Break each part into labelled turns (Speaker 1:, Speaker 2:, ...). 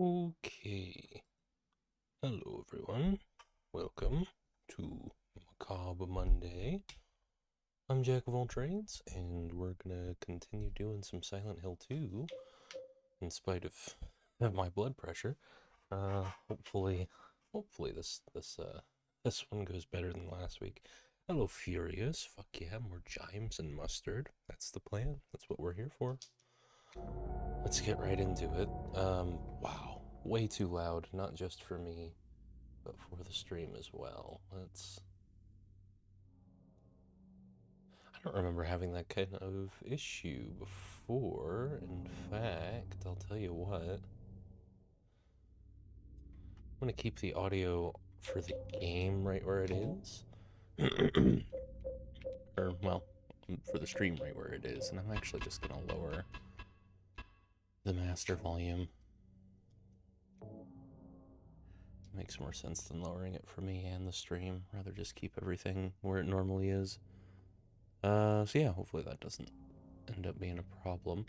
Speaker 1: Okay. Hello, everyone. Welcome to Macabre Monday. I'm Jack of all trades, and we're gonna continue doing some Silent Hill 2, in spite of my blood pressure. Hopefully, this one goes better than last week. Hello, Furious. Fuck yeah, more chimes and mustard. That's the plan. That's what we're here for. Let's get right into it. Wow, way too loud, not just for me, but for the stream as well. I don't remember having that kind of issue before. In fact, I'll tell you what. I'm gonna keep the audio for the game right where it is. Or, well, for the stream right where it is. And I'm actually just gonna lower the master volume. Makes more sense than lowering it for me and the stream. Rather just keep everything where it normally is. So yeah, hopefully that doesn't end up being a problem.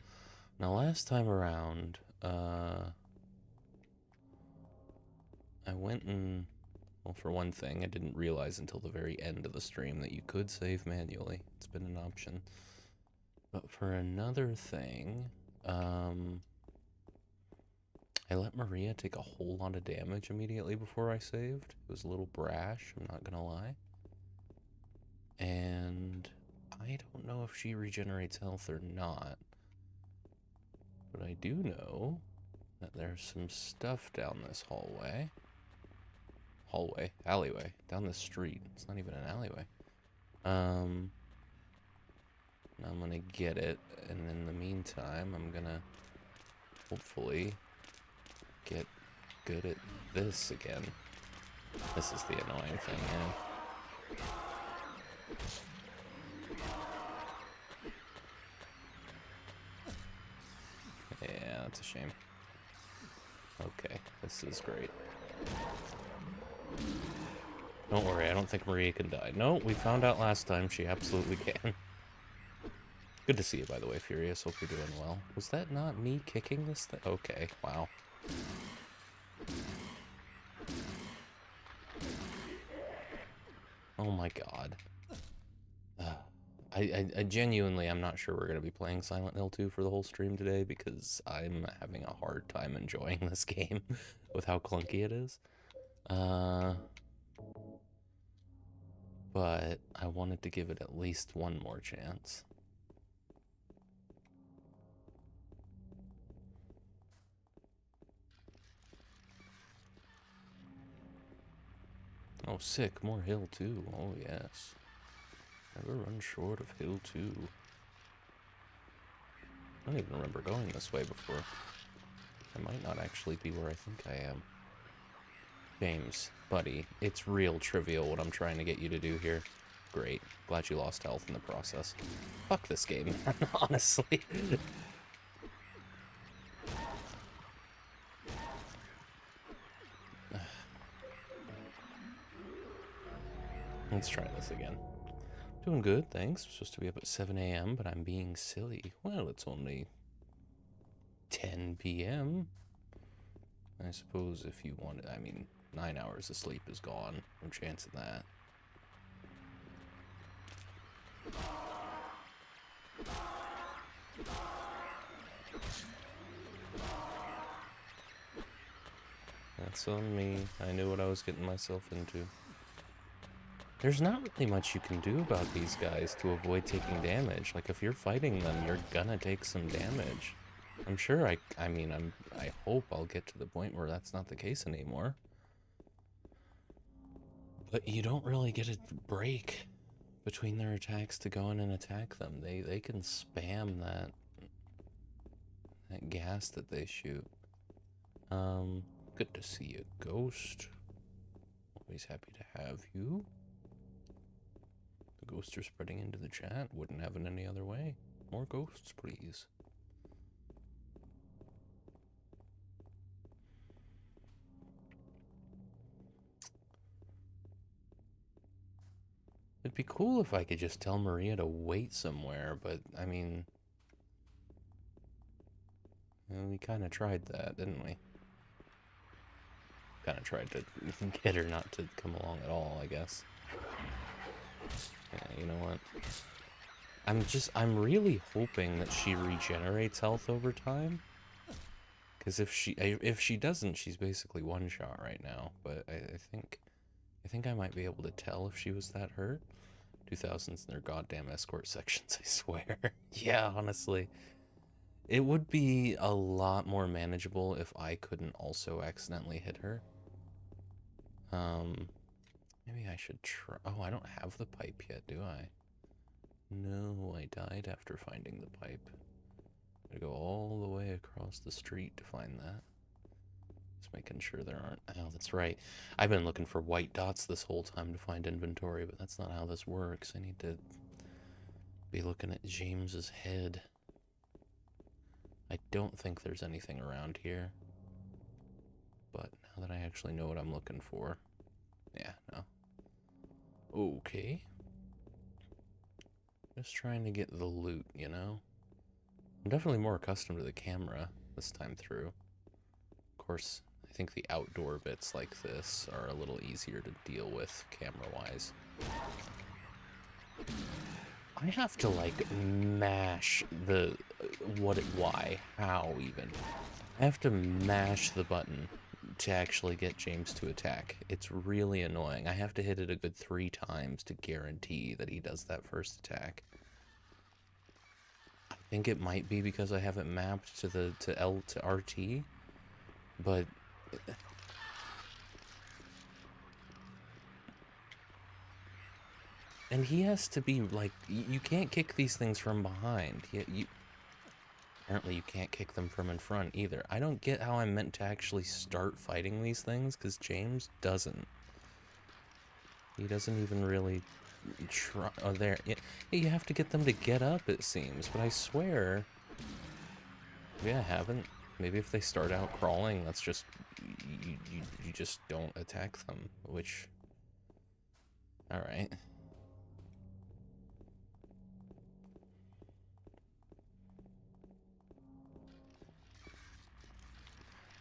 Speaker 1: Now, last time around, I went and, well, for one thing, I didn't realize until the very end of the stream that you could save manually. It's been an option. But for another thing, I let Maria take a whole lot of damage immediately before I saved. It was a little brash, I'm not gonna lie. And I don't know if she regenerates health or not. But I do know that there's some stuff down this alleyway, down this street. It's not even an alleyway. I'm gonna get it, and in the meantime, I'm gonna hopefully get good at this again. This is the annoying thing, yeah. Yeah, that's a shame. Okay, this is great. Don't worry, I don't think Maria can die. No, we found out last time she absolutely can. Good to see you, by the way, Furious. Hope you're doing well. Was that not me kicking this thing? Okay, wow. Oh my god. I genuinely, I'm not sure we're going to be playing Silent Hill 2 for the whole stream today because I'm having a hard time enjoying this game with how clunky it is. But I wanted to give it at least one more chance. Oh, sick. More Hill 2. Oh, yes. Never run short of Hill 2. I don't even remember going this way before. I might not actually be where I think I am. James, buddy, it's real trivial what I'm trying to get you to do here. Great. Glad you lost health in the process. Fuck this game, honestly. Let's try this again. Doing good, thanks. I'm supposed to be up at 7 a.m., but I'm being silly. Well, it's only 10 p.m. I suppose if you wanted, I mean, 9 hours of sleep is gone. No chance of that. That's on me. I knew what I was getting myself into. There's not really much you can do about these guys to avoid taking damage. Like, if you're fighting them, you're gonna take some damage. I'm sure I hope I'll get to the point where that's not the case anymore. But you don't really get a break between their attacks to go in and attack them. They can spam that gas that they shoot. Good to see you, Ghost. Always happy to have you. The ghosts are spreading into the chat. Wouldn't have it any other way. More ghosts, please. It'd be cool if I could just tell Maria to wait somewhere, but, I mean... we kind of tried that, didn't we? kind of tried to get her not to come along at all, I guess. Yeah, you know what? I'm really hoping that she regenerates health over time. Because if she doesn't, she's basically one shot right now. But I think I might be able to tell if she was that hurt. 2000s in their goddamn escort sections, I swear. Yeah, honestly. It would be a lot more manageable if I couldn't also accidentally hit her. Maybe I should try. Oh, I don't have the pipe yet, do I? No, I died after finding the pipe. I gotta go all the way across the street to find that. Just making sure there aren't. Oh, that's right. I've been looking for white dots this whole time to find inventory, but that's not how this works. I need to be looking at James's head. I don't think there's anything around here. But now that I actually know what I'm looking for. Yeah, no. Okay. Just trying to get the loot, you know? I'm definitely more accustomed to the camera this time through. Of course, I think the outdoor bits like this are a little easier to deal with camera-wise. I have to, like, mash the... why? How, even? I have to mash the button to actually get James to attack. It's really annoying. I have to hit it a good 3 times to guarantee that he does that first attack. I think it might be because I have it mapped to L to RT, but and he has to be like, you can't kick these things from behind. Apparently you can't kick them from in front either. I don't get how I'm meant to actually start fighting these things, because James doesn't. He doesn't even really try. Oh, there. Yeah, you have to get them to get up, it seems. But I swear, maybe I haven't. Maybe if they start out crawling, that's just you just don't attack them. Which, all right.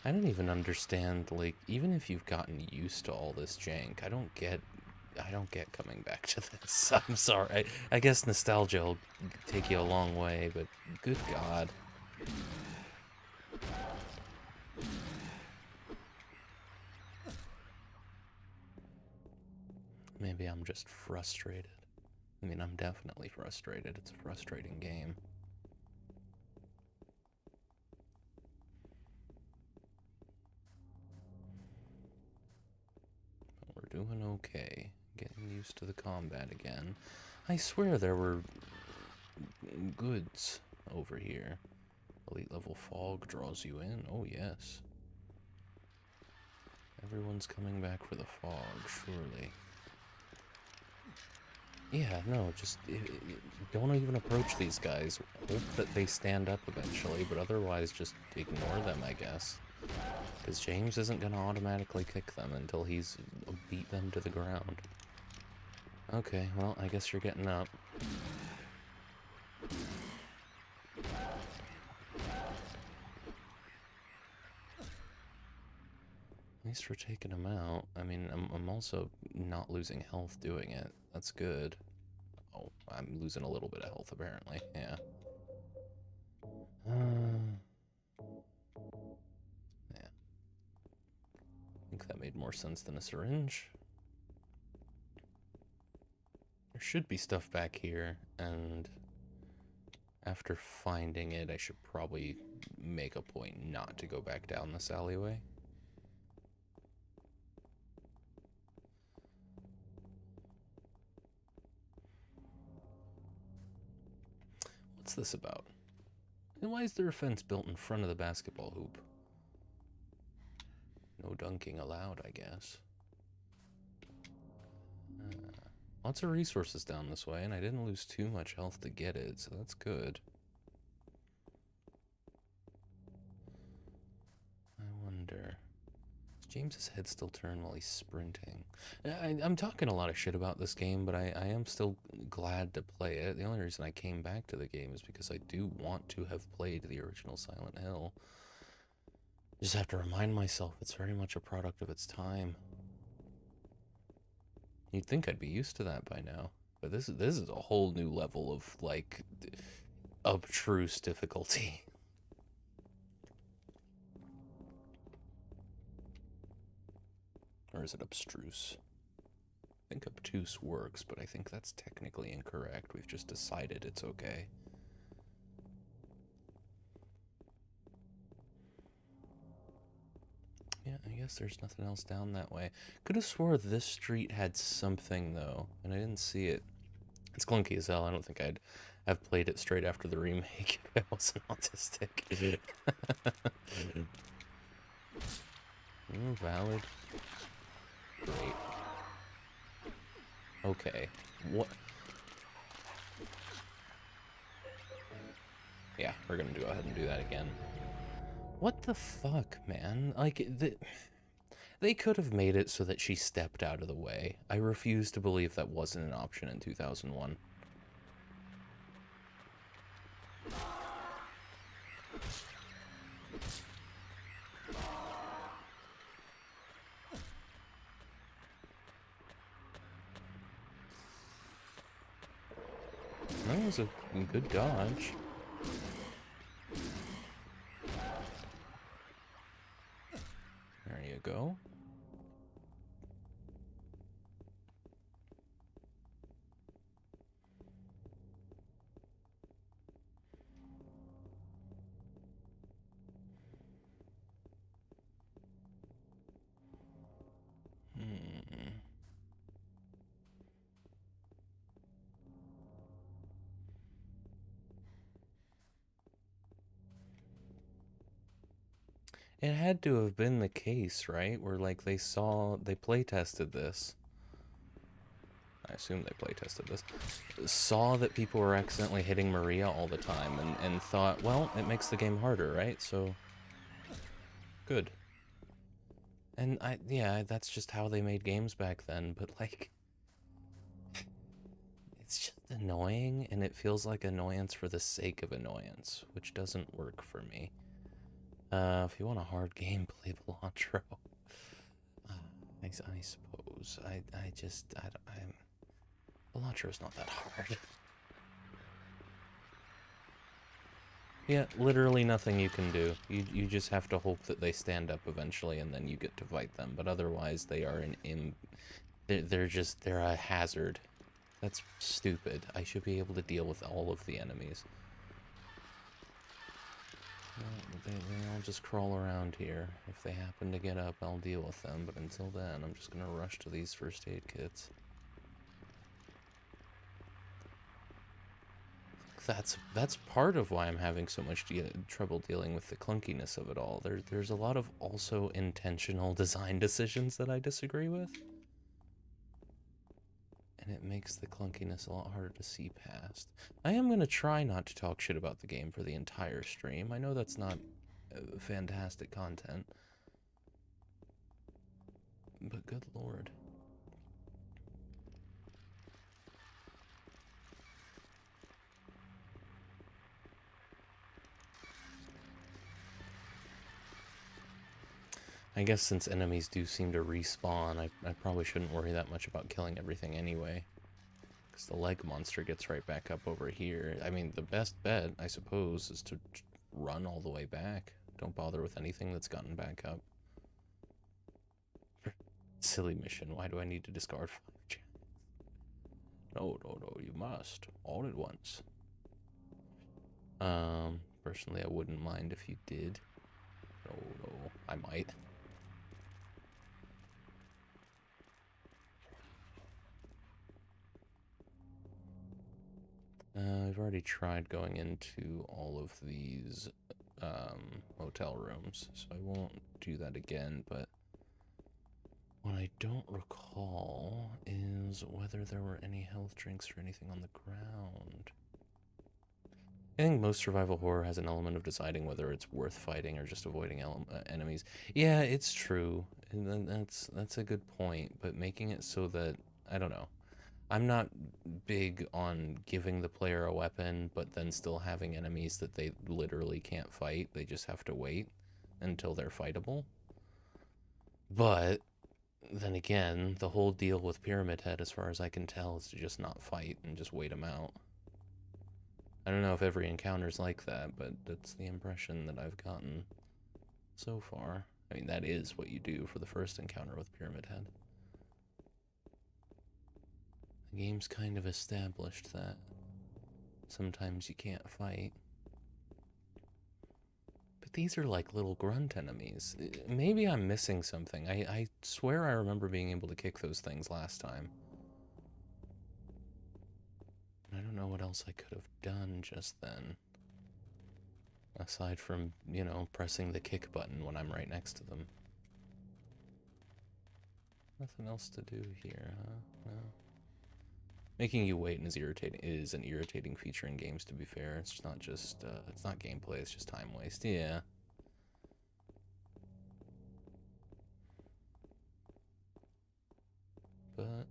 Speaker 1: I don't even understand, like, even if you've gotten used to all this jank, I don't get coming back to this. I'm sorry. I guess nostalgia will take you a long way, but good God. Maybe I'm just frustrated. I mean, I'm definitely frustrated. It's a frustrating game. We're doing okay. Getting used to the combat again. I swear there were goods over here. Elite level fog draws you in. Oh, yes. Everyone's coming back for the fog, surely. Yeah, no, just don't even approach these guys. Hope that they stand up eventually, but otherwise just ignore them, I guess. Because James isn't going to automatically kick them until he's beat them to the ground. Okay, well, I guess you're getting up. At least we're taking him out. I mean, I'm also not losing health doing it. That's good. Oh, I'm losing a little bit of health, apparently. Yeah. Yeah. I think that made more sense than a syringe. There should be stuff back here, and after finding it, I should probably make a point not to go back down this alleyway. What's this about? And why is there a fence built in front of the basketball hoop? No dunking allowed, I guess. Lots of resources down this way, and I didn't lose too much health to get it, so that's good. I wonder... Does James's head still turn while he's sprinting? I'm talking a lot of shit about this game, but I am still glad to play it. The only reason I came back to the game is because I do want to have played the original Silent Hill. Just have to remind myself it's very much a product of its time. You'd think I'd be used to that by now, but this is a whole new level of like obtruse difficulty. Or is it abstruse? I think obtuse works, but I think that's technically incorrect. We've just decided it's okay. Yeah, I guess there's nothing else down that way. Could have swore this street had something, though, and I didn't see it. It's clunky as hell. I don't think I'd have played it straight after the remake if I wasn't autistic. Valid. Great. Okay. What? Yeah, we're gonna go ahead and do that again. What the fuck, man? Like, they could have made it so that she stepped out of the way. I refuse to believe that wasn't an option in 2001. That was a good dodge. There you go. It had to have been the case, right? Where, like, they play tested this. I assume they play tested this. Saw that people were accidentally hitting Maria all the time and thought, well, it makes the game harder, right? So, good. And yeah, that's just how they made games back then, but, like, it's just annoying, and it feels like annoyance for the sake of annoyance, which doesn't work for me. If you want a hard game, play Belantro. I suppose. Belantro's not that hard. Yeah, literally nothing you can do. You just have to hope that they stand up eventually, and then you get to fight them. But otherwise, they are they're a hazard. That's stupid. I should be able to deal with all of the enemies. They all just crawl around here. If they happen to get up, I'll deal with them. But until then, I'm just gonna rush to these first aid kits. That's part of why I'm having so much trouble dealing with the clunkiness of it all. There's a lot of also intentional design decisions that I disagree with. And it makes the clunkiness a lot harder to see past. I am going to try not to talk shit about the game for the entire stream. I know that's not fantastic content. But good lord. I guess since enemies do seem to respawn, I probably shouldn't worry that much about killing everything anyway. Because the leg monster gets right back up over here. I mean, the best bet, I suppose, is to run all the way back. Don't bother with anything that's gotten back up. Silly mission. Why do I need to discard 5 gems? No, you must. All at once. Personally, I wouldn't mind if you did. No, I might. I've already tried going into all of these motel rooms, so I won't do that again, but what I don't recall is whether there were any health drinks or anything on the ground. I think most survival horror has an element of deciding whether it's worth fighting or just avoiding enemies. Yeah, it's true. And that's a good point, but making it so that, I don't know. I'm not big on giving the player a weapon, but then still having enemies that they literally can't fight. They just have to wait. until they're fightable. But then again, the whole deal with Pyramid Head, as far as I can tell, is to just not fight and just wait them out. I don't know if every encounter's like that, but that's the impression that I've gotten so far. I mean, that is what you do for the first encounter with Pyramid Head. The game's kind of established that sometimes you can't fight. But these are like little grunt enemies. Maybe I'm missing something. I swear I remember being able to kick those things last time. I don't know what else I could have done just then. Aside from, you know, pressing the kick button when I'm right next to them. Nothing else to do here, huh? No. Making you wait is an irritating feature in games, to be fair. It's not just, it's not gameplay, it's just time waste. Yeah. But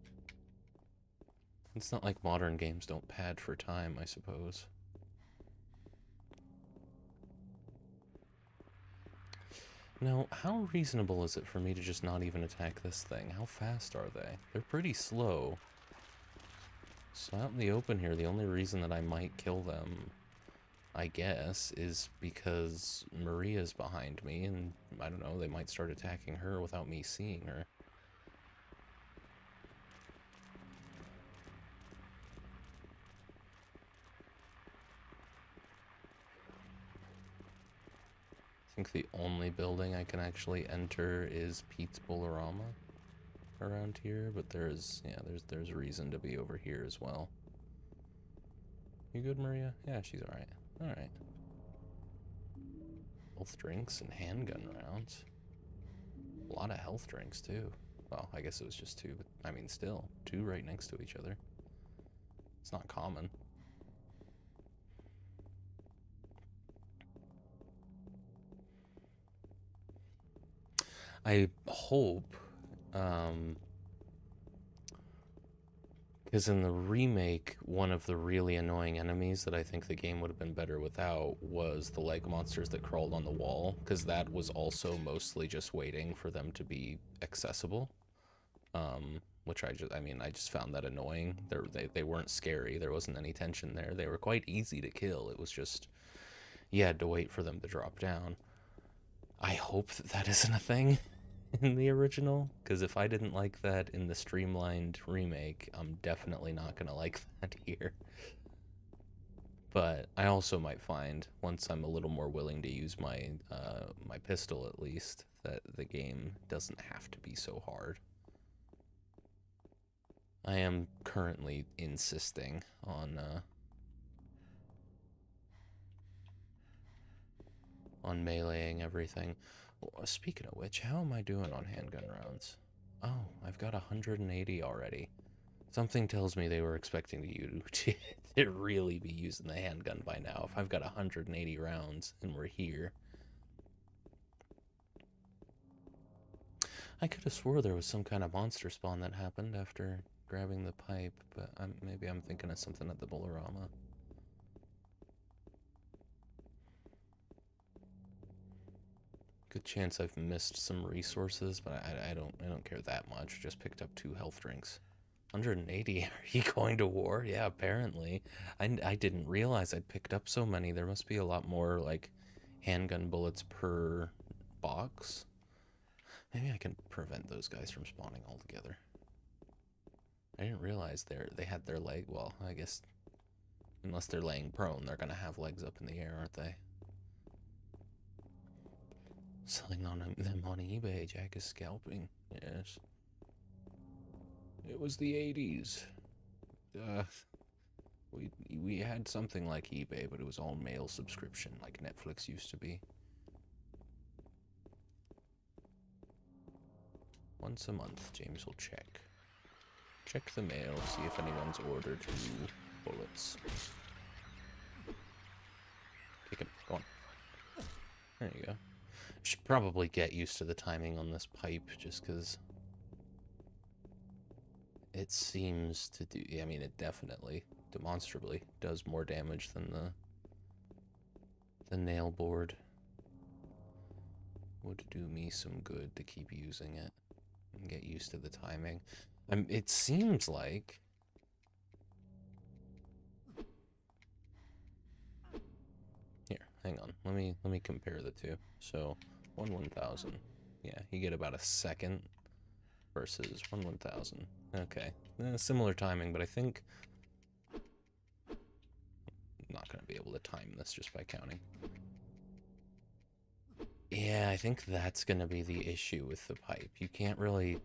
Speaker 1: it's not like modern games don't pad for time, I suppose. Now, how reasonable is it for me to just not even attack this thing? How fast are they? They're pretty slow. So out in the open here, the only reason that I might kill them, I guess, is because Maria's behind me, and I don't know, they might start attacking her without me seeing her. I think the only building I can actually enter is Pete's Bolorama around here, but there's reason to be over here as well. You good, Maria? Yeah, she's alright. Alright. Health drinks and handgun rounds. A lot of health drinks, too. Well, I guess it was just two, but I mean, still, two right next to each other. It's not common. I hope, because in the remake, one of the really annoying enemies that I think the game would have been better without was the leg monsters that crawled on the wall, because that was also mostly just waiting for them to be accessible. Which I just found that annoying. They weren't scary. There wasn't any tension there. They were quite easy to kill. It was just, you had to wait for them to drop down. I hope that isn't a thing in the original, because if I didn't like that in the streamlined remake, I'm definitely not gonna like that here. But I also might find, once I'm a little more willing to use my my pistol at least, that the game doesn't have to be so hard. I am currently insisting on meleeing everything. Speaking of which, how am I doing on handgun rounds? Oh, I've got 180 already. Something tells me they were expecting you to really be using the handgun by now. If I've got 180 rounds and we're here. I could have swore there was some kind of monster spawn that happened after grabbing the pipe, but maybe I'm thinking of something at the Bolorama. Good chance I've missed some resources, but I don't care that much. Just picked up 2 health drinks. 180. Are you going to war? Yeah, apparently. I didn't realize I'd picked up so many. There must be a lot more like handgun bullets per box. Maybe I can prevent those guys from spawning altogether. I didn't realize they had their leg. Well, I guess unless they're laying prone, they're gonna have legs up in the air, aren't they? Selling them on eBay. Jack is scalping. Yes. It was the 80s. We had something like eBay, but it was all mail subscription, like Netflix used to be. Once a month, James will check. Check the mail, see if anyone's ordered you bullets. Kick him. Go on. There you go. Should probably get used to the timing on this pipe, just because it seems to do. I mean, it definitely, demonstrably, does more damage than the nail board. would do me some good to keep using it and get used to the timing. It seems like... Here, hang on. Let me compare the two. So, 1/1000. Yeah, you get about a second versus 1/1000. Okay. Similar timing, but I think I'm not going to be able to time this just by counting. Yeah, I think that's going to be the issue with the pipe. You can't really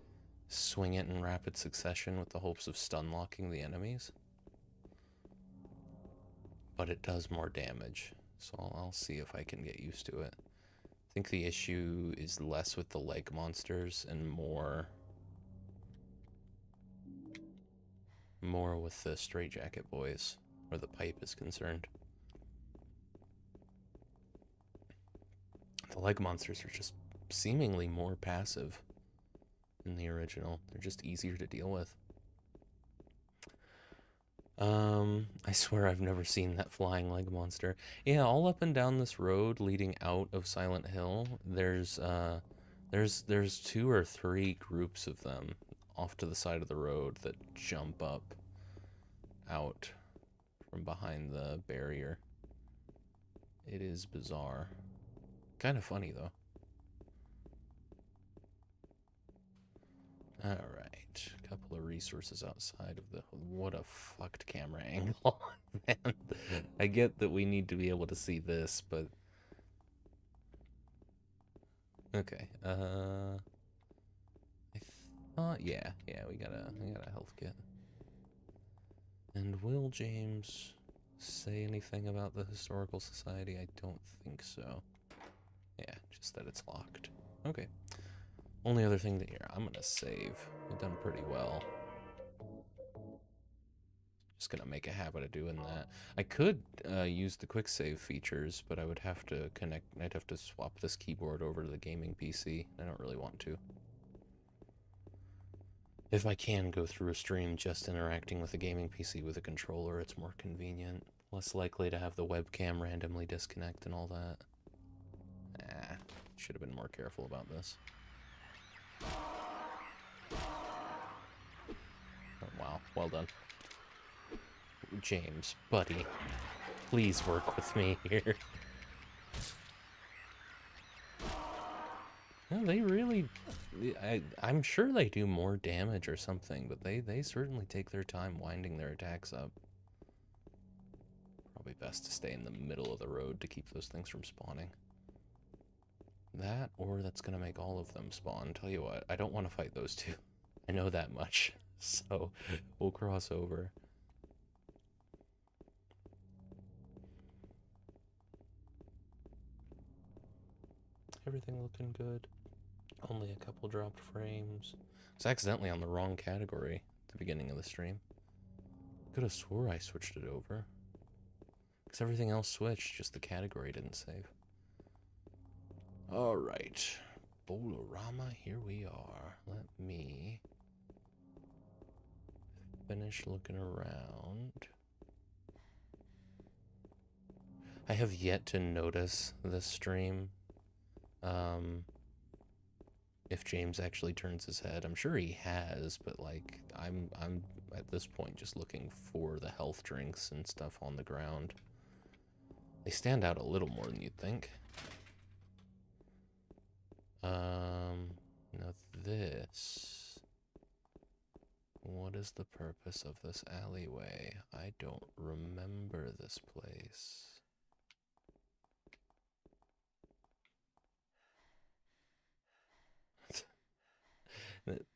Speaker 1: swing it in rapid succession with the hopes of stun locking the enemies. But it does more damage, so I'll see if I can get used to it. I think the issue is less with the leg monsters and more with the straitjacket boys, where the pipe is concerned. The leg monsters are just seemingly more passive in the original. They're just easier to deal with. I swear I've never seen that flying leg monster. Yeah, all up and down this road leading out of Silent Hill, there's 2 or 3 groups of them off to the side of the road that jump up out from behind the barrier. It is bizarre. Kind of funny, though. Alright, a couple of resources outside of the... What a fucked camera angle, man. I get that we need to be able to see this, but... Okay, I thought... Yeah, we got a health kit. And will James say anything about the Historical Society? I don't think so. Yeah, just that it's locked. Okay. Only other thing that here, I'm gonna save. We've done pretty well. Just gonna make a habit of doing that. I could use the quick save features, but I would have to connect. I'd have to swap this keyboard over to the gaming PC. I don't really want to. If I can go through a stream just interacting with the gaming PC with a controller, it's more convenient. Less likely to have the webcam randomly disconnect and all that. Should have been more careful about this. Oh, wow, well done. James, buddy, please work with me here. No, they really... I'm sure they do more damage or something, but they certainly take their time winding their attacks up. Probably best to stay in the middle of the road to keep those things from spawning. That, or that's gonna make all of them spawn. Tell you what, I don't want to fight those two. I know that much. So, we'll cross over. Everything looking good. Only a couple dropped frames. It's accidentally on the wrong category at the beginning of the stream. Could have swore I switched it over. Because everything else switched, just the category didn't save. Alright. Bolorama, here we are. Let me finish looking around. I have yet to notice this stream. If James actually turns his head. I'm sure he has, but like I'm at this point just looking for the health drinks and stuff on the ground. They stand out a little more than you'd think. Now this. What is the purpose of this alleyway? I don't remember this place.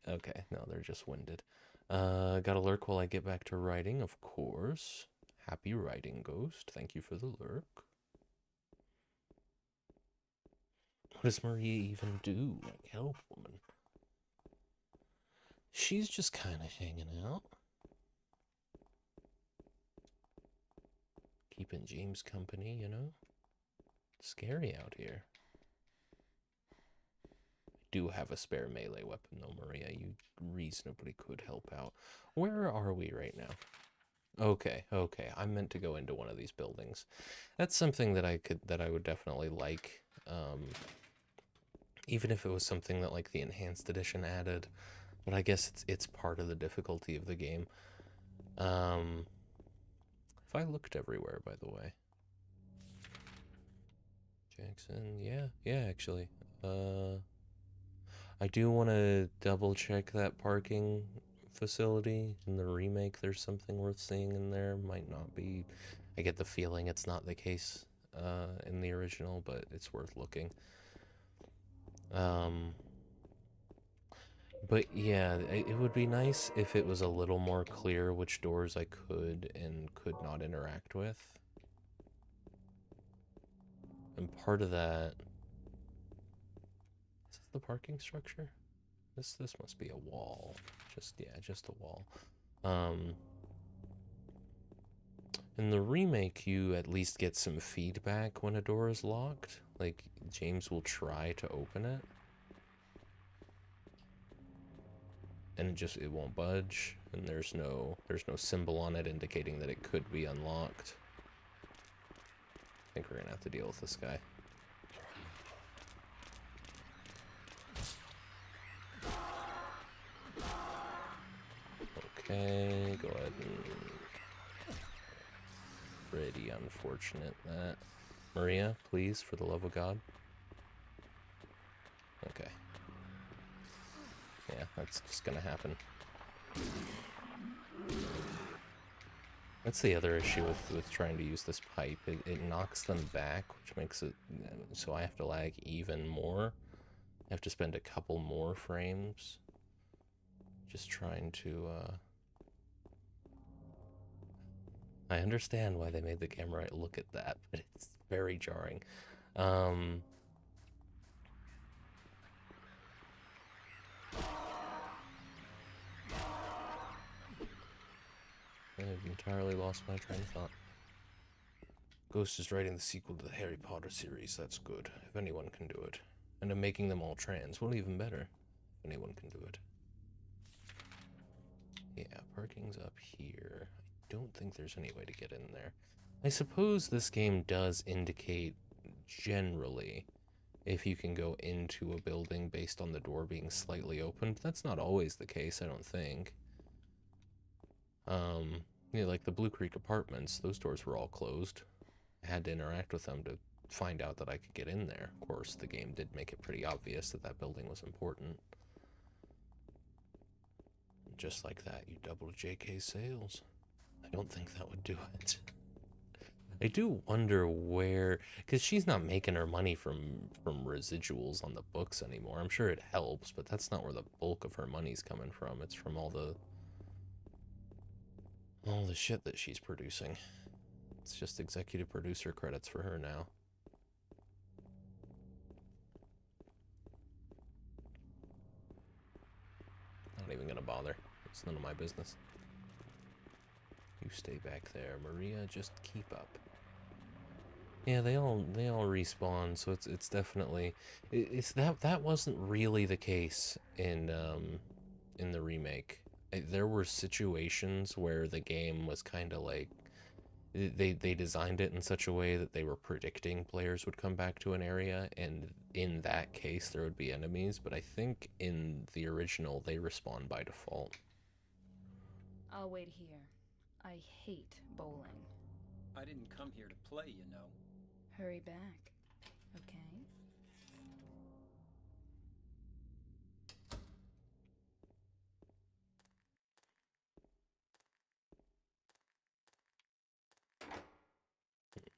Speaker 1: Okay, no, they're just winded. Gotta lurk while I get back to writing, of course. Happy writing, Ghost. Thank you for the lurk. What does Maria even do? Like, help, woman. She's just kind of hanging out. Keeping James company, you know? It's scary out here. Do have a spare melee weapon though, Maria. You reasonably could help out. Where are we right now? Okay, I meant to go into one of these buildings. That's something that I would definitely like even if it was something that like the enhanced edition added, but I guess it's part of the difficulty of the game. If I looked everywhere, by the way. Jackson, yeah, actually. I do want to double check that parking facility in the remake. There's something worth seeing in there. Might not be. I get the feeling it's not the case in the original, but it's worth looking. But yeah, it would be nice if it was a little more clear which doors I could and could not interact with. And part of that... Is this the parking structure? This must be a wall. Just a wall. In the remake, you at least get some feedback when a door is locked. Like, James will try to open it. And it won't budge, and there's no symbol on it indicating that it could be unlocked. I think we're gonna have to deal with this guy. Okay, go ahead and... Pretty unfortunate that... Maria, please, for the love of God. Okay. Yeah, that's just gonna happen. That's the other issue with trying to use this pipe. It knocks them back, which makes it so I have to lag even more. I have to spend a couple more frames just trying to... I understand why they made the camera look at that, but it's very jarring. I've entirely lost my train of thought. Ghost is writing the sequel to the Harry Potter series. That's good, if anyone can do it. And I'm making them all trans. Well, even better, if anyone can do it. Yeah, parking's up here. I don't think there's any way to get in there. I suppose this game does indicate, generally, if you can go into a building based on the door being slightly open. But that's not always the case, I don't think. Yeah, like the Blue Creek Apartments, those doors were all closed. I had to interact with them to find out that I could get in there. Of course, the game did make it pretty obvious that that building was important. Just like that, you doubled JK sales. I don't think that would do it. I do wonder where, because she's not making her money from residuals on the books anymore. I'm sure it helps, but that's not where the bulk of her money's coming from. It's from all the shit that she's producing. It's just executive producer credits for her now. Not even gonna bother. It's none of my business. You stay back there, Maria. Just keep up. Yeah, they all respawn, so it's definitely that wasn't really the case in the remake. There were situations where the game was kind of like they designed it in such a way that they were predicting players would come back to an area, and in that case there would be enemies, but I think in the original they respawn by default.
Speaker 2: I'll wait here. I hate bowling.
Speaker 3: I didn't come here to play, you know.
Speaker 2: Hurry back, okay?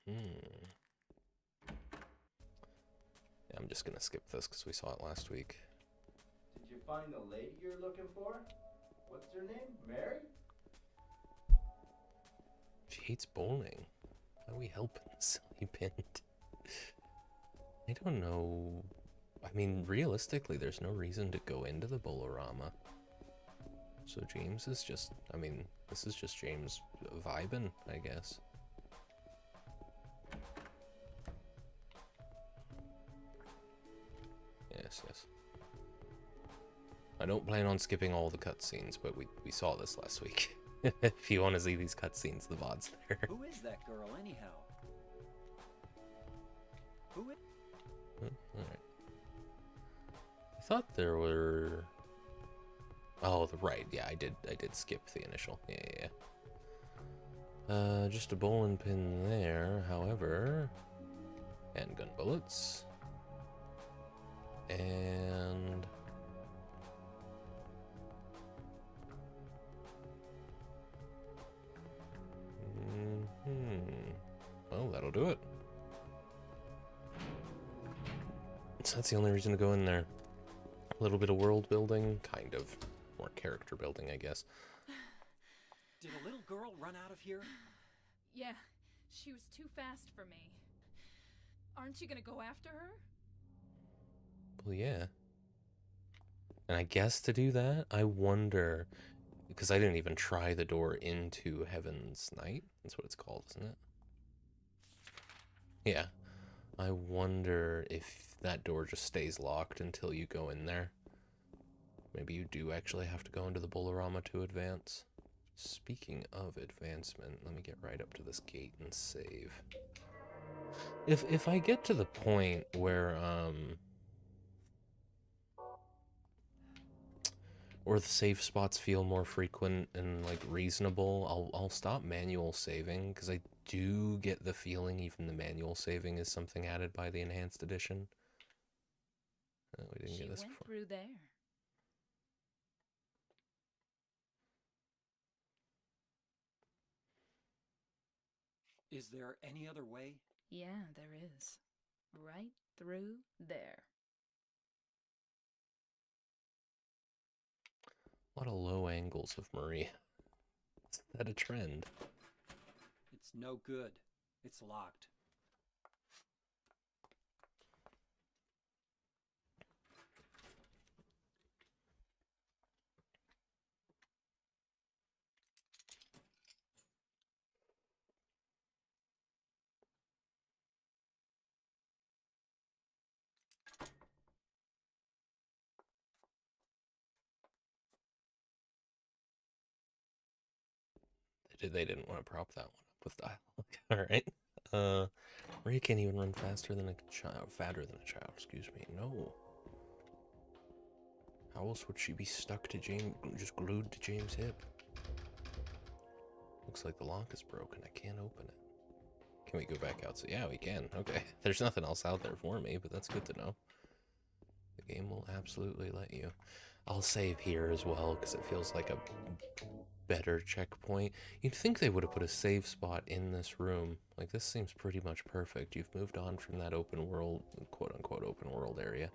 Speaker 1: Yeah, I'm just gonna skip this because we saw it last week.
Speaker 4: Did you find the lady you're looking for? What's her name? Mary?
Speaker 1: She hates bowling. How are we helping this silly pint? I don't know. I mean, realistically, there's no reason to go into the Bolorama. So James is just, I mean, this is just James vibing, I guess. Yes. I don't plan on skipping all the cutscenes, but we saw this last week. If you want to see these cutscenes, the VOD's there.
Speaker 3: Who is that girl, anyhow? Who is...
Speaker 1: Alright. thought there were... Oh, right. Yeah, I did skip the initial. Yeah. Just a bowling pin there, however. Handgun bullets. And... Well, that'll do it. So that's the only reason to go in there. A little bit of world building, kind of. More character building, I guess.
Speaker 3: Did a little girl run out of here?
Speaker 2: Yeah, she was too fast for me. Aren't you gonna go after her?
Speaker 1: Well, yeah. And I guess to do that, I wonder... Because I didn't even try the door into Heaven's Night. That's what it's called, isn't it? Yeah. I wonder if that door just stays locked until you go in there. Maybe you do actually have to go into the Bolorama to advance. Speaking of advancement, let me get right up to this gate and save. If I get to the point where or the save spots feel more frequent and like reasonable, I'll stop manual saving, because I do get the feeling even the manual saving is something added by the enhanced edition. Oh, we didn't get this before.
Speaker 2: Through there.
Speaker 3: Is there any other way?
Speaker 2: Yeah, there is. Right through there.
Speaker 1: A lot of low angles of Marie. Is that a trend?
Speaker 3: It's no good. It's locked.
Speaker 1: They didn't want to prop that one up with dialogue. Alright. Ray can't even run faster than a child. Fatter than a child, excuse me. No. How else would she be stuck to James, just glued to James' hip? Looks like the lock is broken. I can't open it. Can we go back out? So yeah, we can. Okay. There's nothing else out there for me, but that's good to know. The game will absolutely let you. I'll save here as well, because it feels like a better checkpoint. You'd think they would have put a save spot in this room. Like, this seems pretty much perfect. You've moved on from that open world, quote-unquote open world area.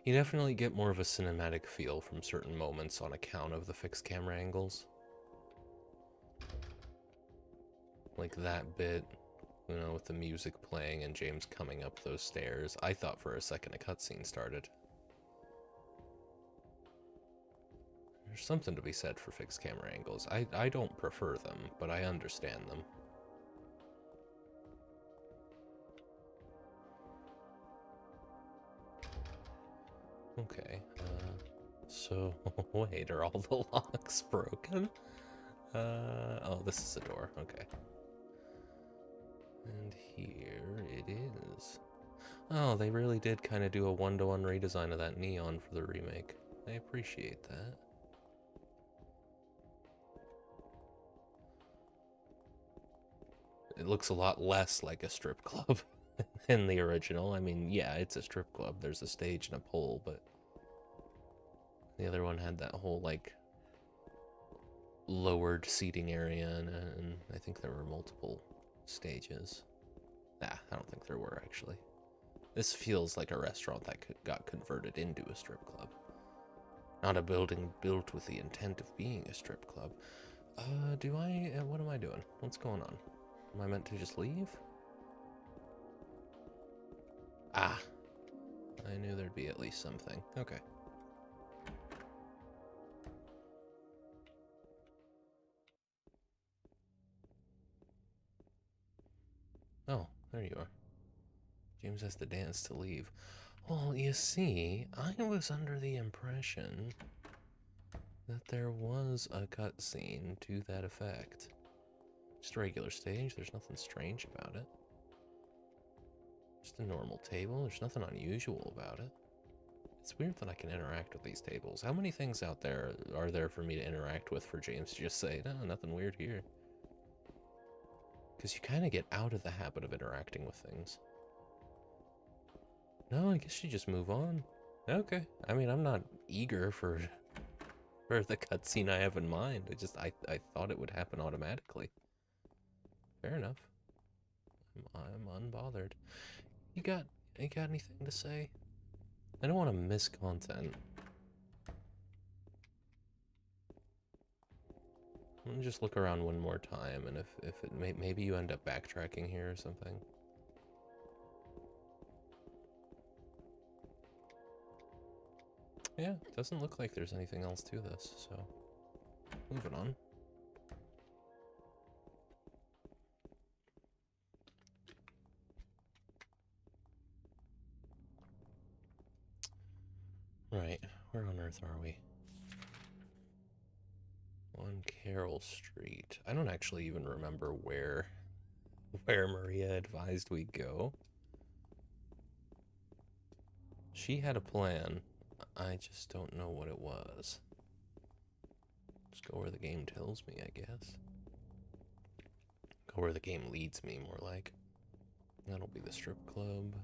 Speaker 1: You definitely get more of a cinematic feel from certain moments on account of the fixed camera angles. Like that bit, you know, with the music playing and James coming up those stairs. I thought for a second a cutscene started. There's something to be said for fixed camera angles. I don't prefer them, but I understand them. Okay, so, wait, are all the locks broken? Oh, this is a door, okay. And here it is. Oh, they really did kind of do a one-to-one redesign of that neon for the remake. I appreciate that. It looks a lot less like a strip club than the original. I mean, yeah, it's a strip club. There's a stage and a pole, but the other one had that whole, like, lowered seating area, and I think there were multiple stages. Nah, I don't think there were, actually. This feels like a restaurant that got converted into a strip club. Not a building built with the intent of being a strip club. What am I doing? What's going on? Am I meant to just leave? Ah. I knew there'd be at least something. Okay. Oh, there you are. James has to dance to leave. Well, you see, I was under the impression that there was a cutscene to that effect. Just a regular stage, there's nothing strange about it. Just a normal table. There's nothing unusual about it. It's weird that I can interact with these tables. How many things out there are there for me to interact with for James to just say, no, nothing weird here? Because you kind of get out of the habit of interacting with things. No, I guess you just move on. Okay. I mean, I'm not eager for the cutscene I have in mind. I thought it would happen automatically. Fair enough. I'm unbothered. You got anything to say? I don't want to miss content. Let me just look around one more time, and if it maybe you end up backtracking here or something. Yeah, doesn't look like there's anything else to this, so moving on. Right, where on earth are we? On Carroll Street. I don't actually even remember where Maria advised we go. She had a plan. I just don't know what it was. Just go where the game tells me, I guess. Go where the game leads me, more like. That'll be the strip club.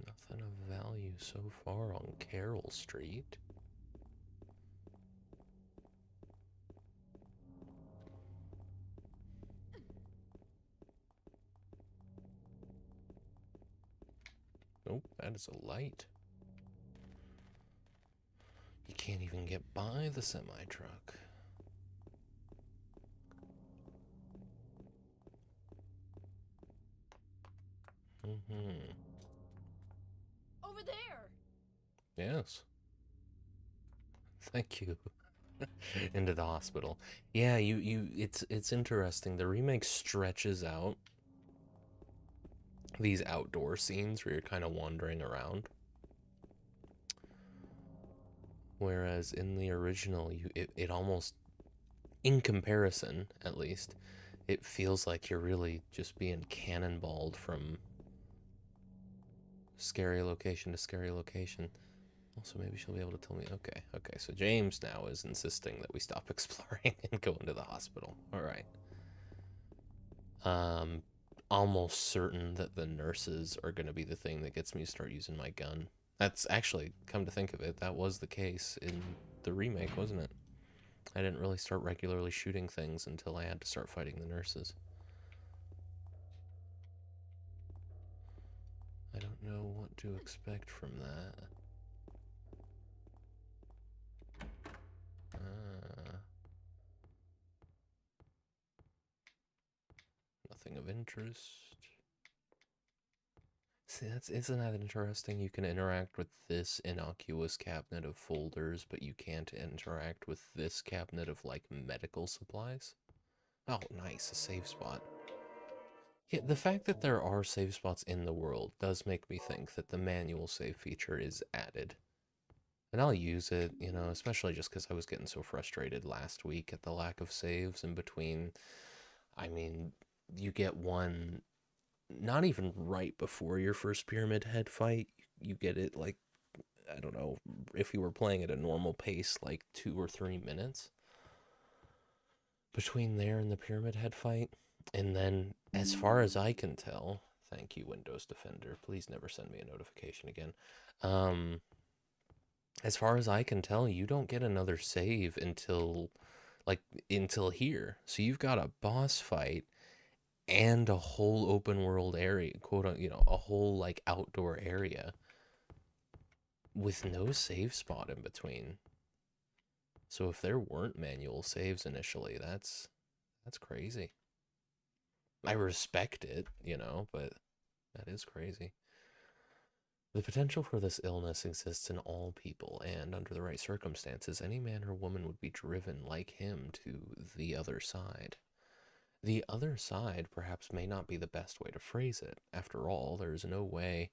Speaker 1: Nothing of value so far on Carroll Street. Nope, that is a light. You can't even get by the semi-truck.
Speaker 2: Over there!
Speaker 1: Yes. Thank you. Into the hospital. Yeah, it's interesting. The remake stretches out these outdoor scenes where you're kind of wandering around. Whereas in the original, it almost, in comparison at least, it feels like you're really just being cannonballed from scary location to scary location. Also, maybe she'll be able to tell me. Okay, so James now is insisting that we stop exploring and go into the hospital. All right. Almost certain that the nurses are going to be the thing that gets me to start using my gun. That's actually, come to think of it, that was the case in the remake, wasn't it? I didn't really start regularly shooting things until I had to start fighting the nurses. I don't know what to expect from that. Nothing of interest. See, isn't that interesting? You can interact with this innocuous cabinet of folders, but you can't interact with this cabinet of, like, medical supplies. Oh, nice, a save spot. Yeah, the fact that there are save spots in the world does make me think that the manual save feature is added. And I'll use it, you know, especially just because I was getting so frustrated last week at the lack of saves in between. I mean, you get one not even right before your first Pyramid Head fight. You get it, like, I don't know, if you were playing at a normal pace, like 2 or 3 minutes between there and the Pyramid Head fight. And then, as far as I can tell, thank you, Windows Defender, please never send me a notification again. As far as I can tell, you don't get another save until here. So you've got a boss fight and a whole open world area, quote, you know, a whole, like, outdoor area with no save spot in between. So if there weren't manual saves initially, that's crazy. I respect it, you know, but that is crazy. The potential for this illness exists in all people, and under the right circumstances, any man or woman would be driven like him to the other side. The other side perhaps may not be the best way to phrase it. After all, there is no way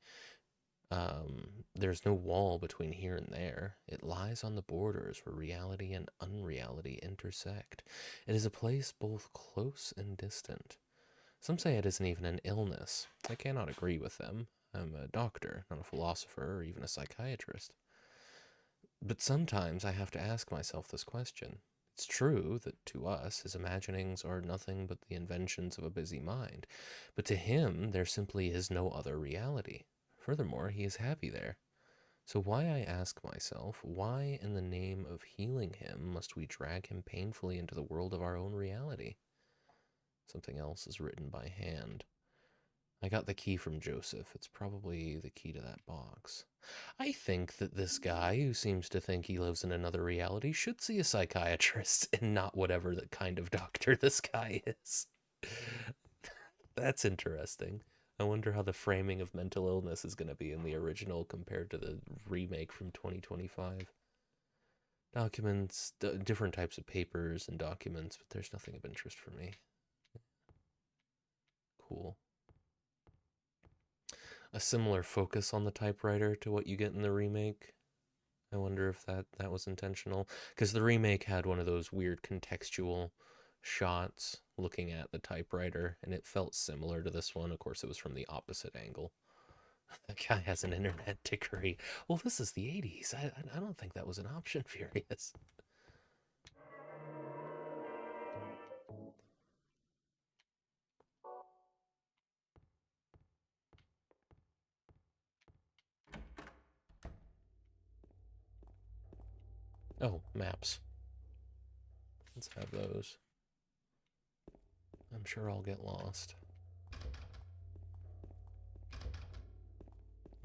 Speaker 1: There's no wall between here and there. It lies on the borders where reality and unreality intersect. It is a place both close and distant. Some say it isn't even an illness. I cannot agree with them. I'm a doctor, not a philosopher or even a psychiatrist. But sometimes I have to ask myself this question. It's true that to us, his imaginings are nothing but the inventions of a busy mind, but to him, there simply is no other reality. Furthermore, he is happy there. So why, I ask myself, why in the name of healing him must we drag him painfully into the world of our own reality? Something else is written by hand. I got the key from Joseph. It's probably the key to that box. I think that this guy who seems to think he lives in another reality should see a psychiatrist and not whatever the kind of doctor this guy is. That's interesting. I wonder how the framing of mental illness is going to be in the original compared to the remake from 2025. Documents, different types of papers and documents, but there's nothing of interest for me. Cool. A similar focus on the typewriter to what you get in the remake. I wonder if that was intentional. Because the remake had one of those weird contextual shots looking at the typewriter, and it felt similar to this one. Of course, it was from the opposite angle. That guy has an internet degree. Well, this is the 80s. I don't think that was an option, Furious. Oh, maps. Let's have those. I'm sure I'll get lost.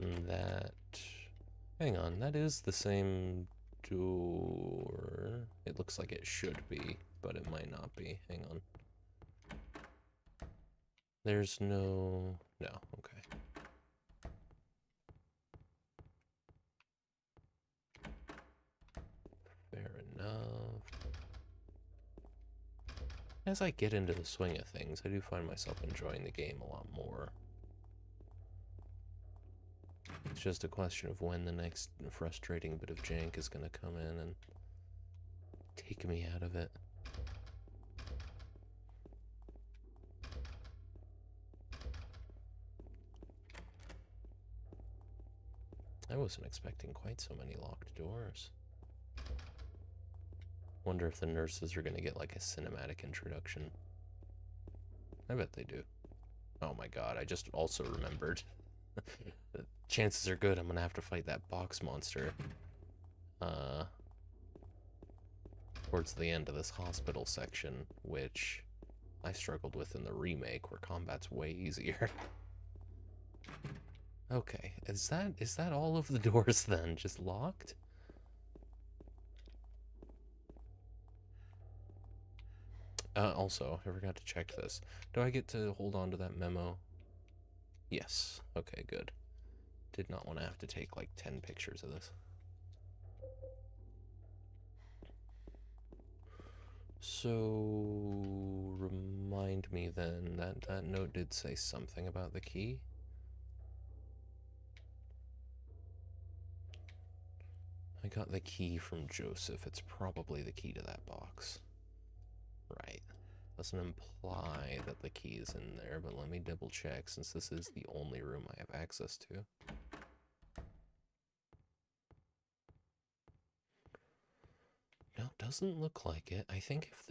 Speaker 1: And that... Hang on, that is the same door. It looks like it should be, but it might not be. Hang on. There's no... No, okay. Fair enough. As I get into the swing of things, I do find myself enjoying the game a lot more. It's just a question of when the next frustrating bit of jank is going to come in and take me out of it. I wasn't expecting quite so many locked doors. Wonder if the nurses are going to get like a cinematic introduction. I bet they do. Oh my god, I just also remembered. The chances are good I'm going to have to fight that box monster towards the end of this hospital section, which I struggled with in the remake, where combat's way easier. Okay, is that all of the doors then? Just locked? Also, I forgot to check this. Do I get to hold on to that memo? Yes. Okay, good. Did not want to have to take like 10 pictures of this. So, remind me then, that note did say something about the key. I got the key from Joseph. It's probably the key to that box. Right. Doesn't imply that the key is in there, but let me double check since this is the only room I have access to. No, doesn't look like it. I think if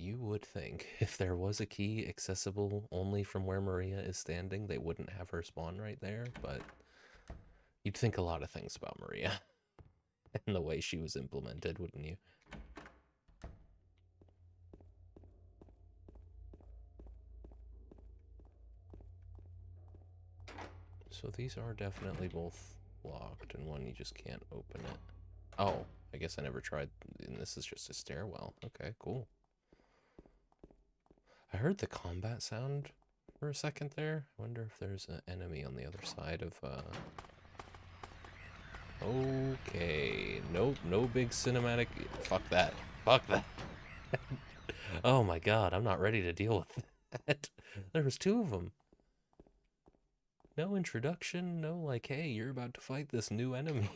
Speaker 1: you would think if there was a key accessible only from where Maria is standing, they wouldn't have her spawn right there, but you'd think a lot of things about Maria and the way she was implemented, wouldn't you? So these are definitely both locked, and one you just can't open it. Oh, I guess I never tried, and this is just a stairwell. Okay, cool. I heard the combat sound for a second there. I wonder if there's an enemy on the other side of, Okay, nope, no big cinematic. Fuck that. Fuck that. Oh my god, I'm not ready to deal with that. There was two of them. No introduction, no like, hey, you're about to fight this new enemy.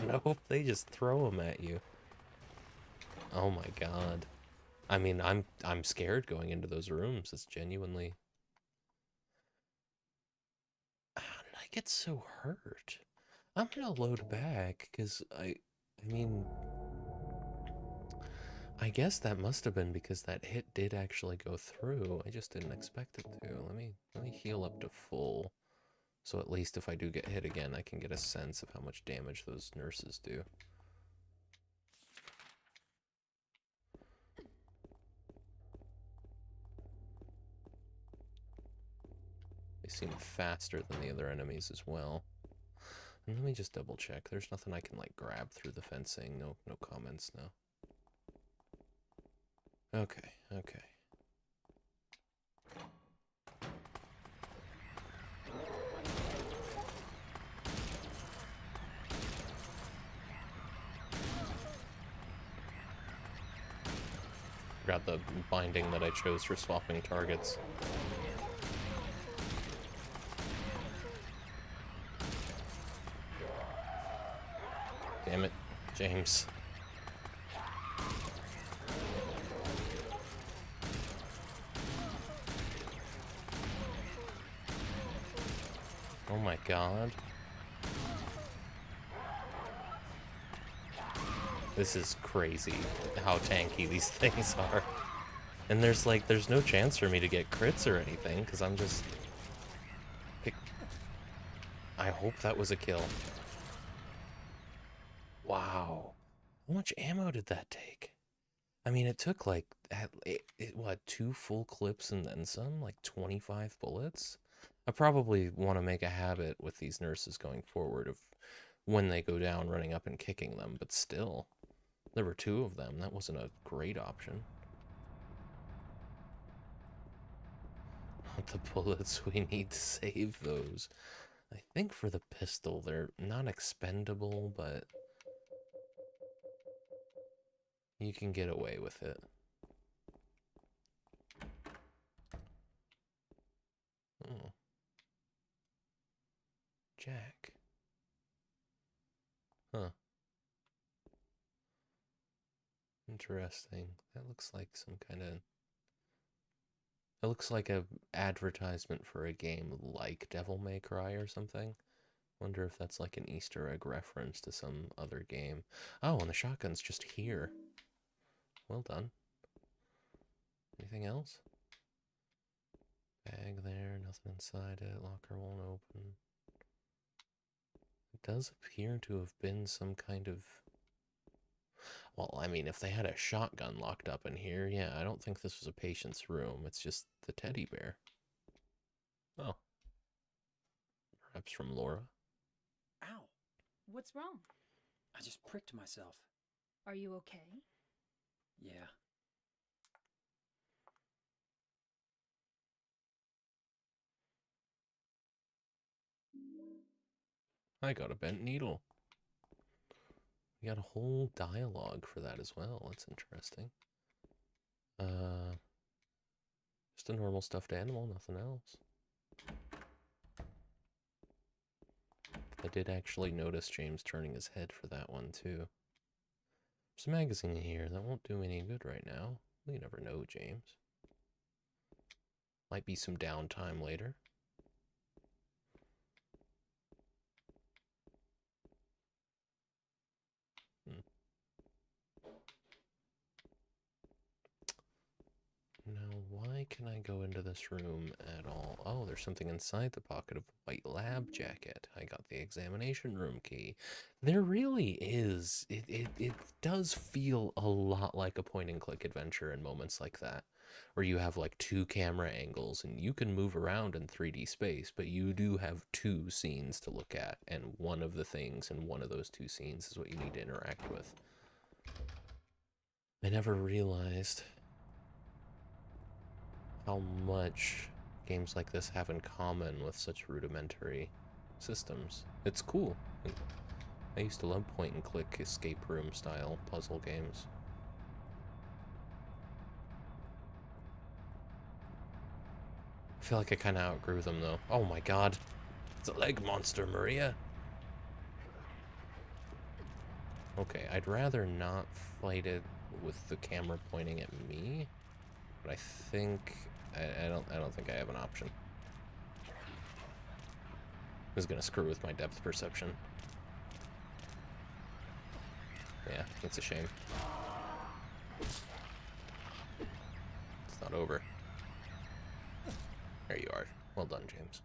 Speaker 1: Nope, they just throw them at you. Oh my god. I mean, I'm scared going into those rooms. It's genuinely. How did I get so hurt? I'm gonna load back because I mean, I guess that must have been because that hit did actually go through. I just didn't expect it to. Let me heal up to full, so at least if I do get hit again, I can get a sense of how much damage those nurses do. They seem faster than the other enemies as well. And let me just double check. There's nothing I can like grab through the fencing. No comments, no. Okay, okay. Forgot the binding that I chose for swapping targets. Damn it, James. Oh my god. This is crazy how tanky these things are. And there's no chance for me to get crits or anything, because I'm just... I hope that was a kill. Wow. How much ammo did that take? I mean, it took like, what, 2 full clips and then some? Like 25 bullets? I probably want to make a habit with these nurses going forward of when they go down, running up and kicking them, but still. There were 2 of them. That wasn't a great option. Not the bullets. We need to save those. I think for the pistol, they're not expendable, but you can get away with it. Oh. Jack. Huh. Interesting. That looks like some kind of... It looks like a advertisement for a game like Devil May Cry or something. Wonder if that's like an Easter egg reference to some other game. Oh, and the shotgun's just here. Well done. Anything else? Bag there, nothing inside it. Locker won't open. It does appear to have been some kind of... Well, I mean, if they had a shotgun locked up in here, yeah, I don't think this was a patient's room. It's just the teddy bear. Oh. Perhaps from Laura?
Speaker 3: Ow!
Speaker 2: What's wrong?
Speaker 3: I just pricked myself.
Speaker 2: Are you okay?
Speaker 3: Yeah.
Speaker 1: I got a bent needle. We got a whole dialogue for that as well. That's interesting. Just a normal stuffed animal, nothing else. I did actually notice James turning his head for that one, too. There's a magazine here. That won't do any good right now. You never know, James. Might be some downtime later. Now, why can I go into this room at all? Oh, there's something inside the pocket of white lab jacket. I got the examination room key. There really is. It does feel a lot like a point and click adventure in moments like that, where you have like 2 camera angles and you can move around in 3D space, but you do have 2 scenes to look at, and one of the things in one of those 2 scenes is what you need to interact with. I never realized how much games like this have in common with such rudimentary systems. It's cool. I used to love point and click escape room style puzzle games. I feel like I kind of outgrew them though. Oh my god. It's a leg monster, Maria. Okay, I'd rather not fight it with the camera pointing at me, but I think I don't think I have an option. This is gonna screw with my depth perception. Yeah, that's a shame. It's not over. There you are. Well done, James.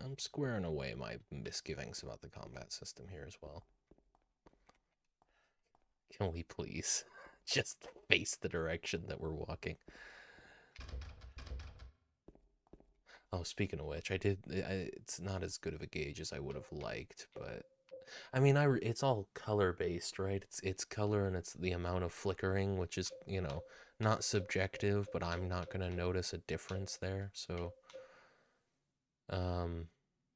Speaker 1: I'm squaring away my misgivings about the combat system here as well. Can we please just face the direction that we're walking? Oh, speaking of which, it's not as good of a gauge as I would have liked, but I mean, it's all color based, right? It's color and it's the amount of flickering, which is, you know, not subjective, but I'm not gonna notice a difference there. So,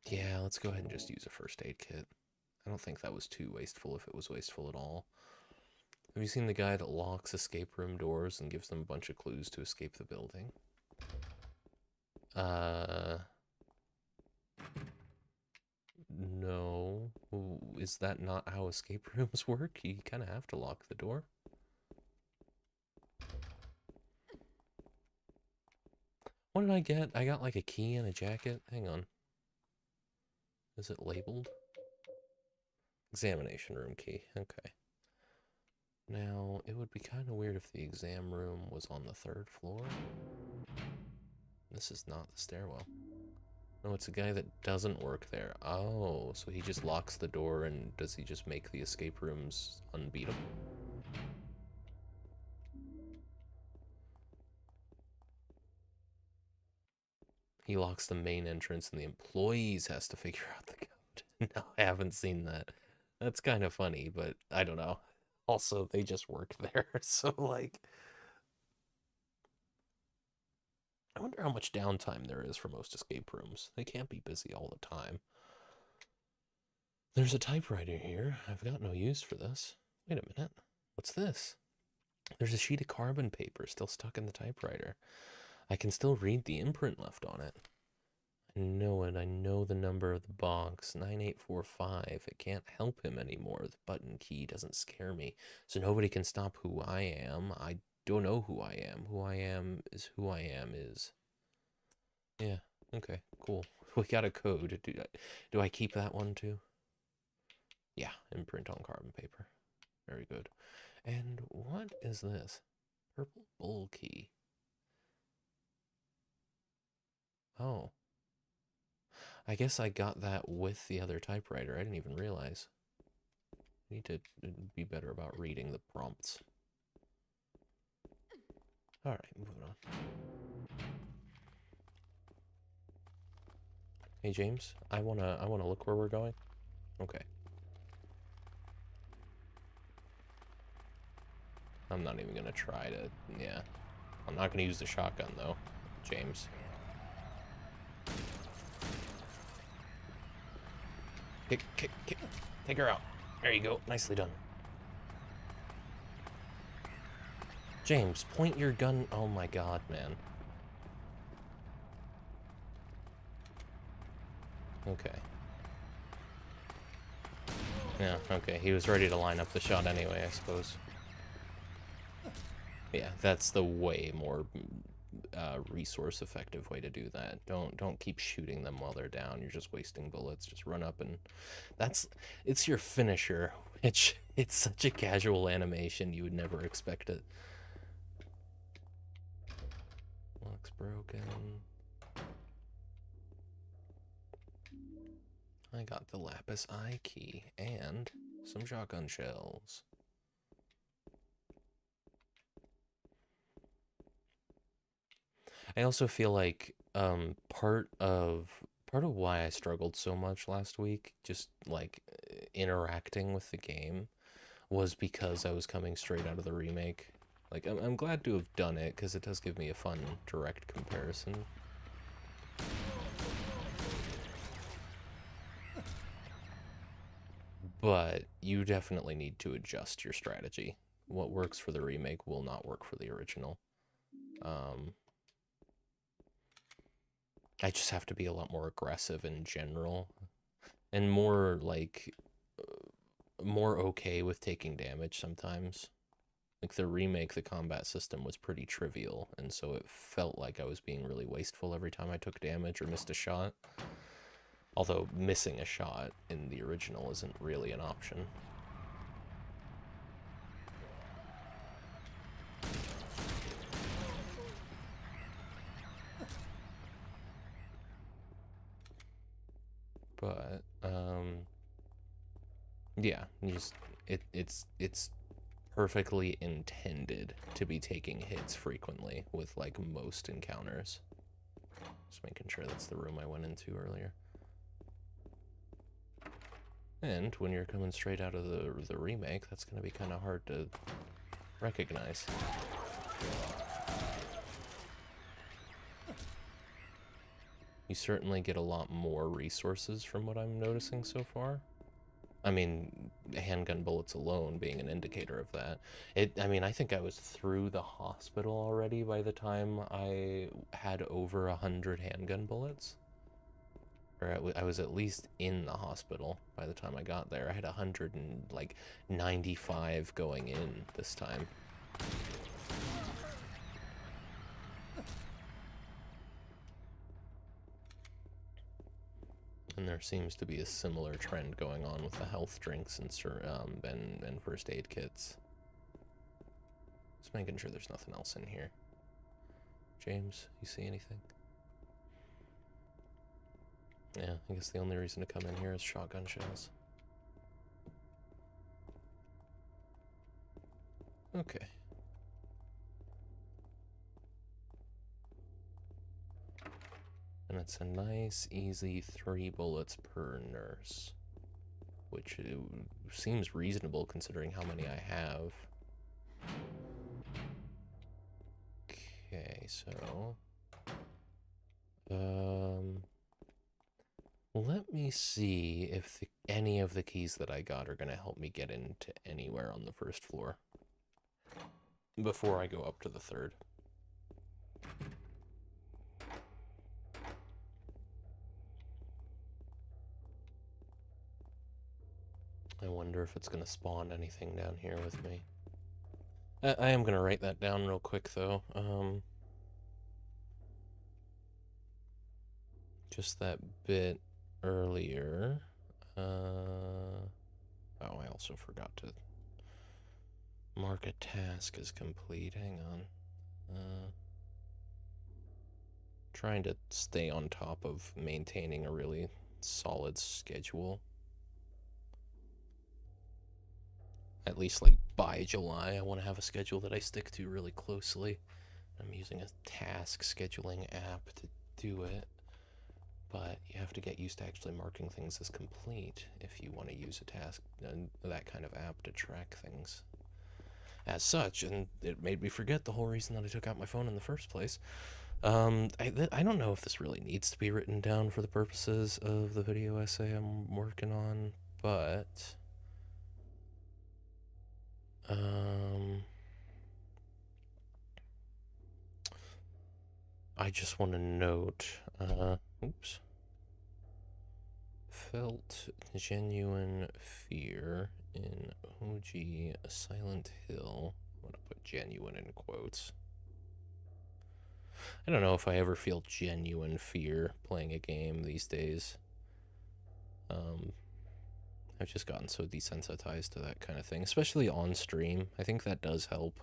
Speaker 1: yeah, let's go ahead and just use a first aid kit. I don't think that was too wasteful, if it was wasteful at all. Have you seen the guy that locks escape room doors and gives them a bunch of clues to escape the building? No. Is that not how escape rooms work? You kind of have to lock the door. What did I get? I got like a key and a jacket. Hang on. Is it labeled? Examination room key. Okay. Now, it would be kind of weird if the exam room was on the 3rd floor. This is not the stairwell. No, it's a guy that doesn't work there. Oh, so he just locks the door, and does he just make the escape rooms unbeatable? He locks the main entrance, and the employees has to figure out the code. No, I haven't seen that. That's kind of funny, but I don't know. Also, they just work there, so like... I wonder how much downtime there is for most escape rooms. They can't be busy all the time. There's a typewriter here. I've got no use for this. Wait a minute. What's this? There's a sheet of carbon paper still stuck in the typewriter. I can still read the imprint left on it. I know it. I know the number of the box. 9845. It can't help him anymore. The button key doesn't scare me. So nobody can stop who I am. I don't know who I am. Who I am is who I am is. Yeah. Okay. Cool. We got a code. Do I keep that one too? Yeah. Imprint on carbon paper. Very good. And what is this? Purple bull key. Oh. I guess I got that with the other typewriter. I didn't even realize. I need to be better about reading the prompts. Alright, moving on. Hey James, I wanna look where we're going. Okay. I'm not even gonna try to, yeah. I'm not gonna use the shotgun though, James. Kick. Take her out. There you go. Nicely done. James, point your gun. Oh my god, man. Okay. Yeah, okay. He was ready to line up the shot anyway, I suppose. Yeah, that's the way more resource effective way to do that. Don't keep shooting them while they're down. You're just wasting bullets. Just run up and it's your finisher, which it's such a casual animation you would never expect it. Lock's broken. I got the lapis eye key and some shotgun shells. I also feel like part of why I struggled so much last week, just like interacting with the game, was because I was coming straight out of the remake. Like I'm glad to have done it because it does give me a fun direct comparison. But you definitely need to adjust your strategy. What works for the remake will not work for the original. I just have to be a lot more aggressive in general, and more like more okay with taking damage sometimes. Like the remake, the combat system was pretty trivial, and so it felt like I was being really wasteful every time I took damage or missed a shot. Although missing a shot in the original isn't really an option. But yeah, it's perfectly intended to be taking hits frequently with like most encounters. Just making sure that's the room I went into earlier. And when you're coming straight out of the remake, that's going to be kind of hard to recognize. You certainly get a lot more resources from what I'm noticing so far. I mean, handgun bullets alone being an indicator of that. I mean, I think I was through the hospital already by the time I had over 100 handgun bullets. Or I was at least in the hospital by the time I got there. I had 195 going in this time. And there seems to be a similar trend going on with the health drinks and first aid kits. Just making sure there's nothing else in here. James, you see anything? Yeah, I guess the only reason to come in here is shotgun shells. Okay. And it's a nice, easy 3 bullets per nurse. Which seems reasonable considering how many I have. Okay, so... let me see if any of the keys that I got are going to help me get into anywhere on the first floor before I go up to the third. I wonder if it's going to spawn anything down here with me. I am going to write that down real quick, though. Just that bit earlier. Oh, I also forgot to mark a task as complete. Hang on. Trying to stay on top of maintaining a really solid schedule. At least, like, by July, I want to have a schedule that I stick to really closely. I'm using a task scheduling app to do it. But you have to get used to actually marking things as complete if you want to use a task, that kind of app to track things as such. And it made me forget the whole reason that I took out my phone in the first place. I don't know if this really needs to be written down for the purposes of the video essay I'm working on, but I just want to note, oops. Felt genuine fear in OG Silent Hill. I'm gonna put genuine in quotes. I don't know if I ever feel genuine fear playing a game these days. I've just gotten so desensitized to that kind of thing, especially on stream. I think that does help.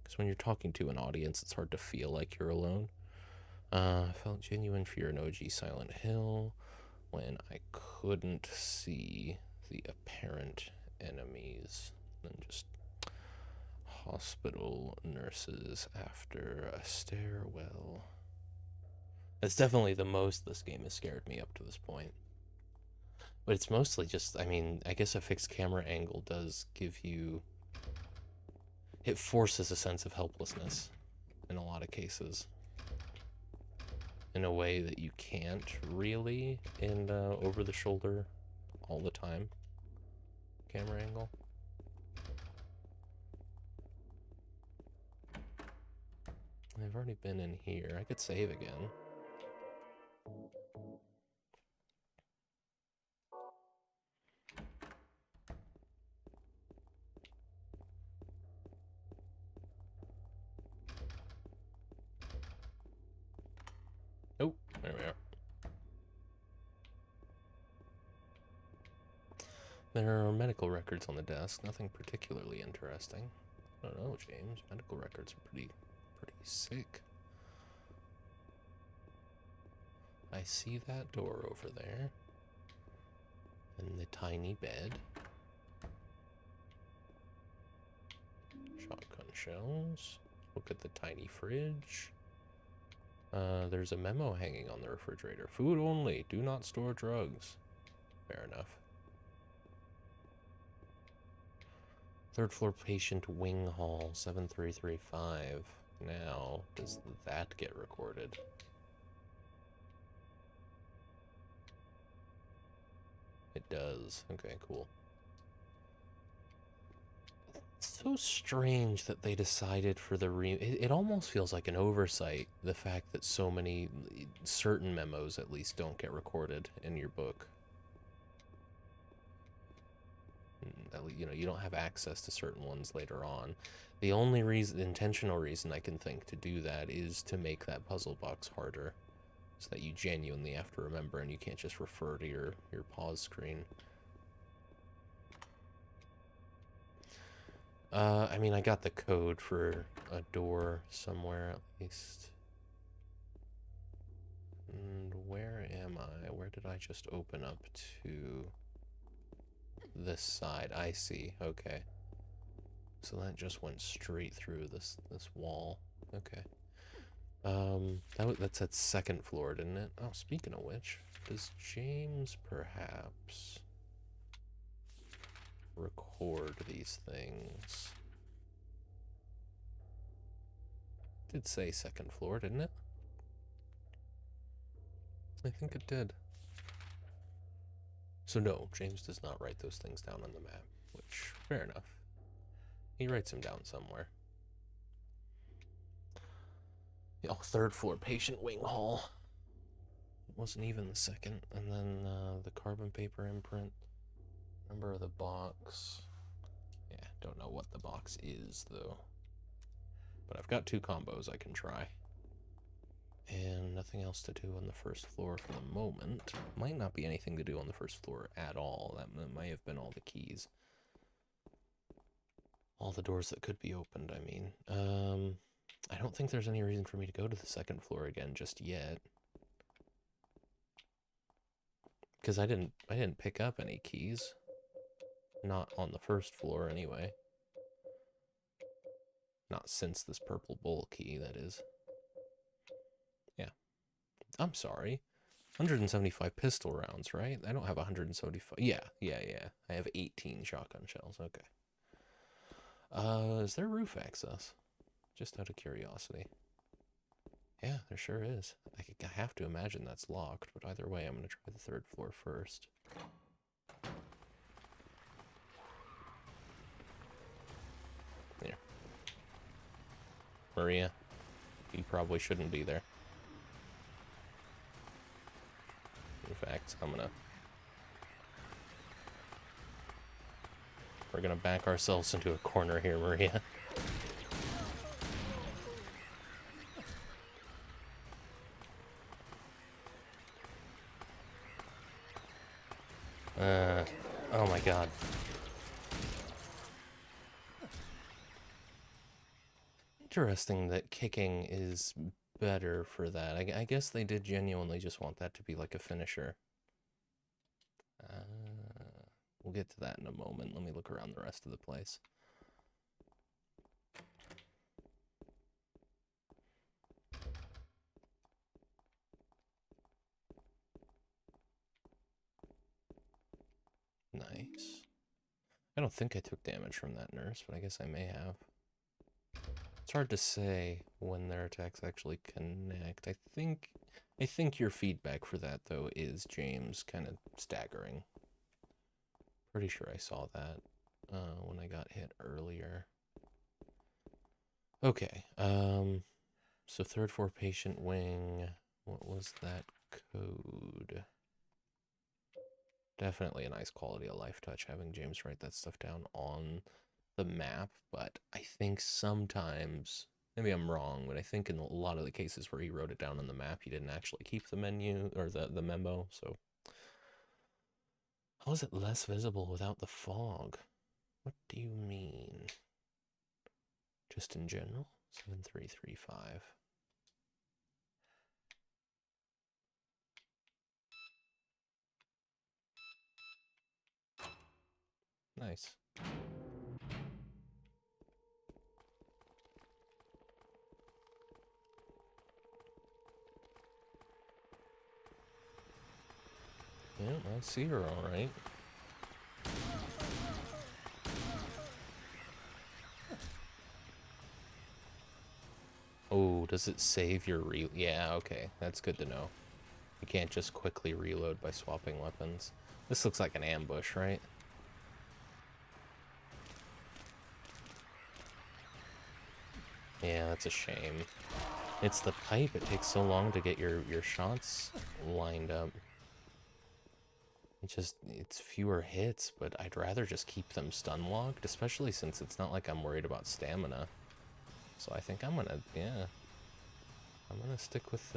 Speaker 1: Because when you're talking to an audience, it's hard to feel like you're alone. I felt genuine fear in OG Silent Hill when I couldn't see the apparent enemies. Then just hospital nurses after a stairwell. That's definitely the most this game has scared me up to this point. But it's mostly just, I mean, I guess a fixed camera angle does give you... It forces a sense of helplessness in a lot of cases. In a way that you can't really in over the shoulder all the time camera angle. I've already been in here. I could save again. Oh, there we are. There are medical records on the desk, nothing particularly interesting. I don't know, James. Medical records are pretty sick. I see that door over there. And the tiny bed. Shotgun shells. Look at the tiny fridge. There's a memo hanging on the refrigerator. Food only. Do not store drugs. Fair enough. Third floor patient wing hall 7335. Now, does that get recorded? It does. Okay, cool. It's so strange that they decided for the it almost feels like an oversight, the fact that so many certain memos at least don't get recorded in your book. You know, you don't have access to certain ones later on. The only intentional reason I can think to do that is to make that puzzle box harder, so that you genuinely have to remember and you can't just refer to your pause screen. I mean, I got the code for a door somewhere at least. And where am I? Where did I just open up to? This side. I see. Okay. So that just went straight through this wall. Okay. That's at second floor, didn't it? Oh, speaking of which, does James perhaps record these things? It did say second floor, didn't it? I think it did. So no, James does not write those things down on the map, which, fair enough. He writes them down somewhere. Oh, third floor patient wing hall. It wasn't even the second. And then the carbon paper imprint. Number of the box. Yeah, don't know what the box is, though. But I've got 2 combos I can try. And nothing else to do on the first floor for the moment. Might not be anything to do on the first floor at all. That might have been all the keys. All the doors that could be opened, I mean. I don't think there's any reason for me to go to the second floor again just yet. Because I didn't pick up any keys. Not on the first floor, anyway. Not since this purple bowl key, that is. Yeah. I'm sorry. 175 pistol rounds, right? I don't have 175. Yeah. I have 18 shotgun shells. Okay. Is there roof access? Just out of curiosity. Yeah, there sure is. I have to imagine that's locked, but either way, I'm going to try the third floor first. Here. Maria, you probably shouldn't be there. In fact, we're gonna back ourselves into a corner here, Maria. Oh my god. Interesting that kicking is better for that. I guess they did genuinely just want that to be like a finisher. We'll get to that in a moment. Let me look around the rest of the place. Nice. I don't think I took damage from that nurse, but I guess I may have. It's hard to say when their attacks actually connect. I think your feedback for that, though, is James kind of staggering. Pretty sure I saw that when I got hit earlier. Okay, so third floor patient wing. What was that code. Definitely a nice quality of life touch having James write that stuff down on the map, but I think sometimes, maybe I'm wrong, but I think in a lot of the cases where he wrote it down on the map, he didn't actually keep the menu or the memo, so. How is it less visible without the fog? What do you mean? Just in general? 7335. Nice. Yeah, I see her all right. Oh, does it save your Yeah, okay. That's good to know. You can't just quickly reload by swapping weapons. This looks like an ambush, right? Yeah, that's a shame. It's the pipe. It takes so long to get your shots lined up. It's fewer hits, but I'd rather just keep them stun locked, especially since it's not like I'm worried about stamina. So I think I'm gonna stick with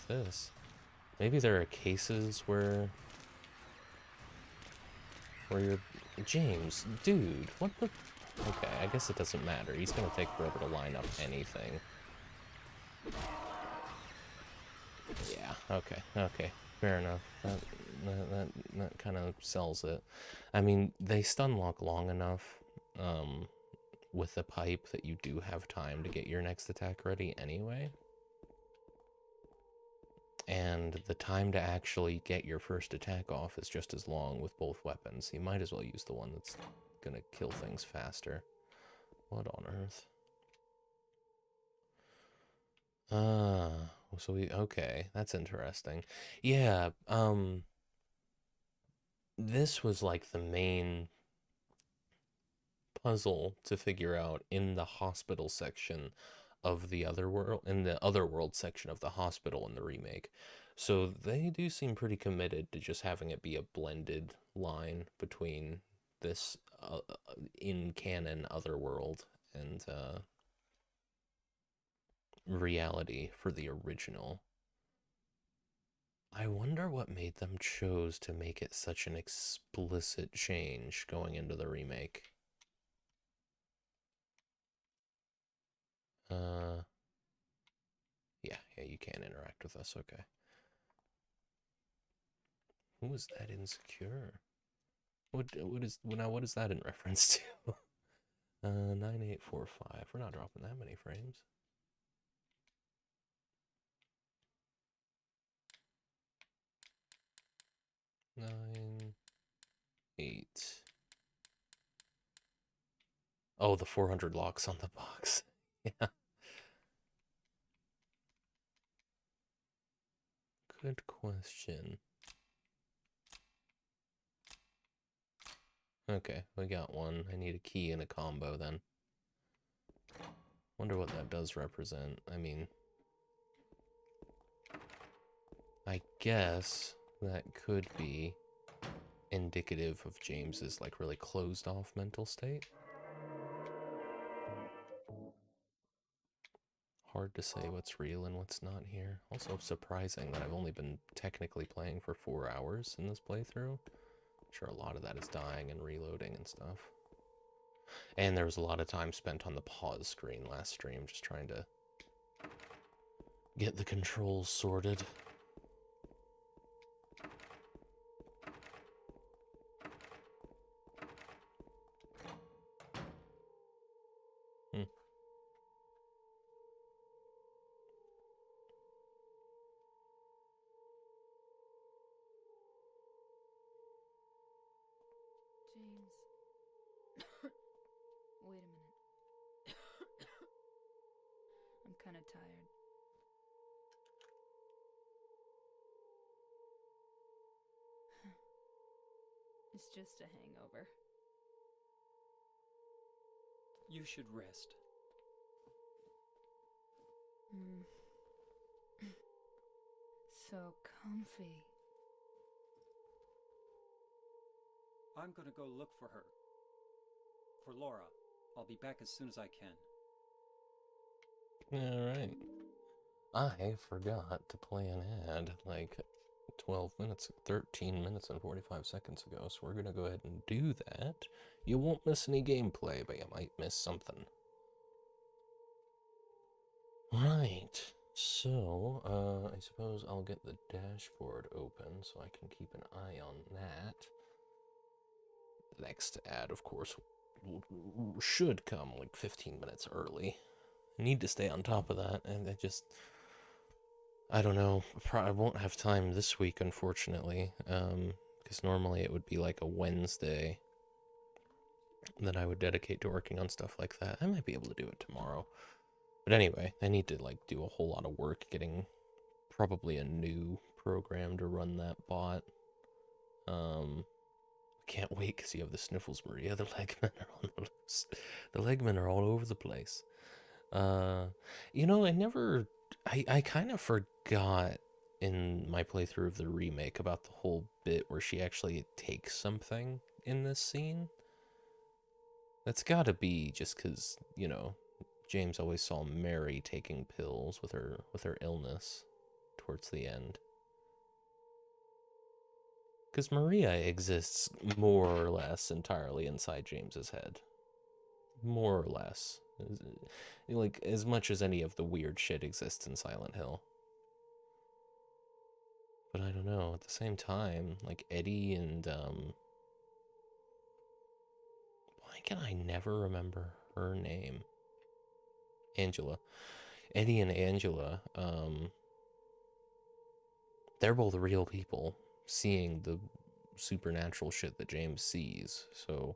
Speaker 1: this. Maybe there are cases where you're James, dude, what the? Okay, I guess it doesn't matter. He's gonna take forever to line up anything. Yeah. Okay. Fair enough. That kind of sells it. I mean, they stun lock long enough with the pipe that you do have time to get your next attack ready anyway. And the time to actually get your first attack off is just as long with both weapons. You might as well use the one that's gonna kill things faster. What on earth? So okay, that's interesting. Yeah, this was like the main puzzle to figure out in the hospital section of the other world, in the other world section of the hospital in the remake. So they do seem pretty committed to just having it be a blended line between this in canon other world and reality for the original. I wonder what made them choose to make it such an explicit change going into the remake. Yeah, you can interact with us, okay. Who is that insecure? What is that in reference to? 9845. We're not dropping that many frames. 9, 8. Oh, the 400 locks on the box. Yeah. Good question. Okay, we got one. I need a key and a combo then. Wonder what that does represent. I mean, I guess that could be indicative of James's like really closed off mental state. Hard to say what's real and what's not here. Also surprising that I've only been technically playing for 4 hours in this playthrough. I'm sure a lot of that is dying and reloading and stuff. And there was a lot of time spent on the pause screen last stream just trying to get the controls sorted.
Speaker 2: James. Wait a minute. I'm kind of tired. It's just a hangover.
Speaker 3: You should rest.
Speaker 2: so comfy.
Speaker 3: I'm gonna go look for her. For Laura. I'll be back as soon as I can.
Speaker 1: Alright. I forgot to play an ad like 12 minutes, 13 minutes and 45 seconds ago, so we're gonna go ahead and do that. You won't miss any gameplay, but you might miss something. Right, so, I suppose I'll get the dashboard open so I can keep an eye on that. The next ad, of course, should come like 15 minutes early. I need to stay on top of that, and I don't know, I won't have time this week, unfortunately, because normally it would be like a Wednesday that I would dedicate to working on stuff like that. I might be able to do it tomorrow. But anyway, I need to like do a whole lot of work getting probably a new program to run that bot. Can't wait because you have the sniffles, Maria. The legmen are on the loose. The legmen are all over the place. You know, I kind of forgot in my playthrough of the remake about the whole bit where she actually takes something in this scene. That's gotta be just because, you know, James always saw Mary taking pills with her illness towards the end. Because Maria exists more or less entirely inside James's head. More or less. Like, as much as any of the weird shit exists in Silent Hill. But I don't know, at the same time, like, Eddie and, why can I never remember her name? Angela. Eddie and Angela, they're both real people seeing the supernatural shit that James sees, so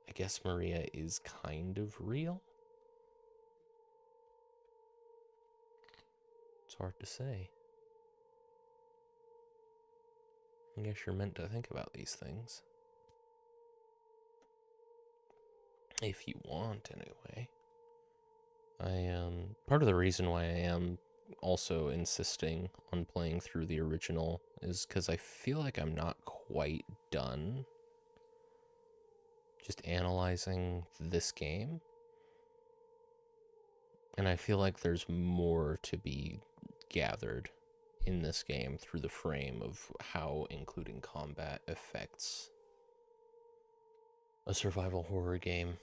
Speaker 1: I guess Maria is kind of real? It's hard to say. I guess you're meant to think about these things. If you want, anyway. Part of the reason why I am also insisting on playing through the original is because I feel like I'm not quite done just analyzing this game. And I feel like there's more to be gathered in this game through the frame of how including combat affects a survival horror game.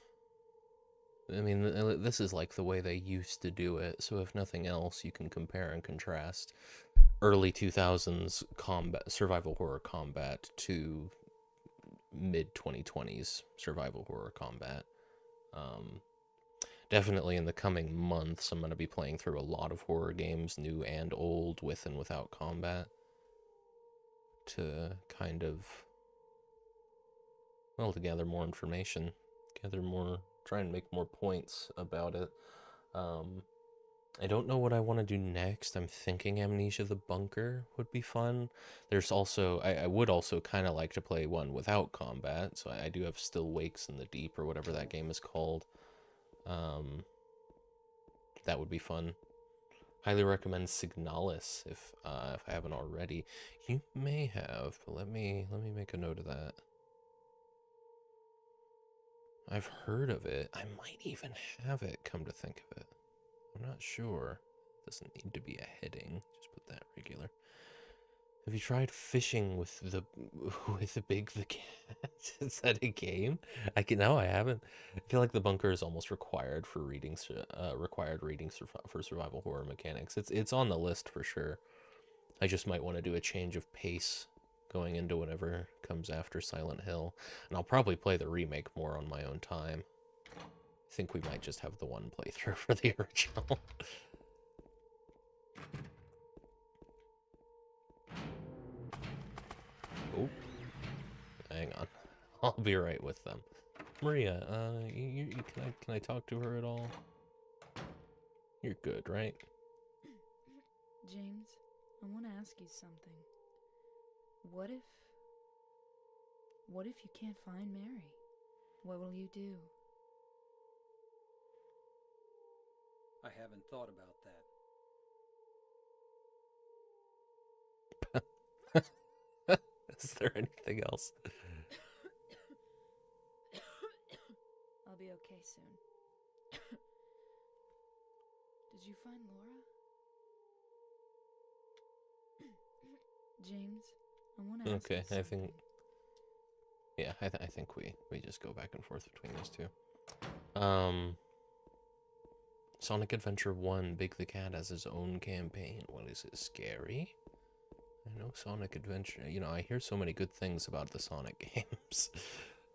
Speaker 1: I mean, this is like the way they used to do it, so if nothing else, you can compare and contrast early 2000s combat, survival horror combat to mid 2020s survival horror combat. Definitely in the coming months, I'm going to be playing through a lot of horror games, new and old, with and without combat, to kind of, well, to gather more information, try and make more points about it. I don't know what I want to do next. I'm thinking Amnesia the Bunker would be fun. There's also, I would also kind of like to play one without combat, so I do have Still Wakes in the Deep, or whatever that game is called. That would be fun. Highly recommend Signalis if I haven't already. You may have, but let me make a note of that. I've heard of it. I might even have it, come to think of it. I'm not sure. Doesn't need to be a heading. Just put that regular. Have you tried fishing with the Big the Cat? Is that a game? No, I haven't. I feel like the bunker is almost required for readings for survival horror mechanics. It's on the list for sure. I just might want to do a change of pace going into whatever comes after Silent Hill, and I'll probably play the remake more on my own time. I think we might just have the one playthrough for the original. Oh, hang on. I'll be right with them. Maria, can I talk to her at all? You're good, right?
Speaker 2: James, I want to ask you something. What if you can't find Mary? What will you do?
Speaker 3: I haven't thought about that.
Speaker 1: Is there anything else?
Speaker 2: I'll be okay soon. Did you find Laura? James, I want to ask
Speaker 1: Okay,
Speaker 2: you
Speaker 1: I
Speaker 2: something.
Speaker 1: think... Yeah, I think we just go back and forth between those two. Sonic Adventure 1, Big the Cat has his own campaign. What is it, scary? I know Sonic Adventure, you know, I hear so many good things about the Sonic games.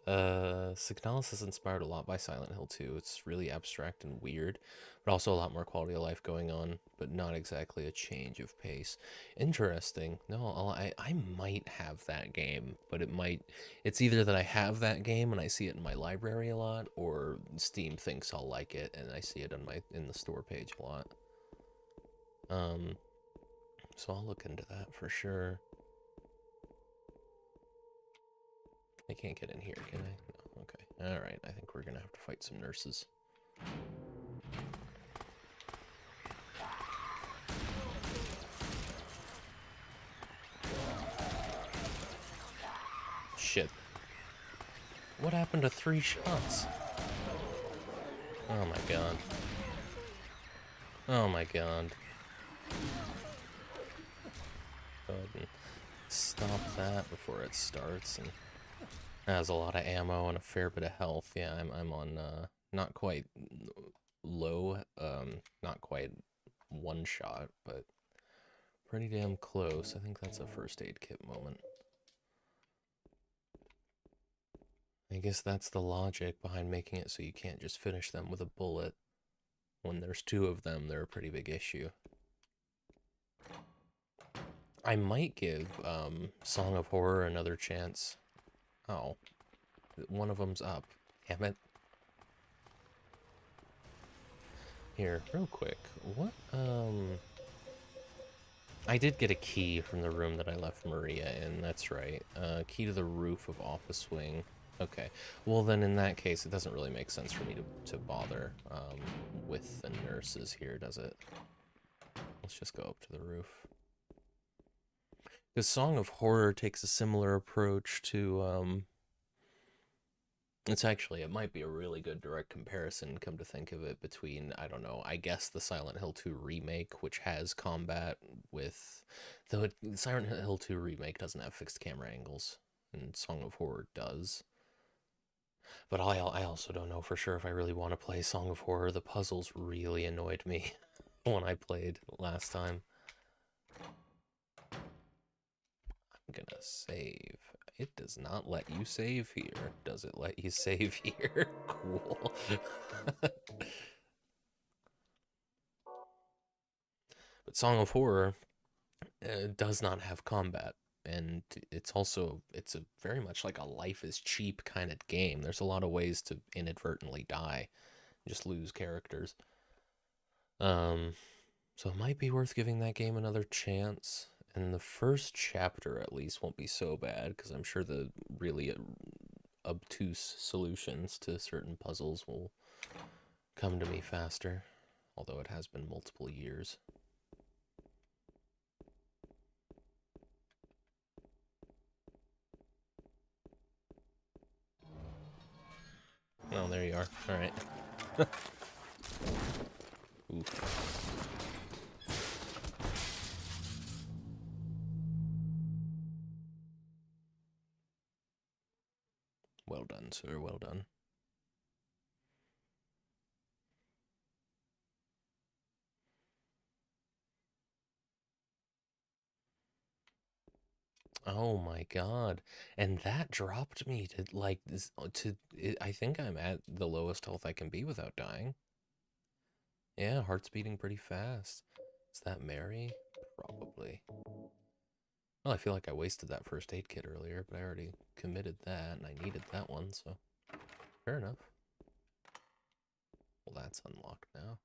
Speaker 1: Signalis is inspired a lot by Silent Hill 2. It's really abstract and weird, but also a lot more quality of life going on, but not exactly a change of pace. Interesting. No, I might have that game, but it's either that I have that game and I see it in my library a lot, or Steam thinks I'll like it and I see it in the store page a lot. So I'll look into that for sure. I can't get in here, can I? No, okay. Alright, I think we're gonna have to fight some nurses. Shit. What happened to 3 shots? Oh my god. Oh my god. Go ahead and stop that before it starts. And has a lot of ammo and a fair bit of health. Yeah, I'm on not quite low, not quite one shot, but pretty damn close. I think that's a first aid kit moment. I guess that's the logic behind making it so you can't just finish them with a bullet. When there's 2 of them, they're a pretty big issue. I might give Song of Horror another chance. Oh, one of them's up. Damn it. Here, real quick. What, I did get a key from the room that I left Maria in, that's right. Key to the roof of Office Wing. Okay, well then in that case, it doesn't really make sense for me to bother with the nurses here, does it? Let's just go up to the roof. Because Song of Horror takes a similar approach to, it might be a really good direct comparison, come to think of it, between, I don't know, I guess the Silent Hill 2 remake, which has combat with, though the Silent Hill 2 remake doesn't have fixed camera angles, and Song of Horror does. But I also don't know for sure if I really want to play Song of Horror. The puzzles really annoyed me when I played last time. I'm gonna save. It does not let you save here. Does it let you save here? Cool. But Song of Horror does not have combat. And it's a very much like a life is cheap kind of game. There's a lot of ways to inadvertently die, just lose characters. So it might be worth giving that game another chance. And the first chapter, at least, won't be so bad, because I'm sure the really obtuse solutions to certain puzzles will come to me faster. Although it has been multiple years. Oh, there you are. Alright. Oof. Well done, sir. Well done. Oh my god. And that dropped me to, like, this, I think I'm at the lowest health I can be without dying. Yeah, heart's beating pretty fast. Is that Mary? Probably. Well, I feel like I wasted that first aid kit earlier, but I already committed that, and I needed that one, so fair enough. Well, that's unlocked now.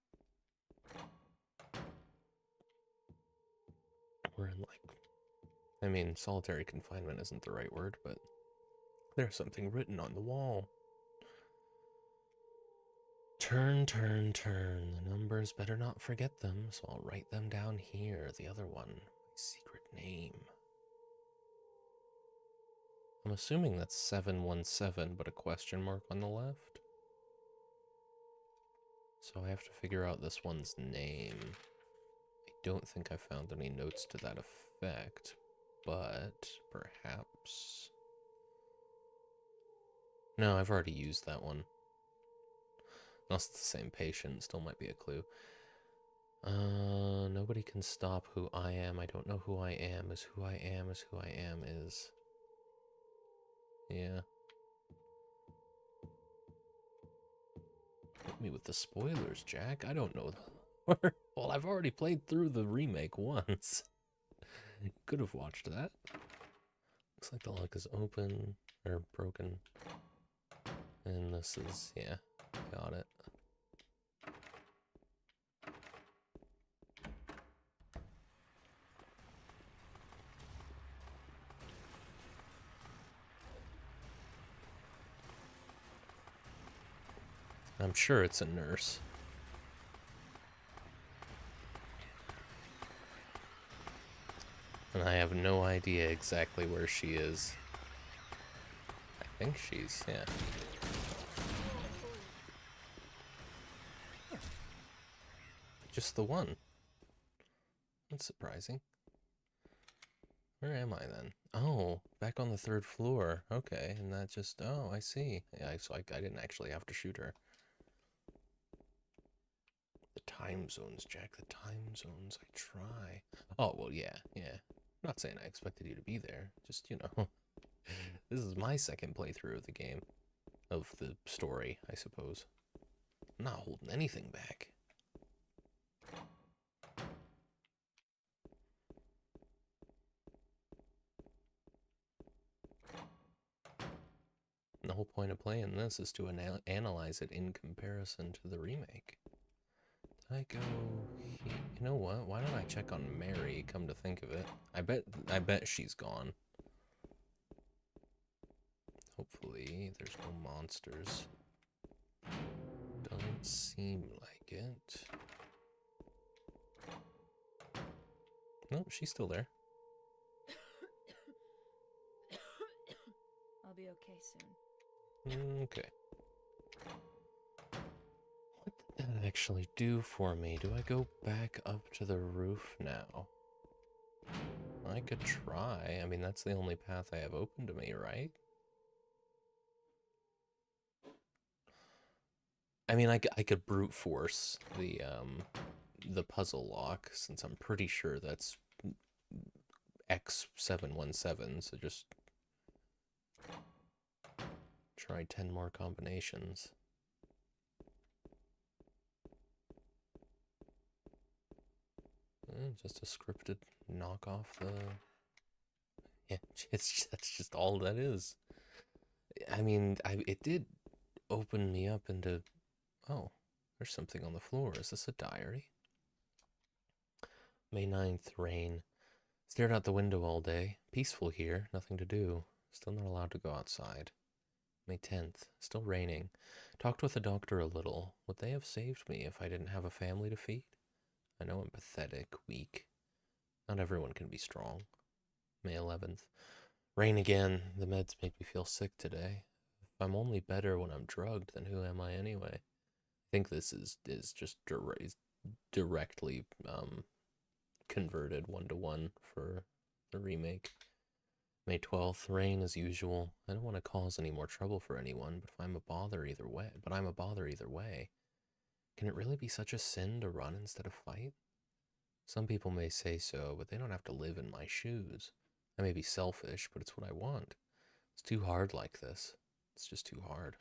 Speaker 1: We're in, like, I mean, solitary confinement isn't the right word, but there's something written on the wall. Turn, turn, turn. The numbers, better not forget them, so I'll write them down here. The other one, my secret name. I'm assuming that's 717, but a question mark on the left. So I have to figure out this one's name. I don't think I found any notes to that effect, but perhaps... No, I've already used that one. Unless it's the same patient, still might be a clue. Nobody can stop who I am. I don't know who I am. Is who I am is who I am is. Yeah. Hit me with the spoilers, Jack. I don't know. Well, I've already played through the remake once. Could have watched that. Looks like the lock is open, or broken. And this is, yeah, got it. I'm sure it's a nurse. And I have no idea exactly where she is. I think she's, yeah. Just the one. That's surprising. Where am I then? Oh, back on the 3rd floor. Okay, and that just, oh, I see. Yeah, so I didn't actually have to shoot her. The time zones, Jack, the time zones. I try. Oh, well, yeah. I'm not saying I expected you to be there. Just, you know, this is my second playthrough of the game. Of the story, I suppose. I'm not holding anything back. The whole point of playing this is to analyze it in comparison to the remake. Did I go... You know what? Why don't I check on Mary, come to think of it? I bet she's gone. Hopefully there's no monsters. Doesn't seem like it. Nope, she's still there.
Speaker 2: I'll be okay soon.
Speaker 1: Okay. What did that actually do for me? Do I go back up to the roof now? I could try. I mean, that's the only path I have open to me, right? I mean, I could brute force the puzzle lock, since I'm pretty sure that's X717, so just try 10 more combinations. Just a scripted knockoff. Yeah, that's just all that is. I mean, it did open me up into... Oh, there's something on the floor. Is this a diary? May 9th, rain. Stared out the window all day. Peaceful here, nothing to do. Still not allowed to go outside. May 10th, still raining. Talked with the doctor a little. Would they have saved me if I didn't have a family to feed? I know I'm pathetic, weak. Not everyone can be strong. May 11th. Rain again. The meds make me feel sick today. If I'm only better when I'm drugged, then who am I anyway? I think this is just directly converted 1-to-1 for the remake. May 12th, rain as usual. I don't want to cause any more trouble for anyone, but I'm a bother either way. Can it really be such a sin to run instead of fight? Some people may say so, but they don't have to live in my shoes. I may be selfish, but it's what I want. It's too hard like this. It's just too hard.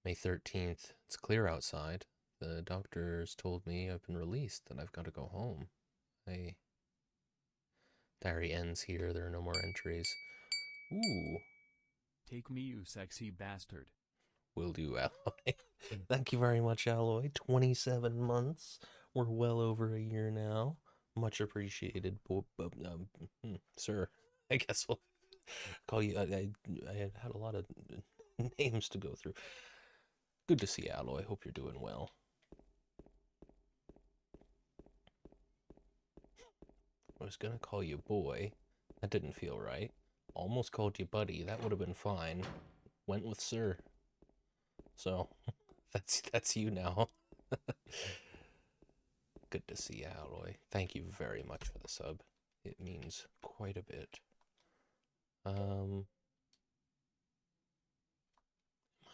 Speaker 1: May 13th, it's clear outside. The doctors told me I've been released, that I've got to go home. Diary ends here, there are no more entries. Ooh.
Speaker 5: Take me, you sexy bastard.
Speaker 1: Will do, Alloy. Thank you very much, Alloy. 27 months. We're well over a year now. Much appreciated, sir. I guess we'll call you. I had a lot of names to go through. Good to see you, Alloy. Hope you're doing well. I was gonna call you boy. That didn't feel right. almost called you buddy. That would have been fine. Went with sir. So, that's you now. Good to see you, Alloy. Thank you very much for the sub. It means quite a bit. Am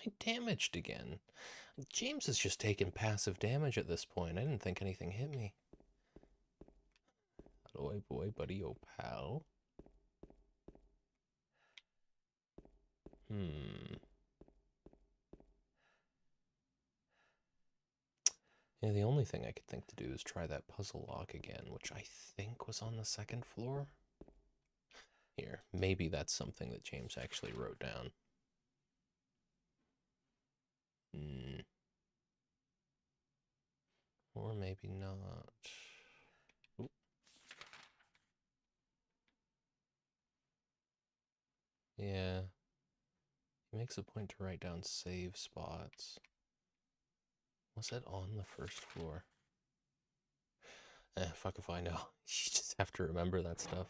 Speaker 1: I damaged again? James is just taking passive damage at this point. I didn't think anything hit me. Alloy boy, buddy, oh pal. Yeah, the only thing I could think to do is try that puzzle lock again, which I think was on the second floor. Here, maybe that's something that James actually wrote down. Or maybe not. Oop. Yeah. He makes a point to write down save spots. Was it on the first floor? Fuck if I know. You just have to remember that stuff.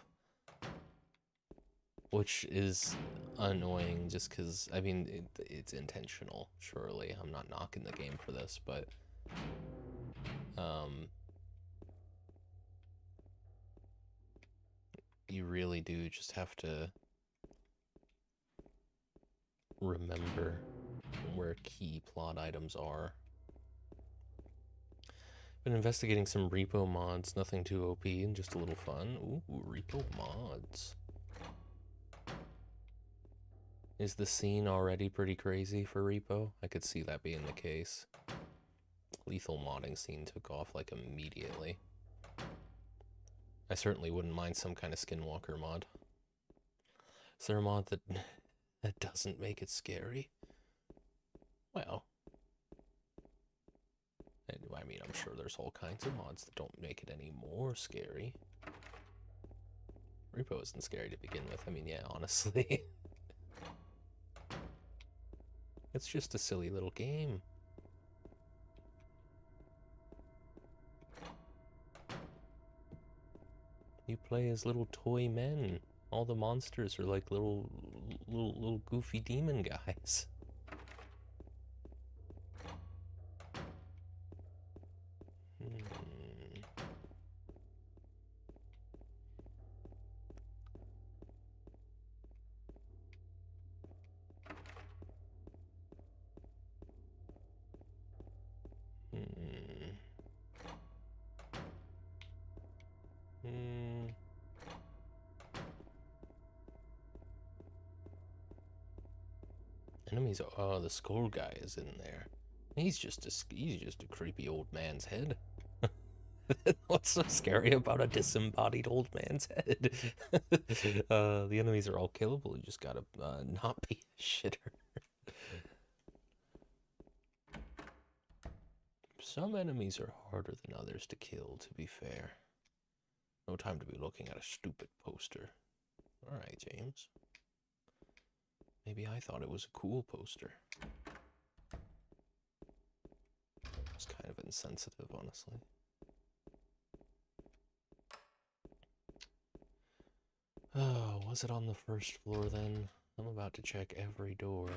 Speaker 1: Which is annoying just because, I mean, it's intentional, surely. I'm not knocking the game for this, but... you really do just have to remember where key plot items are. Been investigating some repo mods, nothing too OP and just a little fun. Ooh, repo mods. Is the scene already pretty crazy for repo? I could see that being the case. Lethal modding scene took off like immediately. I certainly wouldn't mind some kind of skinwalker mod. Is there a mod that doesn't make it scary? Well, I mean, I'm sure there's all kinds of mods that don't make it any more scary. Repo isn't scary to begin with. I mean, yeah, honestly. It's just a silly little game. You play as little toy men. All the monsters are like little goofy demon guys. Enemies. Oh, the skull guy is in there. He's just a creepy old man's head. What's so scary about a disembodied old man's head? The enemies are all killable. You just gotta not be a shitter. Some enemies are harder than others to kill, to be fair. No time to be looking at a stupid poster. Alright, James. Maybe I thought it was a cool poster. It's kind of insensitive, honestly. Oh, was it on the first floor then? I'm about to check every door.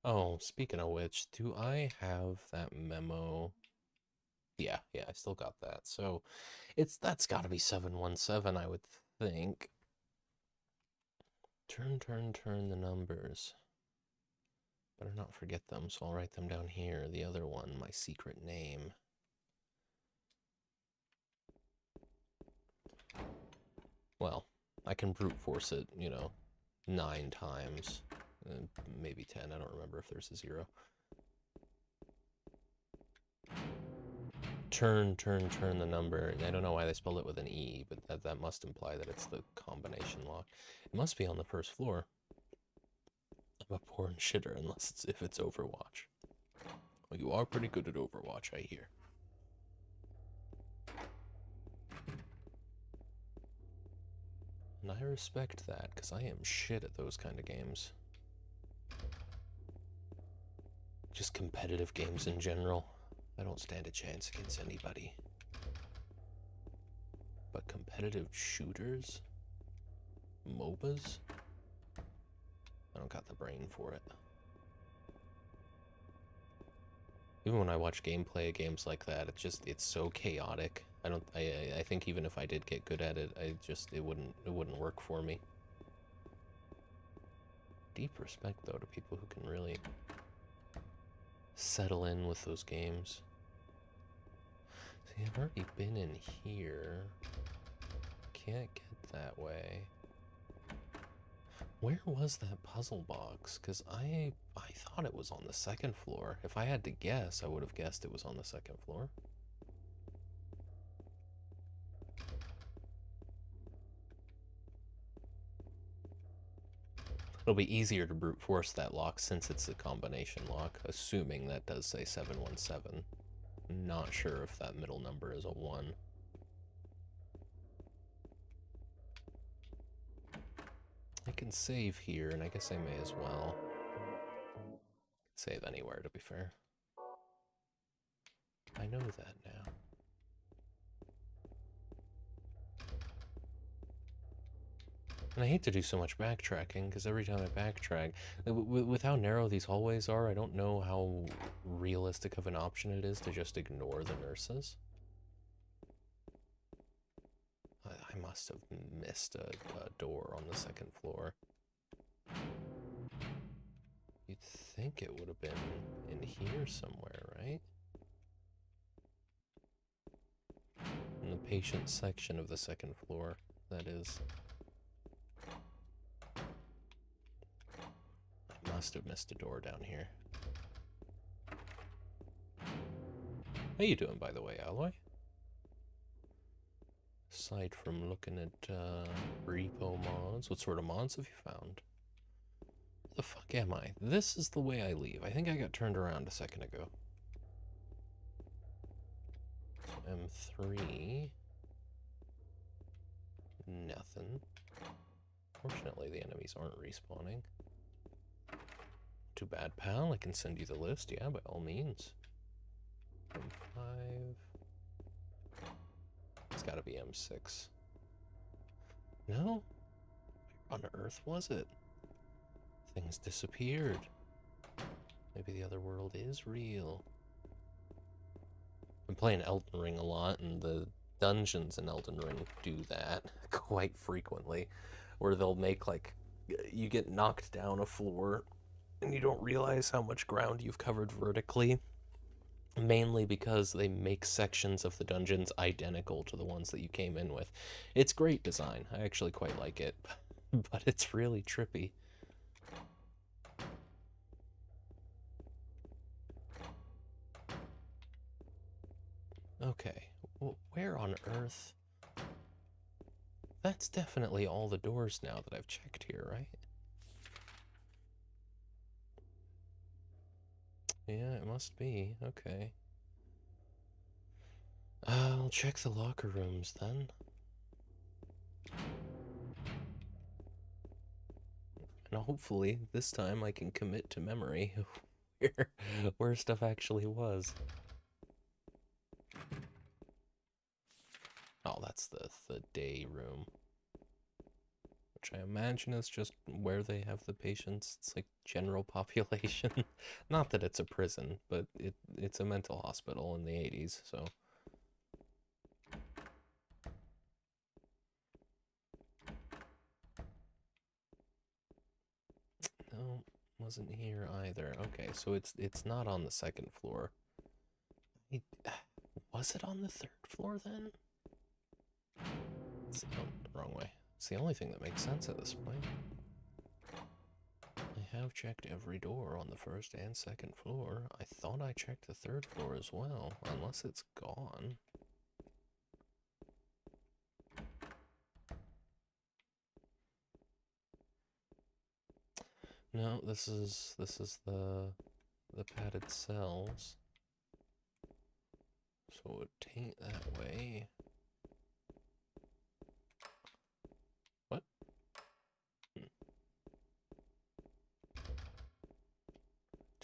Speaker 1: Oh, speaking of which, do I have that memo? Yeah, I still got that. So, that's gotta be 717, I would think. Turn the numbers. Better not forget them, so I'll write them down here. The other one, my secret name. Well, I can brute force it, 9 times. Maybe 10, I don't remember if there's a 0. Turn the number. I don't know why they spelled it with an E, but that must imply that it's the combination lock. It must be on the first floor. I'm a porn shitter unless if it's Overwatch. Well, you are pretty good at Overwatch, I hear. And I respect that, because I am shit at those kind of games. Just competitive games in general. I don't stand a chance against anybody. But competitive shooters? MOBAs? I don't got the brain for it. Even when I watch gameplay of games like that, it's so chaotic. I think even if I did get good at it, it wouldn't work for me. Deep respect though to people who can really settle in with those games. See, I've already been in here. Can't get that way. Where was that puzzle box? Because I thought it was on the second floor. If I had to guess, I would have guessed it was on the second floor. It'll be easier to brute force that lock since it's a combination lock, assuming that does say 717. Not sure if that middle number is a 1. I can save here, and I guess I may as well. Save anywhere, to be fair. I know that now. And I hate to do so much backtracking, because every time I backtrack, with how narrow these hallways are, I don't know how realistic of an option it is to just ignore the nurses. I must have missed a door on the second floor. You'd think it would have been in here somewhere, right? In the patient section of the second floor, that is. I must have missed a door down here. How you doing, by the way, Alloy? Aside from looking at repo mods, what sort of mods have you found? Where the fuck am I? This is the way I leave. I think I got turned around a second ago. So M3. Nothing. Fortunately, the enemies aren't respawning. Too bad, pal. I can send you the list. Yeah, by all means. M5. It's gotta be M6. No? Where on earth was it? Things disappeared. Maybe the other world is real. I'm playing Elden Ring a lot, and the dungeons in Elden Ring do that quite frequently, where they'll make, like, you get knocked down a floor, and you don't realize how much ground you've covered vertically, mainly because they make sections of the dungeons identical to the ones that you came in with. It's great design. I actually quite like it, but it's really trippy. Okay, where on earth? That's definitely all the doors now that I've checked here, right? Yeah, it must be. Okay. I'll check the locker rooms then. And hopefully, this time I can commit to memory where stuff actually was. Oh, that's the day room. Which I imagine is just where they have the patients. It's like general population. Not that it's a prison, but it's a mental hospital in the 80s, so. No, wasn't here either. Okay, so it's not on the second floor. Was it on the third floor then? Oh, the wrong way. It's the only thing that makes sense at this point. I have checked every door on the first and second floor. I thought I checked the third floor as well, unless it's gone. No, this is the padded cells. So it taint that way. What?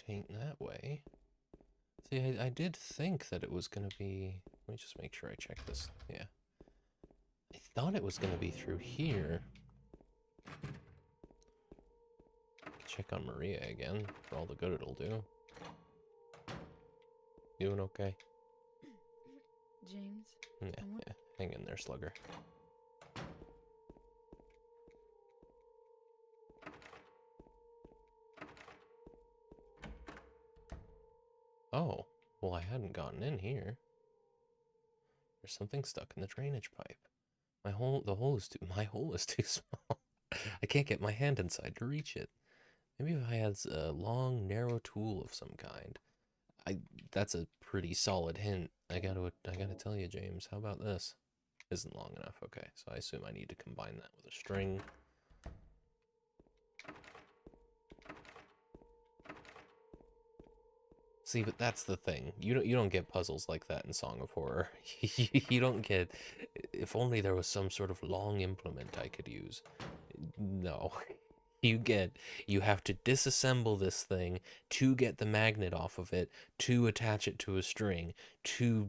Speaker 1: Taint that way. See, I did think that it was gonna be. Let me just make sure I check this. Yeah. thought it was going to be through here. Check on Maria again, for all the good it'll do. Doing okay?
Speaker 2: James?
Speaker 1: Yeah, hang in there, slugger. Oh, well, I hadn't gotten in here. There's something stuck in the drainage pipe. My hole is too small. I can't get my hand inside to reach it. Maybe if I had a long, narrow tool of some kind. That's a pretty solid hint. I gotta tell you, James. How about this? Isn't long enough. Okay, so I assume I need to combine that with a string. See, but that's the thing. You don't get puzzles like that in Song of Horror. You don't get. If only there was some sort of long implement I could use. No. You have to disassemble this thing to get the magnet off of it, to attach it to a string, to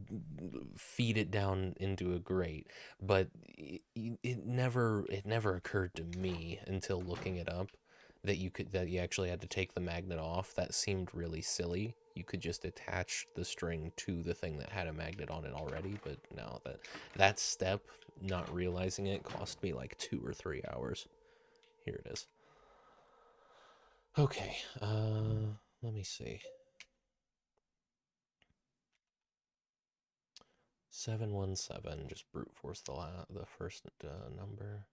Speaker 1: feed it down into a grate. But it never occurred to me until looking it up that you actually had to take the magnet off. That seemed really silly. You could just attach the string to the thing that had a magnet on it already, but no, that step, not realizing it, cost me like 2 or 3 hours. Here it is. Okay, let me see. 717, just brute force the first number.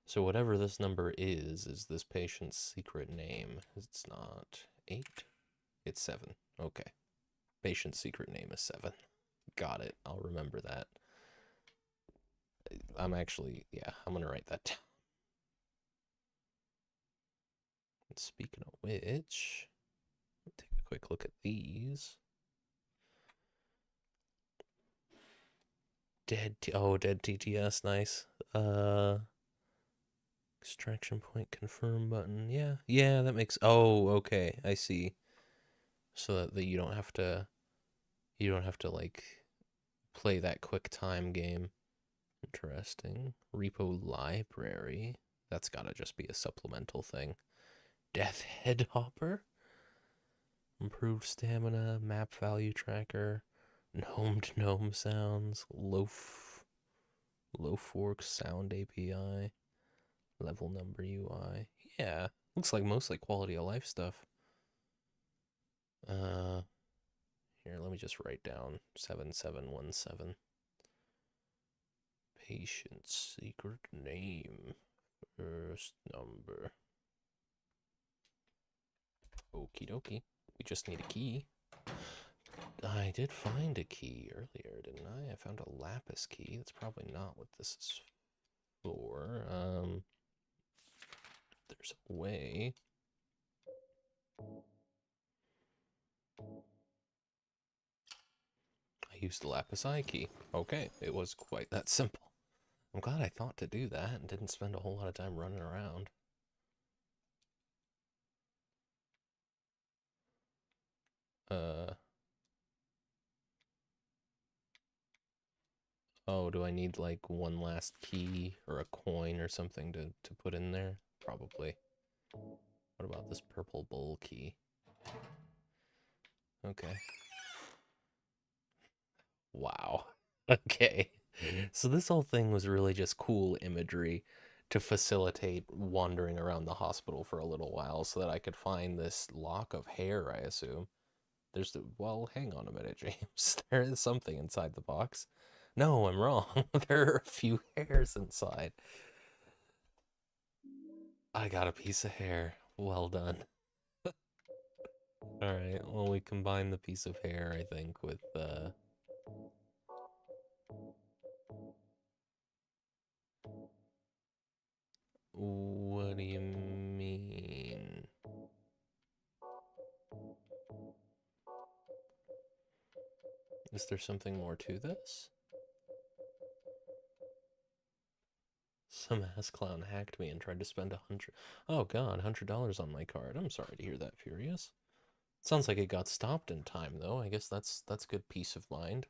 Speaker 1: So whatever this number is this patient's secret name. It's not 8, it's 7. Okay. Patient's secret name is 7. Got it. I'll remember that. I'm gonna write that down. And speaking of which, take a quick look at these. Dead TTS, nice. Extraction point confirm button. Yeah, that makes. Oh, okay, I see. So that you don't have to like play that quick time game. Interesting. Repo library. That's gotta just be a supplemental thing. Death head hopper. Improved stamina. Map value tracker. Gnome sounds. Loaf works sound API. Level number UI. Yeah, looks like mostly quality of life stuff. Here, let me just write down 7717. Patient's secret name. First number. Okie dokie. We just need a key. I did find a key earlier, didn't I? I found a lapis key. That's probably not what this is for. There's a way. I used the lapis eye key. Okay, it was quite that simple. I'm glad I thought to do that and didn't spend a whole lot of time running around. Oh, do I need like one last key or a coin or something to put in there? Probably. What about this purple bowl key? Okay. Wow. Okay. So this whole thing was really just cool imagery to facilitate wandering around the hospital for a little while so that I could find this lock of hair, I assume. Well, hang on a minute, James. There is something inside the box. No, I'm wrong. There are a few hairs inside. I got a piece of hair. Well done. Alright, well, we combine the piece of hair, I think, with, what do you mean? Is there something more to this? Some ass clown hacked me and tried to spend oh god, $100 on my card. I'm sorry to hear that, Furious. Sounds like it got stopped in time, though. I guess that's good peace of mind.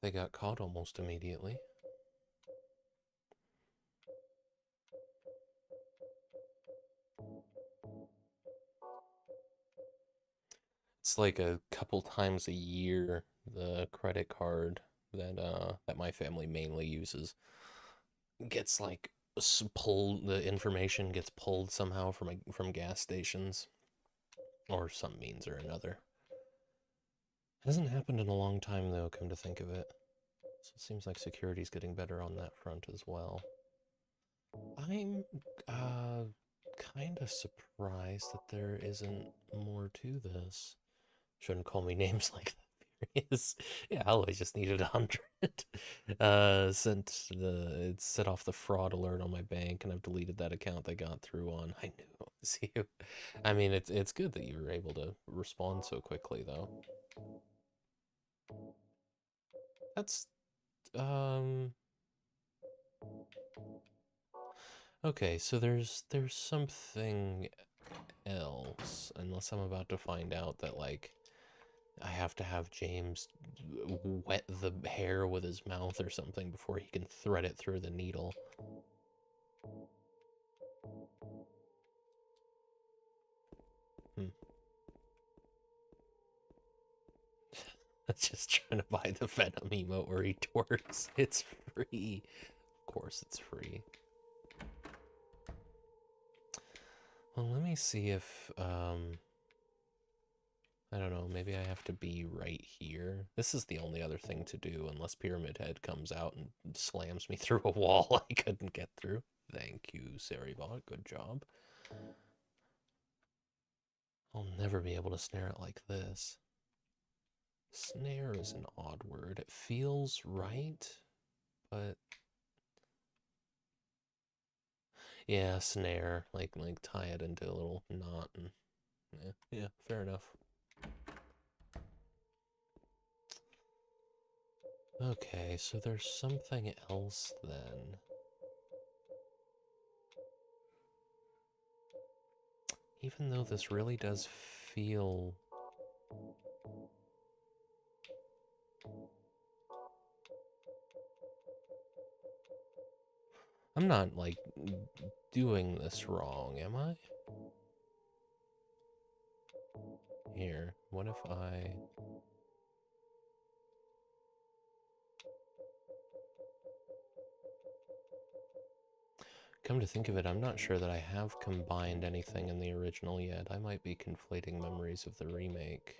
Speaker 1: They got caught almost immediately. It's like a couple times a year the credit card that my family mainly uses gets like pulled. The information gets pulled somehow from gas stations or some means or another. Hasn't happened in a long time though, come to think of it. So it seems like security's getting better on that front as well. I'm kind of surprised that there isn't more to this. Shouldn't call me names like that. Yeah, I always just needed 100. It set off the fraud alert on my bank, and I've deleted that account they got through on. I knew it was you. I mean, it's good that you were able to respond so quickly, though. That's okay. So there's something else, unless I'm about to find out that like I have to have James wet the hair with his mouth or something before he can thread it through the needle. I'm just trying to buy the Venom emote where he twerks. It's free. Of course it's free. Well, let me see if, I don't know, maybe I have to be right here. This is the only other thing to do, unless Pyramid Head comes out and slams me through a wall I couldn't get through. Thank you, Saribot. Good job. I'll never be able to snare it like this. Snare is an odd word. It feels right, but... yeah, snare. Like tie it into a little knot and... yeah, fair enough. Okay, so there's something else then. Even though this really does feel... I'm not, like, doing this wrong, am I? Here, what if I... come to think of it, I'm not sure that I have combined anything in the original yet. I might be conflating memories of the remake.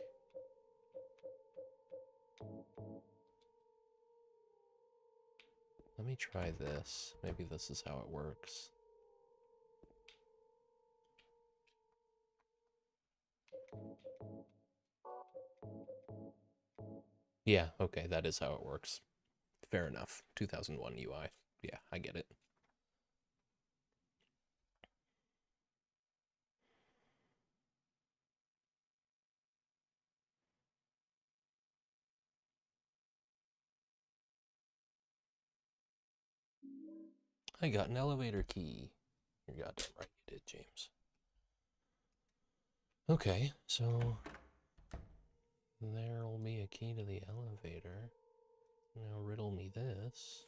Speaker 1: Let me try this. Maybe this is how it works. Yeah, okay, that is how it works. Fair enough. 2001 UI. Yeah, I get it. I got an elevator key. You got it right, you did, James. Okay, so there'll be a key to the elevator. Now riddle me this.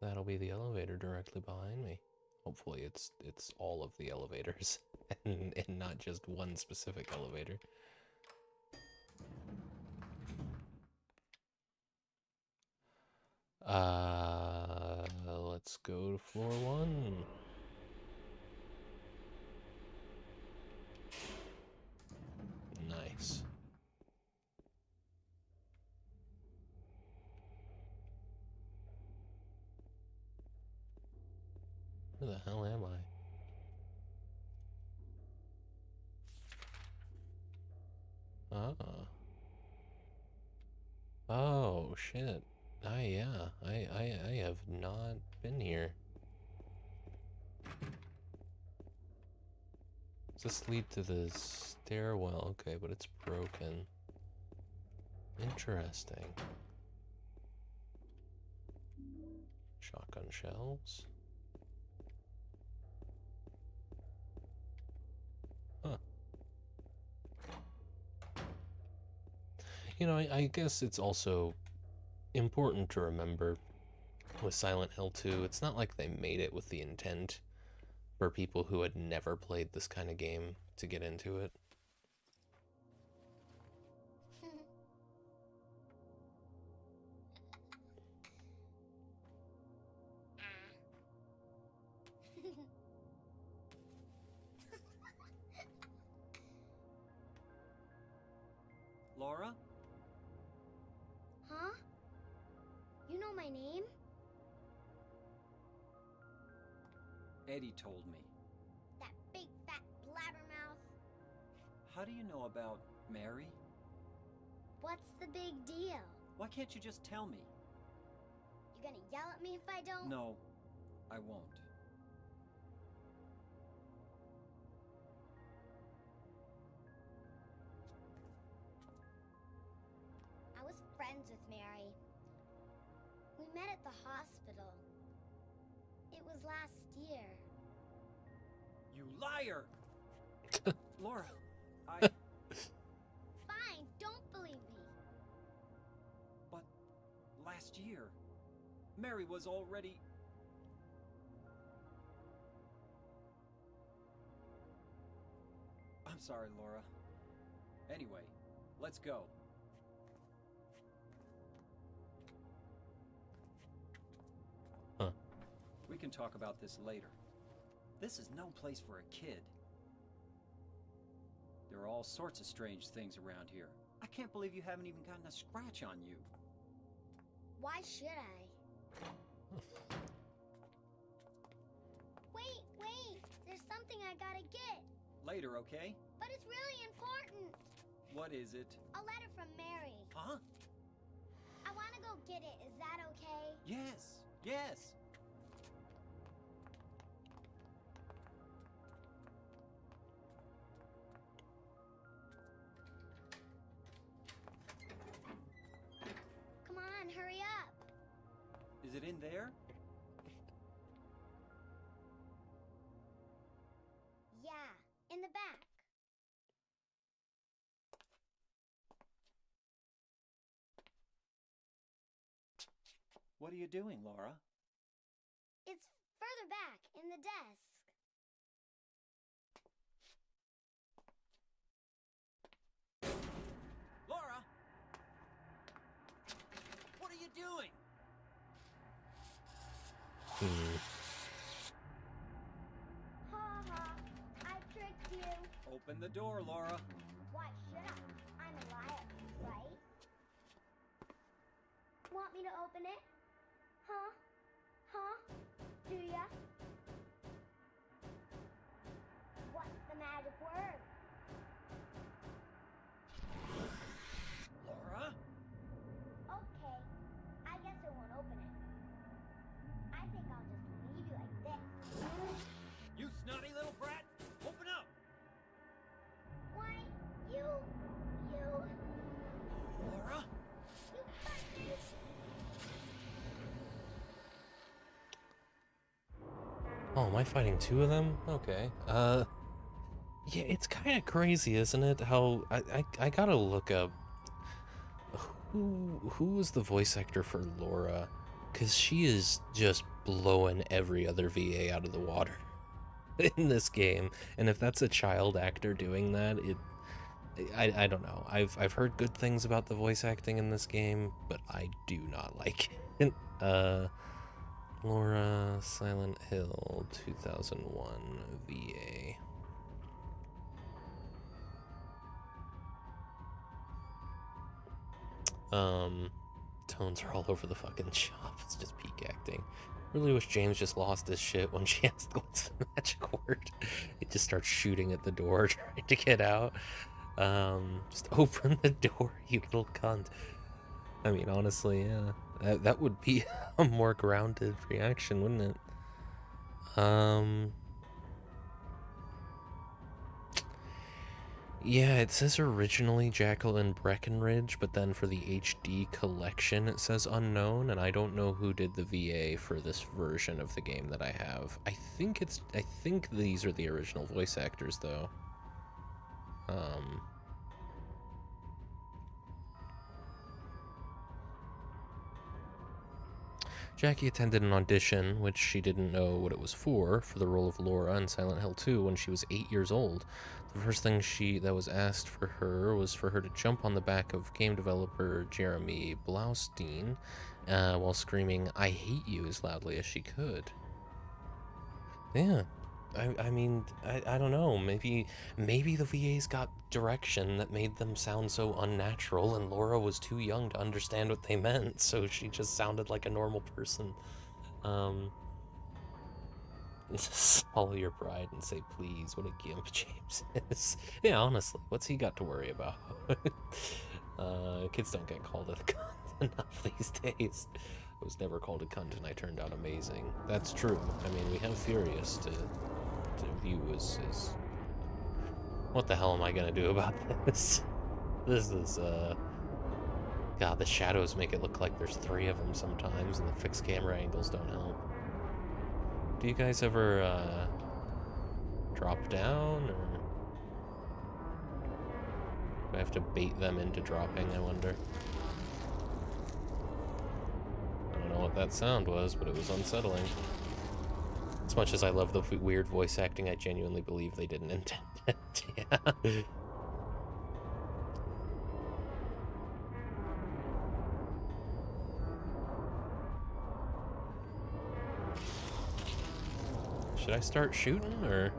Speaker 1: That'll be the elevator directly behind me. Hopefully it's all of the elevators and not just one specific elevator. Let's go to floor 1. Nice. Where the hell am I? Oh, shit. Yeah. I have not been here. Does this lead to the stairwell? Okay, but it's broken. Interesting. Shotgun shells. Huh. You know, I guess it's also important to remember with Silent Hill 2, it's not like they made it with the intent for people who had never played this kind of game to get into it.
Speaker 3: Laura?
Speaker 6: Huh? You know my name?
Speaker 3: Eddie told me.
Speaker 6: That big fat blabbermouth.
Speaker 3: How do you know about Mary?
Speaker 6: What's the big deal?
Speaker 3: Why can't you just tell me?
Speaker 6: You gonna yell at me if I don't?
Speaker 3: No, I won't.
Speaker 6: I was friends with Mary. We met at the hospital. It was last year.
Speaker 3: You liar! Laura, I...
Speaker 6: Fine, don't believe me.
Speaker 3: But last year, Mary was already... I'm sorry, Laura. Anyway, let's go.
Speaker 1: Huh.
Speaker 3: We can talk about this later. This is no place for a kid. There are all sorts of strange things around here. I can't believe you haven't even gotten a scratch on you.
Speaker 6: Why should I? Wait! There's something I gotta get.
Speaker 3: Later, okay?
Speaker 6: But it's really important.
Speaker 3: What is it?
Speaker 6: A letter from Mary.
Speaker 3: Huh?
Speaker 6: I wanna go get it. Is that okay?
Speaker 3: Yes, yes.
Speaker 6: Come on, hurry up.
Speaker 3: Is it in there?
Speaker 6: Yeah, in the back.
Speaker 3: What are you doing, Laura?
Speaker 6: It's further back, in the desk.
Speaker 3: Laura! What are you doing?
Speaker 6: Ha ha, I tricked you.
Speaker 3: Open the door, Laura.
Speaker 6: Why should I? I'm a liar, right? Want me to open it? Huh? Huh? Do ya? What's the magic word?
Speaker 3: Laura?
Speaker 6: Okay, I guess I won't open it. I think I'll just leave you like this.
Speaker 3: You snotty little brat! Open up!
Speaker 6: Why, you...
Speaker 3: Laura?
Speaker 6: You fuckers!
Speaker 1: Oh, am I fighting two of them? Okay. Yeah, it's kind of crazy, isn't it? How I gotta look up who was the voice actor for Laura, because she is just blowing every other VA out of the water in this game. And if that's a child actor doing that, I don't know. I've heard good things about the voice acting in this game, but I do not like it. Laura, Silent Hill, 2001 VA. Tones are all over the fucking shop. It's just peak acting. Really wish James just lost his shit when she asked what's the magic word. It just starts shooting at the door, trying to get out. Just open the door, you little cunt. I mean, honestly, yeah. That would be a more grounded reaction, wouldn't it? Yeah, it says originally Jacqueline Breckenridge, but then for the HD collection it says unknown, and I don't know who did the VA for this version of the game that I have. I think these are the original voice actors though. Jackie attended an audition, which she didn't know what it was for the role of Laura in Silent Hill 2 when she was 8 years old. The first thing that was asked for her was for her to jump on the back of game developer Jeremy Blaustein while screaming, "I hate you," as loudly as she could. Yeah. I mean, I don't know. Maybe the VAs got direction that made them sound so unnatural, and Laura was too young to understand what they meant, so she just sounded like a normal person. Swallow your pride and say please. What a gimp James is. Yeah, honestly, what's he got to worry about? Kids don't get called a cunt enough these days. I was never called a cunt and I turned out amazing. That's true. I mean, we have Furious to view as what the hell am I gonna do about this? This is God, the shadows make it look like there's 3 of them sometimes, and the fixed camera angles don't help. Do you guys ever drop down, or do I have to bait them into dropping, I wonder? I don't know what that sound was, but it was unsettling. As much as I love the weird voice acting, I genuinely believe they didn't intend it. Yeah. Should I start shooting, or?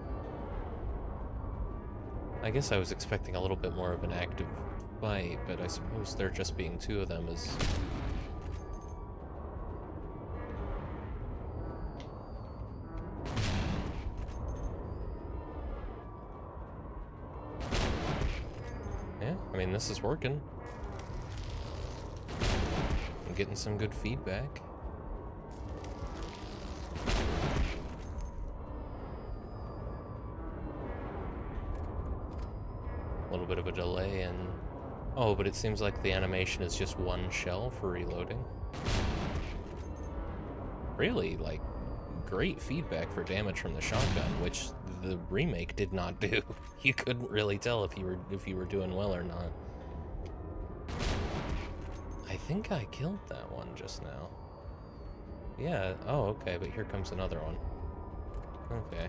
Speaker 1: I guess I was expecting a little bit more of an active fight, but I suppose there just being 2 of them is... Yeah, I mean, this is working. I'm getting some good feedback. A little bit of a delay, and... Oh, but it seems like the animation is just 1 shell for reloading. Really, like, great feedback for damage from the shotgun, which the remake did not do. You couldn't really tell if you were doing well or not. I think I killed that one just now. Yeah, oh, okay, but here comes another one. Okay.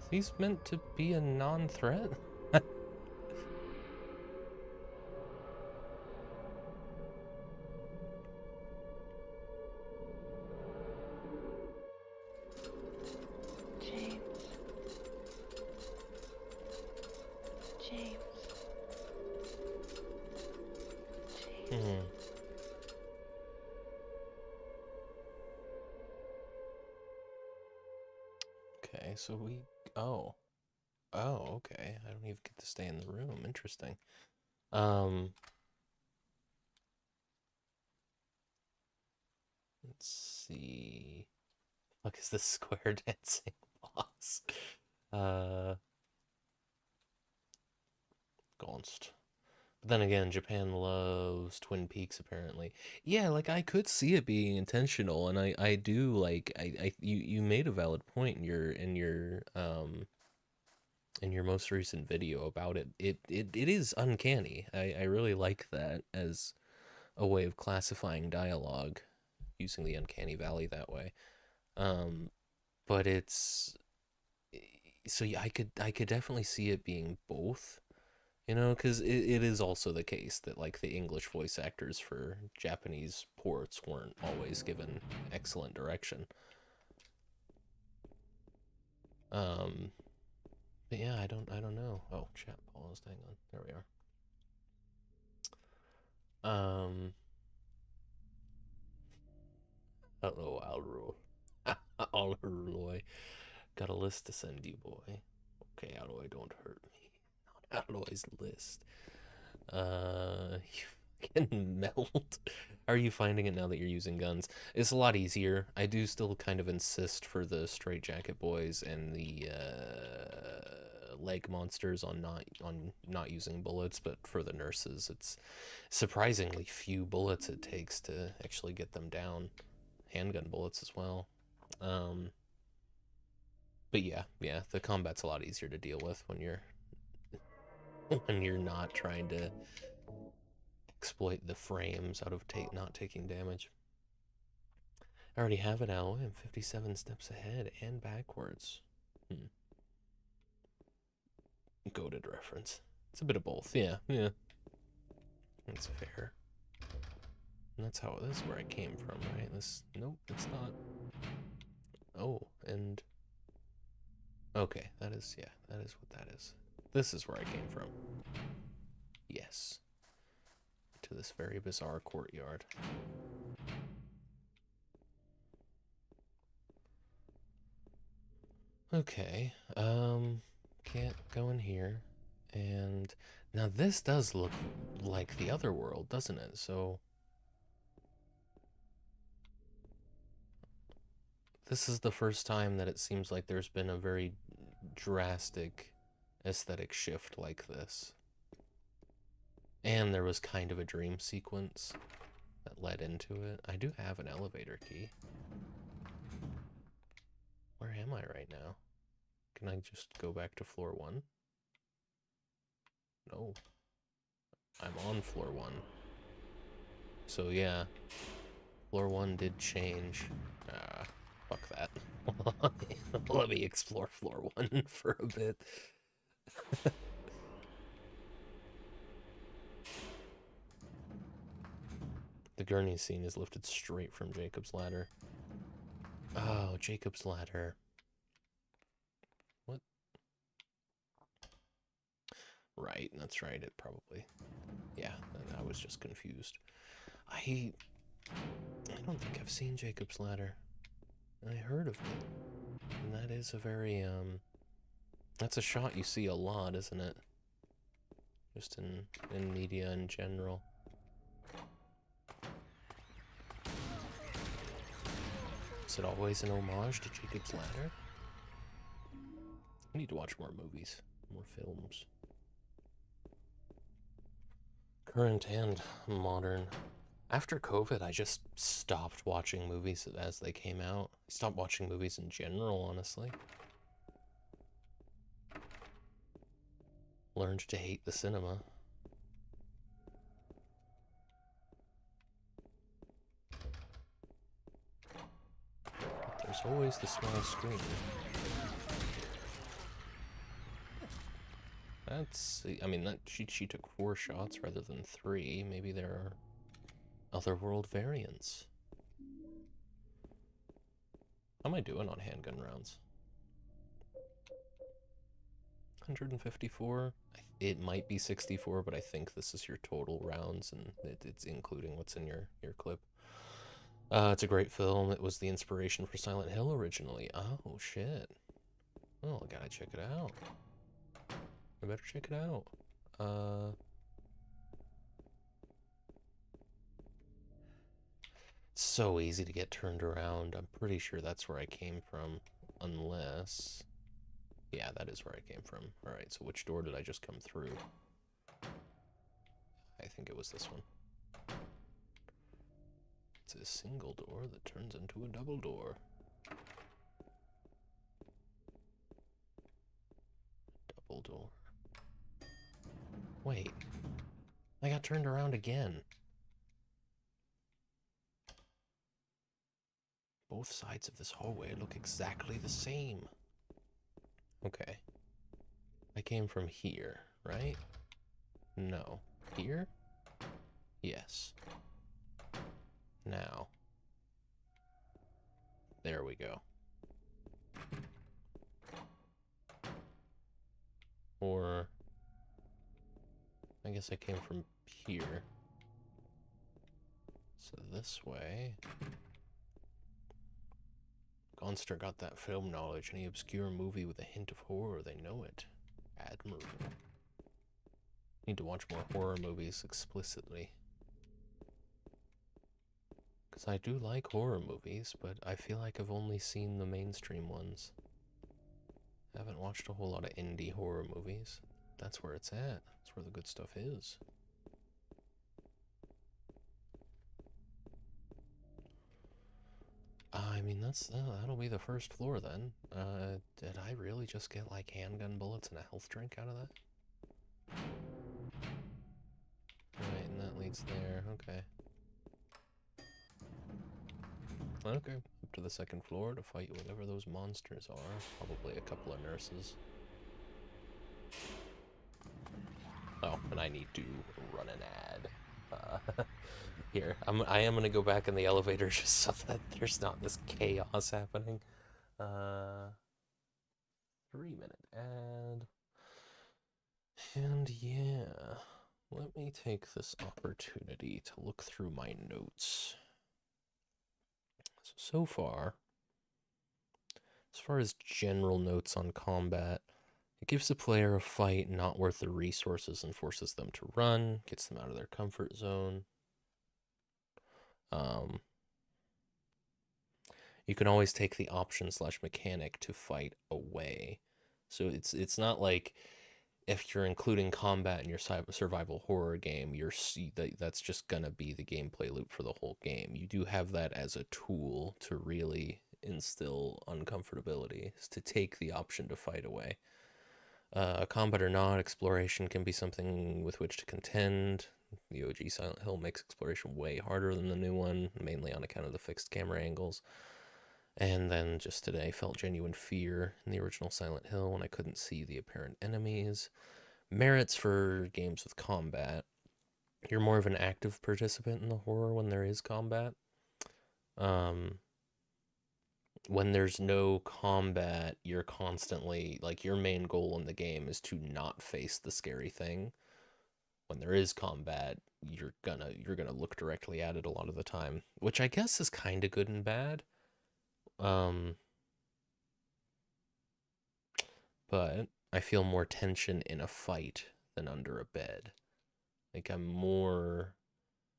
Speaker 1: He's meant to be a non-threat?
Speaker 7: James. James. James.
Speaker 1: Okay, so we... Oh. Oh, okay. I don't even get to stay in the room. Interesting. Let's see. Fuck is this square dancing boss? Gonst. But then again, Japan loves Twin Peaks apparently. Yeah, like I could see it being intentional, and I do like you made a valid point in your most recent video about it. It is uncanny. I really like that as a way of classifying dialogue, using the uncanny valley that way. But it's so yeah, I could definitely see it being both, you know, because it is also the case that like the English voice actors for Japanese ports weren't always given excellent direction. But yeah, I don't know. Oh, chat paused. Hang on. There we are. Hello, Alroy. Got a list to send you, boy. Okay, Alroy, don't hurt me. Not Alroy's list. can melt. How are you finding it now that you're using guns? It's a lot easier. I do still kind of insist for the straitjacket boys and the leg monsters on not using bullets, but for the nurses, it's surprisingly few bullets it takes to actually get them down. Handgun bullets as well. But yeah, the combat's a lot easier to deal with when you're not trying to exploit the frames out of not taking damage. I already have an alloy. I'm 57 steps ahead and backwards. Goated reference. It's a bit of both. Yeah. That's fair. And that's how. This is where I came from, right? Nope, it's not. Oh, and okay, that is what that is. This is where I came from. Yes. To this very bizarre courtyard. Okay, can't go in here. And now this does look like the other world, doesn't it? So this is the first time that it seems like there's been a very drastic aesthetic shift like this. And there was kind of a dream sequence that led into it. I do have an elevator key. Where am I right now? Can I just go back to floor 1? No. I'm on floor 1. So yeah, floor 1 did change. Fuck that. Let me explore floor 1 for a bit. The gurney scene is lifted straight from Jacob's Ladder. Oh, Jacob's Ladder. What? Right, that's right, it probably... Yeah, I was just confused. I don't think I've seen Jacob's Ladder. I heard of it. And that is a very, that's a shot you see a lot, isn't it? Just in media in general. Is it always an homage to Jacob's Ladder? I need to watch more movies, more films. Current and modern. After COVID, I just stopped watching movies as they came out. I stopped watching movies in general, honestly. Learned to hate the cinema. But there's always the small screen. That's... I mean, that she took 4 shots rather than 3. Maybe there are otherworld variants. How am I doing on handgun rounds? 154. It might be 64, but I think this is your total rounds, and it's including what's in your clip. It's a great film. It was the inspiration for Silent Hill originally. Oh, shit. Oh, I gotta check it out. I better check it out. It's so easy to get turned around. I'm pretty sure that's where I came from, unless... Yeah, that is where I came from. Alright, so which door did I just come through? I think it was this one. It's a single door that turns into a double door. Double door. Wait. I got turned around again. Both sides of this hallway look exactly the same. Okay. I came from here, right? No. Here? Yes. Now. There we go. Or... I guess I came from here. So this way... Gonster got that film knowledge. Any obscure movie with a hint of horror, they know it. Admirable. Need to watch more horror movies explicitly. Because I do like horror movies, but I feel like I've only seen the mainstream ones. I haven't watched a whole lot of indie horror movies. That's where it's at. That's where the good stuff is. I mean, that'll be the first floor then. Did I really just get like handgun bullets and a health drink out of that? Right, and that leads there. Okay. Okay, up to the second floor to fight whatever those monsters are. Probably a couple of nurses. Oh, and I need to run an ad. Here, I am gonna go back in the elevator just so that there's not this chaos happening. 3-minute ad. And yeah, let me take this opportunity to look through my notes. So far, as far as general notes on combat, it gives the player a fight not worth the resources and forces them to run, gets them out of their comfort zone. You can always take the option / mechanic to fight away. So it's not like if you're including combat in your survival horror game, that's just gonna be the gameplay loop for the whole game. You do have that as a tool to really instill uncomfortability, is to take the option to fight away. Combat or not, exploration can be something with which to contend. The OG Silent Hill makes exploration way harder than the new one, mainly on account of the fixed camera angles. And then just today felt genuine fear in the original Silent Hill when I couldn't see the apparent enemies. Merits for games with combat. You're more of an active participant in the horror when there is combat. When there's no combat, you're constantly, like, your main goal in the game is to not face the scary thing. When there is combat, you're gonna look directly at it a lot of the time, which I guess is kind of good and bad. But I feel more tension in a fight than under a bed. Like, I don't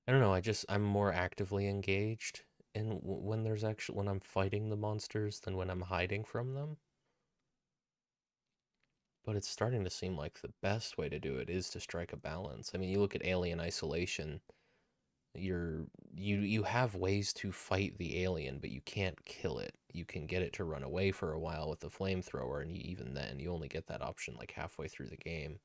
Speaker 1: know, I'm more actively engaged in when I'm fighting the monsters than when I'm hiding from them. But it's starting to seem like the best way to do it is to strike a balance. I mean, you look at Alien Isolation, you have ways to fight the alien, but you can't kill it. You can get it to run away for a while with the flamethrower, and even then, you only get that option like halfway through the game.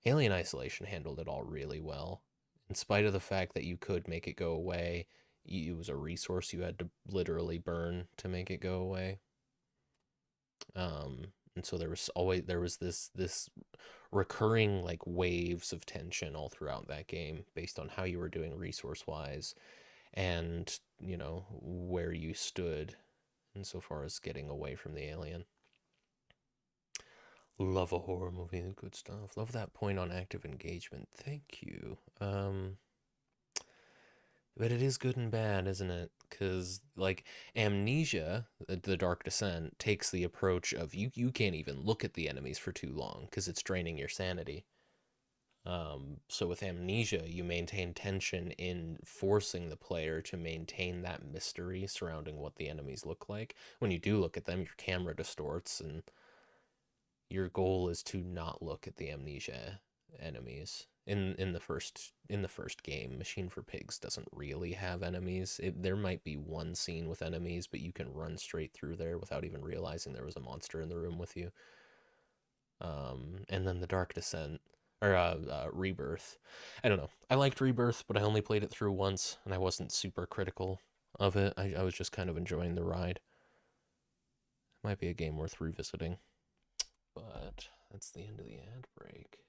Speaker 1: Alien Isolation handled it all really well. In spite of the fact that you could make it go away, it was a resource you had to literally burn to make it go away. And so there was this recurring like waves of tension all throughout that game based on how you were doing resource wise and, you know, where you stood insofar as getting away from the alien. Love a horror movie, good stuff. Love that point on active engagement. Thank you. But it is good and bad, isn't it? Because, like, Amnesia, The Dark Descent, takes the approach of you can't even look at the enemies for too long because it's draining your sanity. So with Amnesia, you maintain tension in forcing the player to maintain that mystery surrounding what the enemies look like. When you do look at them, your camera distorts, and your goal is to not look at the Amnesia enemies. In the first game, Machine for Pigs doesn't really have enemies. There might be one scene with enemies, but you can run straight through there without even realizing there was a monster in the room with you. And then the Dark Descent, or Rebirth. I don't know. I liked Rebirth, but I only played it through once, and I wasn't super critical of it. I was just kind of enjoying the ride. Might be a game worth revisiting. But that's the end of the ad break.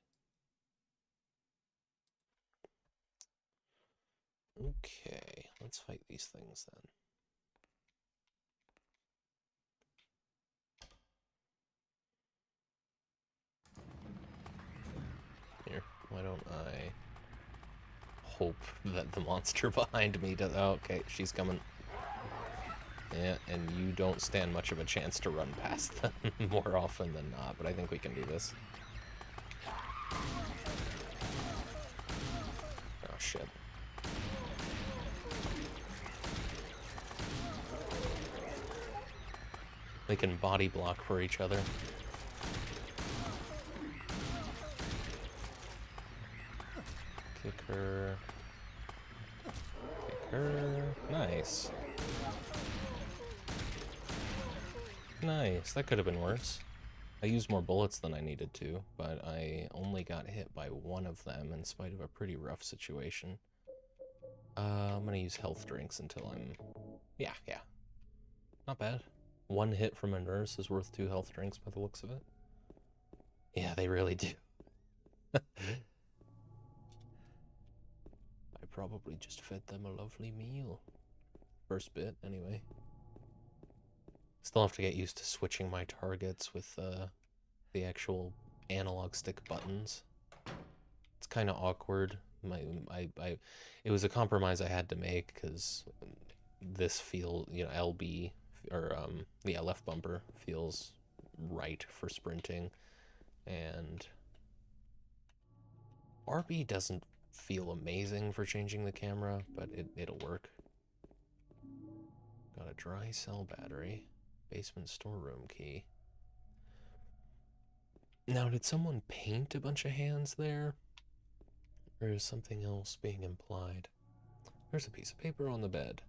Speaker 1: Okay, let's fight these things then. Here, why don't I hope that the monster behind me does... Oh, okay, she's coming. Yeah, and you don't stand much of a chance to run past them more often than not, but I think we can do this. Oh, shit. They can body block for each other. Kick her. Kick her. Nice. Nice. That could have been worse. I used more bullets than I needed to, but I only got hit by one of them in spite of a pretty rough situation. I'm gonna use health drinks until I'm... Yeah. Not bad. One hit from a nurse is worth 2 health drinks by the looks of it. Yeah, they really do. I probably just fed them a lovely meal. First bit, anyway. Still have to get used to switching my targets with the actual analog stick buttons. It's kind of awkward. It was a compromise I had to make because this LB or left bumper feels right for sprinting, and RB doesn't feel amazing for changing the camera, but it'll work. Got a dry cell battery. Basement storeroom key. Now, did someone paint a bunch of hands there? Or is something else being implied? There's a piece of paper on the bed.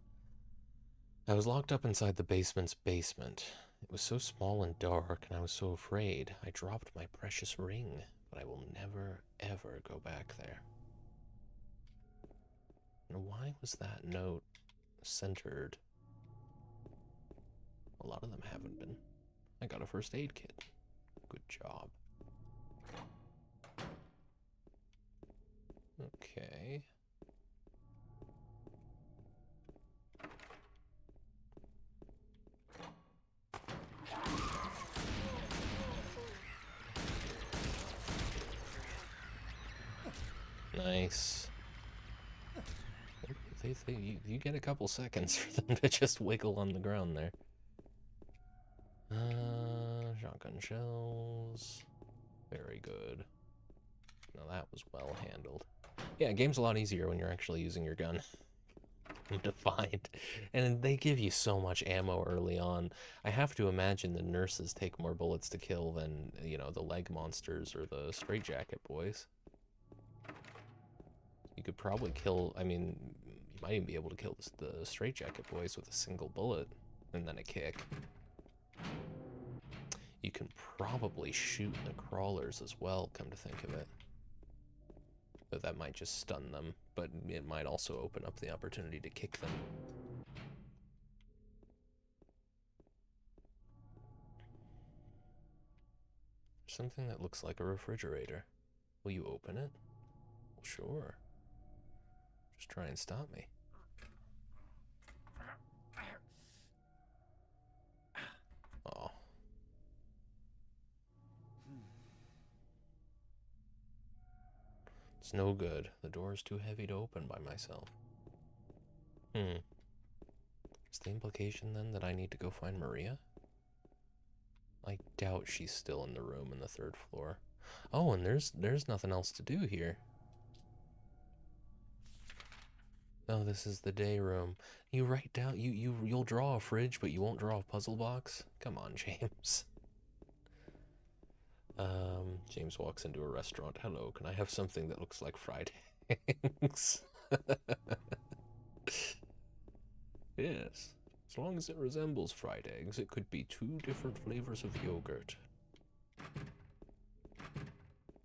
Speaker 1: I was locked up inside the basement's basement. It was so small and dark, and I was so afraid. I dropped my precious ring, but I will never, ever go back there. And why was that note centered? A lot of them haven't been. I got a first aid kit. Good job. Okay. Nice. You get a couple seconds for them to just wiggle on the ground there. Shotgun shells. Very good. Now that was well handled. Yeah, game's a lot easier when you're actually using your gun. To find. And they give you so much ammo early on. I have to imagine the nurses take more bullets to kill than, you know, the leg monsters or the straitjacket boys. You could probably kill, I mean, you might even be able to kill the straitjacket boys with a single bullet and then a kick. You can probably shoot the crawlers as well, come to think of it. But that might just stun them, but it might also open up the opportunity to kick them. Something that looks like a refrigerator. Will you open it? Well, sure. Just try and stop me. Oh. It's no good. The door is too heavy to open by myself. Is the implication then that I need to go find Maria? I doubt she's still in the room on the 3rd floor. Oh, and there's nothing else to do here. Oh, this is the day room. You write down, you'll draw a fridge, but you won't draw a puzzle box? Come on, James. James walks into a restaurant. Hello, can I have something that looks like fried eggs? Yes, as long as it resembles fried eggs, it could be 2 different flavors of yogurt.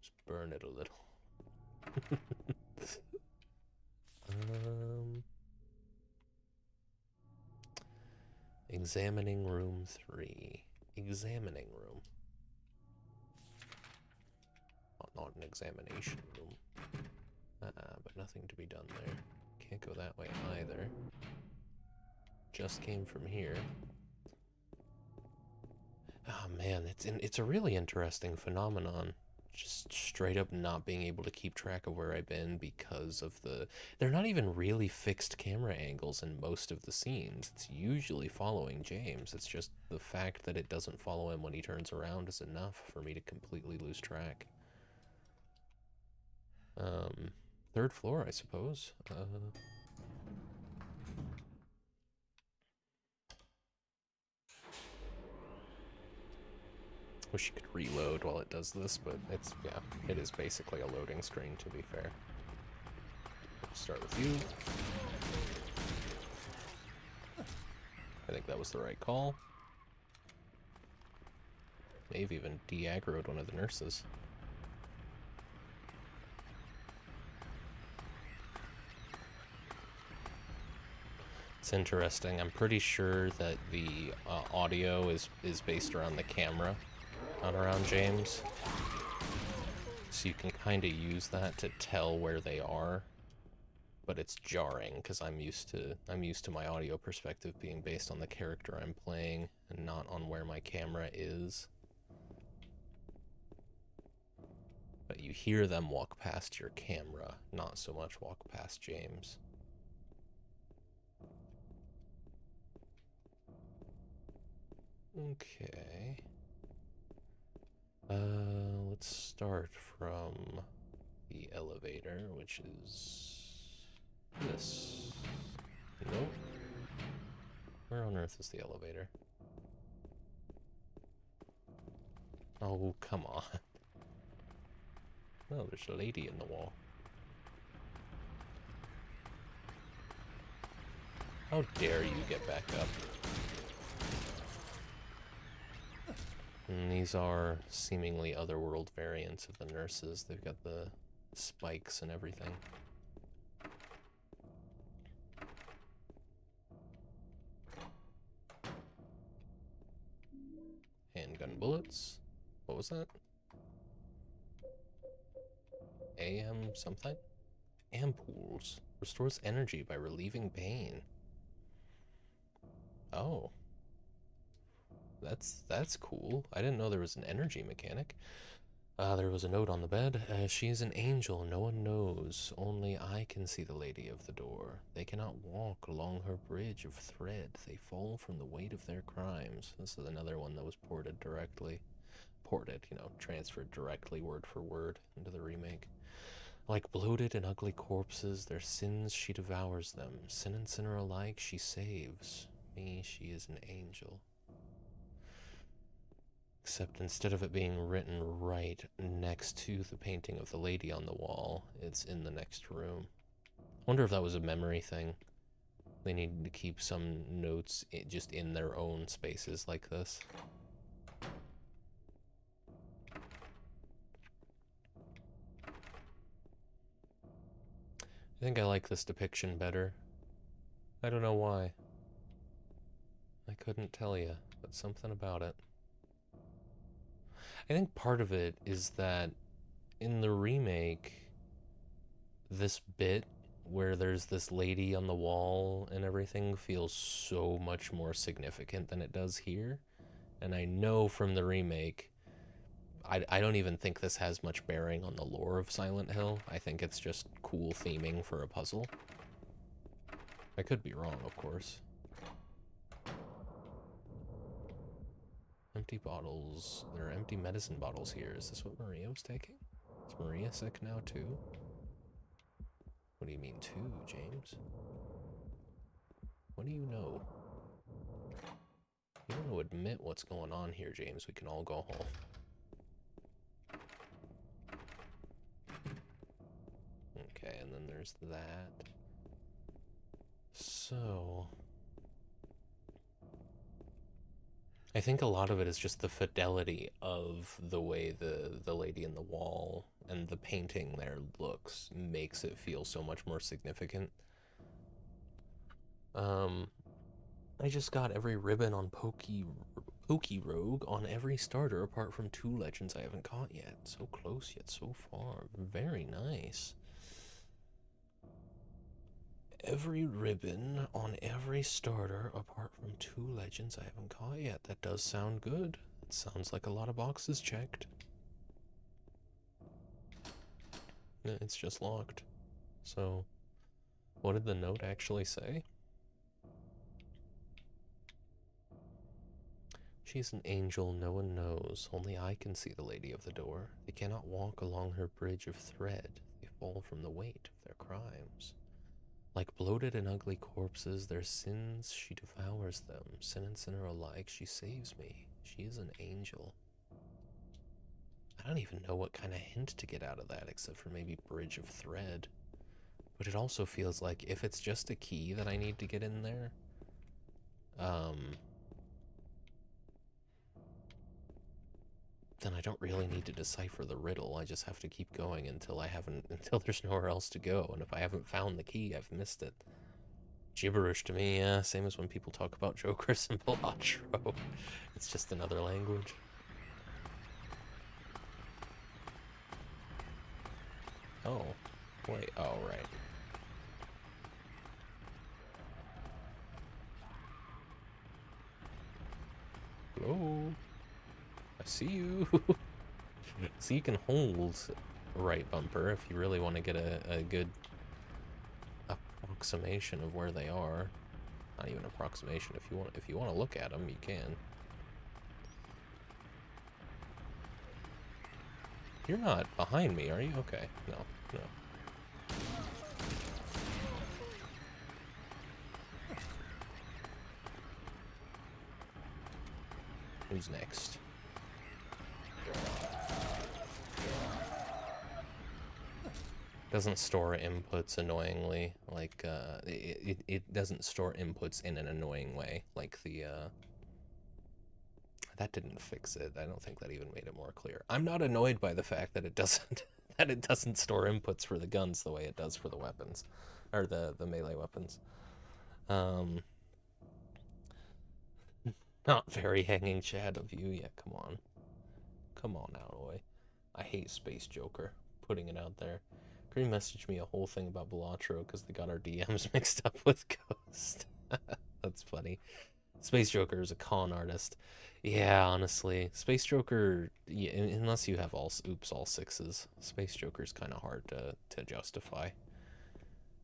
Speaker 1: Just burn it a little. Examining room 3. Examining room. Not an examination room. But nothing to be done there. Can't go that way either. Just came from here. Oh man, it's a really interesting phenomenon. Just straight up not being able to keep track of where I've been because of they're not even really fixed camera angles in most of the scenes. It's usually following James. It's just the fact that it doesn't follow him when he turns around is enough for me to completely lose track. 3rd floor, I suppose. Wish you could reload while it does this, but it's, yeah, it is basically a loading screen, to be fair. Start with you. I think that was the right call. May have even de-aggroed one of the nurses. It's interesting. I'm pretty sure that the audio is based around the camera, not around James. So you can kind of use that to tell where they are, but it's jarring because I'm used to my audio perspective being based on the character I'm playing and not on where my camera is. But you hear them walk past your camera, not so much walk past James. Okay. Let's start from the elevator, which is this. Nope. Where on earth is the elevator? Oh, come on. Oh, there's a lady in the wall. How dare you get back up? And these are seemingly otherworld variants of the nurses. They've got the spikes and everything. Handgun bullets. What was that? AM something? Ampoules. Restores energy by relieving pain. Oh. That's cool. I didn't know there was an energy mechanic. There was a note on the bed. She's an angel, no one knows. Only I can see the lady of the door. They cannot walk along her bridge of thread. They fall from the weight of their crimes. This is another one that was ported directly. Ported, you know, transferred directly word for word into the remake. Like bloated and ugly corpses, their sins she devours them. Sin and sinner alike she saves. Me, she is an angel. Except instead of it being written right next to the painting of the lady on the wall, it's in the next room. Wonder if that was a memory thing. They needed to keep some notes just in their own spaces like this. I think I like this depiction better. I don't know why. I couldn't tell you, but something about it. I think part of it is that in the remake, this bit where there's this lady on the wall and everything feels so much more significant than it does here. And I know from the remake, I don't even think this has much bearing on the lore of Silent Hill. I think it's just cool theming for a puzzle. I could be wrong, of course. Empty bottles. There are empty medicine bottles here. Is this what Maria was taking? Is Maria sick now too? What do you mean too, James? What do you know? You don't want to admit what's going on here, James. We can all go home. Okay, and then there's that. So I think a lot of it is just the fidelity of the way the lady in the wall and the painting there looks makes it feel so much more significant. I just got every ribbon on Pokey Rogue on every starter apart from 2 legends I haven't caught yet. So close yet so far. Very nice. Every ribbon on every starter apart from 2 legends I haven't caught yet. That does sound good. It sounds like a lot of boxes checked. It's just locked. So, what did the note actually say? She's an angel no one knows. Only I can see the lady of the door. They cannot walk along her bridge of thread. They fall from the weight of their crimes. Like bloated and ugly corpses, their sins, she devours them. Sin and sinner alike, she saves me. She is an angel. I don't even know what kind of hint to get out of that, except for maybe Bridge of Thread. But it also feels like if it's just a key that I need to get in there, then I don't really need to decipher the riddle. I just have to keep going until until there's nowhere else to go. And if I haven't found the key, I've missed it. Gibberish to me, yeah. Same as when people talk about Jokers and Balatro. It's just another language. Oh, wait, oh, right. Hello? I see you. So you can hold right bumper if you really want to get a good approximation of where they are. Not even approximation. If you want to look at them, you can. You're not behind me, are you? Okay. No. No. Who's next? Doesn't store inputs annoyingly, like, it doesn't store inputs in an annoying way, like the, that didn't fix it. I don't think that even made it more clear. I'm not annoyed by the fact that it doesn't, that it doesn't store inputs for the guns the way it does for the weapons, or the melee weapons. Not very hanging Chad of you. Yeah, come on. Come on now, Oi. I hate Space Joker. Putting it out there. Green messaged me a whole thing about Balatro because they got our DMs mixed up with Ghost. That's funny. Space Joker is a con artist. Yeah, honestly. Space Joker, yeah, unless you have all sixes, Space Joker's kind of hard to justify.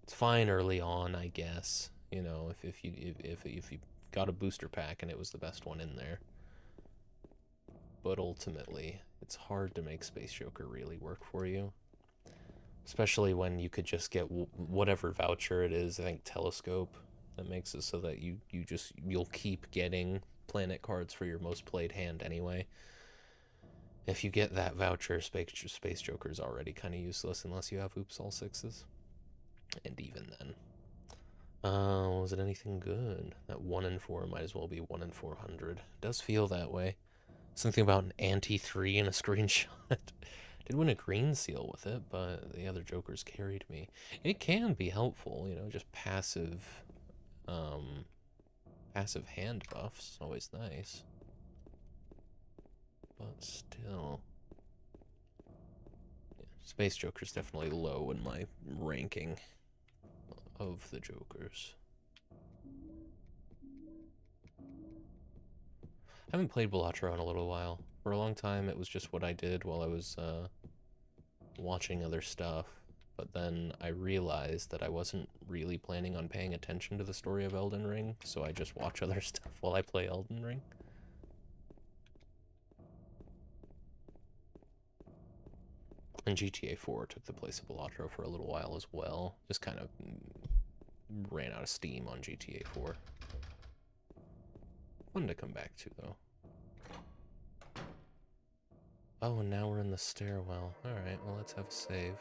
Speaker 1: It's fine early on, I guess. You know, if you got a booster pack and it was the best one in there. But ultimately, it's hard to make Space Joker really work for you. Especially when you could just get whatever voucher it is, I think Telescope, that makes it so that you'll keep getting planet cards for your most played hand anyway. If you get that voucher, Space Joker's already kind of useless unless you have Oops All Sixes. And even then. Was it anything good? That 1 in 4 might as well be 1 in 400. It does feel that way. Something about an anti-3 in a screenshot. Did win a green seal with it, but the other Jokers carried me. It can be helpful, you know, just passive hand buffs. Always nice. But still. Yeah, Space Joker's definitely low in my ranking of the Jokers. I haven't played Balatro in a little while. For a long time, it was just what I did while I was watching other stuff. But then I realized that I wasn't really planning on paying attention to the story of Elden Ring, so I just watch other stuff while I play Elden Ring. And GTA 4 took the place of Balatro for a little while as well. Just kind of ran out of steam on GTA 4. Fun to come back to, though. Oh, and now we're in the stairwell. Alright, well, let's have a save.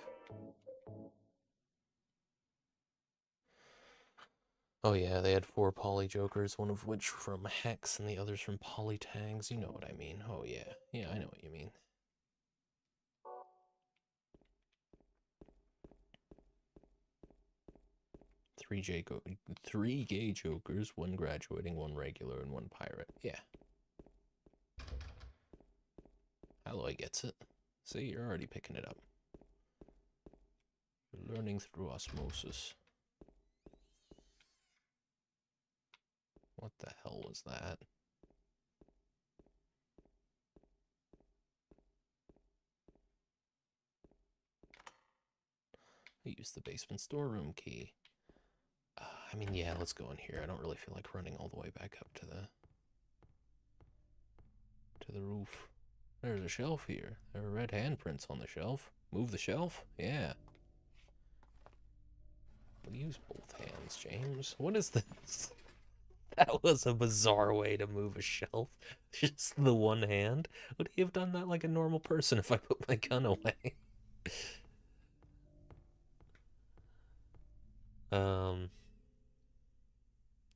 Speaker 1: Oh yeah, they had 4 poly Jokers, one of which from Hex and the others from poly tags. You know what I mean. Oh yeah. Yeah, I know what you mean. Three gay Jokers, 1 graduating, 1 regular, and 1 pirate. Yeah. Alloy gets it. See, you're already picking it up. You're learning through osmosis. What the hell was that? I used the basement storeroom key. I mean, yeah, let's go in here. I don't really feel like running all the way back up to the roof. There's a shelf here. There are red handprints on the shelf. Move the shelf? Yeah. We'll use both hands, James. What is this? That was a bizarre way to move a shelf. Just the one hand. Would he have done that like a normal person if I put my gun away?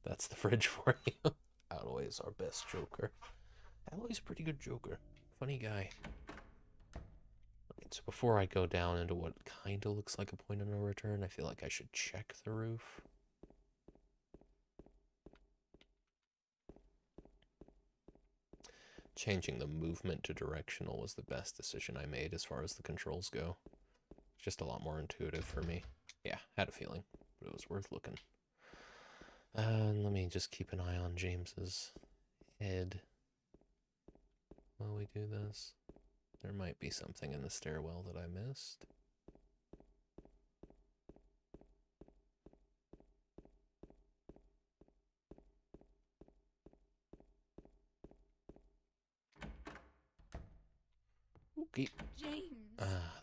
Speaker 1: That's the fridge for you. Alloy's our best Joker. Alloy's a pretty good Joker. Funny guy. So before I go down into what kind of looks like a point of no return, I feel like I should check the roof. Changing the movement to directional was the best decision I made as far as the controls go. Just a lot more intuitive for me. Yeah, had a feeling, but it was worth looking. Let me just keep an eye on James's head while we do this. There might be something in the stairwell that I missed. Okay.
Speaker 2: James.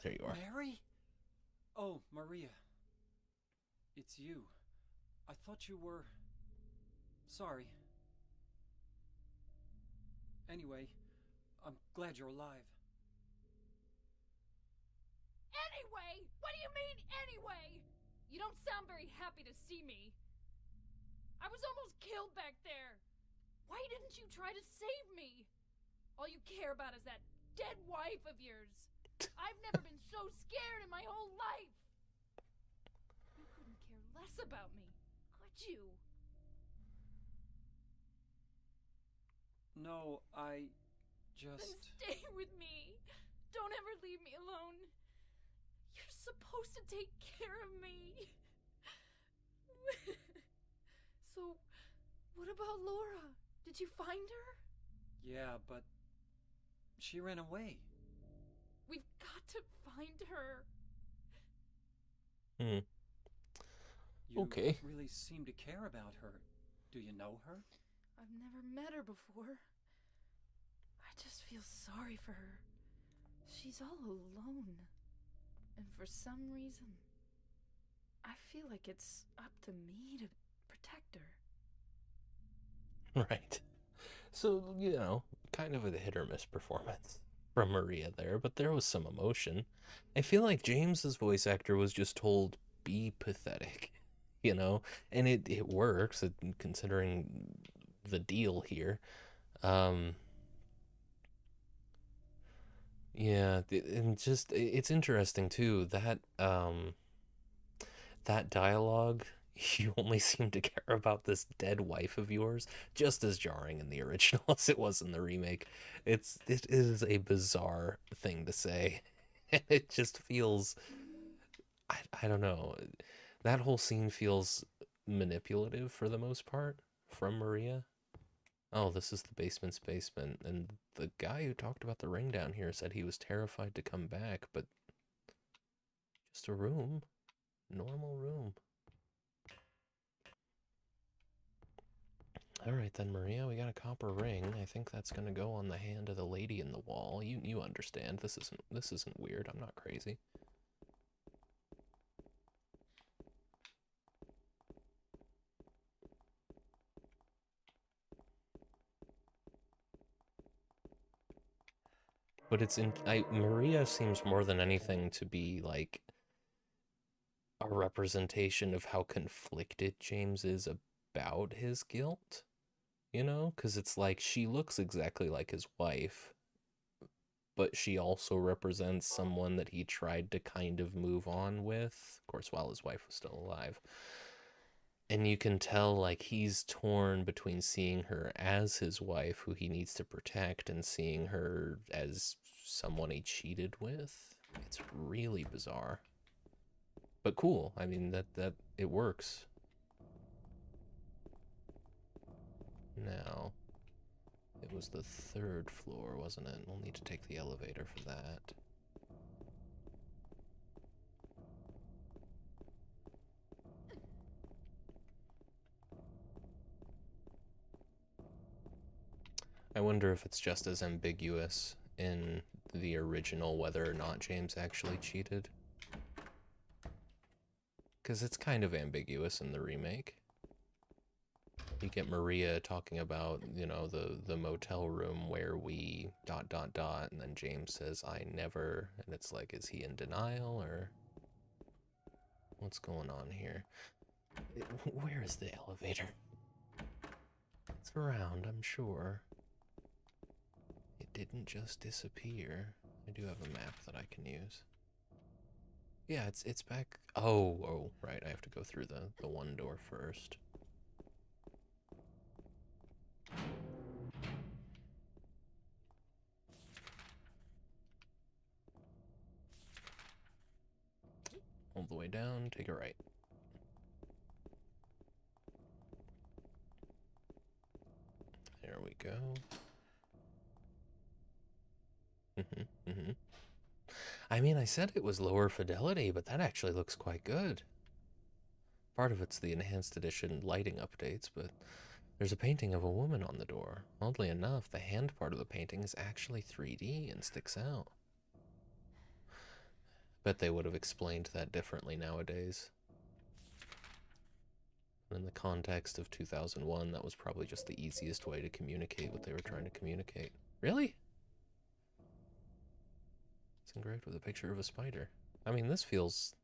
Speaker 1: There you are.
Speaker 3: Mary? Oh, Maria. It's you. I thought you were... Sorry. Anyway, I'm glad you're alive.
Speaker 2: Anyway? What do you mean, anyway? You don't sound very happy to see me. I was almost killed back there. Why didn't you try to save me? All you care about is that dead wife of yours. I've never been so scared in my whole life. You couldn't care less about me, could you?
Speaker 3: No, I
Speaker 2: Then
Speaker 3: just...
Speaker 2: stay with me. Don't ever leave me alone. You're supposed to take care of me. So, what about Laura? Did you find her?
Speaker 3: Yeah, but... She ran away.
Speaker 2: We've got to find her.
Speaker 3: You
Speaker 1: Okay.
Speaker 3: really seem to care about her. Do you know her?
Speaker 2: I've never met her before. I just feel sorry for her. She's all alone. And for some reason, I feel like it's up to me to protect her.
Speaker 1: Right. So, you know, kind of a hit or miss performance from Maria there, but there was some emotion. I feel like James's voice actor was just told, be pathetic, you know? And it works, considering the deal here. Yeah, and just, it's interesting, too, that, that dialogue, you only seem to care about this dead wife of yours, just as jarring in the original as it was in the remake. It is a bizarre thing to say. And it just feels, I don't know, that whole scene feels manipulative for the most part from Maria. Oh, this is the basement's basement, and the guy who talked about the ring down here said he was terrified to come back, but just a room, normal room. All right then, Maria, we got a copper ring. I think that's gonna go on the hand of the lady in the wall. You understand. This isn't weird. I'm not crazy. But Maria seems more than anything to be like a representation of how conflicted James is about his guilt. You know, because it's like she looks exactly like his wife, but she also represents someone that he tried to kind of move on with, of course, while his wife was still alive. And you can tell, like, he's torn between seeing her as his wife, who he needs to protect, and seeing her as someone he cheated with. It's really bizarre. But cool. I mean, that it works. Now, it was the third floor, wasn't it? We'll need to take the elevator for that. I wonder if it's just as ambiguous in the original whether or not James actually cheated. Because it's kind of ambiguous in the remake. You get Maria talking about, you know, the motel room where we ... and then James says, I never, and it's like, is he in denial, or what's going on here? Where is the elevator? It's around, I'm sure. It didn't just disappear. I do have a map that I can use. Yeah, it's back. Oh, right, I have to go through the one door first. All the way down, take a right. There we go. I mean, I said it was lower fidelity, but that actually looks quite good. Part of it's the enhanced edition lighting updates, but there's a painting of a woman on the door. Oddly enough, the hand part of the painting is actually 3D and sticks out. Bet they would have explained that differently nowadays. In the context of 2001, that was probably just the easiest way to communicate what they were trying to communicate. Really? It's engraved with a picture of a spider. I mean, this feels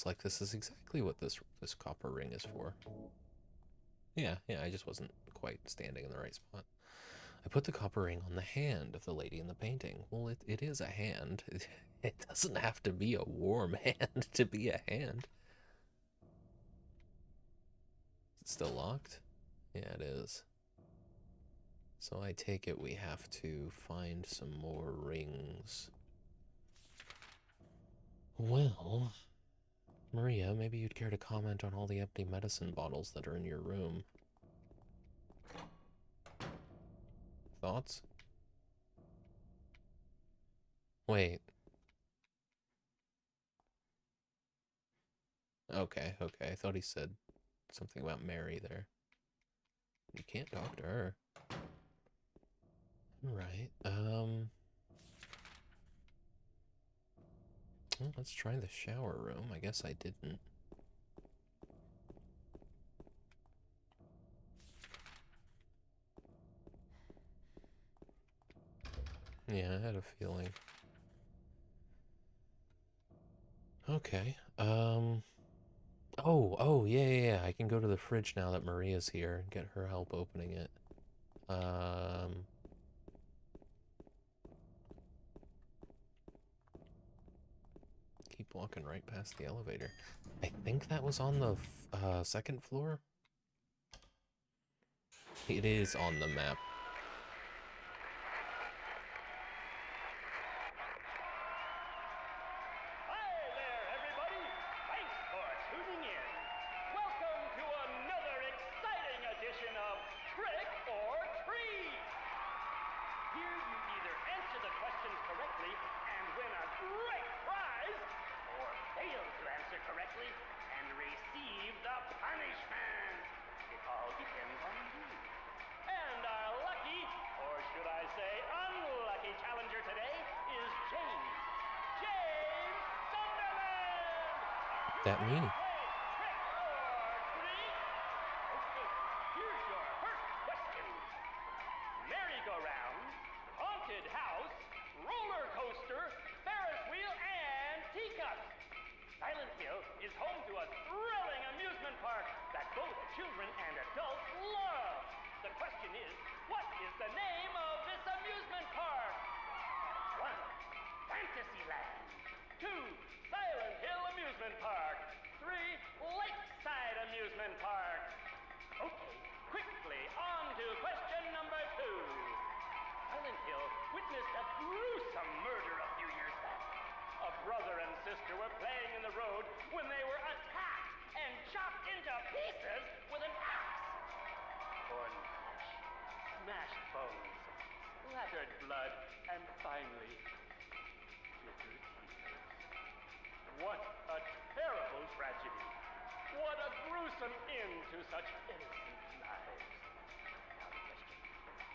Speaker 1: like this is exactly what this copper ring is for. Yeah, I just wasn't quite standing in the right spot. I put the copper ring on the hand of the lady in the painting. Well, it is a hand. It doesn't have to be a warm hand to be a hand. Is it still locked? Yeah, it is. So I take it we have to find some more rings. Well, Maria, maybe you'd care to comment on all the empty medicine bottles that are in your room. Thoughts? Wait. Okay. I thought he said something about Mary there. You can't talk to her. Alright, well, let's try the shower room. I guess I didn't. Yeah, I had a feeling. Okay, oh, yeah, I can go to the fridge now that Maria's here and get her help opening it. Keep walking right past the elevator. I think that was on the second floor. It is on the map. That me?
Speaker 8: Here's your first question. Merry-go-round, haunted house, roller coaster, Ferris wheel, and teacups. Silent Hill is home to a thrilling amusement park that both children and adults love. The question is, what is the name of this amusement park? 1. Fantasyland. 2. Silent Hill Amusement Park. 3. Lakeside Amusement Park. Okay, quickly on to question number 2. Silent Hill witnessed a gruesome murder a few years back. A brother and sister were playing in the road when they were attacked and chopped into pieces with an axe. Torn flesh, smashed bones, splattered blood, and finally, bitter tears. What a terrible tragedy. What a gruesome end to such innocent lives. Now the question.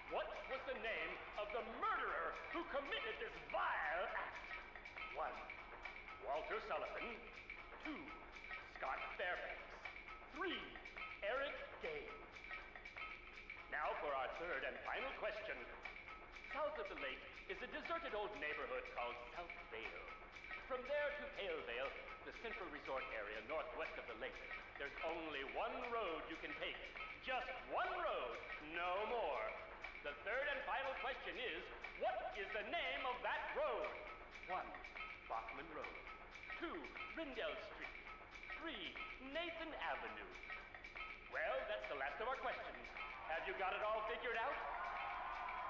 Speaker 8: What was the name of the murderer who committed this vile act? 1. Walter Sullivan. 2. Scott Fairbanks. 3. day. Now for our third and final question. South of the lake is a deserted old neighborhood called South Vale. From there to Pale Vale, the central resort area northwest of the lake, there's only one road you can take. Just one road, no more. The third and final question is, what is the name of that road? 1. Bachman Road. 2. Rindell Street. 3. Nathan Avenue. Well, that's the last of our questions. Have you got it all figured out?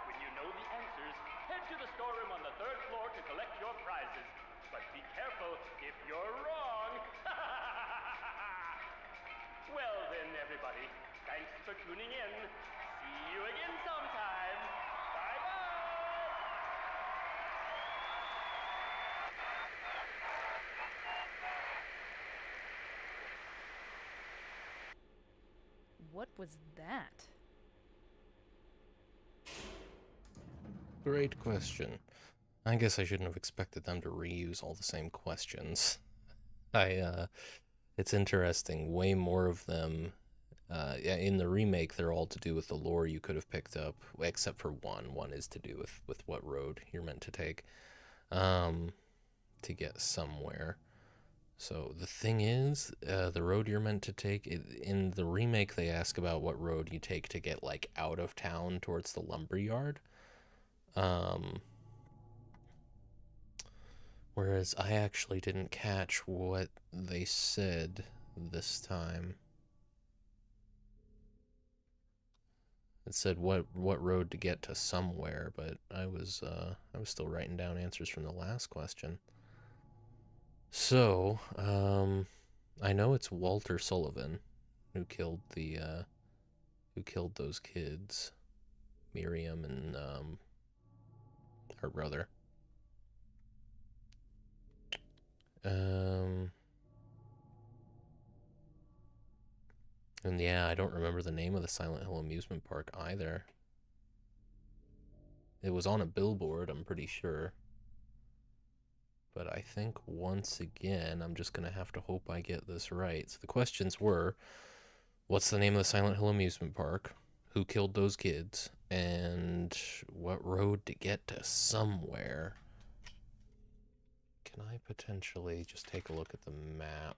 Speaker 8: When you know the answers, head to the storeroom on the 3rd floor to collect your prizes. But be careful if you're wrong. Well then, everybody, thanks for tuning in. See you again sometime. Bye-bye.
Speaker 2: What was that?
Speaker 1: Great question. I guess I shouldn't have expected them to reuse all the same questions. It's interesting. Way more of them, yeah, in the remake, they're all to do with the lore you could have picked up, except for one. One is to do with what road you're meant to take, to get somewhere. So the thing is, the road you're meant to take, in the remake, they ask about what road you take to get, like, out of town towards the lumberyard. Whereas I actually didn't catch what they said this time. It said what road to get to somewhere, but I was still writing down answers from the last question. So, I know it's Walter Sullivan who killed those kids, Miriam and her brother. And yeah, I don't remember the name of the Silent Hill amusement park either. It was on a billboard, I'm pretty sure. But I think once again, I'm just gonna have to hope I get this right. So the questions were, what's the name of the Silent Hill amusement park? Who killed those kids? And what road to get to somewhere? Can I potentially just take a look at the map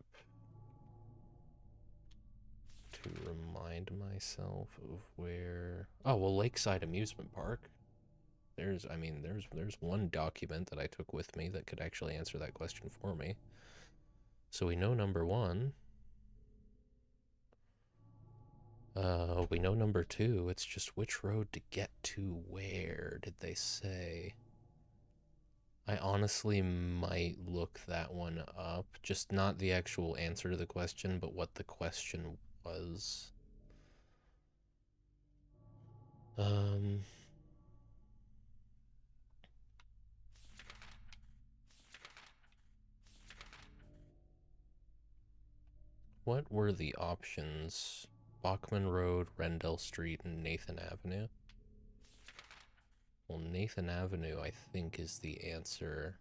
Speaker 1: to remind myself of where... Oh, well, Lakeside Amusement Park. There's one document that I took with me that could actually answer that question for me. So we know number 1. We know number 2. It's just which road to get to where, did they say? I honestly might look that one up. Just not the actual answer to the question, but what the question was. What were the options? Bachman Road, Rendell Street, and Nathan Avenue? Well, Nathan Avenue, I think, is the answer.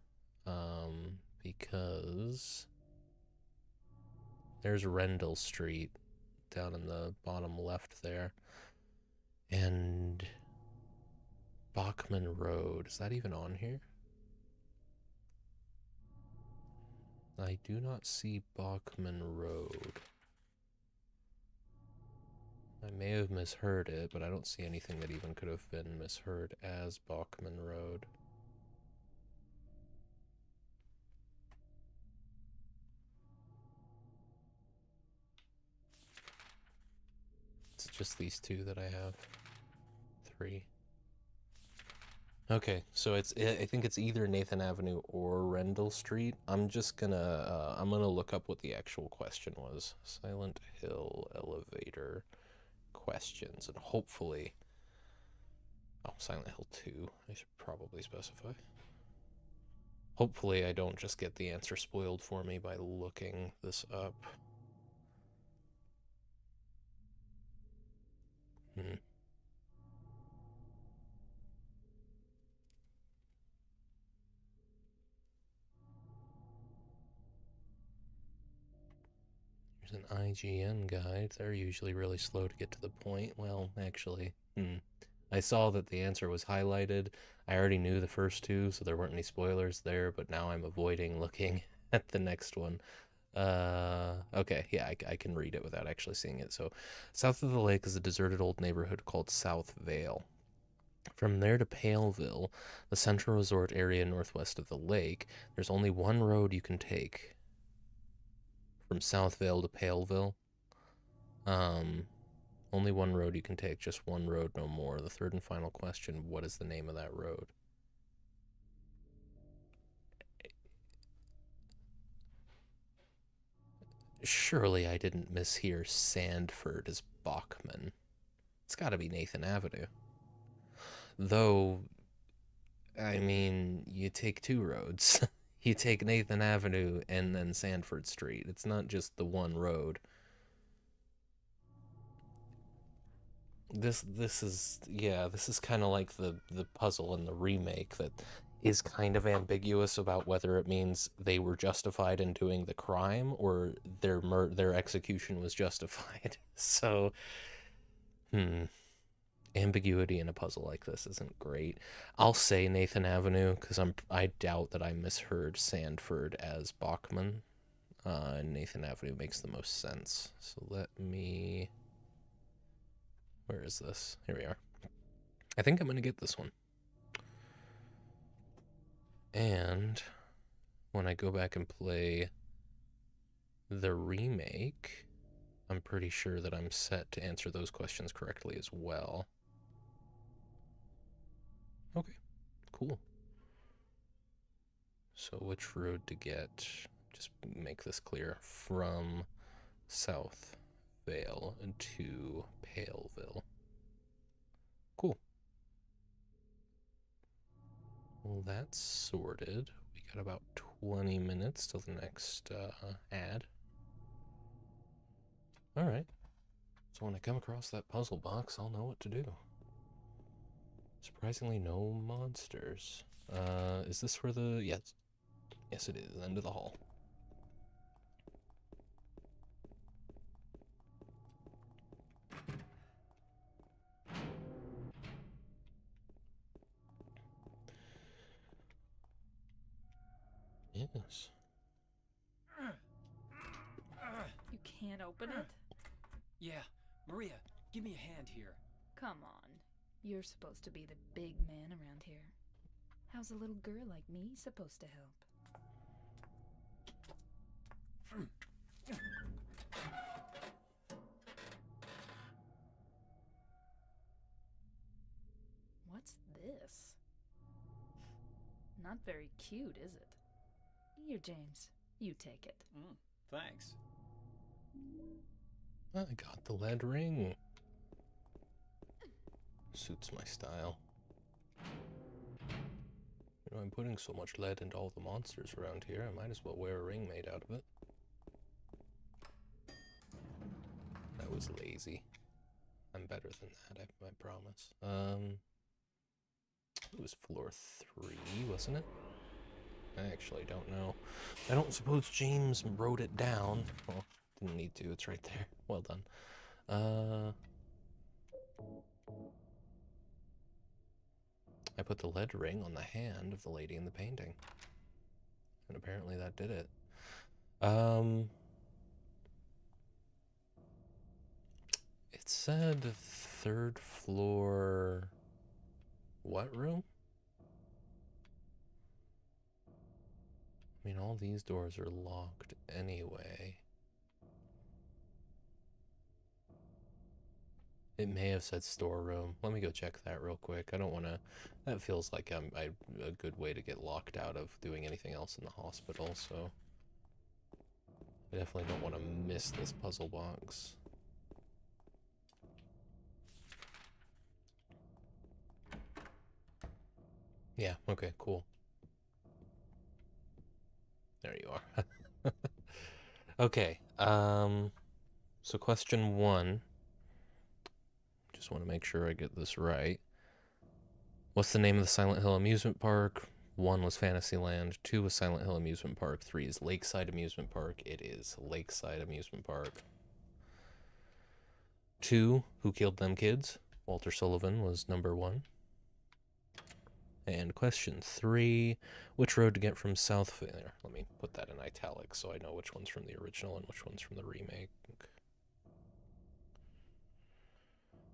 Speaker 1: Because there's Rendell Street down in the bottom left there. And Bachman Road, is that even on here? I do not see Bachman Road. I may have misheard it, but I don't see anything that even could have been misheard as Bachman Road. It's just these 2 that I have. 3. Okay, so I think it's either Nathan Avenue or Rendell Street. I'm just gonna, I'm gonna look up what the actual question was. Silent Hill elevator questions, and hopefully... Oh, Silent Hill 2, I should probably specify. Hopefully I don't just get the answer spoiled for me by looking this up. There's an IGN guide. They're usually really slow to get to the point. Well, actually, I saw that the answer was highlighted. I already knew the first two, so there weren't any spoilers there, but now I'm avoiding looking at the next one. Okay, yeah, I can read it without actually seeing it. So, south of the lake is a deserted old neighborhood called South Vale. From there to Paleville, the central resort area northwest of the lake, there's only one road you can take. From South Vale to Paleville, only one road you can take, just one road, no more. The third and final question, what is the name of that road? Surely I didn't mishear Sandford as Bachman. It's gotta be Nathan Avenue. Though, I mean, you take two roads. You take Nathan Avenue and then Sandford Street. It's not just the one road. This is kind of like the puzzle in the remake that is kind of ambiguous about whether it means they were justified in doing the crime or their execution was justified. So, ambiguity in a puzzle like this isn't great. I'll say Nathan Avenue because I doubt that I misheard Sandford as Bachman. Nathan Avenue makes the most sense. So let me... Where is this? Here we are. I think I'm going to get this one. And when I go back and play the remake, I'm pretty sure that I'm set to answer those questions correctly as well. Okay, cool. So which road to get? Just make this clear. From South Vale to Paleville. Cool. Well, that's sorted. We got about 20 minutes till the next ad. Alright. So when I come across that puzzle box, I'll know what to do. Surprisingly, no monsters. Is this where the... Yes. Yes, it is. End of the hall. Yes.
Speaker 2: You can't open it?
Speaker 3: Yeah, Maria, give me a hand here.
Speaker 2: Come on. You're supposed to be the big man around here. How's a little girl like me supposed to help? What's this? Not very cute, is it? Here, James. You take it.
Speaker 3: Thanks.
Speaker 1: I got the lead ring. Suits my style. You know, I'm putting so much lead into all the monsters around here, I might as well wear a ring made out of it. That was lazy. I'm better than that, I promise. It was floor 3, wasn't it? I actually don't know. I don't suppose James wrote it down. Well, didn't need to, it's right there. Well done. I put the lead ring on the hand of the lady in the painting. And apparently that did it. It said 3rd floor... What room? I mean, all these doors are locked anyway. It may have said storeroom. Let me go check that real quick. I don't want to... That feels like a good way to get locked out of doing anything else in the hospital, so... I definitely don't want to miss this puzzle box. Yeah, okay, cool. There you are. Okay, so question 1. Just want to make sure I get this right. What's the name of the Silent Hill amusement park? 1 was Fantasyland, 2 was Silent Hill Amusement Park, 3 is Lakeside Amusement Park. It is Lakeside Amusement Park. 2, Who Killed Them Kids? Walter Sullivan was number 1. And question 3, which road to get from Southfield? Let me put that in italics so I know which one's from the original and which one's from the remake.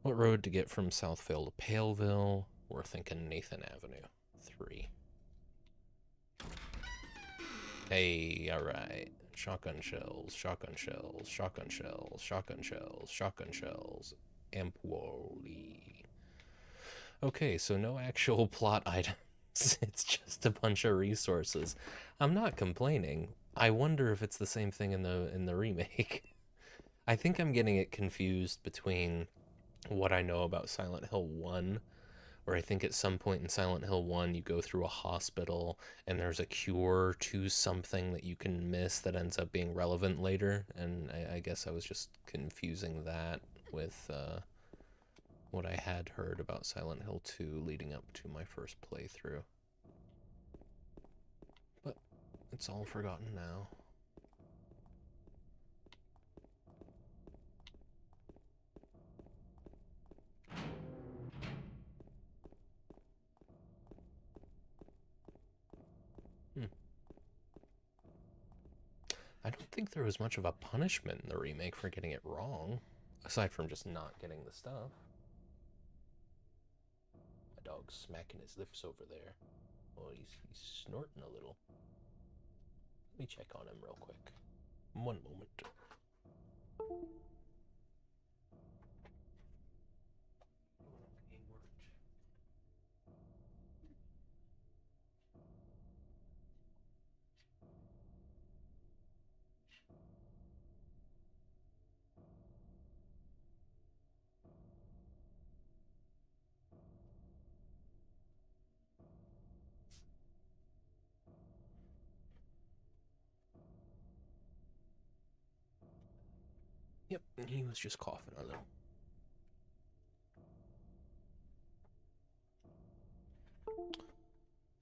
Speaker 1: What road to get from Southfield to Paleville? We're thinking Nathan Avenue. 3. Hey, alright. Shotgun shells, shotgun shells, shotgun shells, shotgun shells, shotgun shells. Empoli. Okay, so no actual plot items. It's just a bunch of resources. I'm not complaining. I wonder if it's the same thing in the remake. I think I'm getting it confused between what I know about Silent Hill 1, where I think at some point in Silent Hill 1 you go through a hospital and there's a cure to something that you can miss that ends up being relevant later, and I guess I was just confusing that with what I had heard about Silent Hill 2 leading up to my first playthrough. But it's all forgotten now. I don't think there was much of a punishment in the remake for getting it wrong, aside from just not getting the stuff. My dog's smacking his lips over there. Oh, he's snorting a little. Let me check on him real quick. 1 moment. Yep, he was just coughing a little.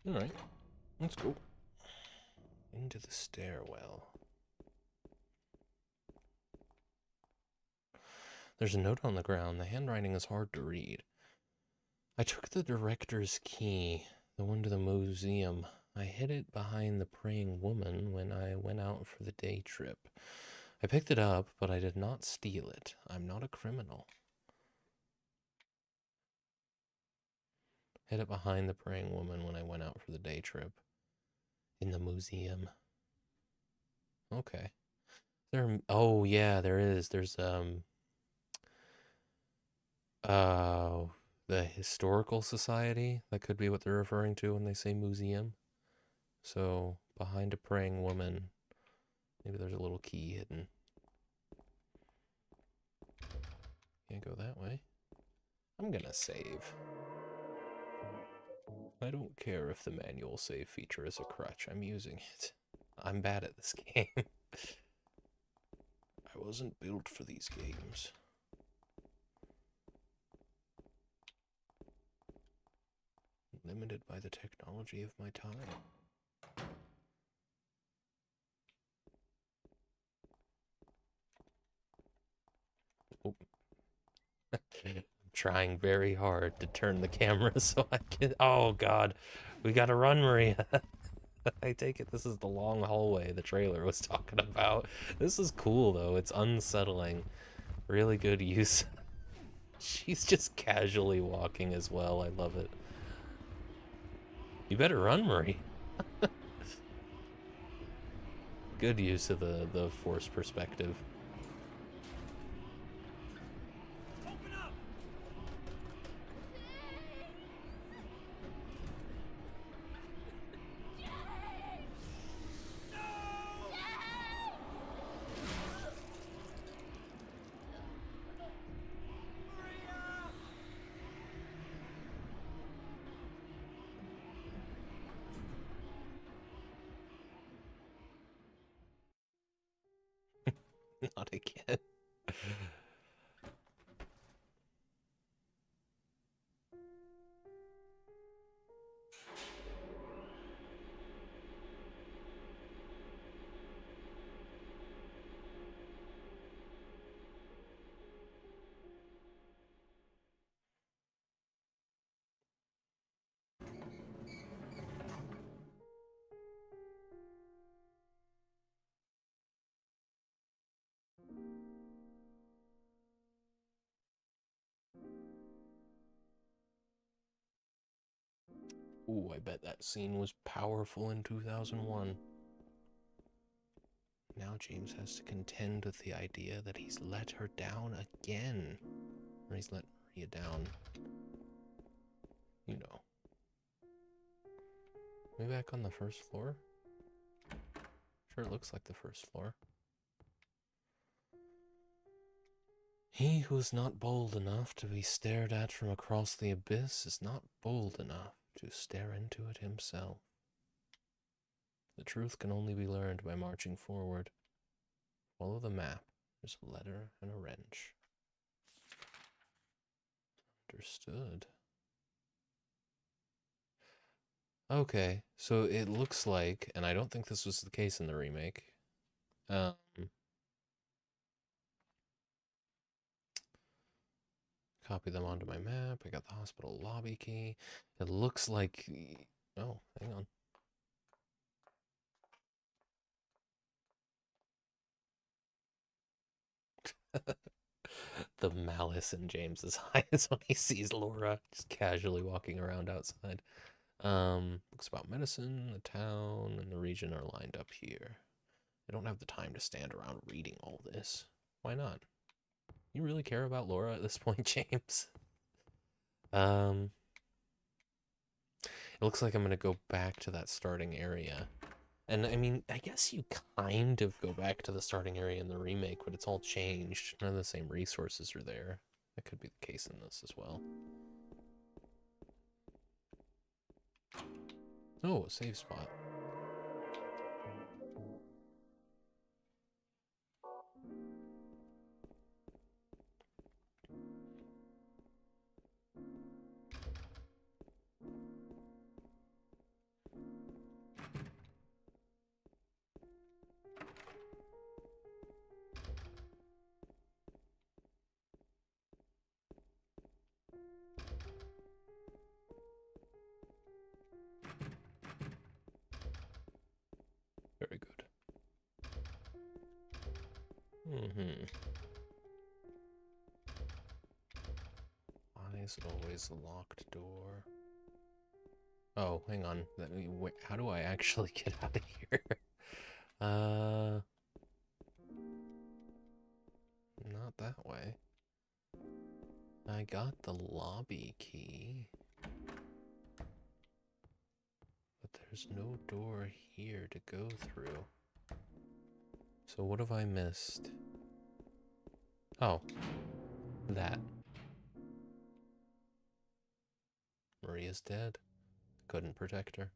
Speaker 1: Alright, let's go. Into the stairwell. There's a note on the ground. The handwriting is hard to read. I took the director's key, the one to the museum. I hid it behind the praying woman when I went out for the day trip. I picked it up, but I did not steal it. I'm not a criminal. Hid it behind the praying woman when I went out for the day trip. In the museum. Okay. Oh yeah, there is. There's the historical society. That could be what they're referring to when they say museum. So behind a praying woman, maybe there's a little key hidden. Can't go that way. I'm gonna save. I don't care if the manual save feature is a crutch. I'm using it. I'm bad at this game. I wasn't built for these games. Limited by the technology of my time. Oh. I'm trying very hard to turn the camera so I can... Oh, God. We gotta run, Maria. I take it this is the long hallway the trailer was talking about. This is cool, though. It's unsettling. Really good use. She's just casually walking as well. I love it. You better run, Marie. Good use of the force perspective.
Speaker 8: Open up!
Speaker 1: Not again. Ooh, I bet that scene was powerful in 2001. Now James has to contend with the idea that he's let her down again. Or he's let Maria down. You know. Are we back on the first floor? Sure, it looks like the first floor. He who is not bold enough to be stared at from across the abyss is not bold enough to stare into it himself. The truth can only be learned by marching forward. Follow the map. There's a letter and a wrench. Understood. Okay, so it looks like, and I don't think this was the case in the remake, copy them onto my map. I got the hospital lobby key. It looks like, oh, hang on. The malice in James's eyes when he sees Laura just casually walking around outside. Books about medicine, the town, and the region are lined up here. I don't have the time to stand around reading all this. Why not? You really care about Laura at this point, James? It looks like I'm gonna go back to that starting area. And I mean, I guess you kind of go back to the starting area in the remake, but it's all changed. None of the same resources are there. That could be the case in this as well. Oh, a save spot. Very good. Why is it always a locked door? Oh, hang on. Wait, how do I actually get out of here? Not that way. I got the lobby key. But there's no door here to go through. So what have I missed? Oh, that. Maria's dead. Couldn't protect her.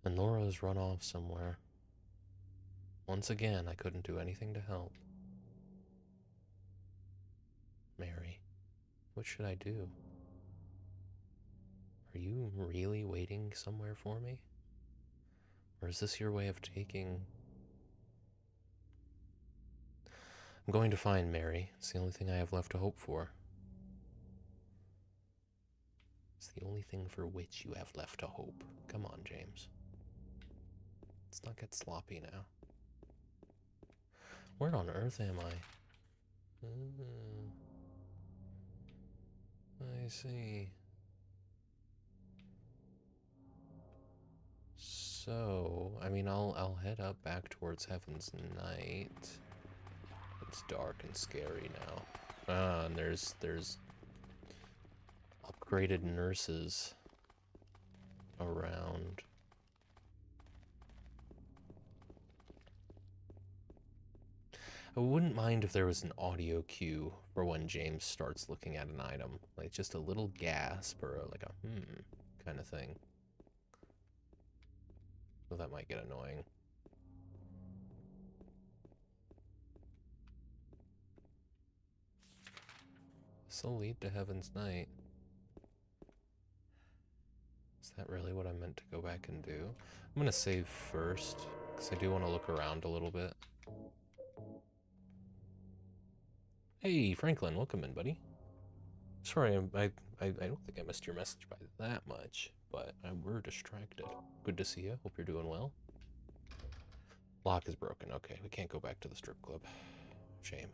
Speaker 1: And Laura's run off somewhere. Once again, I couldn't do anything to help. Mary, what should I do? Are you really waiting somewhere for me? Or is this your way of taking... I'm going to find Mary. It's the only thing I have left to hope for. It's the only thing for which you have left to hope. Come on, James. Let's not get sloppy now. Where on earth am I? I see. So, I mean, I'll head up back towards Heaven's Night. It's dark and scary now. Ah, and there's upgraded nurses around. I wouldn't mind if there was an audio cue for when James starts looking at an item. Like just a little gasp or like a kind of thing. So that might get annoying. This'll lead to Heaven's Night. Is that really what I meant to go back and do? I'm gonna save first, because I do want to look around a little bit. Hey, Franklin, welcome in, buddy. Sorry, I don't think I missed your message by that much, but we're distracted. Good to see you. Hope you're doing well. Lock is broken. Okay, we can't go back to the strip club. Shame.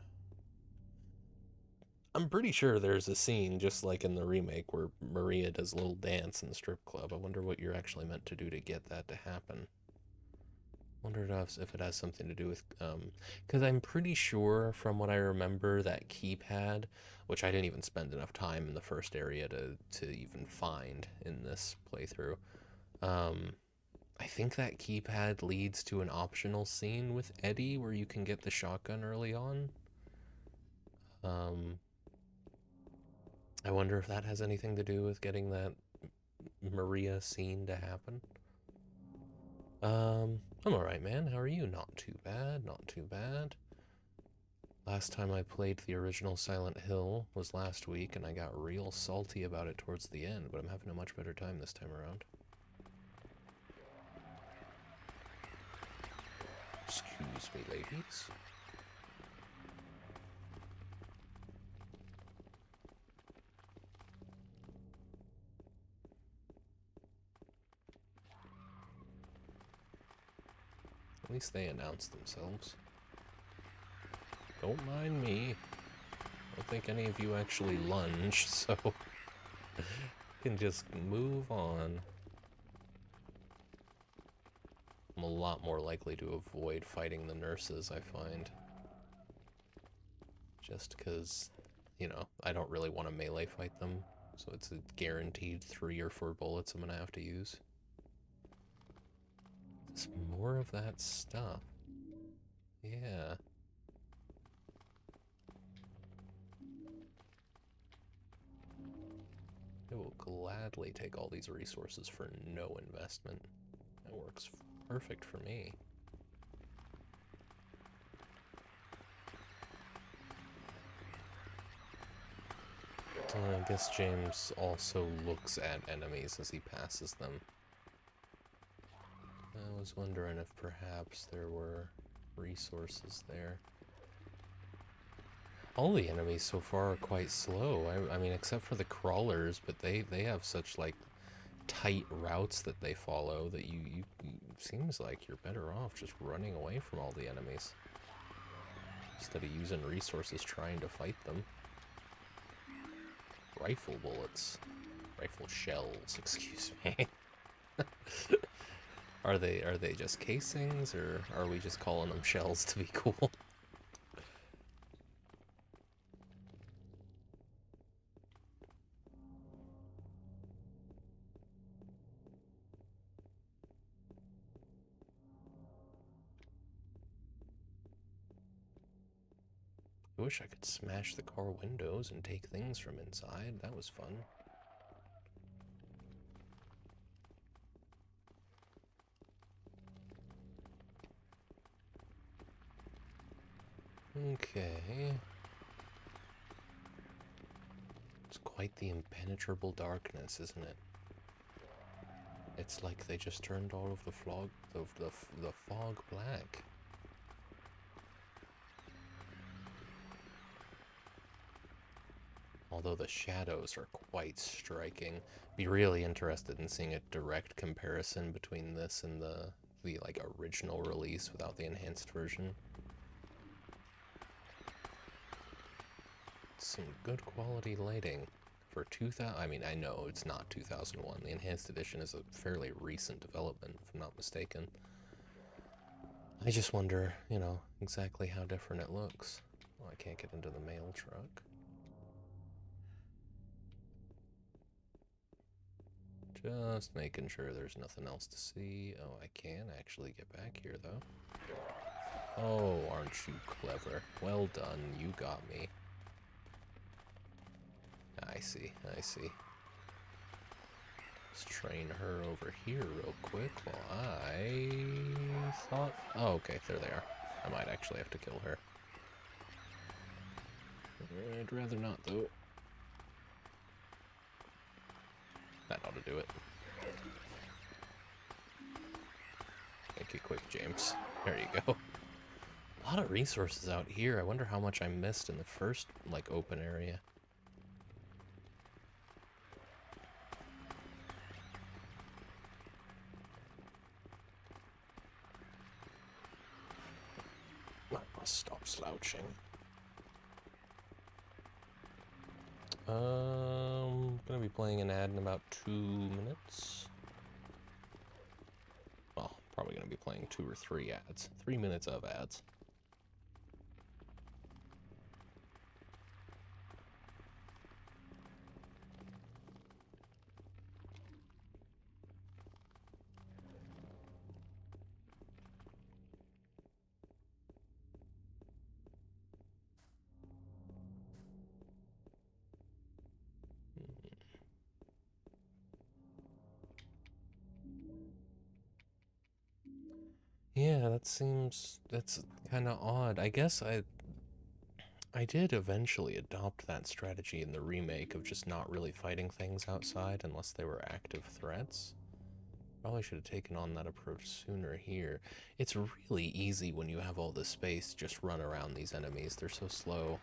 Speaker 1: I'm pretty sure there's a scene, just like in the remake, where Maria does a little dance in the strip club. I wonder what you're actually meant to do to get that to happen. Wonder if it has something to do with, because I'm pretty sure from what I remember that keypad, which I didn't even spend enough time in the first area to even find in this playthrough. I think that keypad leads to an optional scene with Eddie where you can get the shotgun early on. I wonder if that has anything to do with getting that Maria scene to happen. I'm alright, man. How are you? Not too bad, not too bad. Last time I played the original Silent Hill was last week, and I got real salty about it towards the end, but I'm having a much better time this time around. Excuse me, ladies. At least they announced themselves. Don't mind me. I don't think any of you actually lunge, so can just move on. I'm a lot more likely to avoid fighting the nurses, I find. Just because, you know, I don't really want to melee fight them, so it's a guaranteed 3 or 4 bullets I'm gonna have to use. Just more of that stuff. Yeah. I will gladly take all these resources for no investment. That works perfect for me. I guess James also looks at enemies as he passes them. I was wondering if perhaps there were resources there. All the enemies so far are quite slow. I mean, except for the crawlers, but they have such, like, tight routes that they follow that you seems like you're better off just running away from all the enemies instead of using resources trying to fight them. Rifle bullets. Rifle shells, excuse me. Are they just casings, or are we just calling them shells to be cool? I wish I could smash the car windows and take things from inside. That was fun. Okay. It's quite the impenetrable darkness, isn't it? It's like they just turned all of the fog black. Although the shadows are quite striking. Be really interested in seeing a direct comparison between this and the like original release without the enhanced version. Some good quality lighting for 2000. I mean, I know it's not 2001. The enhanced edition is a fairly recent development, if I'm not mistaken. I just wonder, you know, exactly how different it looks. Oh, I can't get into the mail truck. Just making sure there's nothing else to see. Oh, I can actually get back here, though. Oh, aren't you clever? Well done, you got me. I see, I see. Let's train her over here real quick while I thought... Oh, okay, there they are. I might actually have to kill her. I'd rather not, though. That ought to do it. Make it quick, James. There you go. A lot of resources out here. I wonder how much I missed in the first, like, open area. I must stop slouching. Gonna be playing an ad in about 2 minutes. Well, probably gonna be playing 2 or 3 ads. 3 minutes of ads. Yeah, that's kind of odd. I guess I did eventually adopt that strategy in the remake of just not really fighting things outside unless they were active threats. Probably should have taken on that approach sooner here. It's really easy when you have all this space to just run around these enemies. They're so slow.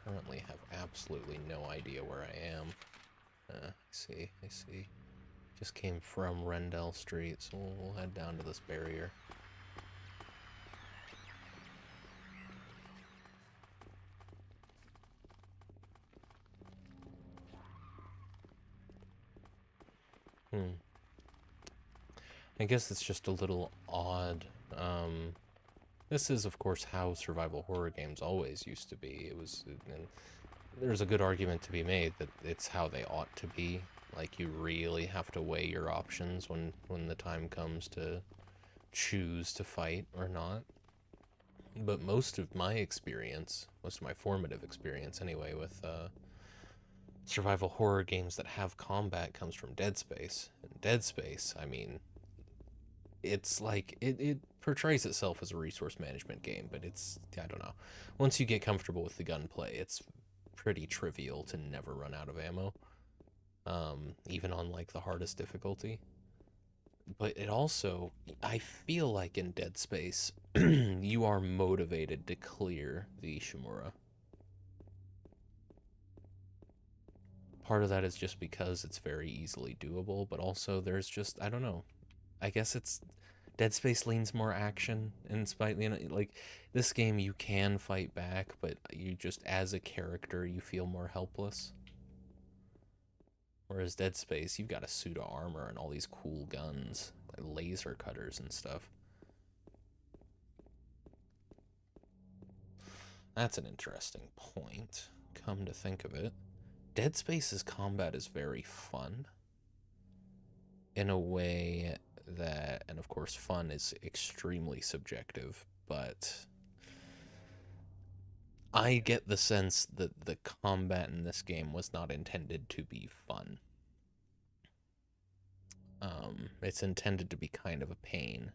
Speaker 1: Currently have absolutely no idea where I am. I see. Just came from Rendell Street, so we'll head down to this barrier. I guess it's just a little odd. This is, of course, how survival horror games always used to be. And there's a good argument to be made that it's how they ought to be. Like, you really have to weigh your options when the time comes to choose to fight or not. But most of my experience, most of my formative experience anyway, with survival horror games that have combat comes from Dead Space. And Dead Space, I mean, it's like, it portrays itself as a resource management game, but it's, I don't know. Once you get comfortable with the gunplay, it's pretty trivial to never run out of ammo. Even on like the hardest difficulty. But it also, I feel like in Dead Space, you are motivated to clear the Ishimura. Part of that is just because it's very easily doable, but also there's just, I don't know. I guess it's Dead Space leans more action, in spite, you know, like this game you can fight back, but you just, as a character, you feel more helpless. Whereas Dead Space, you've got a suit of armor and all these cool guns, like laser cutters and stuff. That's an interesting point, come to think of it. Dead Space's combat is very fun. In a way that, and of course fun is extremely subjective, but I get the sense that the combat in this game was not intended to be fun. It's intended to be kind of a pain.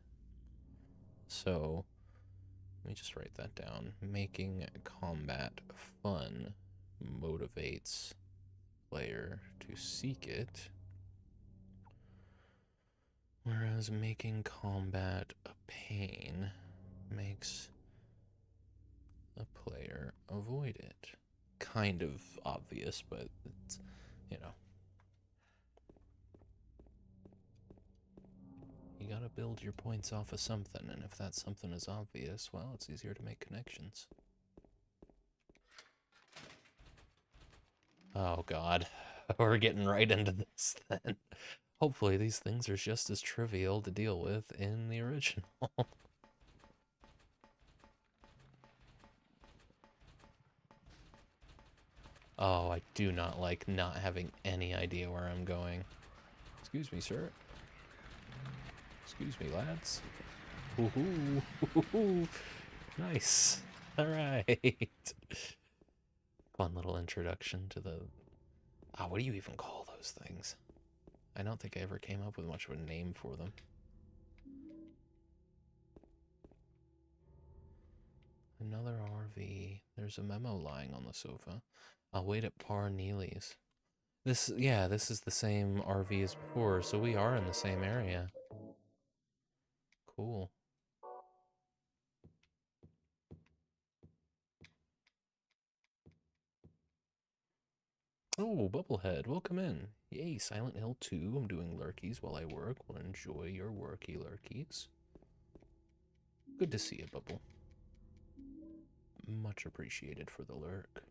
Speaker 1: So, let me just write that down. Making combat fun motivates player to seek it, whereas making combat a pain makes the player avoid it. Kind of obvious, but it's, you know. You gotta build your points off of something, and if that something is obvious, well, it's easier to make connections. Oh god, we're getting right into this then. Hopefully these things are just as trivial to deal with in the original. Oh, I do not like not having any idea where I'm going. Excuse me, sir. Excuse me, lads. Woohoo! Woohoo! Nice. Alright. Fun little introduction to the... Ah, what do you even call those things? I don't think I ever came up with much of a name for them. Another RV. There's a memo lying on the sofa. I'll wait at Par Neely's. This is the same RV as before, so we are in the same area. Cool. Oh, Bubblehead, welcome in. Yay, Silent Hill 2. I'm doing lurkies while I work. Will enjoy your worky lurkies. Good to see you, Bubble. Much appreciated for the lurk.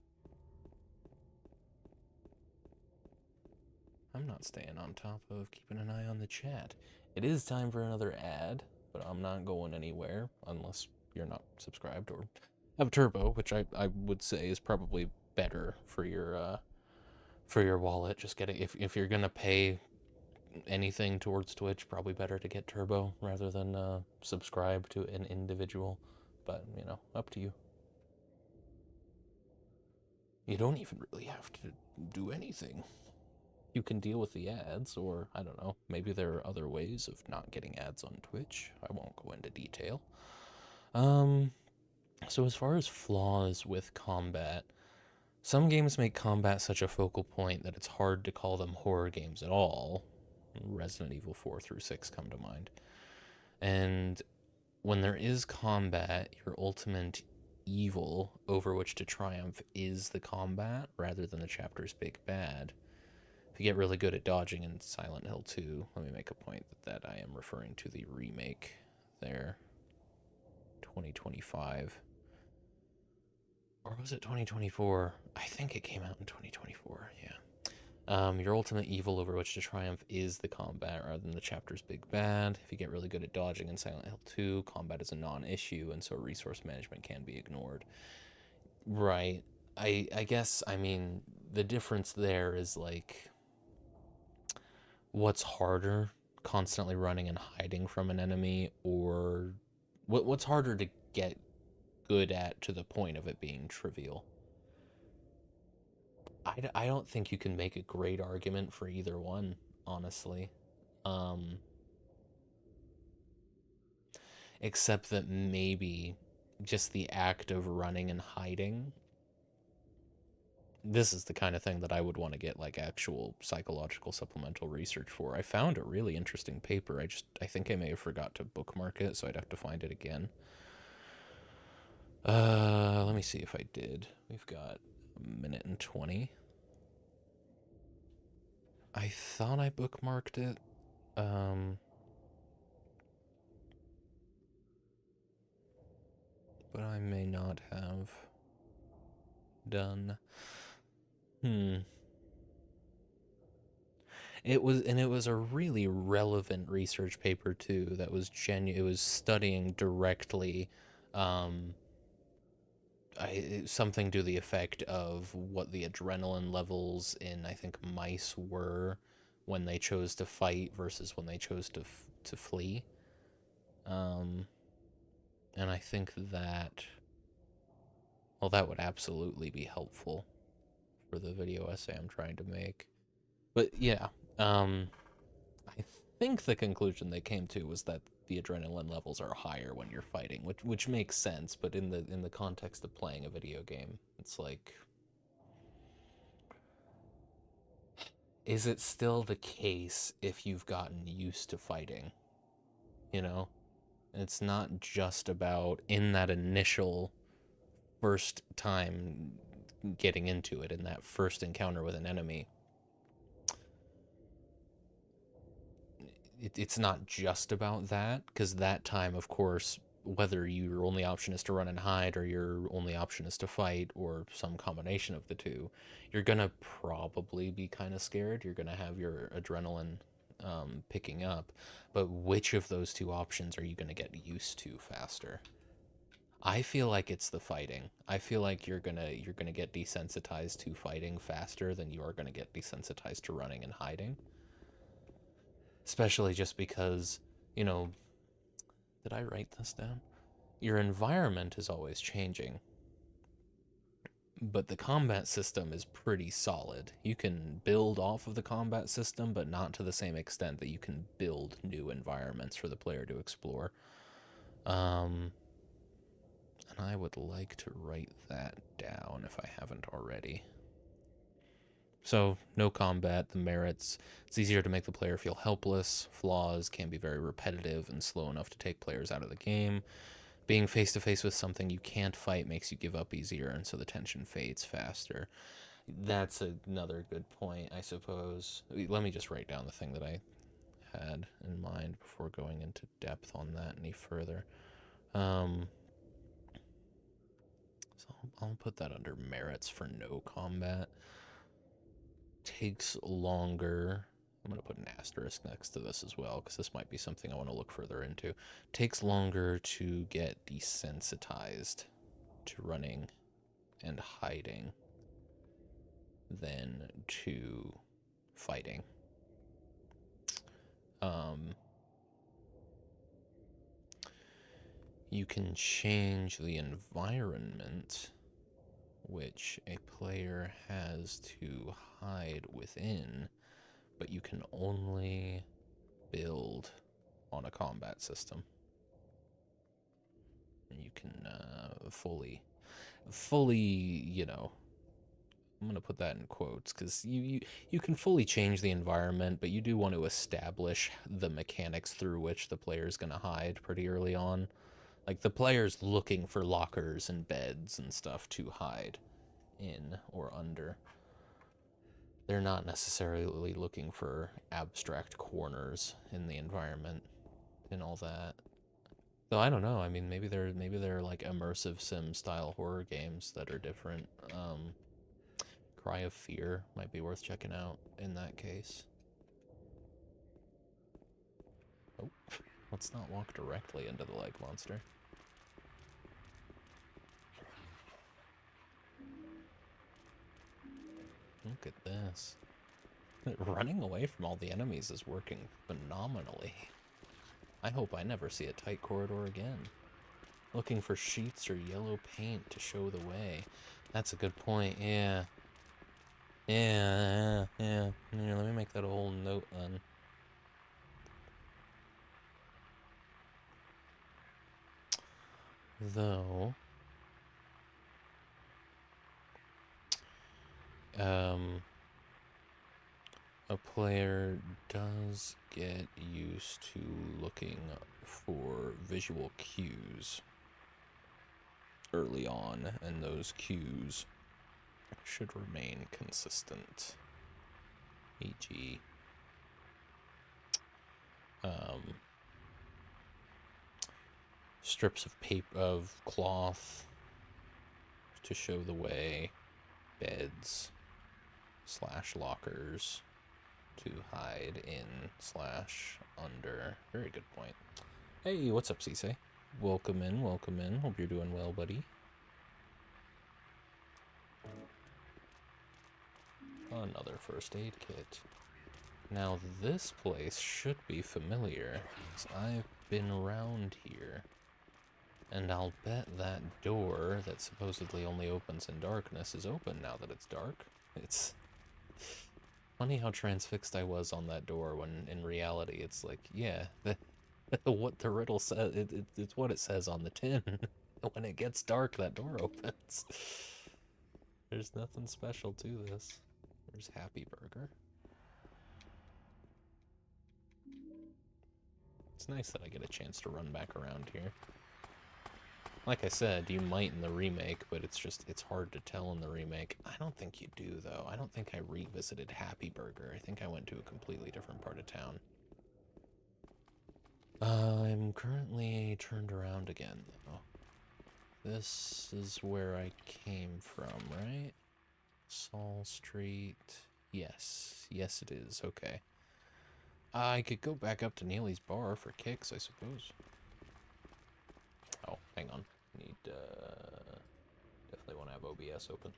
Speaker 1: I'm not staying on top of keeping an eye on the chat. It is time for another ad, but I'm not going anywhere unless you're not subscribed or have Turbo, which I would say is probably better for your wallet. Just getting, if you're gonna pay anything towards Twitch, probably better to get Turbo rather than subscribe to an individual. But you know, up to you. You don't even really have to do anything. You can deal with the ads, or I don't know, maybe there are other ways of not getting ads on Twitch. I won't go into detail. So as far as flaws with combat, some games make combat such a focal point that it's hard to call them horror games at all. Resident Evil 4 through 6 come to mind. And when there is combat, your ultimate evil over which to triumph is the combat rather than the chapter's big bad. If you get really good at dodging in Silent Hill 2, let me make a point that I am referring to the remake there. 2025. Or was it 2024? I think it came out in 2024, yeah. Your ultimate evil over which to triumph is the combat rather than the chapter's big bad. If you get really good at dodging in Silent Hill 2, combat is a non-issue, and so resource management can be ignored. Right. I guess, I mean, the difference there is, like, what's harder, constantly running and hiding from an enemy, or what's harder to get good at to the point of it being trivial? I don't think you can make a great argument for either one, honestly. Except that maybe just the act of running and hiding. This is the kind of thing that I would want to get like actual psychological supplemental research for. I found a really interesting paper. I think I may have forgot to bookmark it, so I'd have to find it again. Let me see if I did. We've got a minute and 20. I thought I bookmarked it. But I may not have done. It was a really relevant research paper too. That was it was studying directly, something to the effect of what the adrenaline levels in, I think, mice were when they chose to fight versus when they chose to flee. And I think that, well, that would absolutely be helpful for the video essay I'm trying to make. But yeah, I think the conclusion they came to was that the adrenaline levels are higher when you're fighting, which makes sense, but in the context of playing a video game, it's like, is it still the case if you've gotten used to fighting? You know? It's not just about in that initial first time getting into it, in that first encounter with an enemy. It's not just about that, because that time, of course, whether your only option is to run and hide or your only option is to fight or some combination of the two, you're gonna probably be kind of scared. You're gonna have your adrenaline picking up, but which of those two options are you gonna get used to faster? I feel like it's the fighting. I feel like you're gonna get desensitized to fighting faster than you are gonna get desensitized to running and hiding. Especially just because, you know, did I write this down? Your environment is always changing, but the combat system is pretty solid. You can build off of the combat system, but not to the same extent that you can build new environments for the player to explore. And I would like to write that down if I haven't already. So, no combat, the merits. It's easier to make the player feel helpless. Flaws can be very repetitive and slow enough to take players out of the game. Being face-to-face with something you can't fight makes you give up easier, and so the tension fades faster. That's another good point, I suppose. Let me just write down the thing that I had in mind before going into depth on that any further. Um, so I'll put that under merits for no combat. Takes longer. I'm going to put an asterisk next to this as well, because this might be something I want to look further into. Takes longer to get desensitized to running and hiding than to fighting. You can change the environment which a player has to hide within, but you can only build on a combat system. And you can fully, you know, I'm going to put that in quotes, because you can fully change the environment, but you do want to establish the mechanics through which the player is going to hide pretty early on. Like, the player's looking for lockers and beds and stuff to hide in or under. They're not necessarily looking for abstract corners in the environment and all that. Though I don't know. I mean, maybe they're like immersive sim style horror games that are different. Cry of Fear might be worth checking out in that case. Oh, let's not walk directly into the leg monster. Look at this. Running away from all the enemies is working phenomenally. I hope I never see a tight corridor again. Looking for sheets or yellow paint to show the way. That's a good point, yeah. Yeah. Here, let me make that a whole note then. Though, a player does get used to looking for visual cues early on, and those cues should remain consistent. E.g., strips of paper, of cloth to show the way, beds / lockers to hide in / under. Very good point. Hey, what's up, Cisse? Welcome in, welcome in. Hope you're doing well, buddy. Another first aid kit. Now this place should be familiar, because I've been around here. And I'll bet that door that supposedly only opens in darkness is open now that it's dark. It's funny how transfixed I was on that door when in reality it's like, yeah, what the riddle says, it's what it says on the tin. When it gets dark, that door opens. There's nothing special to this. There's Happy Burger. It's nice that I get a chance to run back around here. Like I said, you might in the remake, but it's hard to tell in the remake. I don't think you do, though. I don't think I revisited Happy Burger. I think I went to a completely different part of town. I'm currently turned around again, though. This is where I came from, right? Saul Street. Yes. Yes, it is. Okay. I could go back up to Neely's bar for kicks, I suppose. Oh, hang on. Need, definitely want to have OBS open.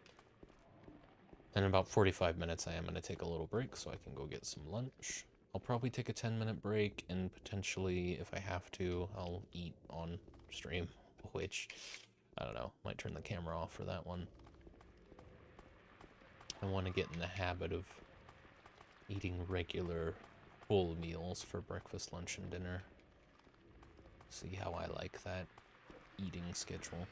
Speaker 1: In about 45 minutes, I am going to take a little break so I can go get some lunch. I'll probably take a 10-minute break, and potentially, if I have to, I'll eat on stream, which, I don't know, might turn the camera off for that one. I want to get in the habit of eating regular full meals for breakfast, lunch, and dinner. See how I like that eating schedule.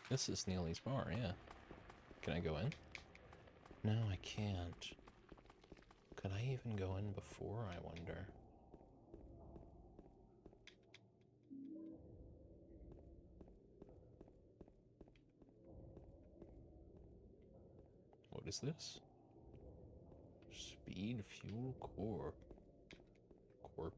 Speaker 1: This is Neely's bar, yeah. Can I go in? No, I can't. Could I even go in before, I wonder? What is this? Speed fuel core. Corp.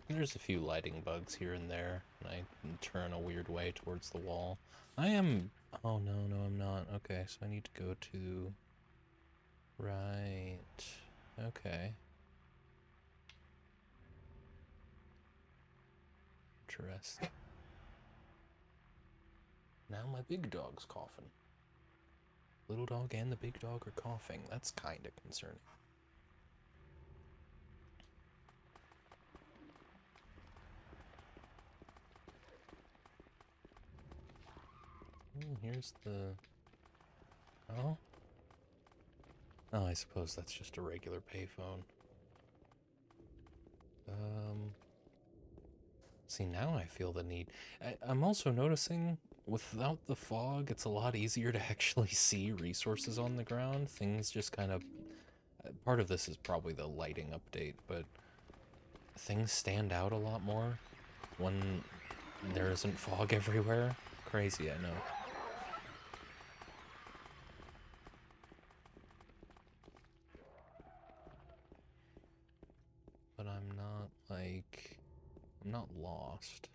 Speaker 1: There's a few lighting bugs here and there, and I turn a weird way towards the wall. I am... Oh, no, I'm not. Okay, so I need to go to... Right. Okay. Interesting. Now my big dog's coughing. Little dog and the big dog are coughing. That's kind of concerning. Here's the... Oh? Oh, I suppose that's just a regular payphone. See, now I feel the need. I'm also noticing, without the fog, it's a lot easier to actually see resources on the ground. Things just kind of... Part of this is probably the lighting update, but things stand out a lot more when there isn't fog everywhere. Crazy, I know. But I'm not, like... I'm not lost.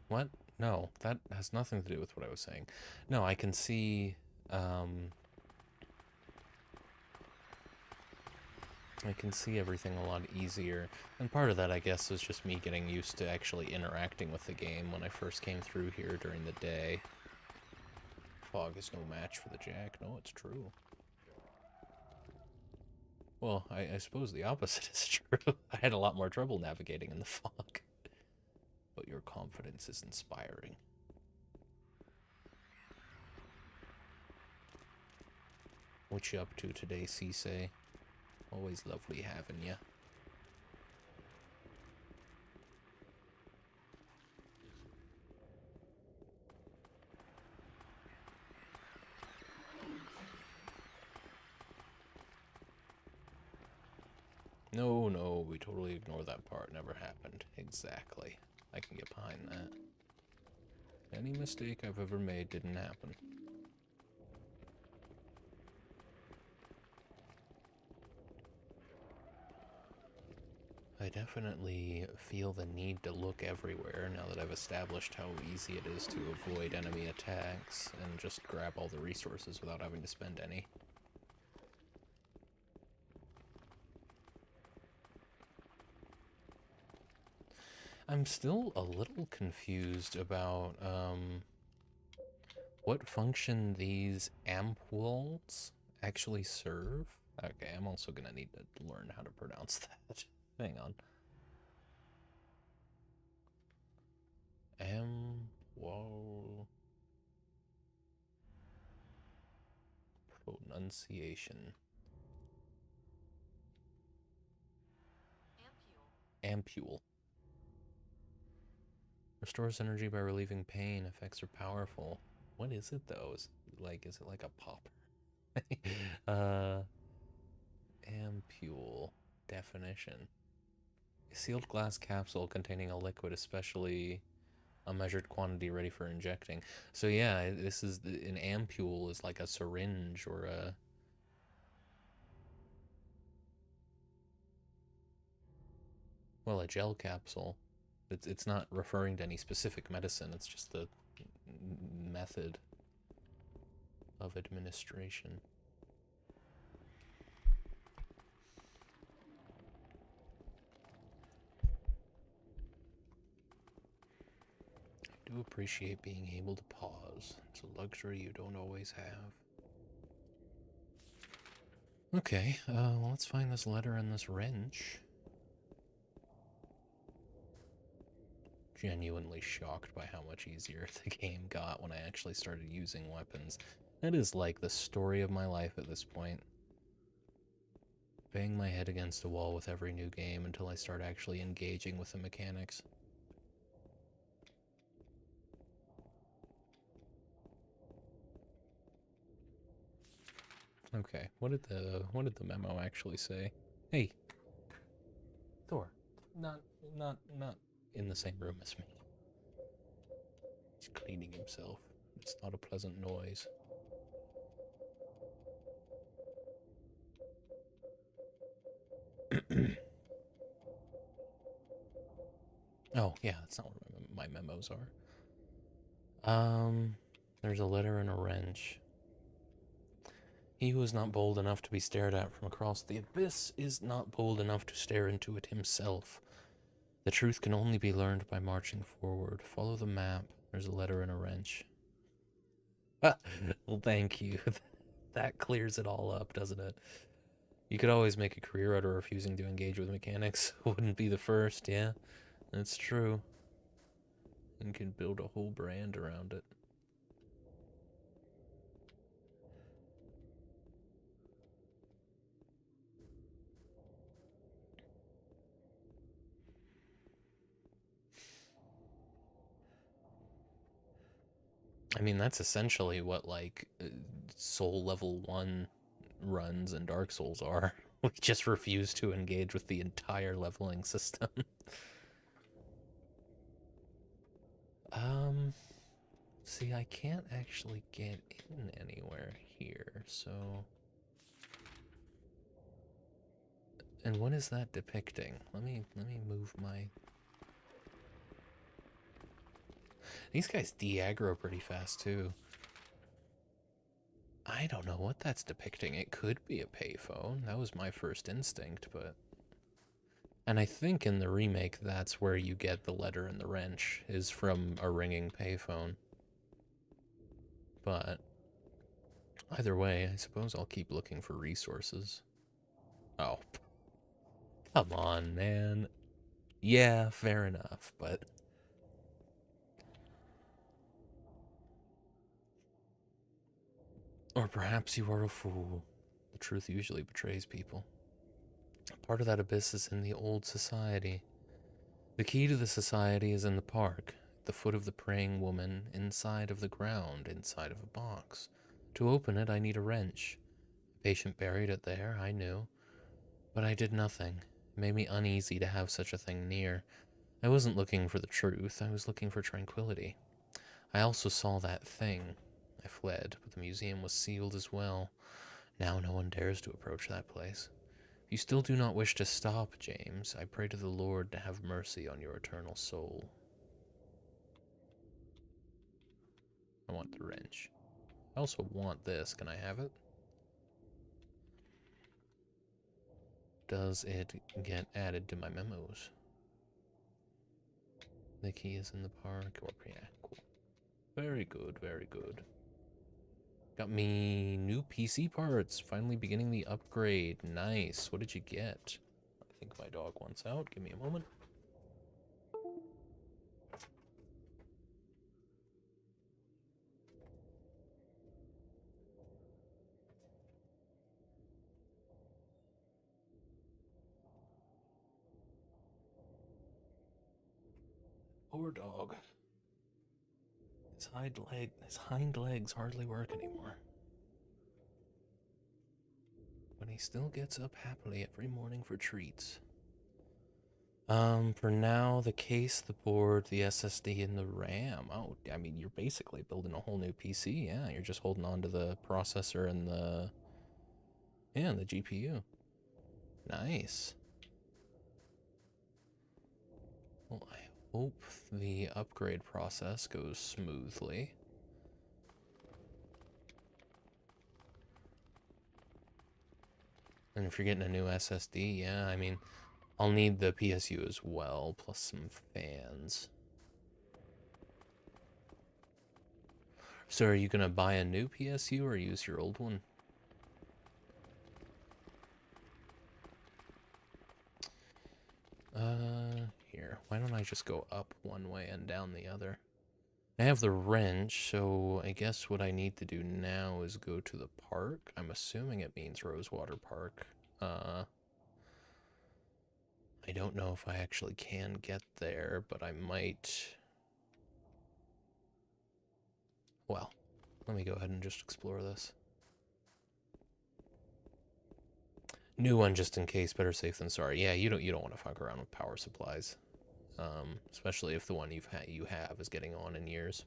Speaker 1: What? No, that has nothing to do with what I was saying. No, I can see, I can see everything a lot easier. And part of that, I guess, is just me getting used to actually interacting with the game when I first came through here during the day. Fog is no match for the Jack. No, it's true. Well, I suppose the opposite is true. I had a lot more trouble navigating in the fog. But your confidence is inspiring. What you up to today, Cisse? Always lovely having ya. No, we totally ignore that part. Never happened. Exactly. I can get behind that. Any mistake I've ever made didn't happen. I definitely feel the need to look everywhere now that I've established how easy it is to avoid enemy attacks and just grab all the resources without having to spend any. I'm still a little confused about what function these ampoules actually serve. Okay, I'm also gonna need to learn how to pronounce that. Hang on. Ampoule. Pronunciation. Ampoule. Restores energy by relieving pain. Effects are powerful. What is it though? Is it like a popper? Ampoule. Definition. A sealed glass capsule containing a liquid, especially a measured quantity ready for injecting. So yeah, this is an ampoule is like a syringe or a... Well, a gel capsule. It's not referring to any specific medicine, it's just the method of administration. I do appreciate being able to pause. It's a luxury you don't always have. Okay, well, let's find this letter and this wrench. Genuinely shocked by how much easier the game got when I actually started using weapons. That is like the story of my life at this point. Bang my head against a wall with every new game until I start actually engaging with the mechanics. Okay, what did the memo actually say? Hey, Thor, not in the same room as me. He's cleaning himself. It's not a pleasant noise. Oh, yeah, that's not what my memos are. There's a letter and a wrench. He who is not bold enough to be stared at from across the abyss is not bold enough to stare into it himself. The truth can only be learned by marching forward. Follow the map. There's a letter and a wrench. Well, thank you. That clears it all up, doesn't it? You could always make a career out of refusing to engage with mechanics. Wouldn't be the first, yeah. That's true. You can build a whole brand around it. I mean, that's essentially what, like, Soul Level 1 runs and Dark Souls are. We just refuse to engage with the entire leveling system. See, I can't actually get in anywhere here, so... And what is that depicting? Let me move my... These guys de-aggro pretty fast, too. I don't know what that's depicting. It could be a payphone. That was my first instinct, but... And I think in the remake, that's where you get the letter and the wrench, is from a ringing payphone. But... either way, I suppose I'll keep looking for resources. Oh. Come on, man. Yeah, fair enough, but... Or perhaps you are a fool. The truth usually betrays people. Part of that abyss is in the old society. The key to the society is in the park, at the foot of the praying woman, inside of the ground, inside of a box. To open it, I need a wrench. A patient buried it there, I knew. But I did nothing. It made me uneasy to have such a thing near. I wasn't looking for the truth, I was looking for tranquility. I also saw that thing. I fled, but the museum was sealed as well. Now no one dares to approach that place. If you still do not wish to stop, James, I pray to the Lord to have mercy on your eternal soul. I want the wrench. I also want this. Can I have it? Does it get added to my memos? The key is in the park. Or yeah, cool. Very good, very good. Got me new PC parts. Finally beginning the upgrade. Nice. What did you get? I think my dog wants out. Give me a moment. Poor dog. His hind legs hardly work anymore. But he still gets up happily every morning for treats. For now, the case, the board, the SSD, and the RAM. Oh, I mean, you're basically building a whole new PC. Yeah, you're just holding on to the processor and the... yeah, the GPU. Nice. Well, I hope the upgrade process goes smoothly. And if you're getting a new SSD, yeah, I mean, I'll need the PSU as well, plus some fans. So are you gonna buy a new PSU or use your old one? Here, why don't I just go up one way and down the other? I have the wrench, so I guess what I need to do now is go to the park. I'm assuming it means Rosewater Park. I don't know if I actually can get there, but I might... well, let me go ahead and just explore this. New one just in case, better safe than sorry. Yeah, you don't want to fuck around with power supplies. Especially if the one you have is getting on in years.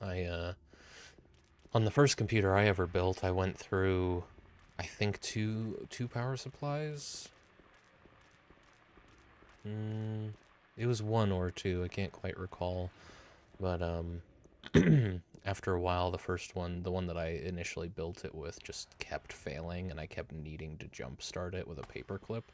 Speaker 1: On the first computer I ever built, I went through, I think, two power supplies. It was one or two, I can't quite recall. But after a while, the first one, the one that I initially built it with, just kept failing, and I kept needing to jumpstart it with a paperclip.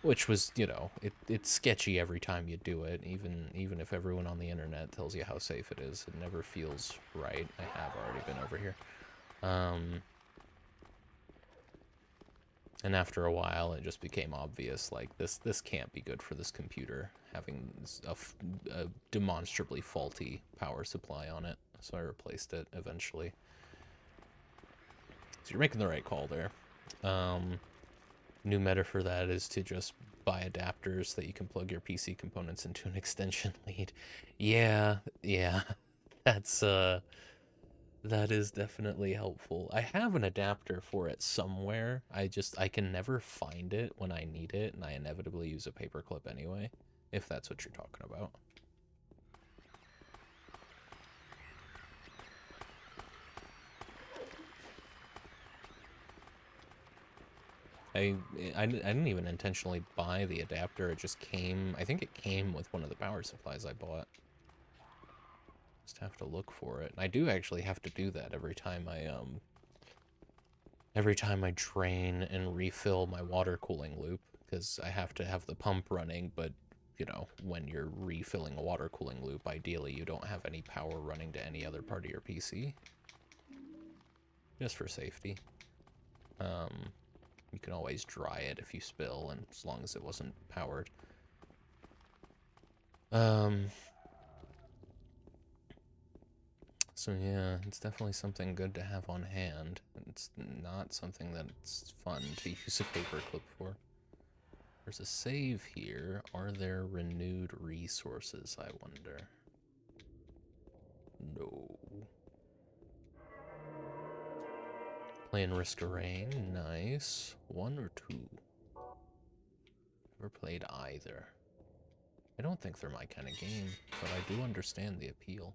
Speaker 1: Which was, you know, it's sketchy every time you do it, even if everyone on the internet tells you how safe it is. It never feels right. I have already been over here. And after a while, it just became obvious, like, this can't be good for this computer, having a demonstrably faulty power supply on it. So I replaced it eventually. So you're making the right call there. New meta for that is to just buy adapters that you can plug your PC components into an extension lead. Yeah, that is definitely helpful. I have an adapter for it somewhere. I can never find it when I need it, and I inevitably use a paperclip anyway, if that's what you're talking about. I didn't even intentionally buy the adapter. It just came, I think it came with one of the power supplies I bought. Just have to look for it. And I do actually have to do that every time I drain and refill my water cooling loop, because I have to have the pump running, but you know, when you're refilling a water cooling loop, ideally you don't have any power running to any other part of your PC. Just for safety. You can always dry it if you spill, and as long as it wasn't powered. So yeah, it's definitely something good to have on hand. It's not something that's fun to use a paperclip for. There's a save here. Are there renewed resources, I wonder? No. Playing Risk of Rain, nice. 1 or 2? Never played either. I don't think they're my kind of game, but I do understand the appeal.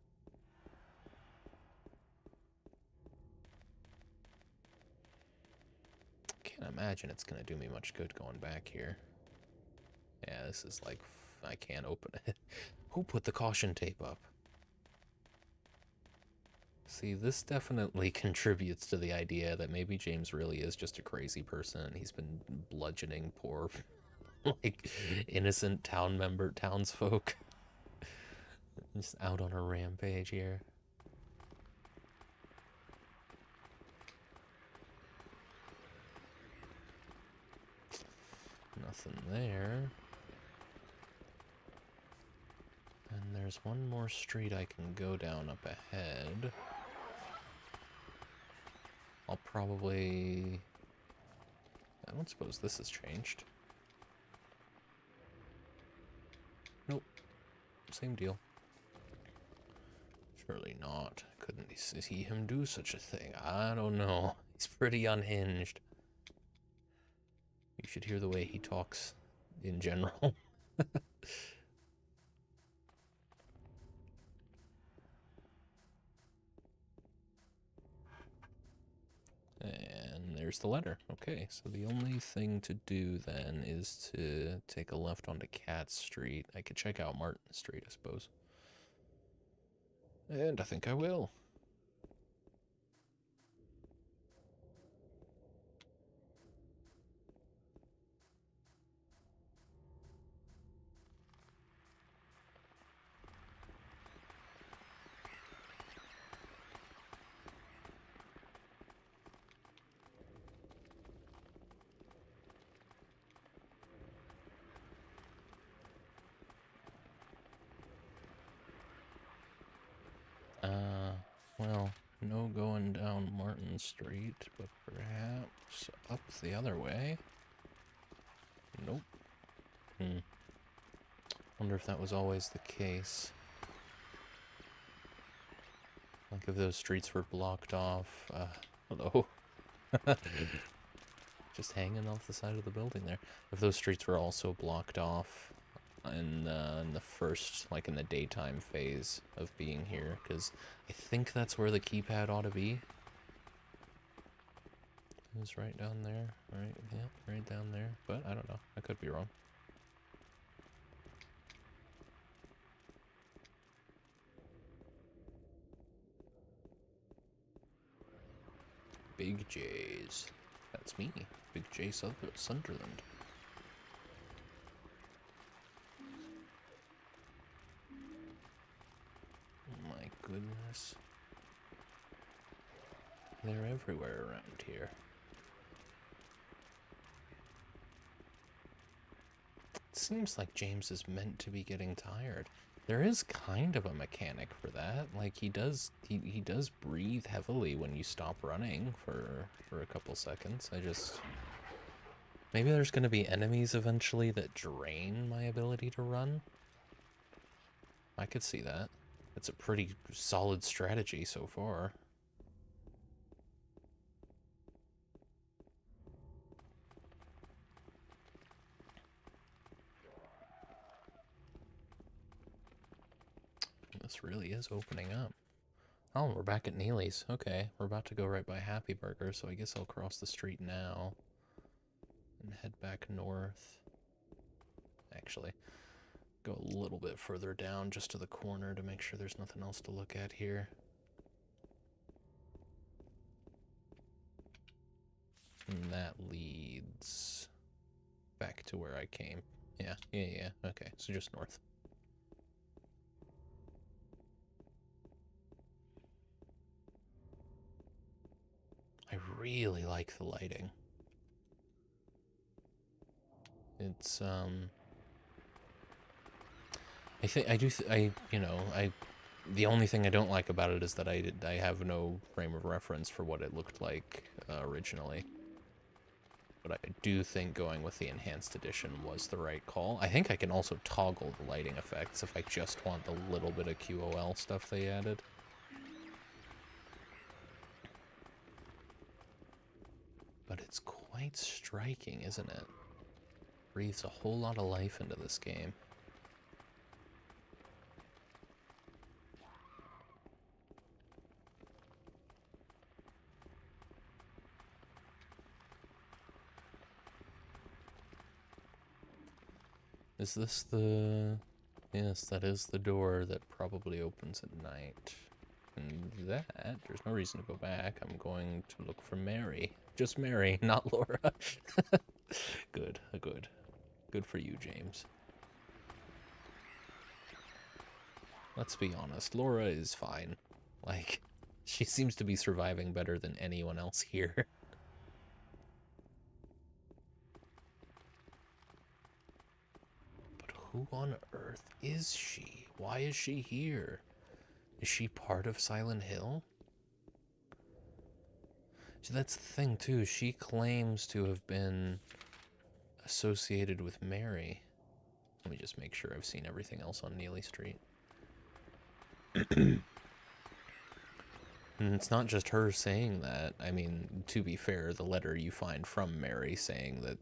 Speaker 1: Can't imagine it's gonna do me much good going back here. Yeah, this is like, I can't open it. Who put the caution tape up? See, this definitely contributes to the idea that maybe James really is just a crazy person. He's been bludgeoning poor, like, innocent townsfolk. Just out on a rampage here. Nothing there. And there's one more street I can go down up ahead. I'll probably... I don't suppose this has changed. Nope. Same deal. Surely not. Couldn't see him do such a thing? I don't know. He's pretty unhinged. You should hear the way he talks in general. And there's the letter. Okay, so the only thing to do then is to take a left onto Cat Street. I could check out Martin Street, I suppose. And I think I will. Well, no going down Martin Street, but perhaps up the other way? Nope. Wonder if that was always the case. Like if those streets were blocked off. Hello. just hanging off the side of the building there. If those streets were also blocked off in the first, like in the daytime phase of being here, because I think that's where the keypad ought to be. It was right down there, right? Yeah, right down there. But I don't know. I could be wrong. Big J's. That's me. Big J Sunderland. Oh my goodness. They're everywhere around here. It seems like James is meant to be getting tired. There is kind of a mechanic for that. Like he does breathe heavily when you stop running for a couple seconds. Maybe there's going to be enemies eventually that drain my ability to run. I could see that. It's a pretty solid strategy so far. This really is opening up. Oh, we're back at Neely's. Okay, we're about to go right by Happy Burger, so I guess I'll cross the street now and head back north. Actually, go a little bit further down just to the corner to make sure there's nothing else to look at here. And that leads back to where I came. Yeah. Okay, so just north. I really like the lighting. It's, the only thing I don't like about it is that I have no frame of reference for what it looked like originally. But I do think going with the enhanced edition was the right call. I think I can also toggle the lighting effects if I just want the little bit of QOL stuff they added. But it's quite striking, isn't it? Breathes a whole lot of life into this game. Is this the... Yes, that is the door that probably opens at night. And that, there's no reason to go back. I'm going to look for Mary. Just Mary, not Laura. Good, good. Good for you, James. Let's be honest, Laura is fine. Like, she seems to be surviving better than anyone else here. But who on earth is she? Why is she here? Is she part of Silent Hill? So that's the thing, too. She claims to have been associated with Mary. Let me just make sure I've seen everything else on Neely Street. And it's not just her saying that. I mean, to be fair, the letter you find from Mary saying that,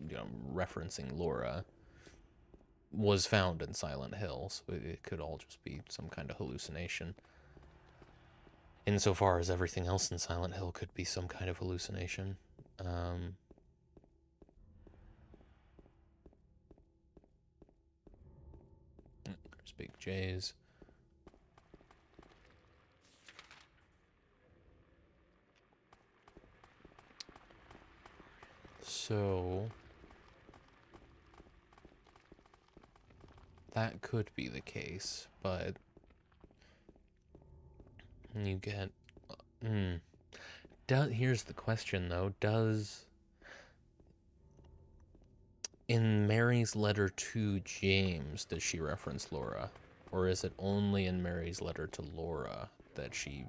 Speaker 1: you know, referencing Laura was found in Silent Hill, so it could all just be some kind of hallucination. Insofar as everything else in Silent Hill could be some kind of hallucination. There's Big J's. So that could be the case, but you get... here's the question, though. In Mary's letter to James, does she reference Laura? Or is it only in Mary's letter to Laura that she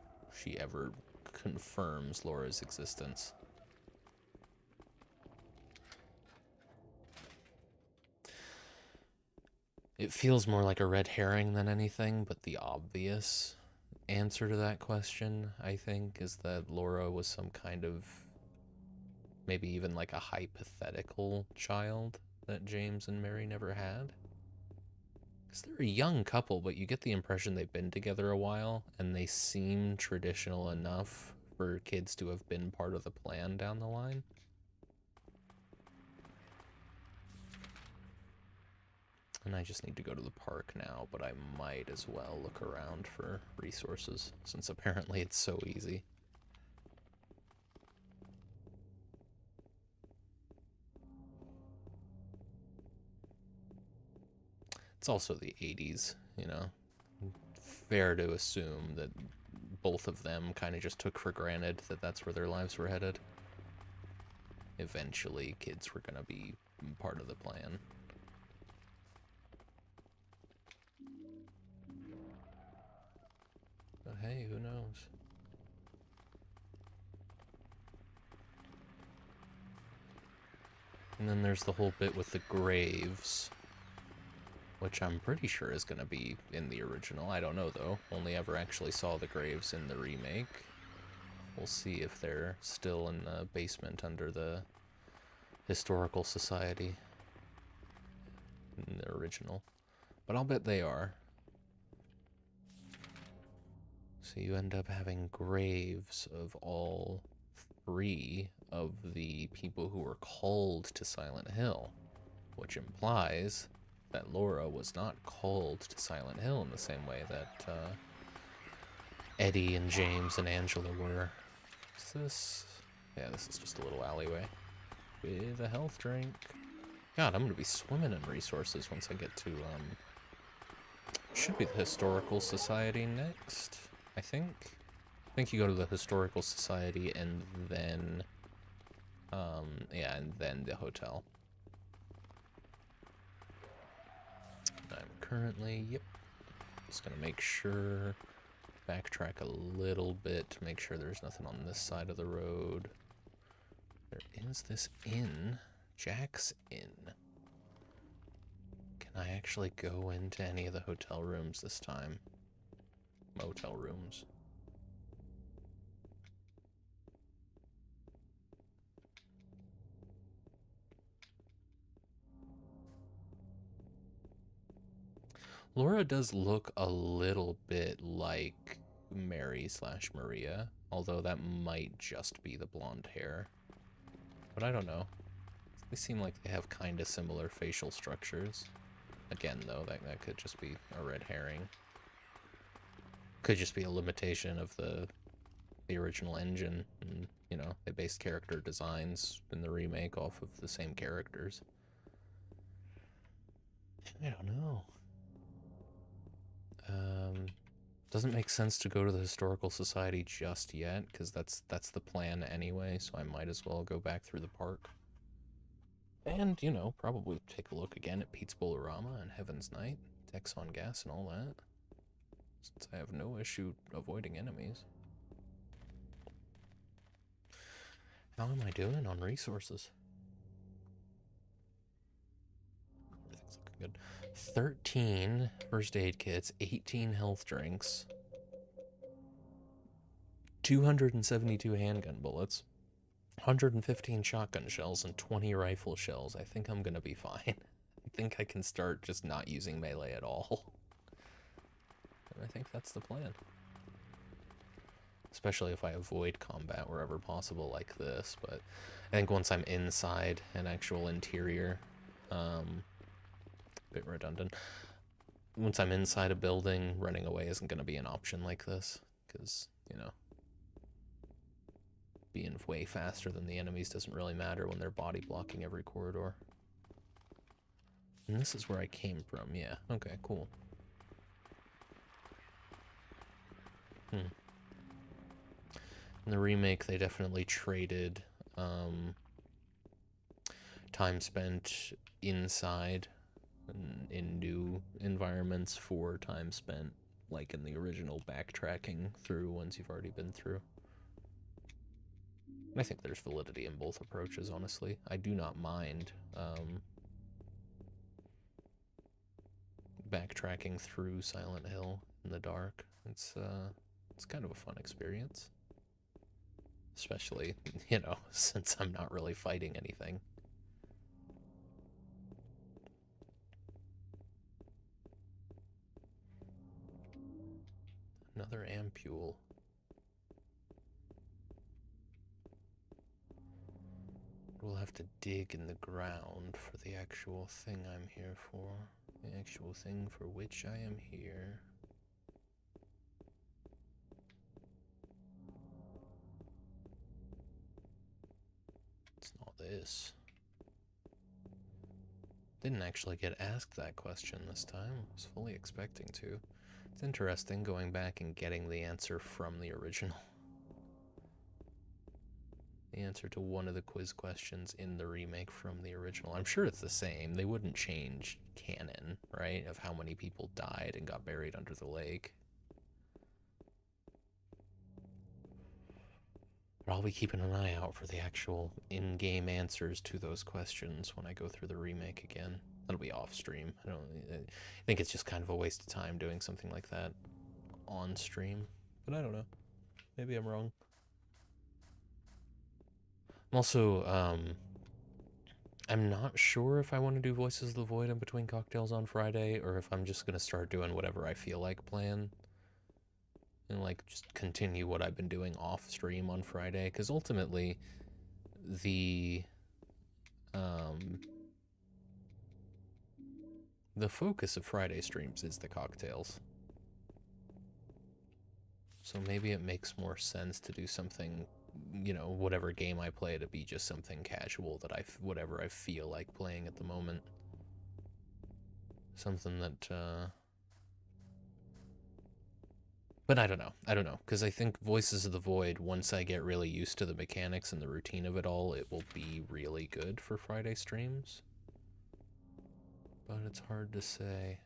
Speaker 1: ever confirms Laura's existence? It feels more like a red herring than anything, but the obvious answer to that question, I think, is that Laura was some kind of maybe even like a hypothetical child that James and Mary never had. Because they're a young couple, but you get the impression they've been together a while, and they seem traditional enough for kids to have been part of the plan down the line. And I just need to go to the park now, but I might as well look around for resources, since apparently it's so easy. It's also the 80s, you know. Fair to assume that both of them kind of just took for granted that that's where their lives were headed. Eventually, kids were going to be part of the plan. But hey, who knows? And then there's the whole bit with the graves, which I'm pretty sure is going to be in the original. I don't know, though. Only ever actually saw the graves in the remake. We'll see if they're still in the basement under the Historical Society in the original. But I'll bet they are. So you end up having graves of all 3 of the people who were called to Silent Hill, which implies that Laura was not called to Silent Hill in the same way that Eddie and James and Angela were. Is this? Yeah, this is just a little alleyway with a health drink. God, I'm gonna be swimming in resources once I get to, should be the Historical Society next, I think. I think you go to the Historical Society and then, yeah, and then the hotel. I'm currently, yep, just gonna make sure, backtrack a little bit to make sure there's nothing on this side of the road. There is this inn, Jack's Inn. Can I actually go into any of the hotel rooms this time? Motel rooms. Laura does look a little bit like Mary/Maria, although that might just be the blonde hair. But I don't know. They seem like they have kind of similar facial structures. Again, though, that could just be a red herring. Could just be a limitation of the original engine. And, you know, they based character designs in the remake off of the same characters. I don't know. Doesn't make sense to go to the Historical Society just yet, because that's the plan anyway, so I might as well go back through the park. And, you know, probably take a look again at Pete's Bolorama and Heaven's Night, Texon Gas and all that, since I have no issue avoiding enemies. How am I doing on resources? Everything's looking good. 13 first aid kits, 18 health drinks, 272 handgun bullets, 115 shotgun shells, and 20 rifle shells. I think I'm gonna be fine. I think I can start just not using melee at all. And I think that's the plan. Especially if I avoid combat wherever possible like this, but I think once I'm inside an actual interior, bit redundant. Once I'm inside a building, running away isn't going to be an option like this, because, you know, being way faster than the enemies doesn't really matter when they're body blocking every corridor. And this is where I came from, yeah. Okay, cool. In the remake, they definitely traded time spent inside in new environments for time spent, like in the original, backtracking through ones you've already been through. I think there's validity in both approaches, honestly. I do not mind backtracking through Silent Hill in the dark. It's kind of a fun experience. Especially, you know, since I'm not really fighting anything. Another ampule. We'll have to dig in the ground for the actual thing I'm here for. The actual thing for which I am here. It's not this. Didn't actually get asked that question this time. I was fully expecting to. It's interesting going back and getting the answer from the original. The answer to one of the quiz questions in the remake from the original. I'm sure it's the same. They wouldn't change canon, right? Of how many people died and got buried under the lake. But I'll be keeping an eye out for the actual in-game answers to those questions when I go through the remake again. That'll be off-stream. I think it's just kind of a waste of time doing something like that on stream. But I don't know. Maybe I'm wrong. I'm also, I'm not sure if I want to do Voices of the Void in between cocktails on Friday, or if I'm just going to start doing whatever I feel like playing. And, like, just continue what I've been doing off-stream on Friday. Because ultimately, the focus of Friday streams is the cocktails. So maybe it makes more sense to do something, you know, whatever game I play to be just something casual that whatever I feel like playing at the moment. Something that, but I don't know, because I think Voices of the Void, once I get really used to the mechanics and the routine of it all, it will be really good for Friday streams. But it's hard to say.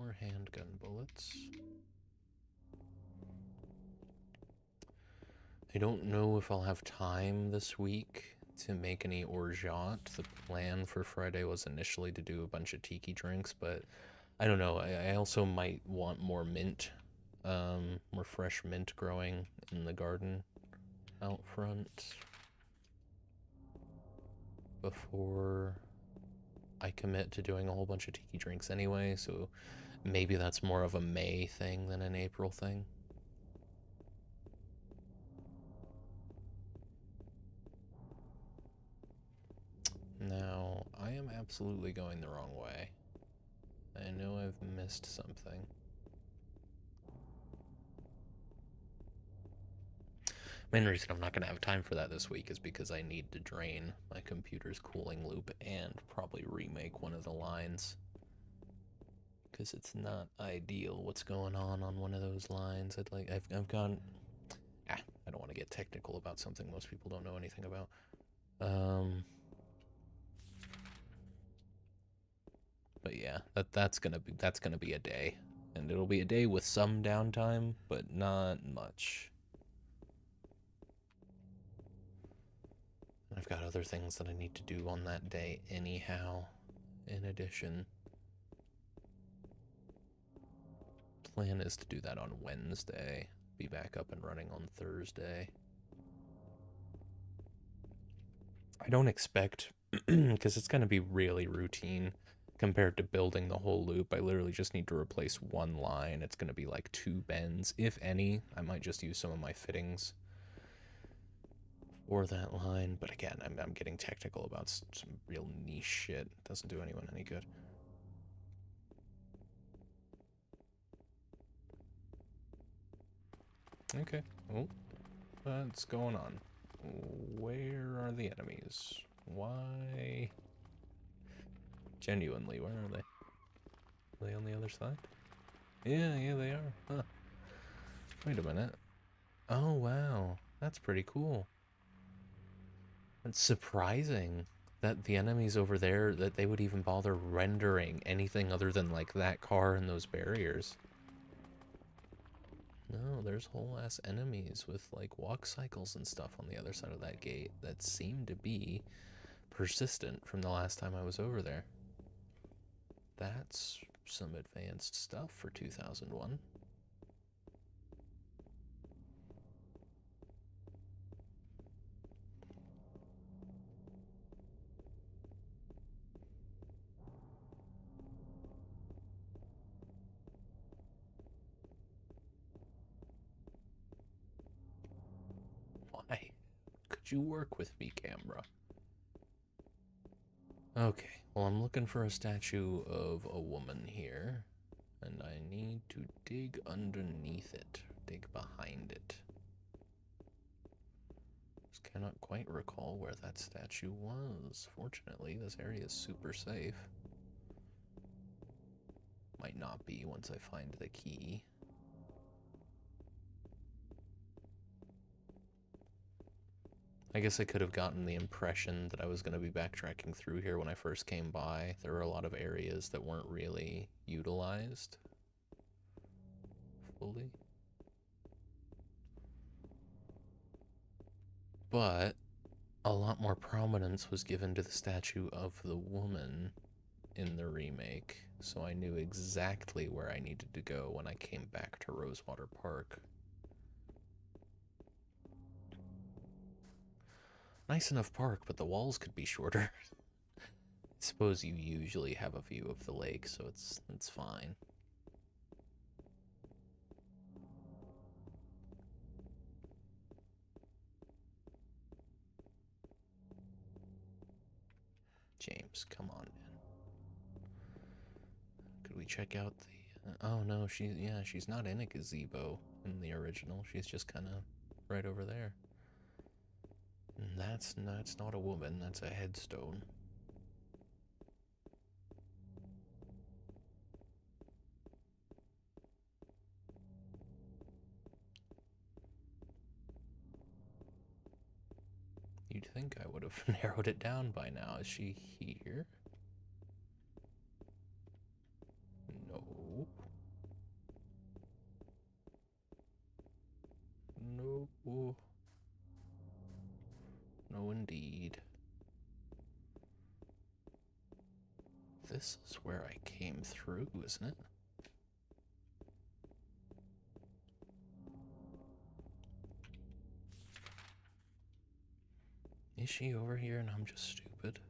Speaker 1: More handgun bullets. I don't know if I'll have time this week to make any orgeat. The plan for Friday was initially to do a bunch of tiki drinks, but I don't know. I also might want more mint, more fresh mint growing in the garden out front before I commit to doing a whole bunch of tiki drinks anyway, so maybe that's more of a May thing than an April thing. Now, I am absolutely going the wrong way. I know I've missed something. Main reason I'm not going to have time for that this week is because I need to drain my computer's cooling loop and probably remake one of the lines. Because it's not ideal what's going on one of those lines. I've gone... I don't want to get technical about something most people don't know anything about. But yeah, that's gonna be a day. And it'll be a day with some downtime, but not much. I've got other things that I need to do on that day anyhow, in addition. Plan is to do that on Wednesday, be back up and running on Thursday. I don't expect, because it's going to be really routine compared to building the whole loop. I literally just need to replace one line. It's going to be like 2 bends, if any. I might just use some of my fittings for that line, but again, I'm getting technical about some real niche shit. Doesn't do anyone any good. Okay. Oh, what's going on? Where are the enemies? Why? Genuinely, where are they? Are they on the other side? Yeah, they are. Huh. Wait a minute. Oh, wow. That's pretty cool. It's surprising that the enemies over there, that they would even bother rendering anything other than, like, that car and those barriers. No, there's whole ass enemies with, like, walk cycles and stuff on the other side of that gate that seem to be persistent from the last time I was over there. That's some advanced stuff for 2001. Why? Could you work with me, camera? Okay, well, I'm looking for a statue of a woman here, and I need to dig underneath it, dig behind it. Just cannot quite recall where that statue was. Fortunately, this area is super safe. Might not be once I find the key. I guess I could have gotten the impression that I was going to be backtracking through here when I first came by. There were a lot of areas that weren't really utilized fully. But a lot more prominence was given to the statue of the woman in the remake, so I knew exactly where I needed to go when I came back to Rosewater Park. Nice enough park, but the walls could be shorter. I suppose you usually have a view of the lake, so it's fine. James, come on, man. Could we check out the... oh, no, she's not in a gazebo in the original. She's just kind of right over there. And that's not a woman, that's a headstone. You'd think I would have narrowed it down by now. Is she here? No. No. No, indeed. This is where I came through, isn't it? Is she over here and I'm just stupid?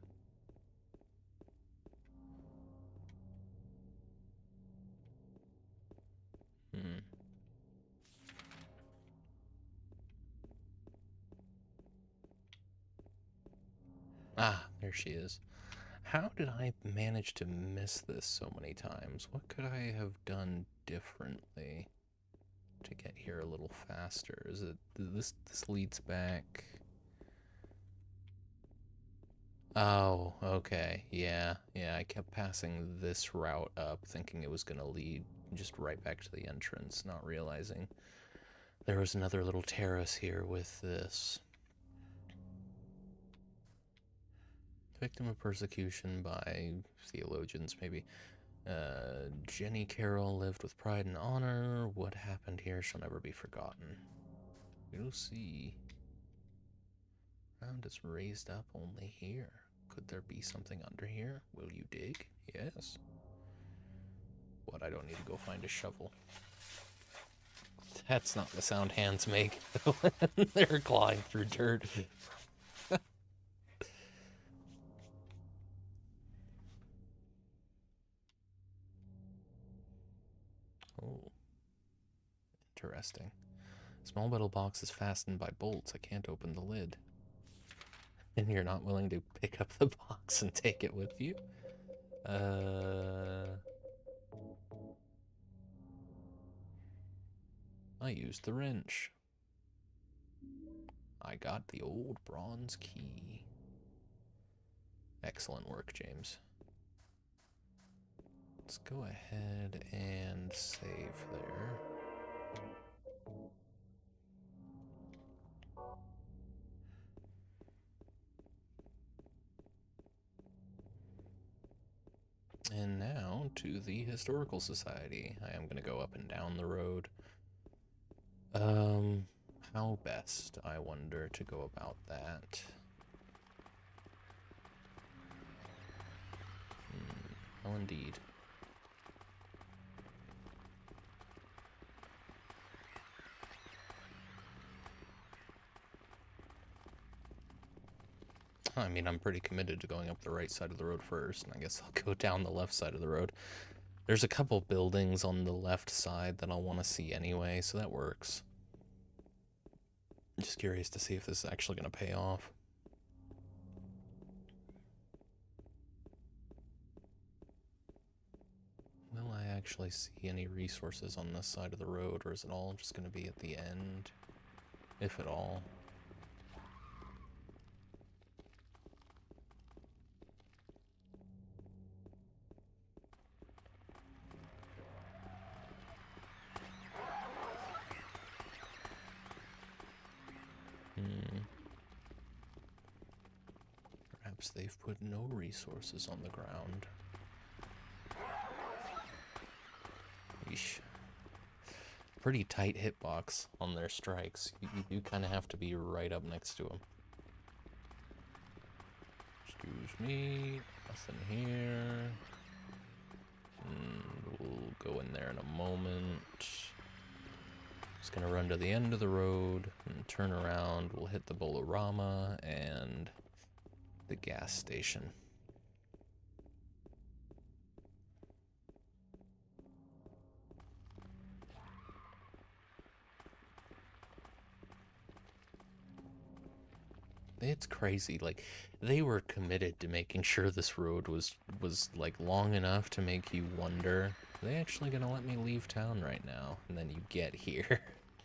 Speaker 1: Ah, there she is. How did I manage to miss this so many times? What could I have done differently to get here a little faster? Is it this leads back? Oh, okay. Yeah, I kept passing this route up thinking it was gonna lead just right back to the entrance, not realizing there was another little terrace here with this. Victim of persecution by theologians, maybe. Jenny Carroll lived with pride and honor. What happened here shall never be forgotten. We'll see. Ground is raised up only here. Could there be something under here? Will you dig? Yes. What, I don't need to go find a shovel. That's not the sound hands make when they're clawing through dirt. Oh. Interesting. Small metal box is fastened by bolts. I can't open the lid. And you're not willing to pick up the box and take it with you? I used the wrench. I got the old bronze key. Excellent work, James. Let's go ahead and save there. And now to the Historical Society. I am going to go up and down the road. How best, I wonder, to go about that? Oh, indeed. I mean, I'm pretty committed to going up the right side of the road first, and I guess I'll go down the left side of the road. There's a couple buildings on the left side that I'll want to see anyway, so that works. I'm just curious to see if this is actually going to pay off. Will I actually see any resources on this side of the road, or is it all just going to be at the end, if at all? Perhaps they've put no resources on the ground. Yeesh. Pretty tight hitbox on their strikes. You do kind of have to be right up next to them. Excuse me. Nothing here. We'll go in there in a moment. Just gonna run to the end of the road and turn around. We'll hit the Bolorama and the gas station. It's crazy. Like, they were committed to making sure this road was like long enough to make you wonder, are they actually gonna let me leave town right now? And then you get here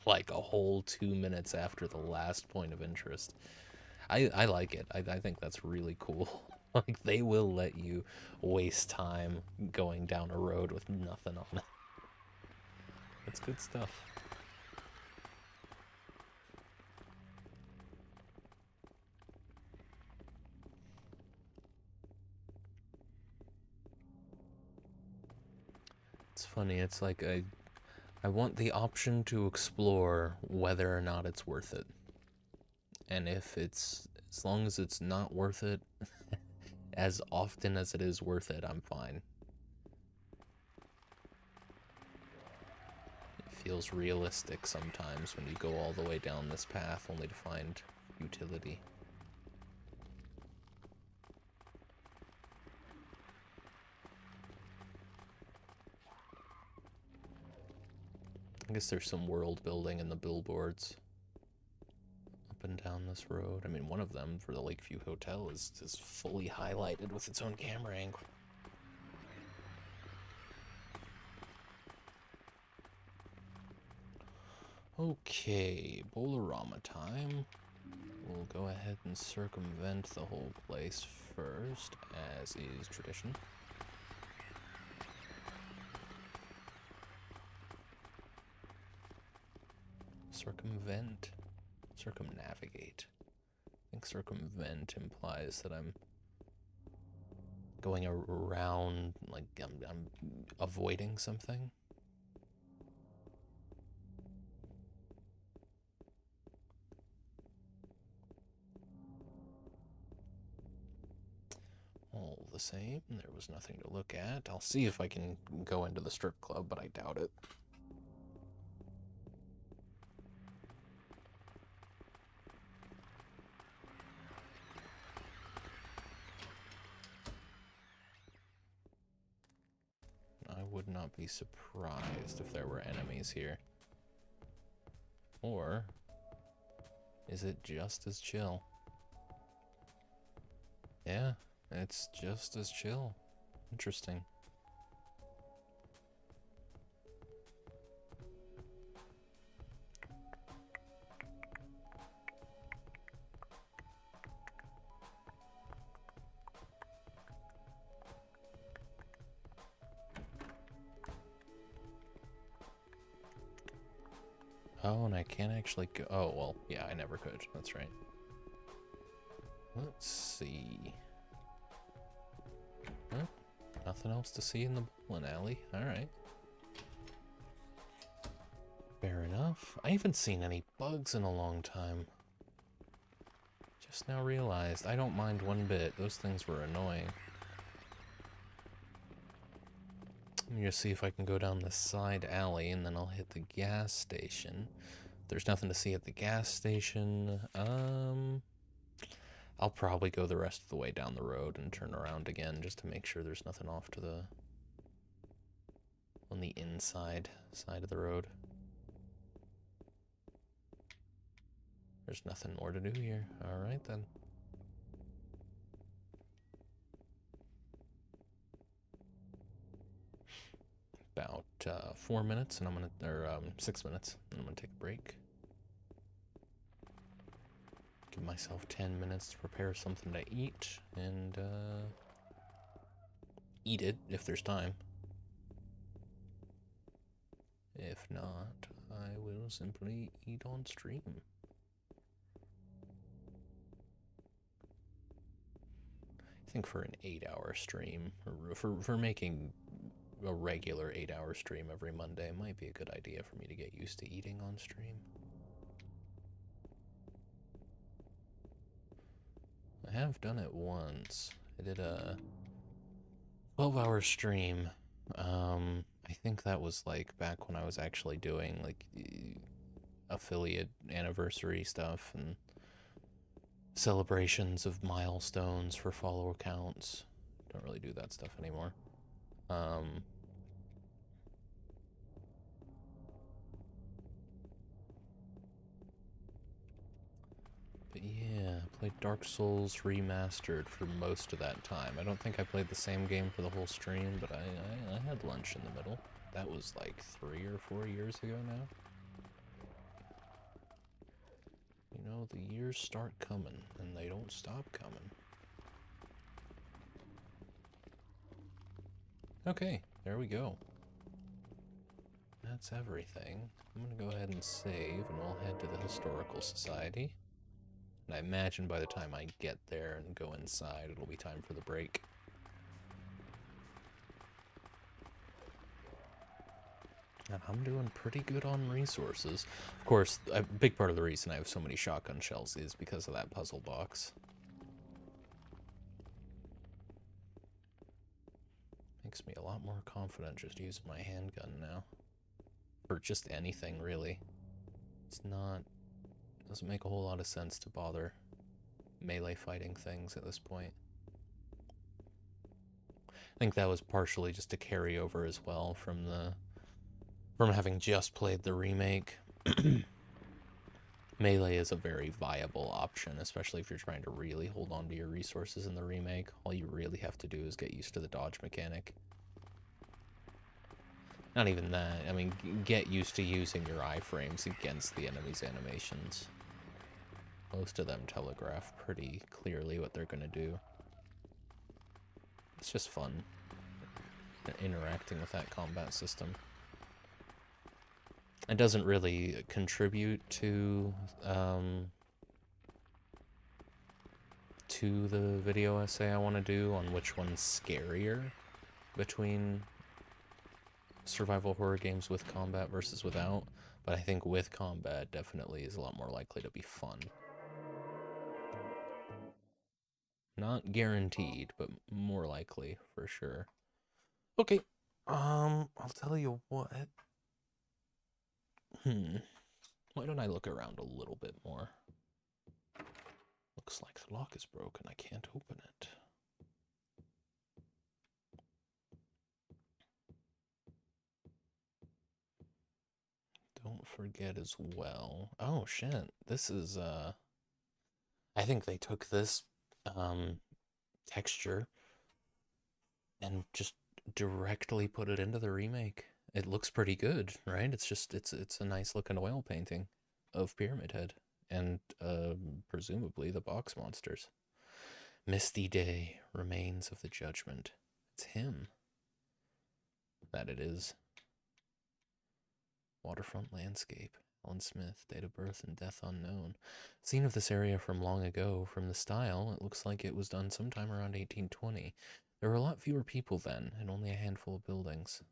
Speaker 1: like a whole 2 minutes after the last point of interest. I like it. I think that's really cool. Like, they will let you waste time going down a road with nothing on it. That's good stuff. It's funny, it's like I want the option to explore whether or not it's worth it. And if it's, as long as it's not worth it, as often as it is worth it, I'm fine. It feels realistic sometimes when you go all the way down this path only to find utility. I guess there's some world building in the billboards up and down this road. I mean, one of them for the Lakeview Hotel is fully highlighted with its own camera angle. Okay, Bolorama time. We'll go ahead and circumvent the whole place first, as is tradition. Circumvent, circumnavigate. I think circumvent implies that I'm going around, like I'm avoiding something. All the same, there was nothing to look at. I'll see if I can go into the strip club, but I doubt it. I would not be surprised if there were enemies here. Or is it just as chill? Yeah, it's just as chill. Interesting. Oh, and I can't actually go. Oh, well, yeah, I never could. That's right. Let's see. Huh? Nothing else to see in the bowling alley. Alright. Fair enough. I haven't seen any bugs in a long time. Just now realized. I don't mind one bit. Those things were annoying. Let me just see if I can go down this side alley, and then I'll hit the gas station. There's nothing to see at the gas station. I'll probably go the rest of the way down the road and turn around again just to make sure there's nothing off to the... on the inside side of the road. There's nothing more to do here. Alright then. About 4 minutes, and I'm gonna, or 6 minutes, and I'm gonna take a break. Give myself 10 minutes to prepare something to eat, and eat it if there's time. If not, I will simply eat on stream. I think for an 8-hour stream, or for making a regular 8-hour stream every Monday, it might be a good idea for me to get used to eating on stream. I have done it once. I did a 12-hour stream. I think that was like back when I was actually doing like affiliate anniversary stuff and celebrations of milestones for follower counts. Don't really do that stuff anymore. But yeah, played Dark Souls Remastered for most of that time. I don't think I played the same game for the whole stream, but I had lunch in the middle. That was like 3 or 4 years ago now. You know, the years start coming, and they don't stop coming. Okay, there we go. That's everything. I'm gonna go ahead and save, and we'll head to the Historical Society. And I imagine by the time I get there and go inside, it'll be time for the break. And I'm doing pretty good on resources. Of course, a big part of the reason I have so many shotgun shells is because of that puzzle box. Makes me a lot more confident just using my handgun now. For just anything, really. It's not... doesn't make a whole lot of sense to bother melee fighting things at this point. I think that was partially just a carryover as well from having just played the remake. Melee is a very viable option, especially if you're trying to really hold on to your resources in the remake. All you really have to do is get used to the dodge mechanic. Not even that, I mean, get used to using your iframes against the enemy's animations. Most of them telegraph pretty clearly what they're gonna do. It's just fun, interacting with that combat system. It doesn't really contribute to the video essay I want to do on which one's scarier between survival horror games with combat versus without, but I think with combat definitely is a lot more likely to be fun. Not guaranteed, but more likely for sure. Okay, I'll tell you what. Why don't I look around a little bit more? Looks like the lock is broken. I can't open it. Don't forget as well. Oh shit. This is I think they took this texture and just directly put it into the remake. It looks pretty good, right? It's just it's a nice looking oil painting of Pyramid Head and presumably the box monsters. Misty Day, Remains of the Judgment. It's him. That it is. Waterfront landscape. Alan Smith, date of birth and death unknown. Scene of this area from long ago. From the style, it looks like it was done sometime around 1820. There were a lot fewer people then, and only a handful of buildings.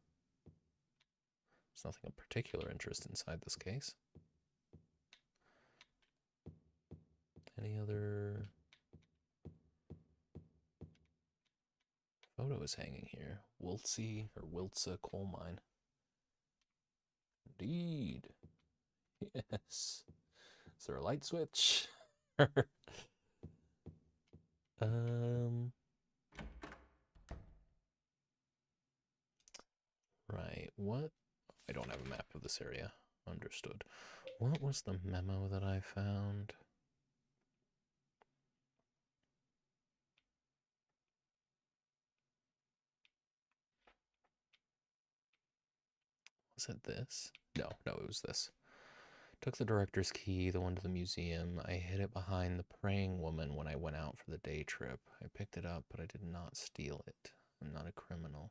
Speaker 1: There's nothing of particular interest inside this case. Any other photo is hanging here? Wiltse or Wiltse coal mine. Indeed. Yes. Is there a light switch? Um. Right. What? I don't have a map of this area. Understood. What was the memo that I found? Was it this? No, it was this. Took the director's key, the one to the museum. I hid it behind the praying woman when I went out for the day trip. I picked it up, but I did not steal it. I'm not a criminal.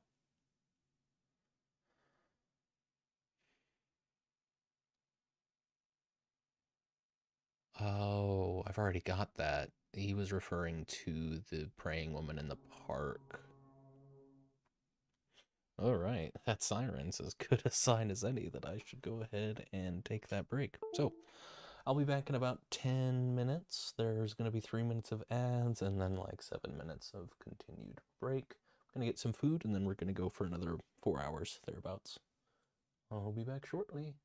Speaker 1: Oh, I've already got that. He was referring to the praying woman in the park. All right, that siren's as good a sign as any that I should go ahead and take that break. So, I'll be back in about 10 minutes. There's going to be 3 minutes of ads and then like 7 minutes of continued break. I'm going to get some food and then we're going to go for another 4 hours thereabouts. I'll be back shortly.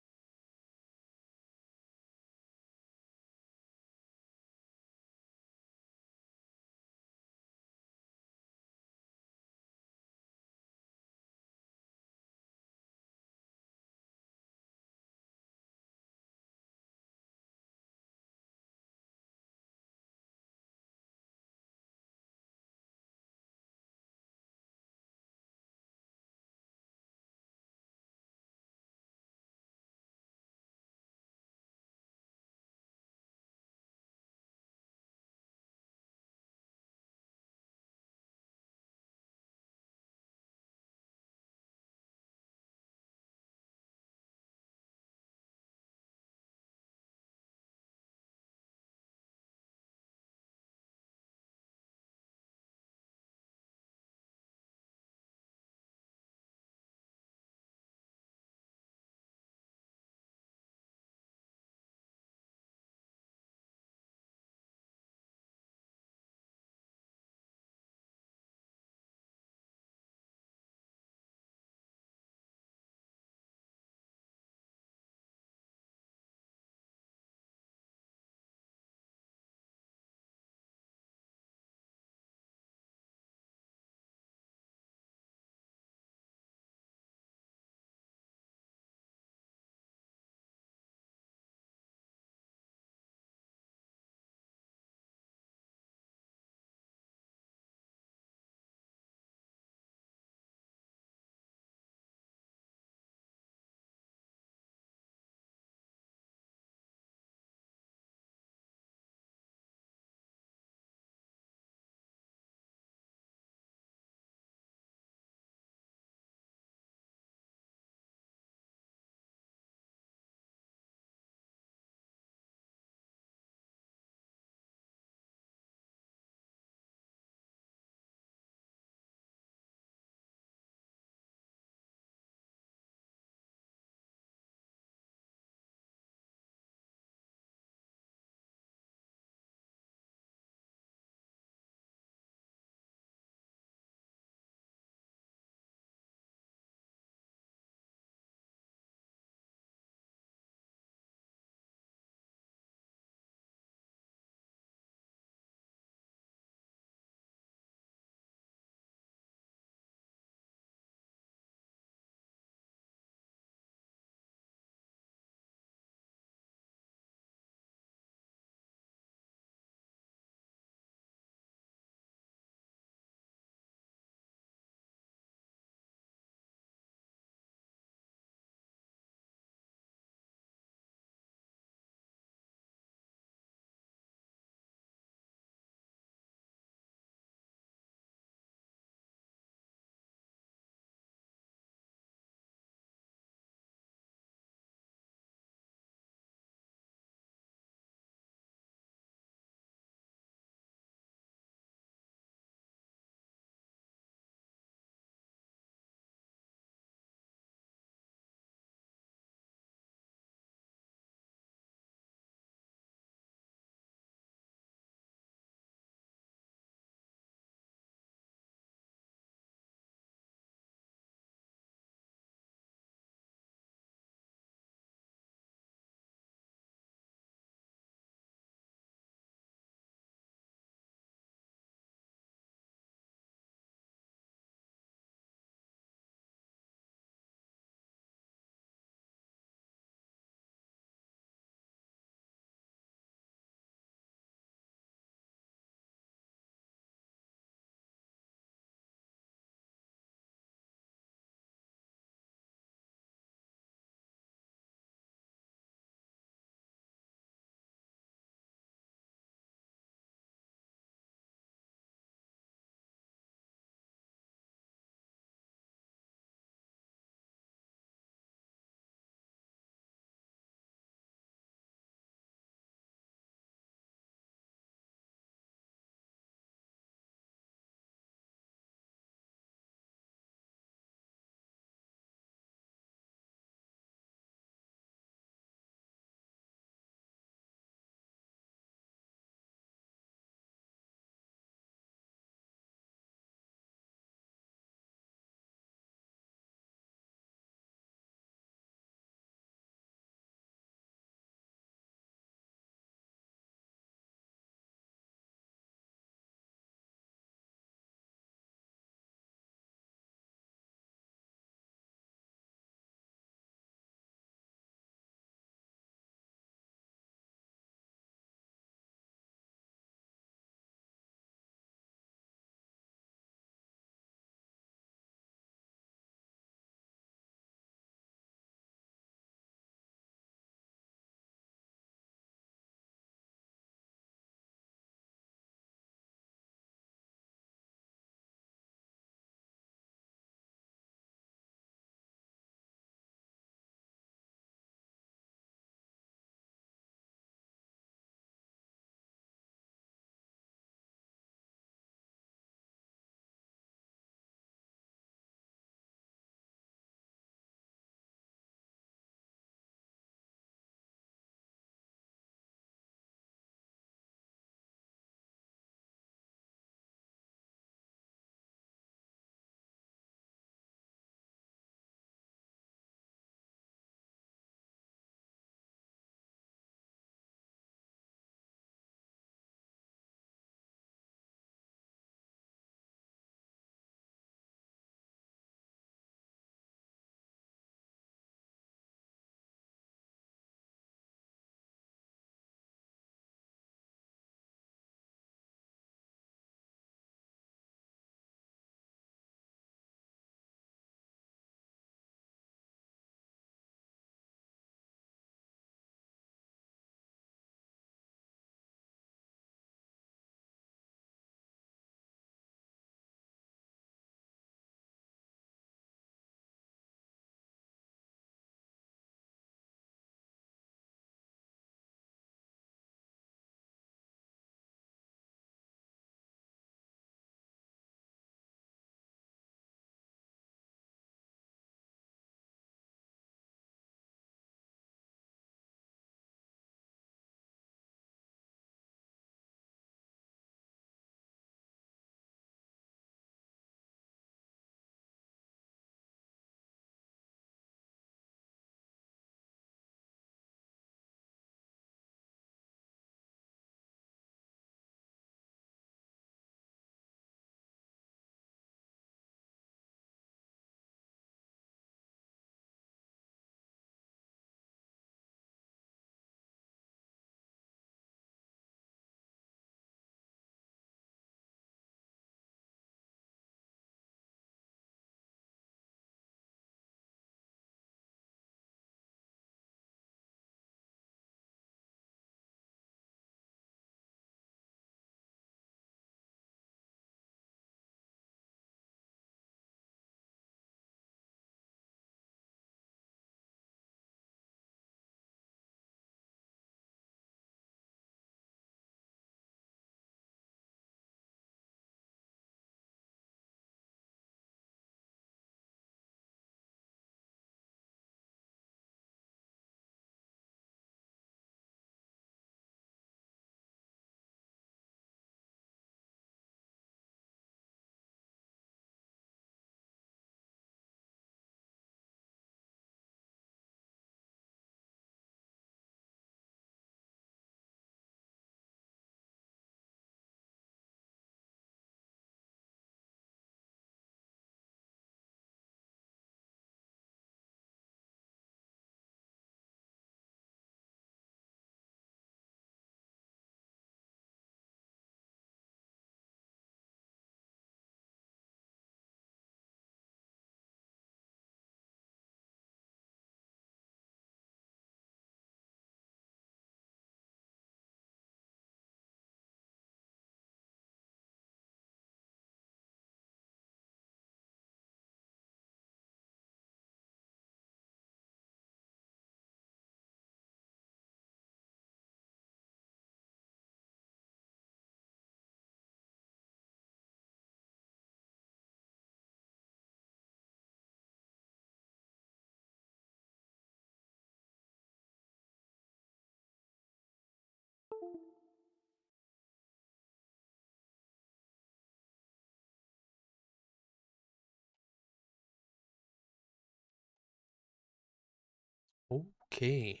Speaker 1: Okay.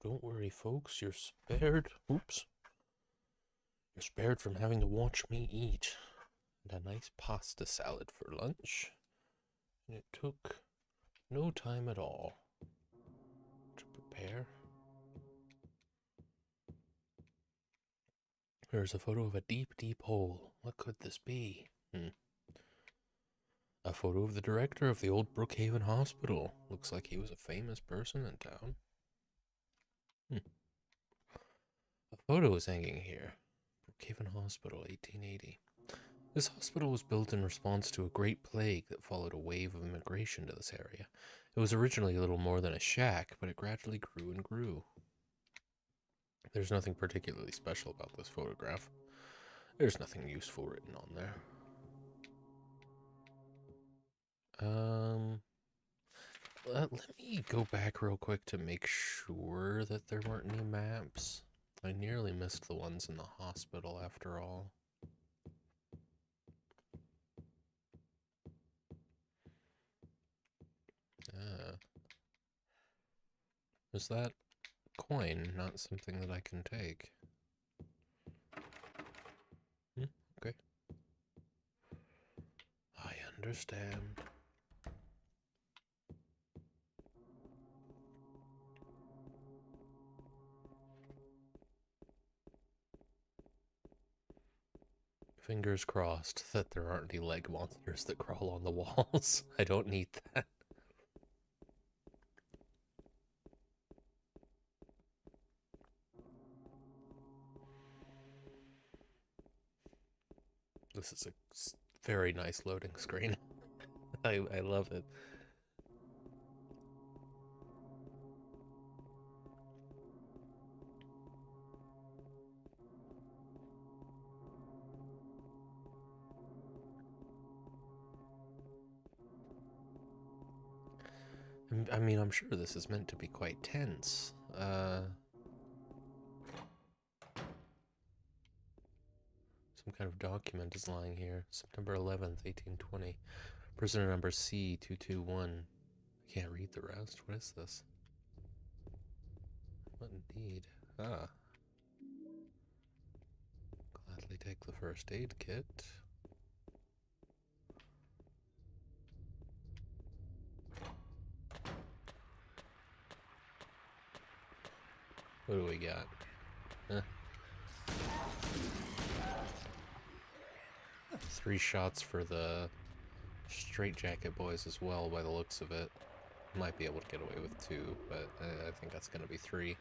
Speaker 1: Don't worry, folks. You're spared. Oops. You're spared from having to watch me eat. And a nice pasta salad for lunch. And it took no time at all to prepare. There's a photo of a deep, deep hole. What could this be? A photo of the director of the old Brookhaven Hospital. Looks like he was a famous person in town. A photo is hanging here. Brookhaven Hospital, 1880. This hospital was built in response to a great plague that followed a wave of immigration to this area. It was originally little more than a shack, but it gradually grew and grew. There's nothing particularly special about this photograph. There's nothing useful written on there. Let me go back real quick to make sure that there weren't any maps. I nearly missed the ones in the hospital after all. Is that coin not something that I can take? Okay. I understand. Fingers crossed that there aren't any leg monsters that crawl on the walls. I don't need that. This is a very nice loading screen. I love it. I mean, I'm sure this is meant to be quite tense. Some kind of document is lying here. September 11th, 1820. Prisoner number C221. I can't read the rest. What is this? What indeed? Ah. Gladly take the first aid kit. What do we got? Huh. 3 shots for the straitjacket boys as well, by the looks of it. Might be able to get away with 2, but I think that's going to be 3.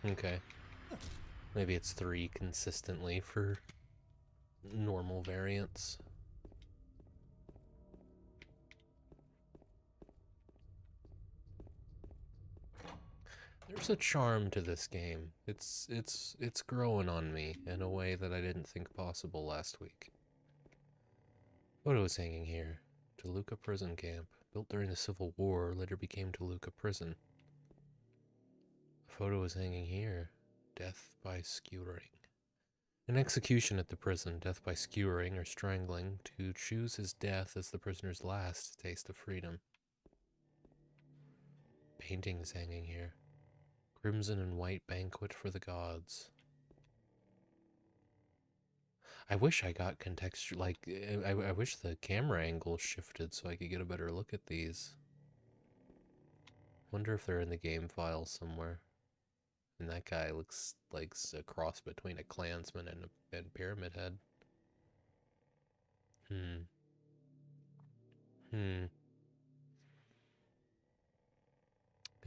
Speaker 1: Okay. Maybe it's 3 consistently for normal variants. There's a charm to this game. It's growing on me in a way that I didn't think possible last week. Photos hanging here. Toluca Prison Camp. Built during the Civil War, later became Toluca Prison. A photo is hanging here. Death by skewering. An execution at the prison, death by skewering or strangling, to choose his death as the prisoner's last taste of freedom. Paintings hanging here. Crimson and white banquet for the gods. I wish I got contextual, like, I wish the camera angle shifted so I could get a better look at these. Wonder if they're in the game file somewhere. And that guy looks like a cross between a Klansman and a Pyramid Head.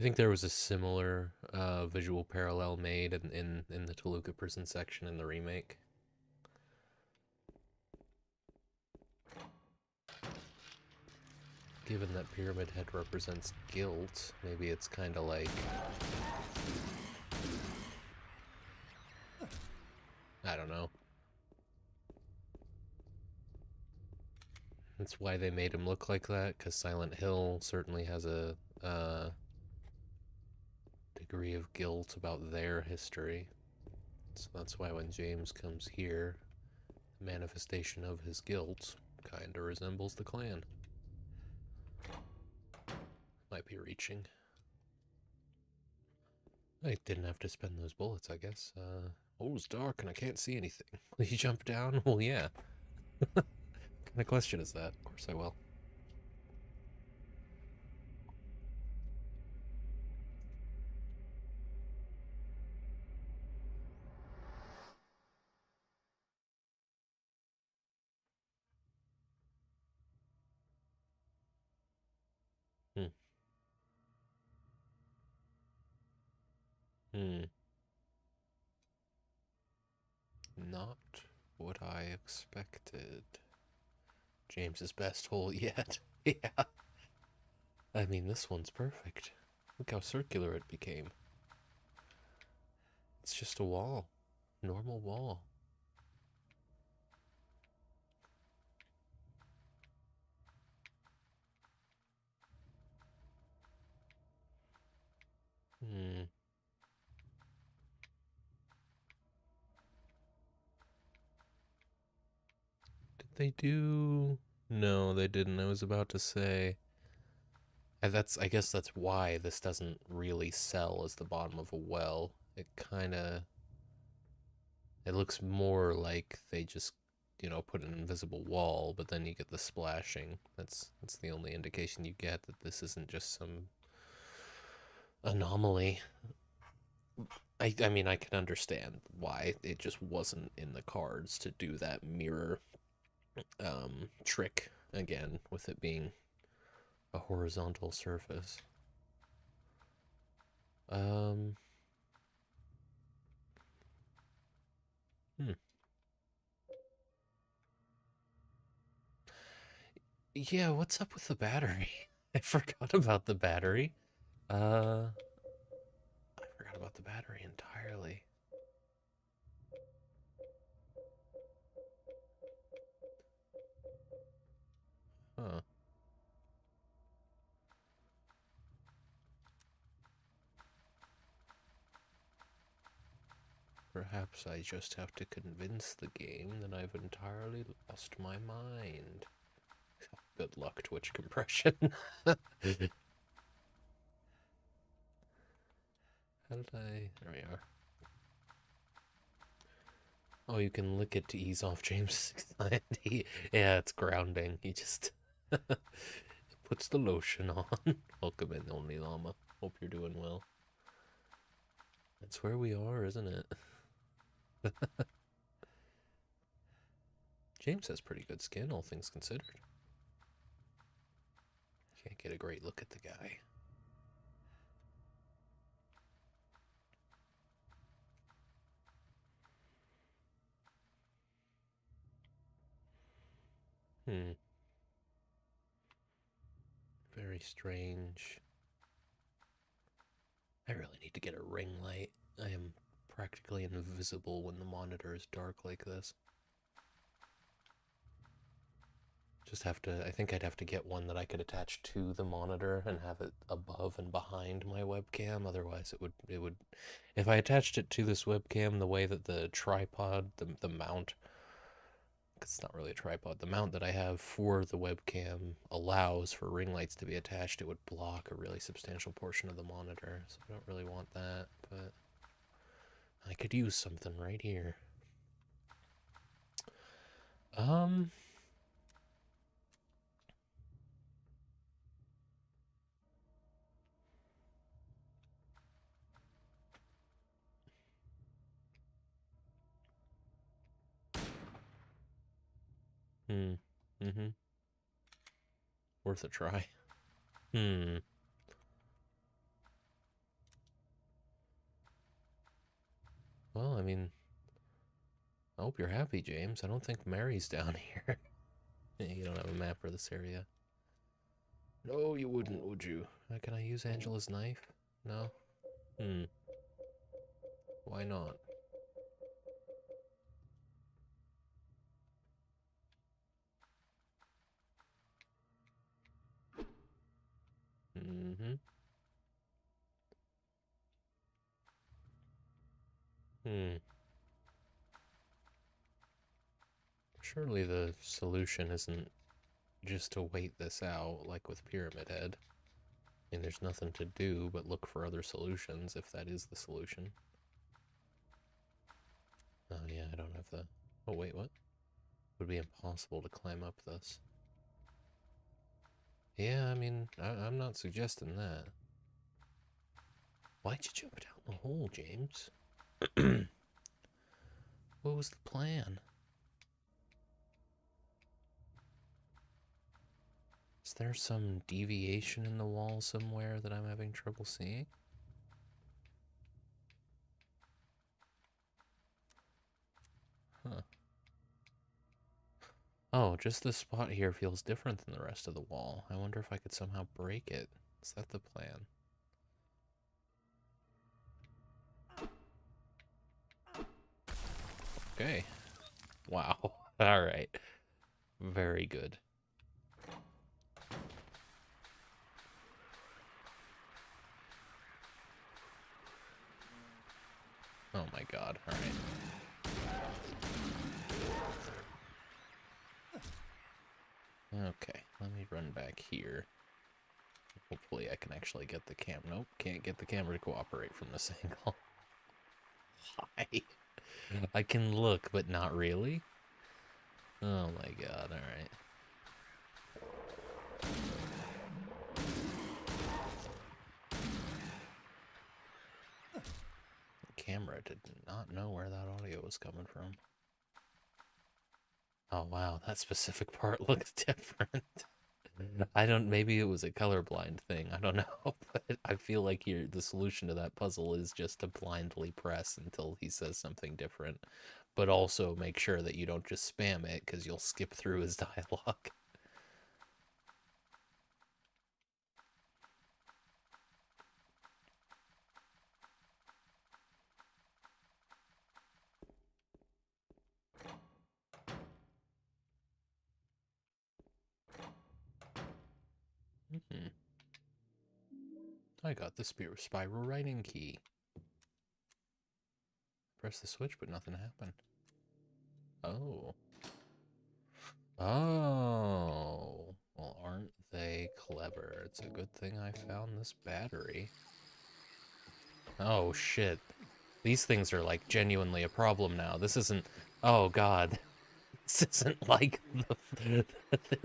Speaker 1: I think there was a similar visual parallel made in the Toluca prison section in the remake. Given that Pyramid Head represents guilt, maybe it's kind of like... I don't know. That's why they made him look like that, because Silent Hill certainly has a degree of guilt about their history. So that's why when James comes here, manifestation of his guilt kinda resembles the clan. Might be reaching. I didn't have to spend those bullets, I guess. Oh, it's dark and I can't see anything. Will you jump down? Well, yeah. What kind of question is that? Of course I will. Hmm. Hmm. Not what I expected. James's best hole yet. Yeah. I mean, this one's perfect. Look how circular it became. It's just a wall. Normal wall. Hmm. Did they do... No, they didn't. I was about to say... I guess that's why this doesn't really sell as the bottom of a well. It kinda... It looks more like they just, put an invisible wall, but then you get the splashing. That's the only indication you get that this isn't just some anomaly. I mean, I can understand why it just wasn't in the cards to do that mirror trick again, with it being a horizontal surface. Um, hmm. Yeah, what's up with the battery? I forgot about the battery. I forgot about the battery entirely. Huh. Perhaps I just have to convince the game that I've entirely lost my mind. Good luck, Twitch compression. How did I... There we are. Oh, you can lick it to ease off James' anxiety. Yeah, it's grounding. He just puts the lotion on. Welcome in, Only Llama. Hope you're doing well. That's where we are, isn't it? James has pretty good skin, all things considered. Can't get a great look at the guy. Hmm. Very strange. I really need to get a ring light. I am practically invisible when the monitor is dark like this. Just have to, I think I'd have to get one that I could attach to the monitor and have it above and behind my webcam. Otherwise it would, if I attached it to this webcam the way that the tripod, the mount, it's not really a tripod, the mount that I have for the webcam allows for ring lights to be attached, it would block a really substantial portion of the monitor. So I don't really want that, but I could use something right here. Um, hmm. Mm-hmm. Worth a try. Hmm. Well, I mean, I hope you're happy, James. I don't think Mary's down here. You don't have a map for this area. No, you wouldn't, would you? Can I use Angela's knife? No? Hmm. Why not? Mm-hmm. Hmm. Surely the solution isn't just to wait this out, like with Pyramid Head. I mean, there's nothing to do but look for other solutions, if that is the solution. Oh yeah, I don't have the... Oh wait, what? It would be impossible to climb up this. Yeah, I mean, I'm not suggesting that. Why'd you jump down the hole, James? What was the plan? Is there some deviation in the wall somewhere that I'm having trouble seeing? Huh. Oh, just this spot here feels different than the rest of the wall. I wonder if I could somehow break it. Is that the plan? Okay. Wow. Alright. Very good. Oh my god. Alright. Okay, let me run back here. Hopefully I can actually get the cam. Nope, can't get the camera to cooperate from this angle. Hi. I can look, but not really. Oh my god, alright. The camera did not know where that audio was coming from. Oh wow, that specific part looks different. I don't, maybe it was a colorblind thing, I don't know, but I feel like the solution to that puzzle is just to blindly press until he says something different, but also make sure that you don't just spam it, because you'll skip through his dialogue. I got the spiral writing key. Press the switch, but nothing happened. Oh. Oh. Well, aren't they clever? It's a good thing I found this battery. Oh, shit. These things are, like, genuinely a problem now. This isn't... Oh, God. This isn't like their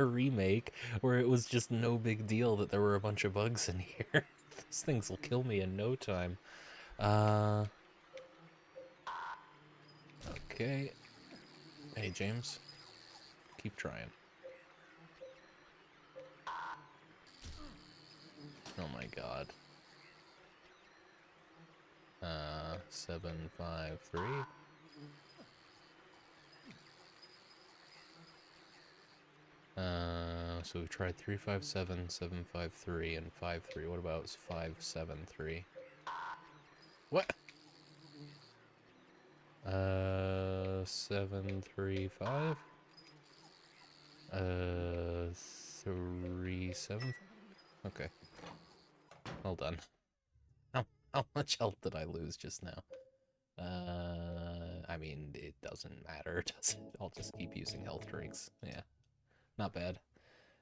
Speaker 1: remake, where it was just no big deal that there were a bunch of bugs in here. These things will kill me in no time. Okay. Hey, James. Keep trying. Oh my god. 753. So we tried 357, 753, and 53. What about 573? What? 735? 37? Okay. Well done. How much health did I lose just now? I mean, it doesn't matter, does it? I'll just keep using health drinks. Yeah. Not bad.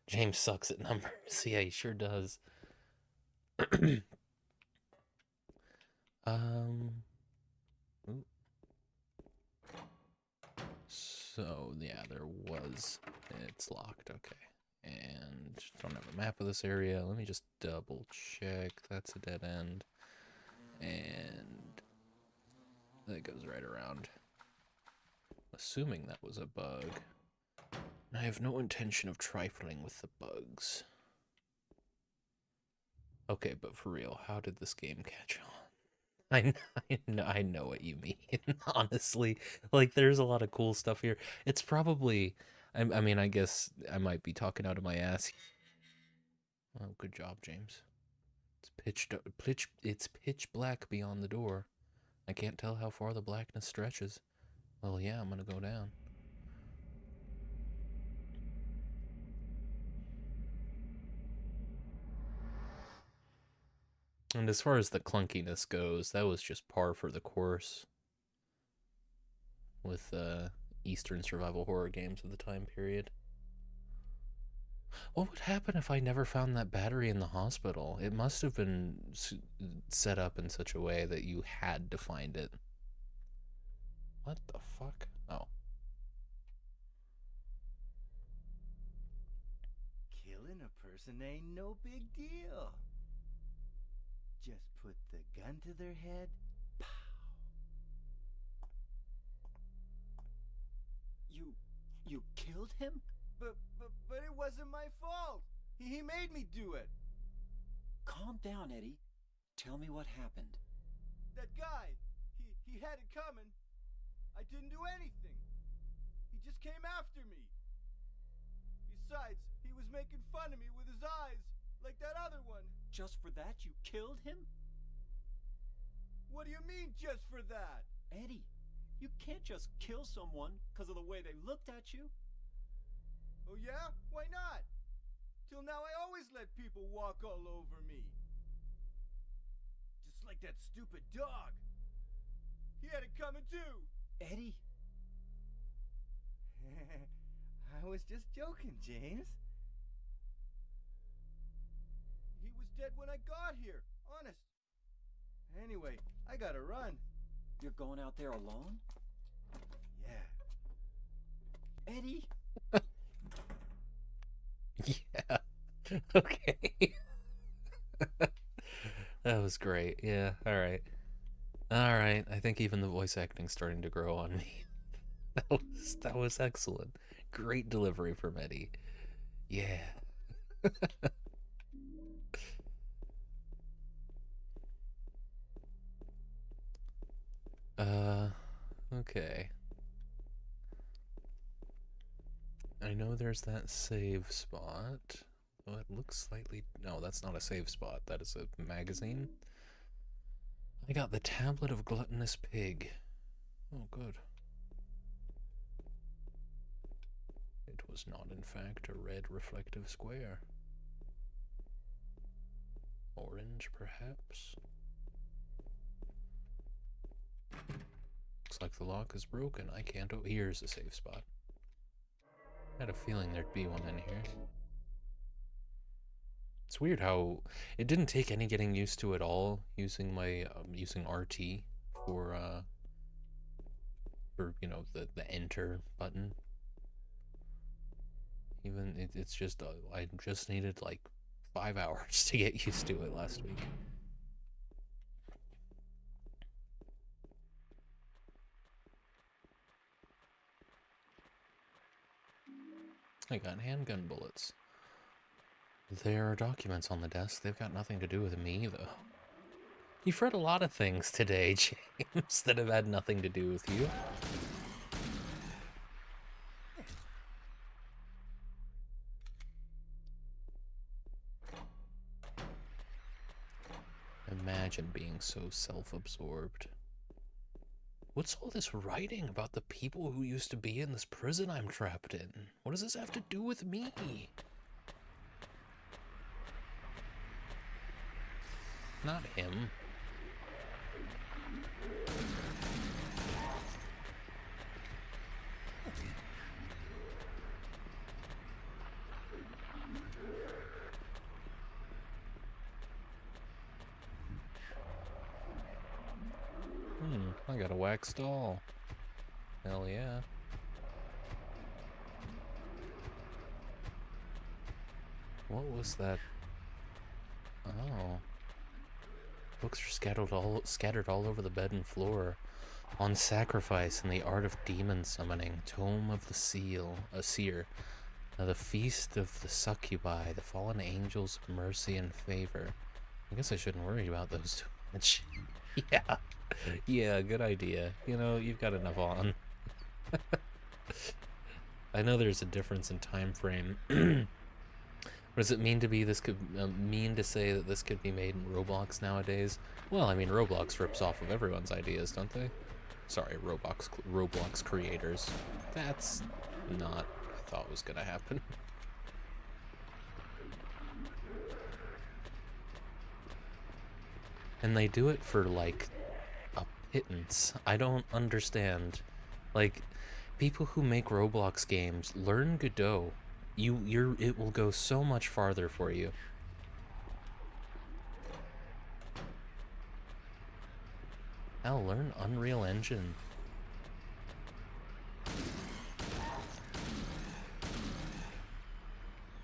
Speaker 1: James sucks at numbers. Yeah, he sure does. Ooh. So, yeah, there was... It's locked, okay. And don't have a map of this area. Let me just double check. That's a dead end. And that goes right around. Assuming that was a bug. I have no intention of trifling with the bugs. Okay, but for real, how did this game catch on? I know what you mean, honestly. Like, there's a lot of cool stuff here. It's probably... I mean, I guess I might be talking out of my ass. Oh, good job, James. It's pitch black beyond the door. I can't tell how far the blackness stretches. Well, yeah, I'm gonna go down. And as far as the clunkiness goes, that was just par for the course with Eastern survival horror games of the time period. What would happen if I never found that battery in the hospital? It must have been set up in such a way that you had to find it. What the fuck? Oh.
Speaker 4: Killing a person ain't no big deal. Just put the gun to their head. Pow.
Speaker 3: You killed him?
Speaker 4: But it wasn't my fault. He made me do it.
Speaker 3: Calm down, Eddie. Tell me what happened.
Speaker 4: That guy, he had it coming. I didn't do anything. He just came after me. Besides, he was making fun of me with his eyes, like that other one.
Speaker 3: Just for that, you killed him?
Speaker 4: What do you mean, just for that?
Speaker 3: Eddie, you can't just kill someone because of the way they looked at you.
Speaker 4: Oh yeah? Why not? Till now I always let people walk all over me. Just like that stupid dog. He had it coming too.
Speaker 3: Eddie.
Speaker 4: I was just joking, James. He was dead when I got here, honest. Anyway, I gotta run.
Speaker 3: You're going out there alone?
Speaker 4: Yeah.
Speaker 3: Eddie?
Speaker 1: Yeah. Okay. That was great. Yeah. All right. All right. I think even the voice acting's starting to grow on me. That was excellent. Great delivery from Eddie. Yeah. Okay. I know there's that save spot. Oh, it looks slightly... No, that's not a save spot. That is a magazine. I got the Tablet of Gluttonous Pig. Oh, good. It was not, in fact, a red reflective square. Orange, perhaps? Looks like the lock is broken. I can't... Oh, here's a safe spot. I had a feeling there'd be one in here. It's weird how it didn't take any getting used to at all using my using RT for you know the enter button. Even it's just I just needed like 5 hours to get used to it last week. I got handgun bullets. There are documents on the desk. They've got nothing to do with me, though. You've read a lot of things today, James, that have had nothing to do with you. Imagine being so self-absorbed. What's all this writing about the people who used to be in this prison I'm trapped in? What does this have to do with me? Not him. I got a wax doll. Hell yeah. What was that? Oh. Books are scattered all over the bed and floor. On Sacrifice and the Art of Demon Summoning. Tome of the Seer. The Feast of the Succubi. The Fallen Angels of Mercy and Favor. I guess I shouldn't worry about those too much. Yeah. Yeah, good idea. You know, you've got enough on. I know there's a difference in time frame. What does it mean to be this could mean to say that this could be made in Roblox nowadays? Well, I mean, Roblox rips off of everyone's ideas, don't they? Sorry, Roblox creators. That's not what I thought was gonna happen. And they do it for, like, a pittance. I don't understand. Like, People who make Roblox games, learn Godot. It will go so much farther for you. Hell, learn Unreal Engine.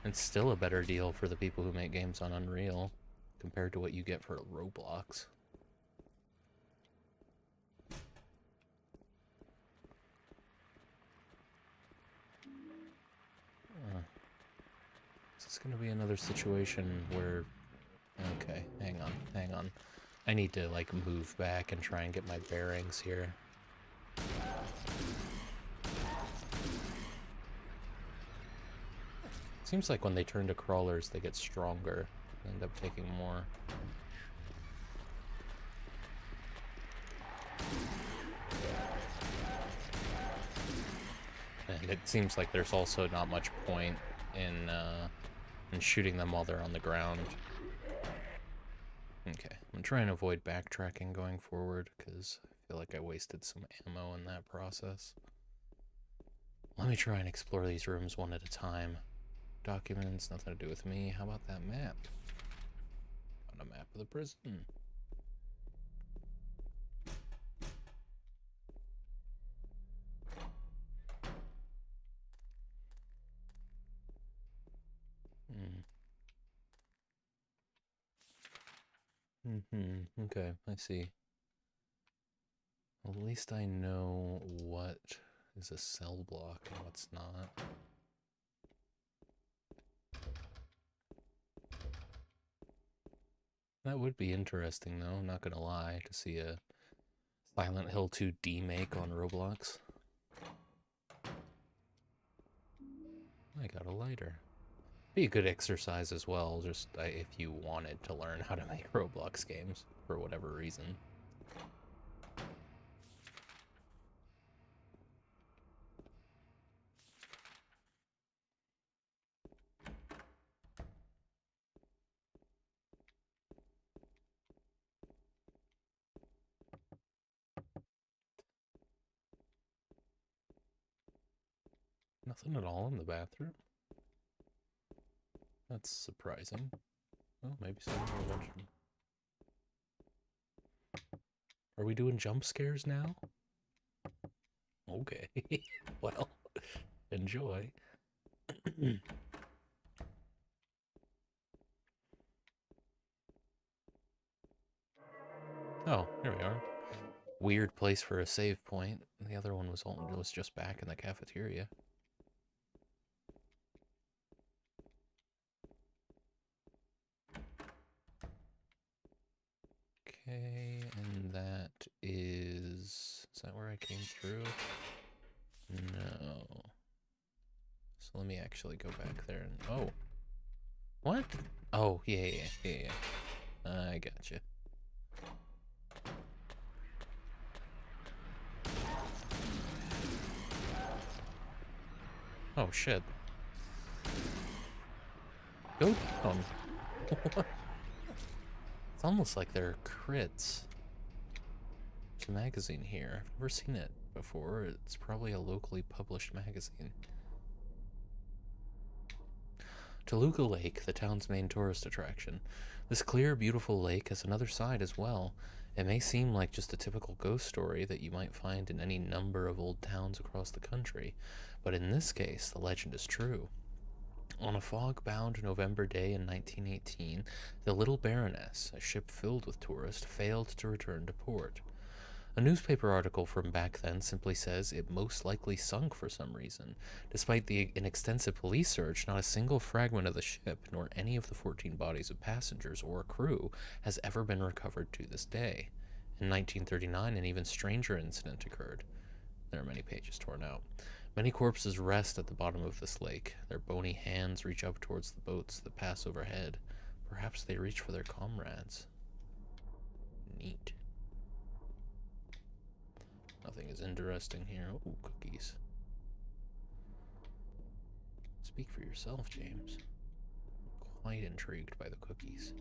Speaker 1: It's still a better deal for the people who make games on Unreal compared to what you get for Roblox. Is this gonna be another situation where... Okay, hang on. I need to, like, move back and try and get my bearings here. Seems like when they turn to crawlers, they get stronger. They end up taking more. And it seems like there's also not much point in shooting them while they're on the ground. Okay, I'm trying to avoid backtracking going forward, because I feel like I wasted some ammo in that process. Let me try and explore these rooms one at a time. Documents, nothing to do with me. How about that map? Got a map of the prison. Okay, I see. Well, at least I know what is a cell block and what's not. That would be interesting, though, I'm not gonna lie, to see a Silent Hill 2 demake on Roblox. I got a lighter. Be a good exercise as well, just if you wanted to learn how to make Roblox games, for whatever reason. Nothing at all in the bathroom? That's surprising. Oh, maybe someone will watch them. Are we doing jump scares now? Okay. Well, enjoy. Oh, here we are. Weird place for a save point. The other one was just back in the cafeteria. Okay, and that is that where I came through? No. So let me actually go back there and, oh. What? Oh, yeah. I gotcha. Oh, shit. Go down. It's almost like they're crits. There's a magazine here. I've never seen it before. It's probably a locally published magazine. Toluca Lake, the town's main tourist attraction. This clear, beautiful lake has another side as well. It may seem like just a typical ghost story that you might find in any number of old towns across the country, but in this case, the legend is true. On a fog-bound November day in 1918, the Little Baroness, a ship filled with tourists, failed to return to port. A newspaper article from back then simply says it most likely sunk for some reason. Despite an extensive police search, not a single fragment of the ship, nor any of the 14 bodies of passengers or crew, has ever been recovered to this day. In 1939, an even stranger incident occurred. There are many pages torn out. Many corpses rest at the bottom of this lake. Their bony hands reach up towards the boats that pass overhead. Perhaps they reach for their comrades. Neat. Nothing is interesting here. Oh, cookies. Speak for yourself, James. I'm quite intrigued by the cookies.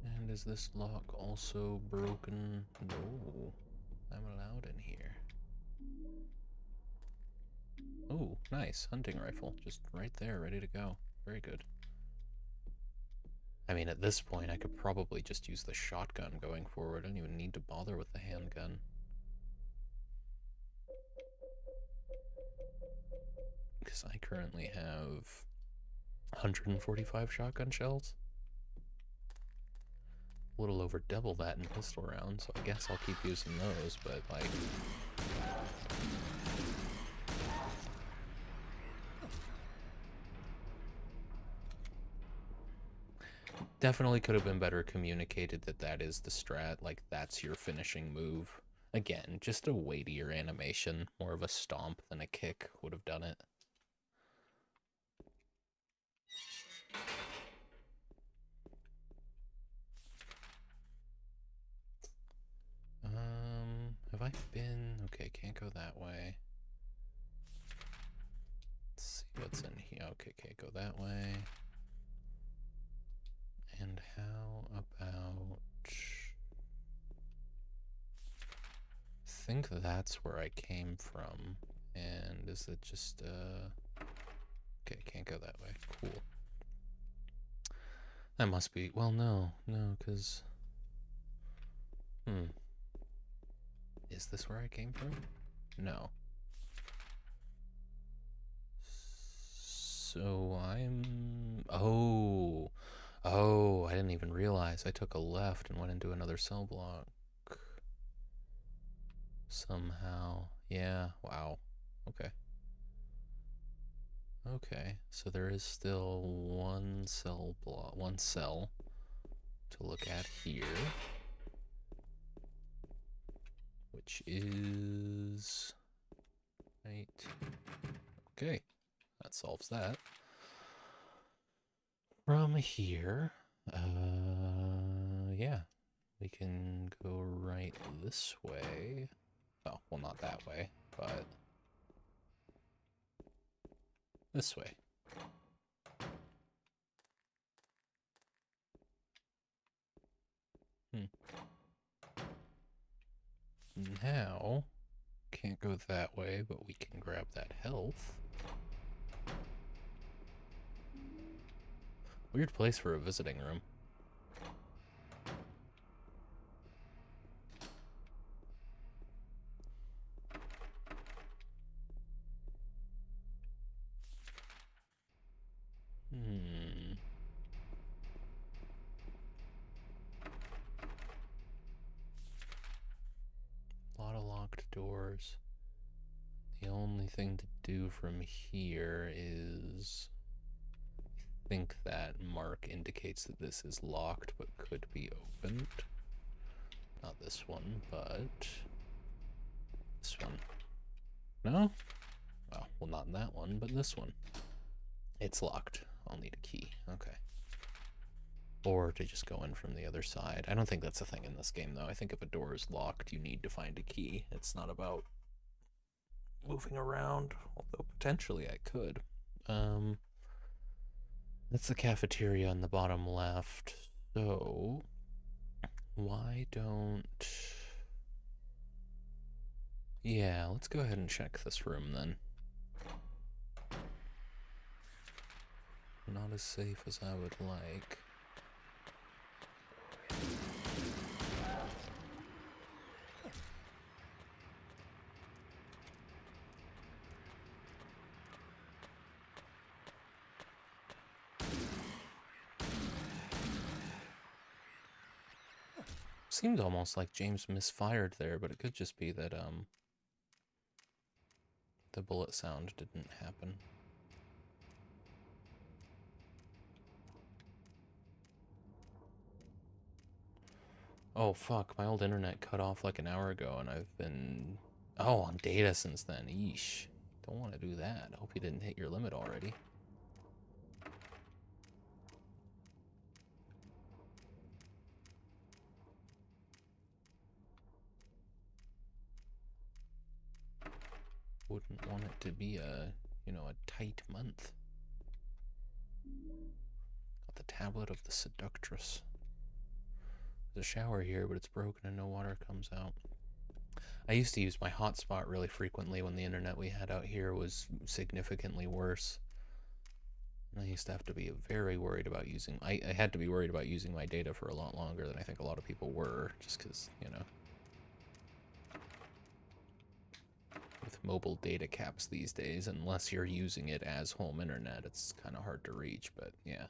Speaker 1: And And is this lock also broken? No. I'm allowed in here. Oh, nice. Hunting rifle. Just right there, ready to go. Very good. I mean, at this point, I could probably just use the shotgun going forward. I don't even need to bother with the handgun. Because I currently have 145 shotgun shells. A little over double that in pistol rounds, so I guess I'll keep using those, but, like... Definitely could have been better communicated that that is the strat, like that's your finishing move. Again, just a weightier animation, more of a stomp than a kick would have done it. Have I been... Okay, can't go that way. Let's see what's in here. Okay, can't go that way. And how about... I think that's where I came from. And is it just, Okay, can't go that way. Cool. That must be... Well, no, because... Is this where I came from? No. So I'm... Oh, I didn't even realize. I took a left and went into another cell block. Somehow. Yeah, wow. Okay. Okay, so there is still one cell to look at here. Which is... Right. Okay, that solves that. From here, yeah, we can go right this way. Oh, well, not that way, but this way. Now, can't go that way, but we can grab that health. Weird place for a visiting room. A lot of locked doors. The only thing to do from here is... I think that mark indicates that this is locked but could be opened. Not this one, but this one. No? Oh, well, not that one, but this one. It's locked. I'll need a key. Okay. Or to just go in from the other side. I don't think that's a thing in this game, though. I think if a door is locked, you need to find a key. It's not about moving around, although potentially I could. That's the cafeteria on the bottom left. So, why don't... Yeah, let's go ahead and check this room then. Not as safe as I would like. Seemed almost like James misfired there, but it could just be that, the bullet sound didn't happen. Oh, fuck, my old internet cut off like an hour ago, and I've been... Oh, on data since then. Eesh. Don't want to do that. Hope you didn't hit your limit already. Wouldn't want it to be a, you know, a tight month. Got the tablet of the seductress. the shower here, but it's broken and no water comes out. I used to use my hotspot really frequently when the internet we had out here was significantly worse. And I used to have to be very worried about using... I had to be worried about using my data for a lot longer than I think a lot of people were, just because, you know... With mobile data caps these days, unless you're using it as home internet, it's kind of hard to reach, but yeah.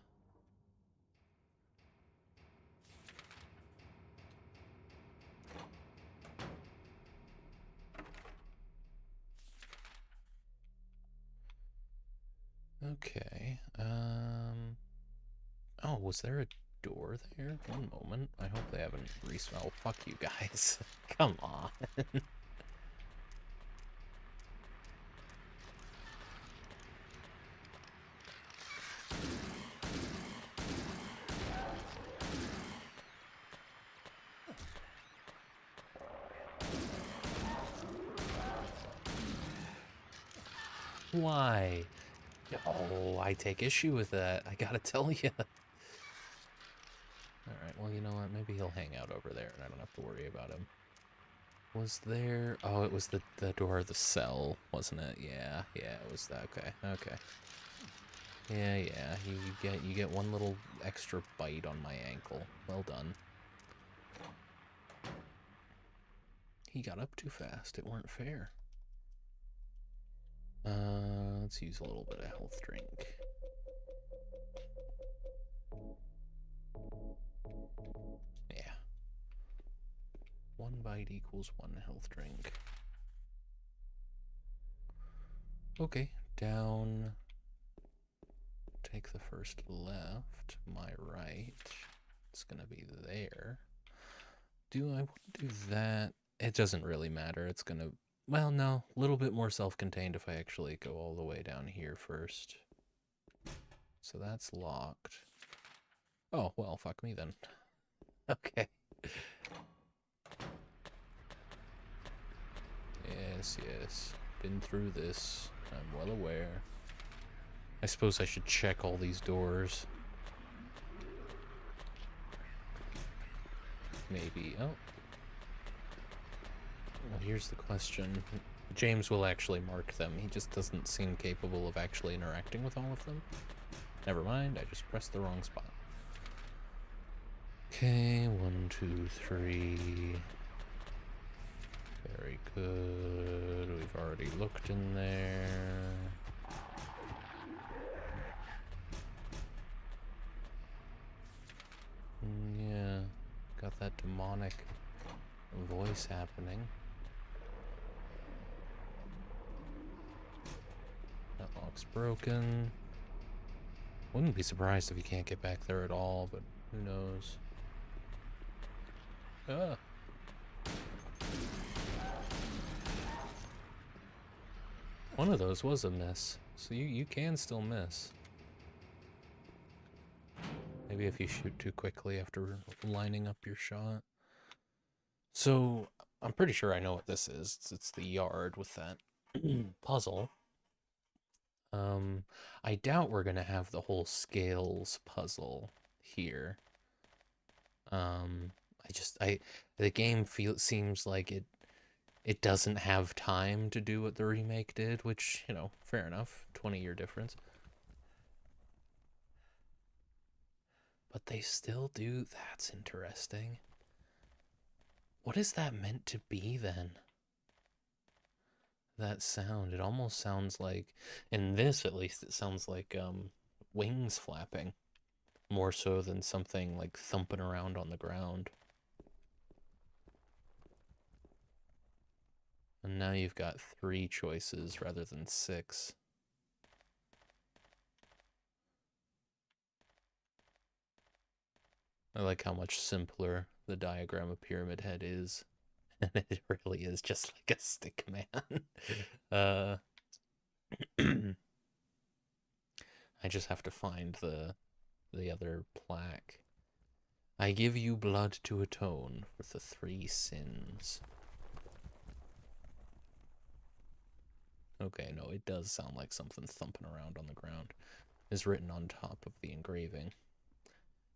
Speaker 1: Okay, oh, was there a door there? One moment. I hope they haven't oh, fuck you guys. Come on. Why? Oh, I take issue with that. I gotta tell you. Alright, well, you know what? Maybe he'll hang out over there and I don't have to worry about him. Was there... Oh, it was the door of the cell, wasn't it? Yeah, it was that. Okay. Yeah. You get one little extra bite on my ankle. Well done. He got up too fast. It weren't fair. Let's use a little bit of health drink. Yeah. One bite equals one health drink. Okay, down. Take the first left. My right. It's gonna be there. Do I want to do that? It doesn't really matter. It's gonna... Well, no. A little bit more self-contained if I actually go all the way down here first. So that's locked. Oh, well, fuck me then. Okay. Yes. Been through this. I'm well aware. I suppose I should check all these doors. Maybe. Oh. Well, here's the question. James will actually mark them. He just doesn't seem capable of actually interacting with all of them. Never mind, I just pressed the wrong spot. Okay, 1, 2, 3. Very good. We've already looked in there. Yeah, got that demonic voice happening. That lock's broken. Wouldn't be surprised if you can't get back there at all, but who knows. Ah. One of those was a miss, so you can still miss. Maybe if you shoot too quickly after lining up your shot. So, I'm pretty sure I know what this is. It's the yard with that puzzle. I doubt we're gonna have the whole scales puzzle here. The game seems like it doesn't have time to do what the remake did, which, you know, fair enough. 20-year difference. But they still do. That's interesting. What is that meant to be then? That sound. It almost sounds like, in this at least, it sounds like wings flapping. More so than something like thumping around on the ground. And now you've got 3 choices rather than 6. I like how much simpler the diagram of Pyramid Head is. And it really is just like a stick man. I just have to find the other plaque. I give you blood to atone for the 3 sins. Okay, no, it does sound like something thumping around on the ground is written on top of the engraving.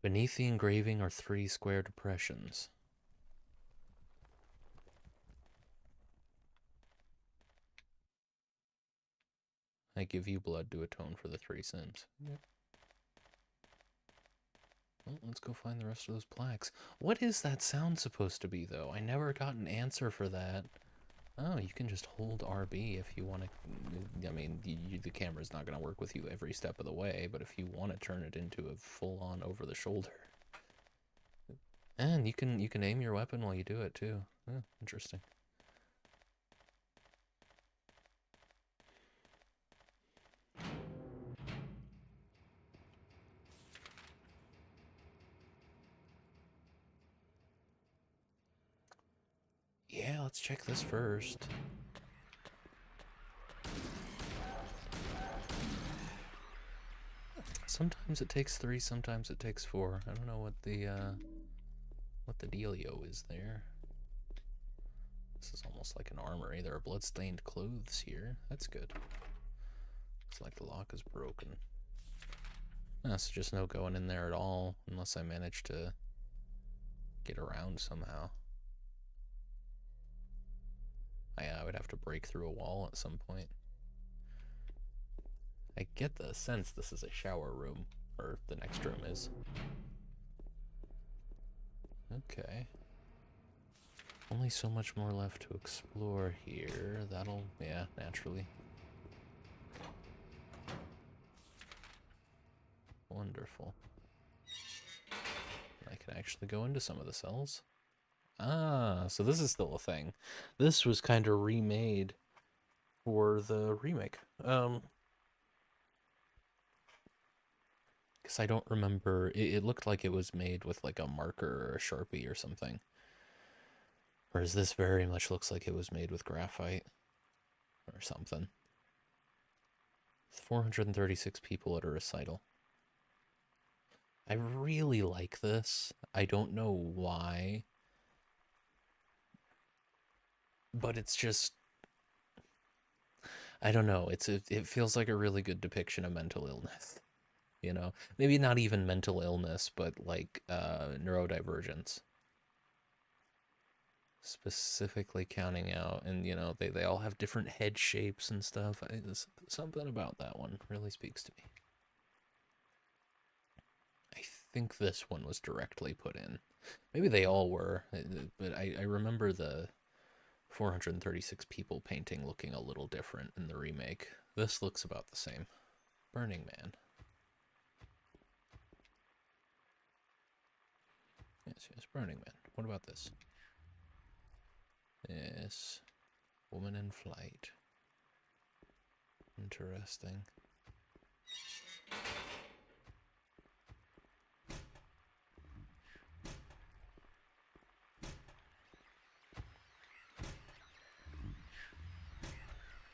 Speaker 1: Beneath the engraving are 3 square depressions. I give you blood to atone for the 3 sins. Yep. Well, let's go find the rest of those plaques. What is that sound supposed to be, though? I never got an answer for that. Oh, you can just hold RB if you want to. I mean, the camera's not going to work with you every step of the way, but if you want to turn it into a full-on over-the-shoulder. And you can aim your weapon while you do it, too. Oh, interesting. Yeah, let's check this first. Sometimes it takes 3, sometimes it takes 4. I don't know what the dealio is there. This is almost like an armory. There are blood-stained clothes here. That's good. Looks like the lock is broken. So just no going in there at all, unless I manage to get around somehow. I would have to break through a wall at some point. I get the sense this is a shower room, or the next room is. Okay. Only so much more left to explore here. That'll, yeah, naturally. Wonderful. I can actually go into some of the cells. Ah, so this is still a thing. This was kind of remade for the remake. Because I don't remember, it looked like it was made with like a marker or a Sharpie or something. Whereas this very much looks like it was made with graphite or something. 436 people at a recital. I really like this. I don't know why. But it's just, I don't know. It feels like a really good depiction of mental illness. You know, maybe not even mental illness, but like neurodivergence. Specifically counting out, and you know, they all have different head shapes and stuff. Something about that one really speaks to me. I think this one was directly put in. Maybe they all were, but I remember the 436 people painting looking a little different in the remake. This looks about the same. Burning Man. Yes, Burning Man. What about this? Yes. Woman in Flight. Interesting.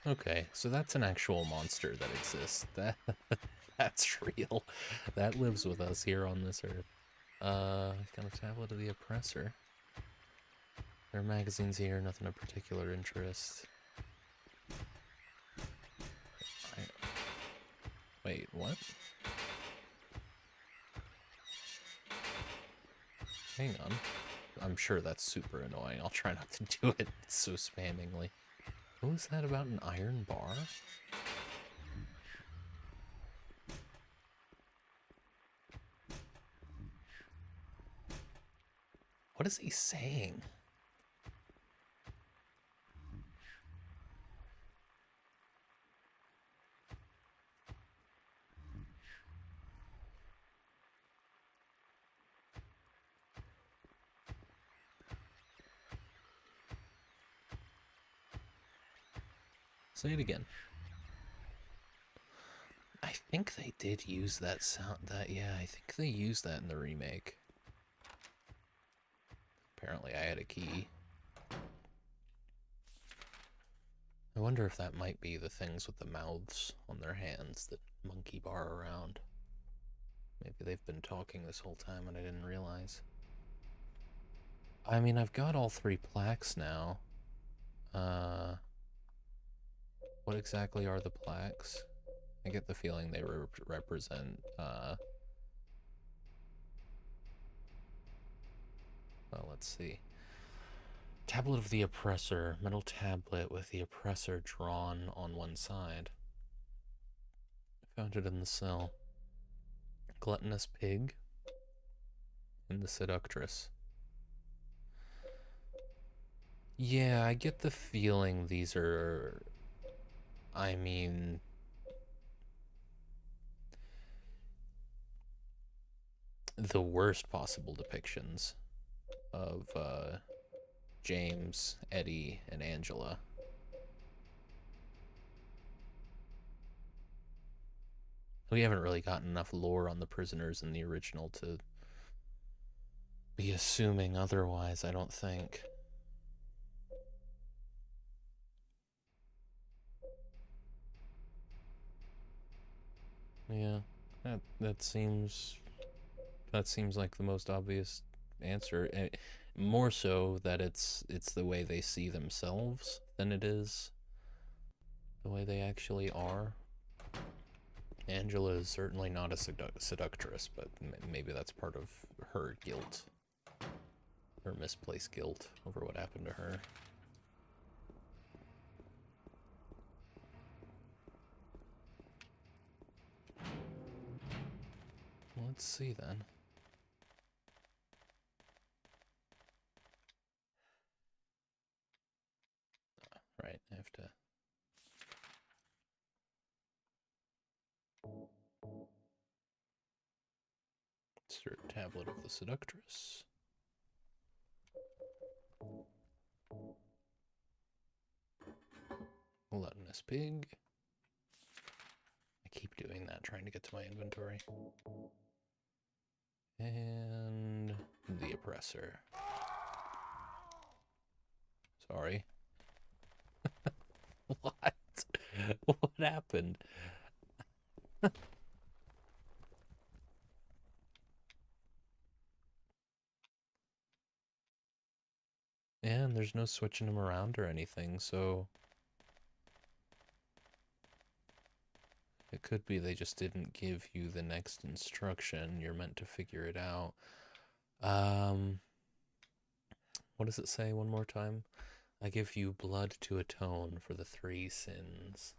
Speaker 1: Okay, so that's an actual monster that exists. That's real. That lives with us here on this earth. Got a tablet of the oppressor. There are magazines here, nothing of particular interest. Wait, what? Hang on. I'm sure that's super annoying. I'll try not to do it so spammingly. What was that about an iron bar? What is he saying? Say it again. I think they did use that sound. Yeah, I think they used that in the remake. Apparently I had a key. I wonder if that might be the things with the mouths on their hands that monkey bar around. Maybe they've been talking this whole time and I didn't realize. I mean, I've got all 3 plaques now. What exactly are the plaques? I get the feeling they represent, let's see. Tablet of the Oppressor. Metal tablet with the oppressor drawn on one side. Found it in the cell. Gluttonous pig and the seductress. Yeah, I get the feeling these are, I mean, the worst possible depictions of James, Eddie, and Angela. We haven't really gotten enough lore on the prisoners in the original to be assuming otherwise, I don't think. Yeah, that seems like the most obvious answer. More so that it's the way they see themselves than it is the way they actually are. Angela is certainly not a seductress, but maybe that's part of her guilt, her misplaced guilt over what happened to her. Let's see then. Right, I have to. Insert tablet of the seductress. Gluttonous pig. I keep doing that, trying to get to my inventory. And the oppressor. Sorry. What? What happened? And there's no switching them around or anything, so it could be they just didn't give you the next instruction. You're meant to figure it out. What does it say one more time? I give you blood to atone for the 3 sins.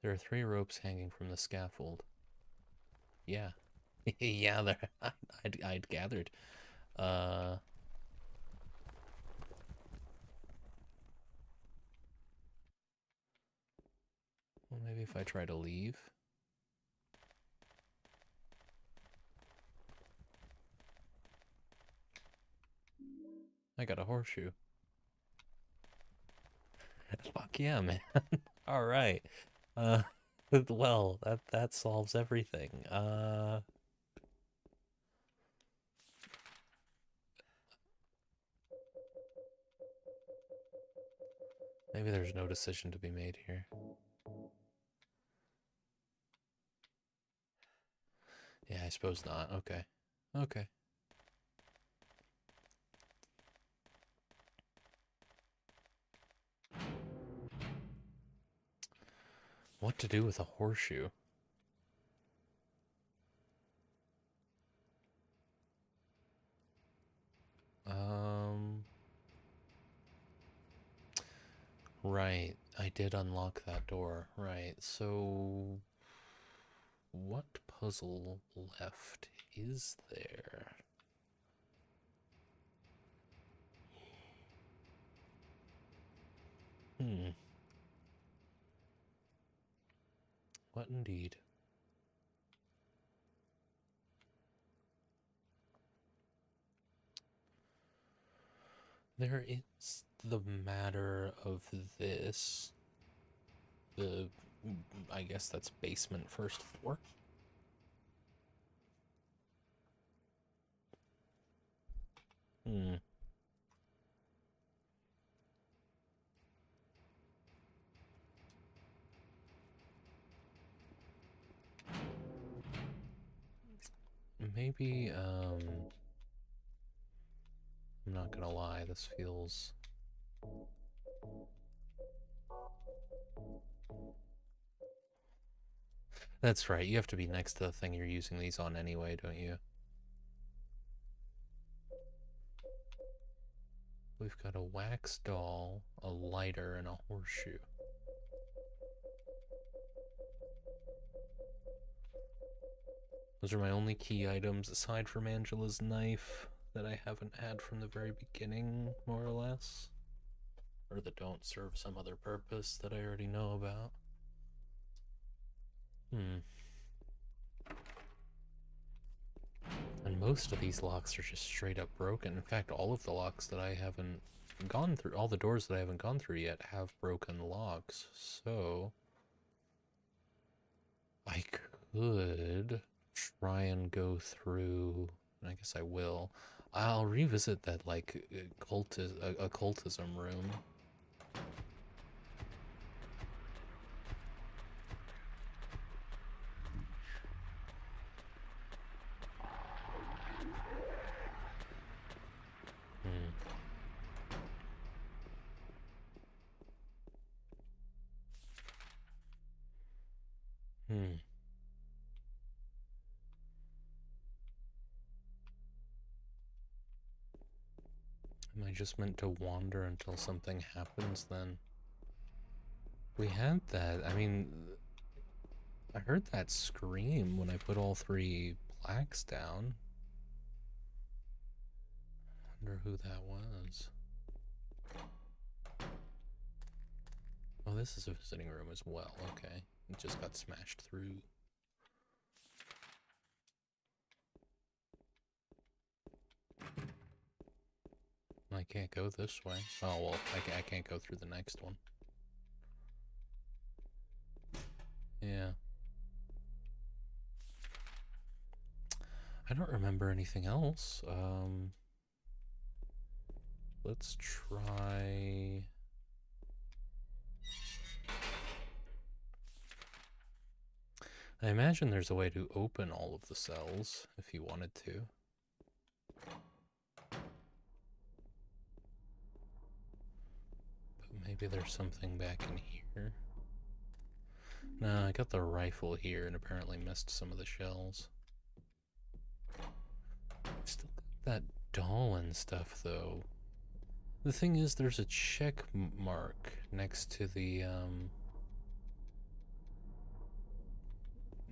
Speaker 1: There are 3 ropes hanging from the scaffold. Yeah. Yeah, there. I'd gathered. Well, maybe if I try to leave. I got a horseshoe. Fuck yeah, man. All right. Well, that solves everything. Maybe there's no decision to be made here. Yeah, I suppose not. Okay. Okay. What to do with a horseshoe? Right. I did unlock that door. Right. So what puzzle left is there? What indeed? There is the matter of this. I guess that's basement first floor. Maybe, I'm not gonna lie, this feels... That's right, you have to be next to the thing you're using these on anyway, don't you? We've got a wax doll, a lighter, and a horseshoe. Those are my only key items, aside from Angela's knife, that I haven't had from the very beginning, more or less. Or that don't serve some other purpose that I already know about. And most of these locks are just straight up broken. In fact, all of the locks that I haven't gone through, all the doors that I haven't gone through yet have broken locks. So I could try and go through, I guess I will. I'll revisit that, like, occultism room. Am I just meant to wander until something happens then? We had that. I mean, I heard that scream when I put all 3 plaques down. Wonder who that was. Oh, this is a visiting room as well. Okay. It just got smashed through. I can't go this way. Oh, well, I can't go through the next one. Yeah. I don't remember anything else. Let's try... I imagine there's a way to open all of the cells if you wanted to. But maybe there's something back in here. No, I got the rifle here and apparently missed some of the shells. Still got that doll and stuff, though. The thing is, there's a check mark next to the,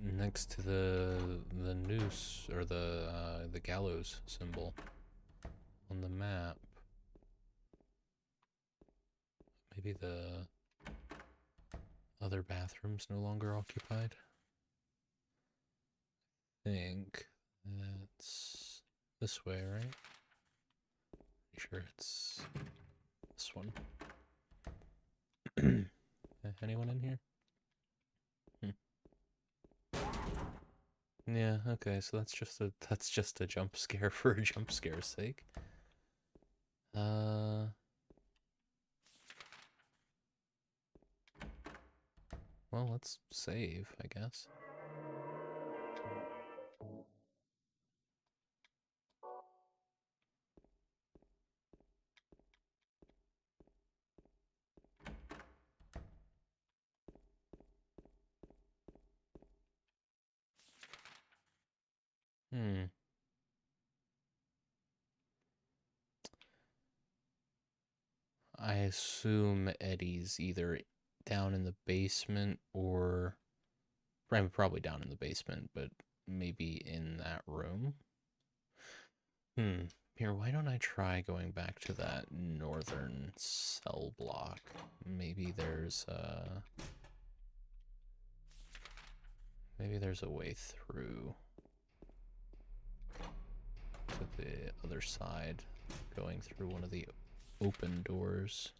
Speaker 1: next to the noose, or the gallows symbol on the map. Maybe the other bathroom's no longer occupied? I think that's this way, right? Pretty sure it's this one. Anyone in here? Yeah, okay, so that's just a jump scare for a jump scare's sake. Well, let's save, I guess. I assume Eddie's either down in the basement or... probably down in the basement, but maybe in that room. Here, why don't I try going back to that northern cell block? Maybe there's a way through to the other side, going through one of the open doors.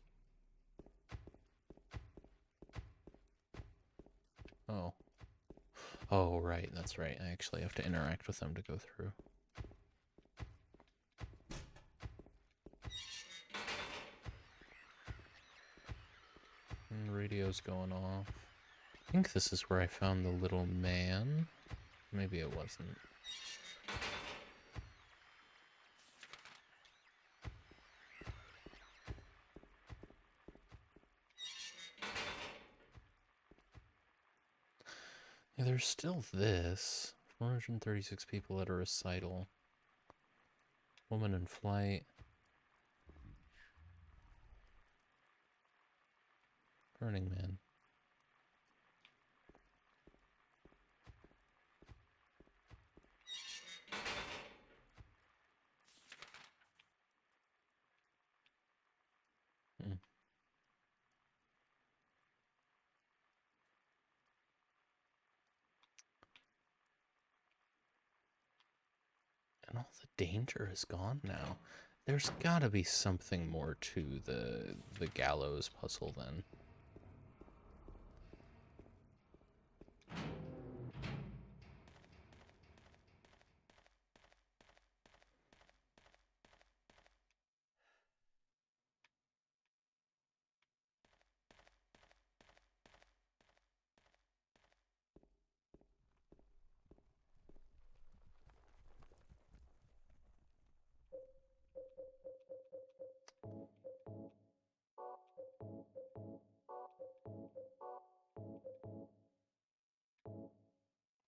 Speaker 1: Oh. Oh, right, that's right. I actually have to interact with them to go through. And the radio's going off. I think this is where I found the little man. Maybe it wasn't. Yeah, there's still this. 436 people at a recital. Woman in flight. Burning Man. Hmm. And all the danger is gone now. There's gotta be something more to the gallows puzzle then.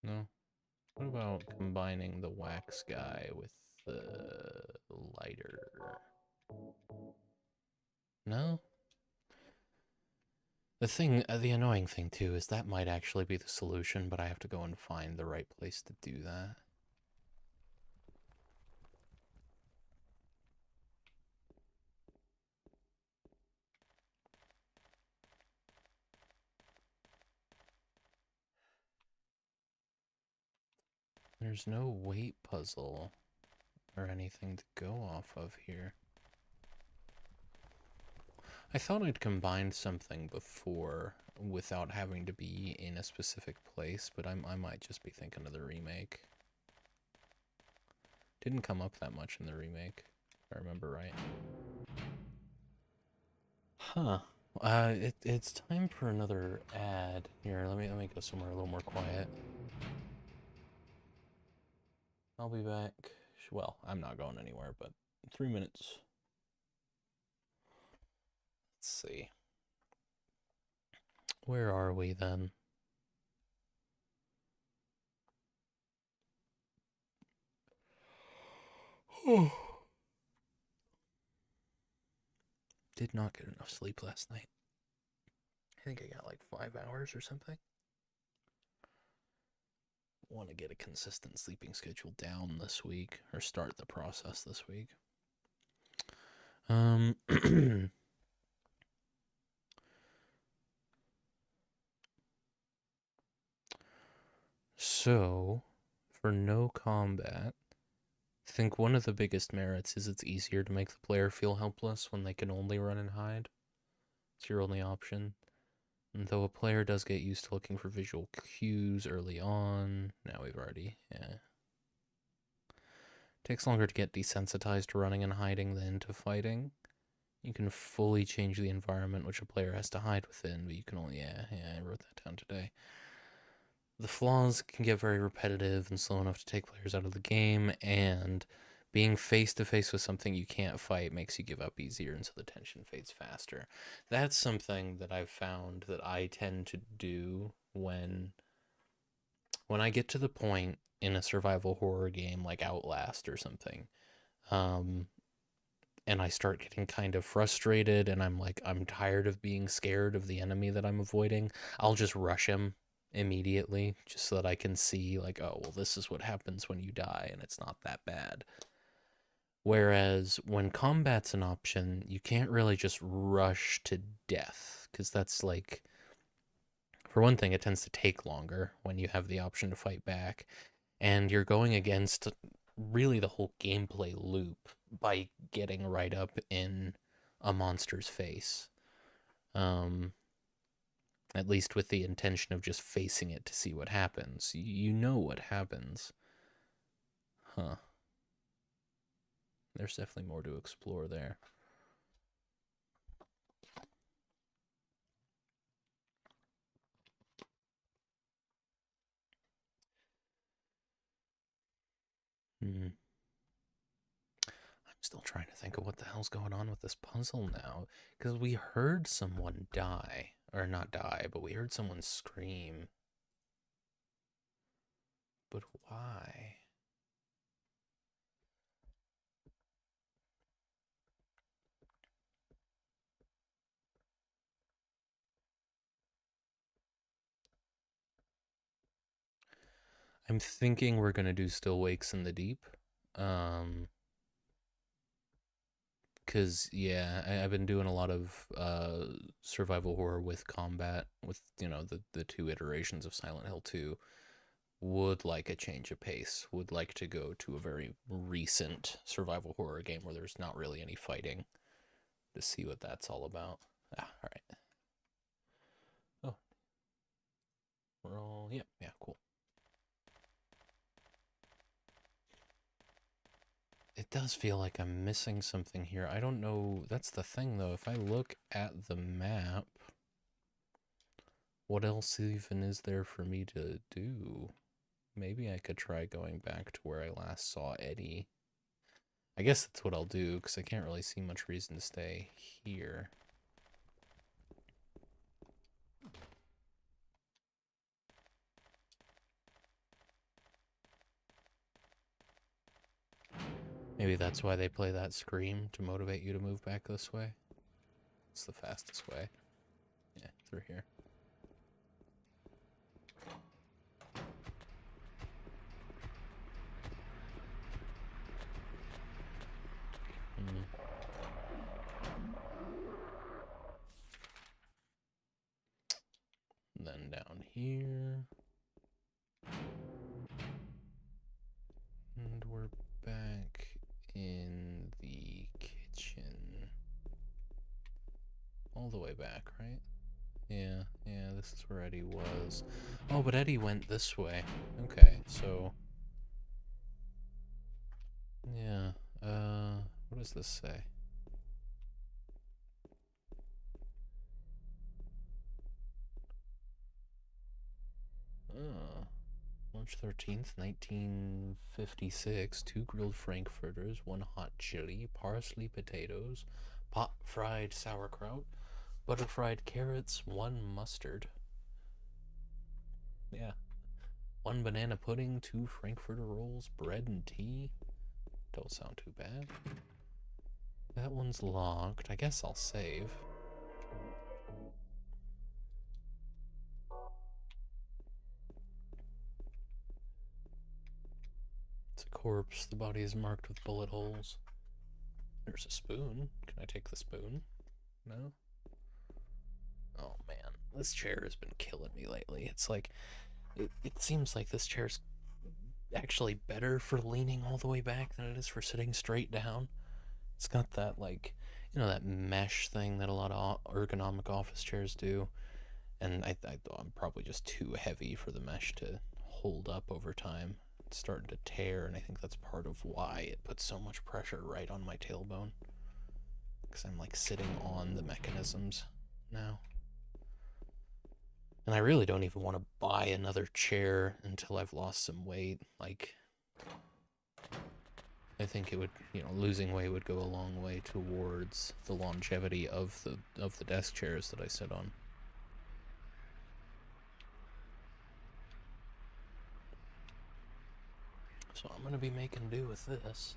Speaker 1: No? What about combining the wax guy with the lighter? No? The annoying thing too is that might actually be the solution, but I have to go and find the right place to do that. There's no weight puzzle or anything to go off of here. I thought I'd combined something before without having to be in a specific place, but I might just be thinking of the remake. Didn't come up that much in the remake, if I remember right. Huh. It's time for another ad. Here, let me go somewhere a little more quiet. I'll be back. Well, I'm not going anywhere, but 3 minutes. Let's see. Where are we then? Did not get enough sleep last night. I think I got like 5 hours or something. Want to get a consistent sleeping schedule down this week, or start the process this week. So, for no combat, I think one of the biggest merits is it's easier to make the player feel helpless when they can only run and hide. It's your only option. And though a player does get used to looking for visual cues early on, now we've already, Takes longer to get desensitized to running and hiding than to fighting. You can fully change the environment which a player has to hide within, but you can only, I wrote that down today. The flaws can get very repetitive and slow enough to take players out of the game, and being face to face with something you can't fight makes you give up easier, and so the tension fades faster. That's something that I've found that I tend to do when I get to the point in a survival horror game like Outlast or something, and I start getting kind of frustrated, and I'm tired of being scared of the enemy that I'm avoiding, I'll just rush him immediately just so that I can see, like, oh, well, this is what happens when you die, and it's not that bad. Whereas when combat's an option, you can't really just rush to death, because that's like, for one thing, it tends to take longer when you have the option to fight back, and you're going against really the whole gameplay loop by getting right up in a monster's face. At least with the intention of just facing it to see what happens. You know what happens. Huh. There's definitely more to explore there. I'm still trying to think of what the hell's going on with this puzzle now, because we heard someone die, or not die, but we heard someone scream. but why? I'm thinking we're gonna do Still Wakes in the Deep. Cause yeah, I've been doing a lot of survival horror with combat, with the two iterations of Silent Hill 2. Would like a change of pace. Would like to go to a very recent survival horror game where there's not really any fighting, to see what that's all about. All right. Oh, we're all yeah, cool. It does feel like I'm missing something here. I don't know. That's the thing, though. If I look at the map, what else even is there for me to do? Maybe I could try going back to where I last saw Eddie. I guess that's what I'll do, because I can't really see much reason to stay here. Maybe that's why they play that scream, to motivate you to move back this way. It's the fastest way. Yeah, through here. Then down here. And we're back in the kitchen. All the way back, right? Yeah, this is where Eddie was. Oh, but Eddie went this way. Okay, so... yeah, what does this say? Oh, March 13th, 1956, 2 grilled frankfurters, 1 hot chili, parsley potatoes, pot fried sauerkraut, butter fried carrots, 1 mustard. Yeah. 1 banana pudding, 2 frankfurter rolls, bread and tea. Don't sound too bad. That one's locked. I guess I'll save. It's a corpse. The body is marked with bullet holes. There's a spoon. Can I take the spoon? No? Oh man, this chair has been killing me lately. It's like, it seems like this chair's actually better for leaning all the way back than it is for sitting straight down. It's got that, like, that mesh thing that a lot of ergonomic office chairs do. And I'm probably just too heavy for the mesh to hold up over time. It's starting to tear, and I think that's part of why it puts so much pressure right on my tailbone. Because I'm, like, sitting on the mechanisms now. And I really don't even want to buy another chair until I've lost some weight. Like, I think it would, losing weight would go a long way towards the longevity of the desk chairs that I sit on. So I'm gonna be making do with this.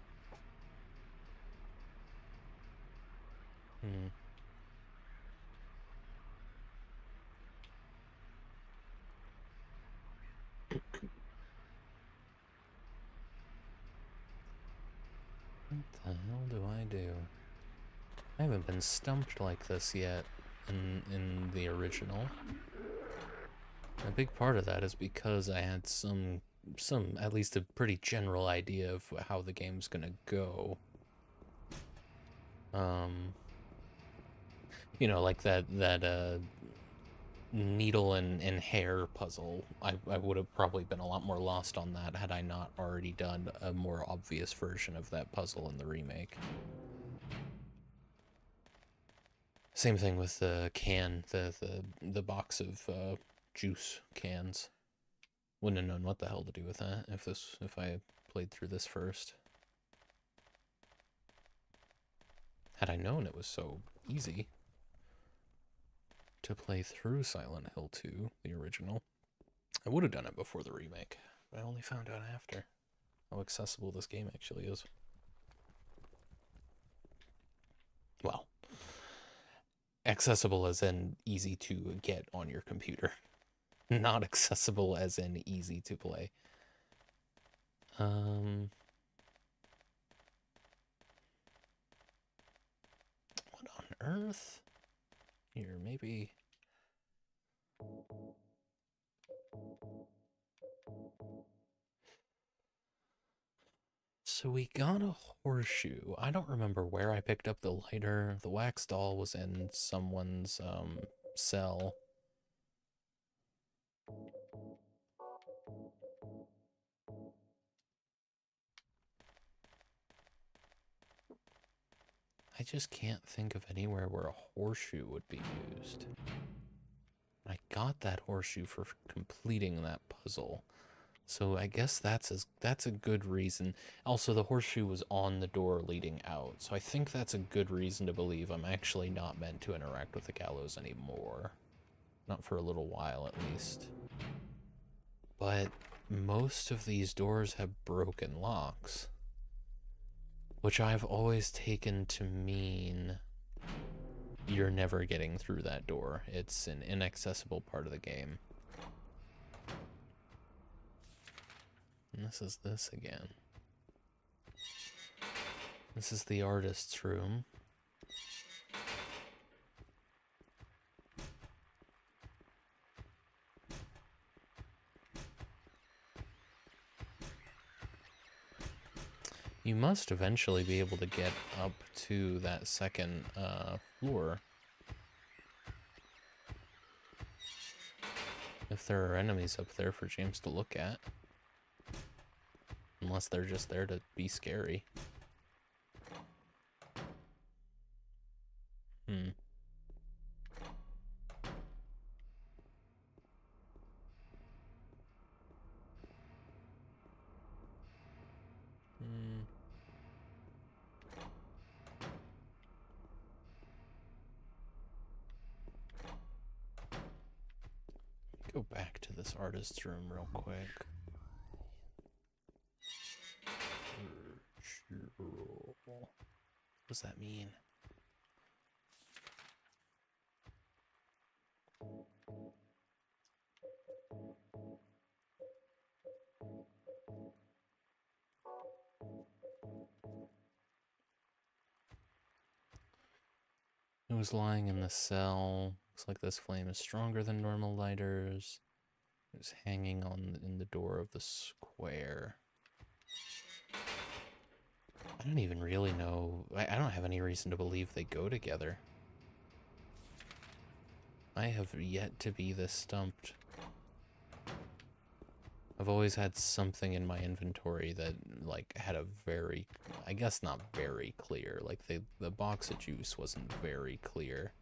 Speaker 1: What the hell do I do? I haven't been stumped like this yet in the original. A big part of that is because I had some at least a pretty general idea of how the game's gonna go. Like that needle and hair puzzle. I would have probably been a lot more lost on that had I not already done a more obvious version of that puzzle in the remake. Same thing with the can, the box of juice cans. Wouldn't have known what the hell to do with that if I had played through this first. Had I known it was so easy to play through Silent Hill 2, the original, I would have done it before the remake. I only found out after how accessible this game actually is. Well, accessible as in easy to get on your computer. Not accessible as in easy to play. What on earth? Here, maybe. So we got a horseshoe. I don't remember where I picked up the lighter. The wax doll was in someone's cell. I just can't think of anywhere where a horseshoe would be used. I got that horseshoe for completing that puzzle. So I guess that's a good reason. Also, the horseshoe was on the door leading out. So I think that's a good reason to believe I'm actually not meant to interact with the gallows anymore. Not for a little while, at least. But most of these doors have broken locks, which I've always taken to mean you're never getting through that door. It's an inaccessible part of the game. And this is this again. This is the artist's room. You must eventually be able to get up to that second floor. If there are enemies up there for James to look at. Unless they're just there to be scary. Go back to this artist's room real quick. What does that mean? It was lying in the cell. Looks like this flame is stronger than normal lighters. It was hanging in the door of the square. I don't even really know. I don't have any reason to believe they go together. I have yet to be this stumped. I've always had something in my inventory that, like, had a very, I guess not very clear. Like, the box of juice wasn't very clear.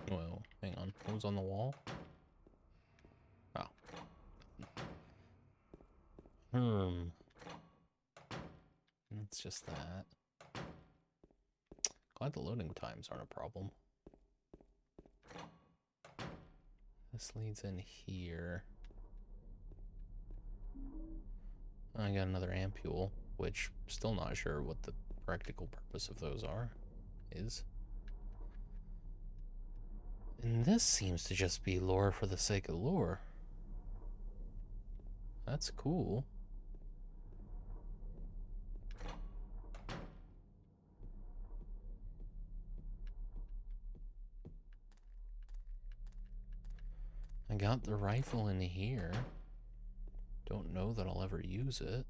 Speaker 1: Well, hang on. What was on the wall? Oh. It's just that. Glad the loading times aren't a problem. This leads in here. I got another ampule, which still not sure what the practical purpose of those is. And this seems to just be lore for the sake of lore. That's cool. I got the rifle in here. Don't know that I'll ever use it.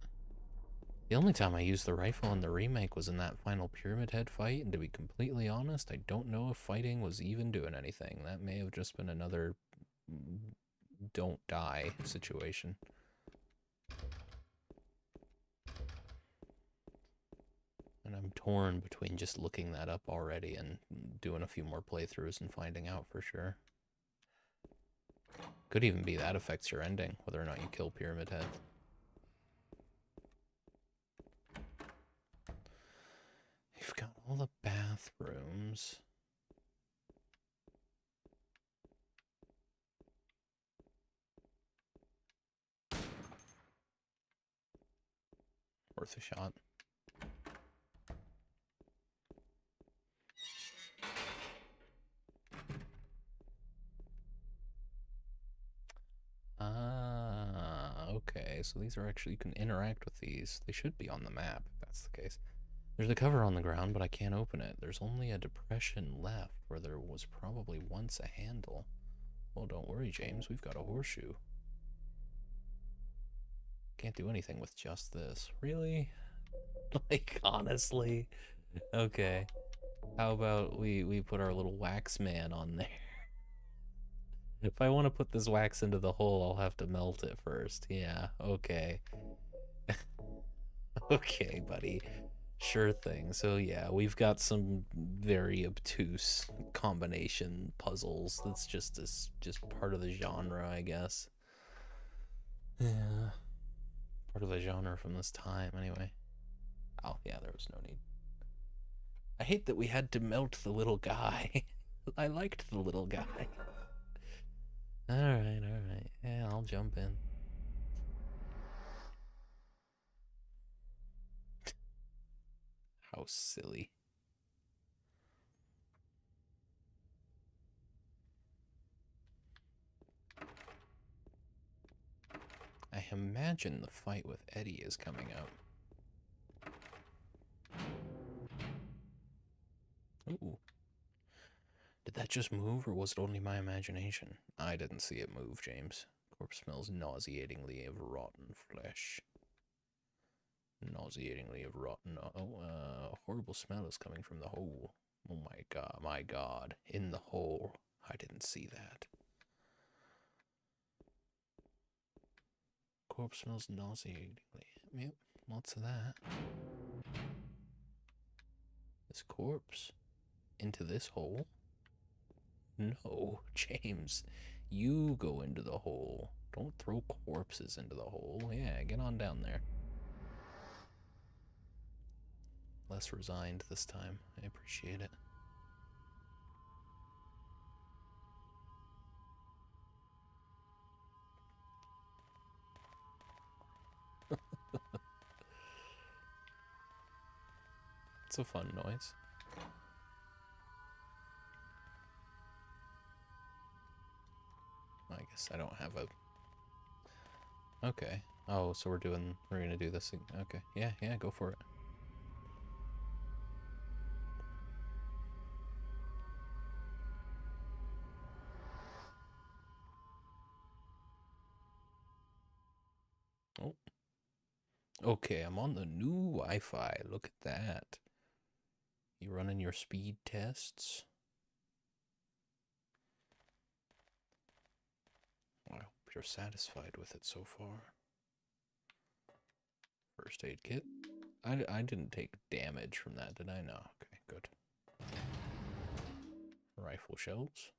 Speaker 1: The only time I used the rifle in the remake was in that final Pyramid Head fight, and to be completely honest, I don't know if fighting was even doing anything. That may have just been another don't die situation. And I'm torn between just looking that up already and doing a few more playthroughs and finding out for sure. Could even be that affects your ending, whether or not you kill Pyramid Head. bathrooms. Worth a shot. Ah, okay. So these are actually, you can interact with these. They should be on the map, if that's the case. There's a cover on the ground, but I can't open it. There's only a depression left where there was probably once a handle. Well, don't worry, James. We've got a horseshoe. Can't do anything with just this. Really? Like, honestly? Okay. How about we put our little wax man on there? If I want to put this wax into the hole, I'll have to melt it first. Yeah, okay. Okay, buddy. Sure thing. So yeah, we've got some very obtuse combination puzzles. That's just part of the genre, I guess. Yeah. Part of the genre from this time, anyway. Oh, yeah, there was no need. I hate that we had to melt the little guy. I liked the little guy. Alright, alright. Yeah, I'll jump in. How silly. I imagine the fight with Eddie is coming up. Ooh. Did that just move, or was it only my imagination? I didn't see it move, James. Corpse smells nauseatingly of rotten flesh. Nauseatingly of rotten... Oh, horrible smell is coming from the hole. Oh my god. In the hole. I didn't see that. Corpse smells nauseatingly. Yep, lots of that. This corpse? Into this hole? No, James. You go into the hole. Don't throw corpses into the hole. Yeah, get on down there. Less resigned this time. I appreciate it. It's a fun noise. I guess I don't have a... Okay. Oh, so we're gonna do this thing. Okay. Yeah, go for it. Oh. Okay, I'm on the new Wi-Fi. Look at that. You running your speed tests? I hope you're satisfied with it so far. First aid kit. I didn't take damage from that, did I? No. Okay, good. Rifle shells.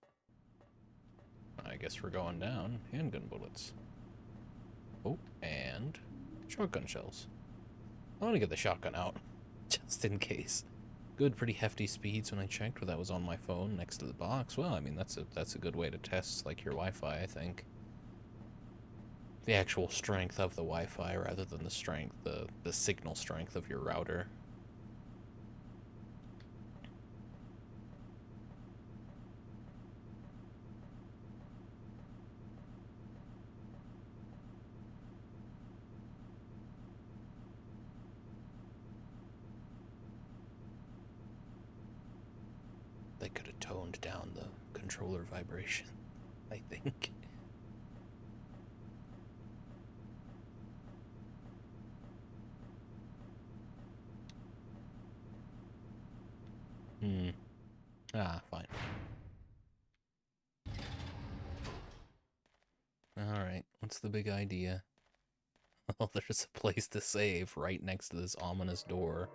Speaker 1: I guess we're going down. Handgun bullets. Oh, and shotgun shells. I want to get the shotgun out, just in case. Good, pretty hefty speeds when I checked, that was on my phone next to the box. Well, I mean, that's a good way to test, like, your Wi-Fi, I think. The actual strength of the Wi-Fi rather than the strength, the signal strength of your router. They could have toned down the controller vibration, I think. Ah, fine. Alright, what's the big idea? Well, there's a place to save right next to this ominous door.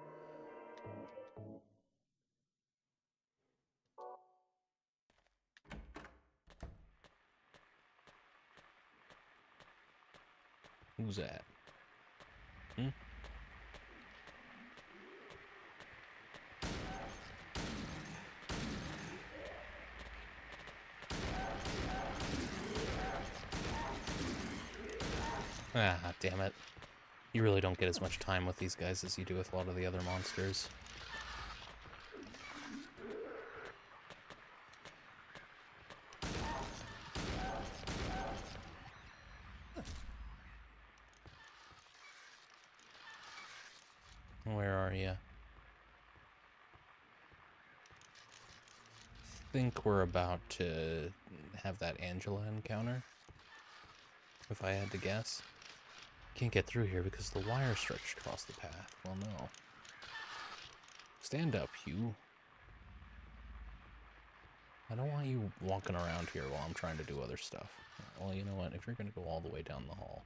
Speaker 1: Who's that? Ah, damn it. You really don't get as much time with these guys as you do with a lot of the other monsters. Where are you? I think we're about to have that Angela encounter, if I had to guess. Can't get through here because the wire stretched across the path. Well, no. Stand up, Hugh. I don't want you walking around here while I'm trying to do other stuff. Well, you know what? If you're going to go all the way down the hall...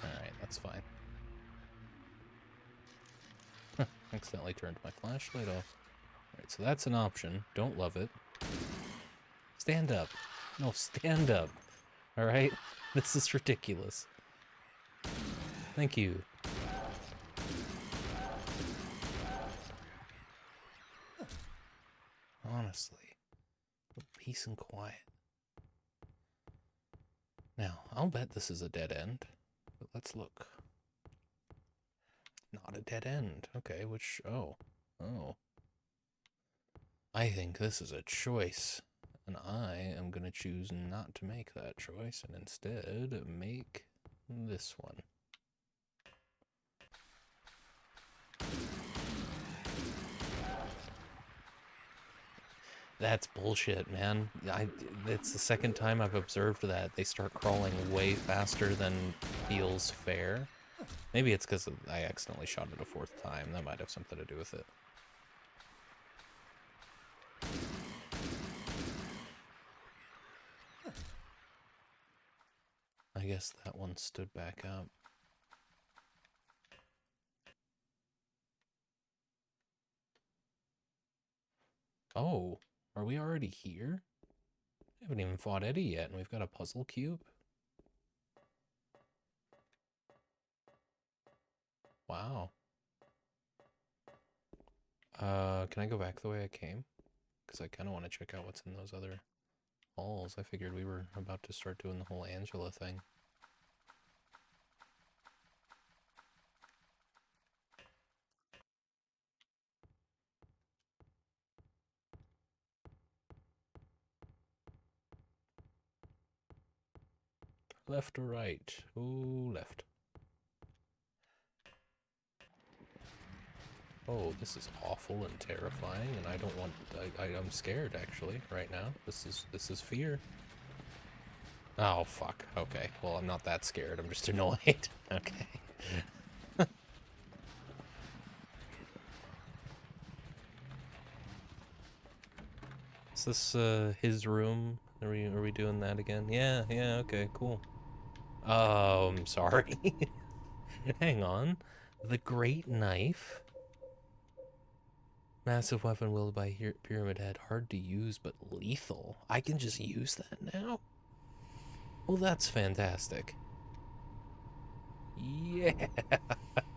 Speaker 1: Alright, that's fine. Accidentally turned my flashlight off. Alright, so that's an option. Don't love it. Stand up. No, stand up. Alright? This is ridiculous. Thank you. Honestly. Peace and quiet. Now, I'll bet this is a dead end. But let's look. Not a dead end. Okay, which... Oh. Oh. I think this is a choice. And I am going to choose not to make that choice and instead make this one. That's bullshit, man. It's the second time I've observed that. They start crawling way faster than feels fair. Maybe it's because I accidentally shot it a fourth time. That might have something to do with it. I guess that one stood back up. Oh, are we already here? I haven't even fought Eddie yet, and we've got a puzzle cube? Wow. Can I go back the way I came? Because I kind of want to check out what's in those other halls. I figured we were about to start doing the whole Angela thing. Left or right? Oh, left. Oh, this is awful and terrifying, and I don't want... I'm scared, actually, right now. This is fear. Oh, fuck. Okay. Well, I'm not that scared. I'm just annoyed. Okay. Is this, his room? Are we doing that again? Yeah, okay, cool. Oh, I'm sorry. Hang on. The Great Knife? Massive weapon wielded by Pyramid Head. Hard to use, but lethal. I can just use that now? Well, that's fantastic. Yeah.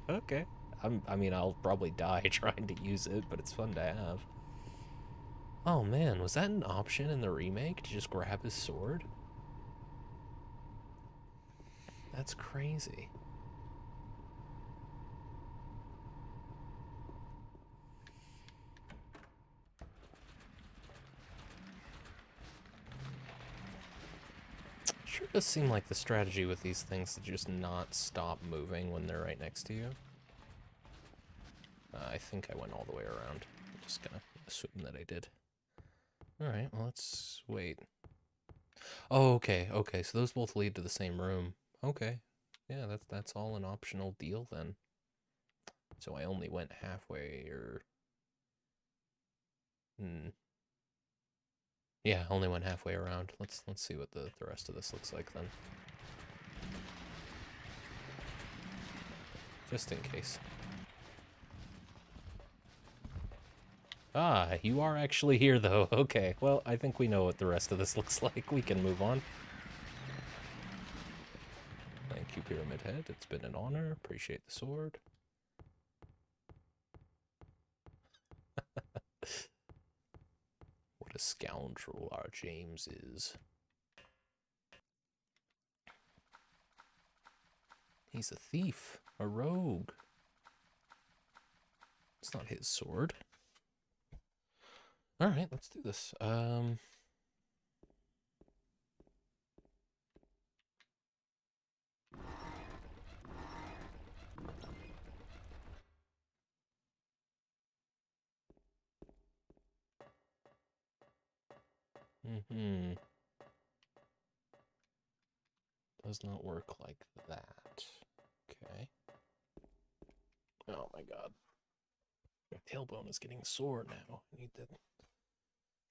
Speaker 1: Okay. I mean, I'll probably die trying to use it, but it's fun to have. Oh man, was that an option in the remake to just grab his sword? That's crazy. Sure does seem like the strategy with these things to just not stop moving when they're right next to you. I think I went all the way around. I'm just gonna assume that I did. Alright, well, let's wait. Oh, okay, so those both lead to the same room. Okay. Yeah, that's all an optional deal then. So I only went halfway, or... Yeah, only went halfway around. Let's see what the rest of this looks like then. Just in case. Ah, you are actually here though. Okay, well, I think we know what the rest of this looks like. We can move on. Redhead, it's been an honor. Appreciate the sword. What a scoundrel our James is. He's a thief, a rogue. It's not his sword. All right, let's do this. Does not work like that. Okay. Oh my god. My tailbone is getting sore now. I need to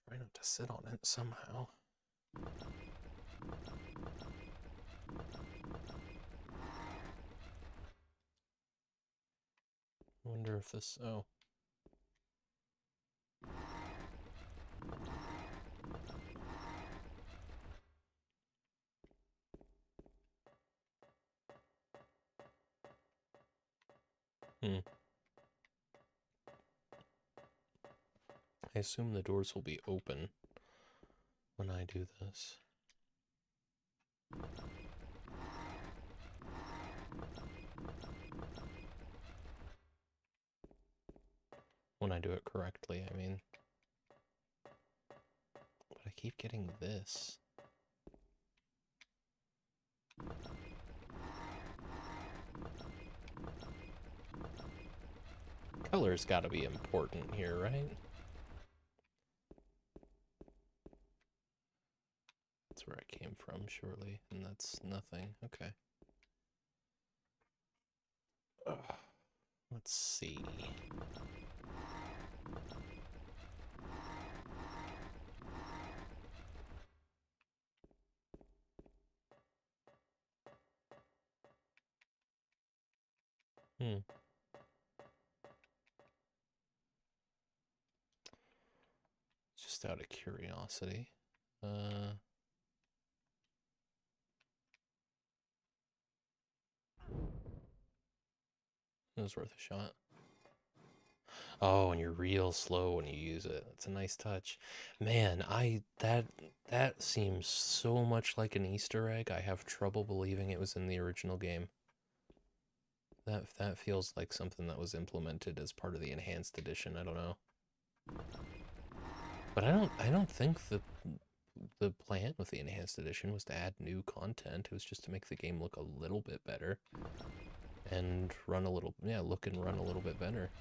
Speaker 1: try not to sit on it somehow. I wonder if this... Oh. I assume the doors will be open when I do this. When I do it correctly, I mean. But I keep getting this. Color's gotta be important here, right? That's where I came from, surely. And that's nothing. Okay. Let's see. Just out of curiosity. It was worth a shot. Oh, and you're real slow when you use it. It's a nice touch. Man, that seems so much like an Easter egg. I have trouble believing it was in the original game. That feels like something that was implemented as part of the enhanced edition. I don't know. But I don't think the plan with the enhanced edition was to add new content. It was just to make the game look a little bit better and run a little, yeah, look and run a little bit better.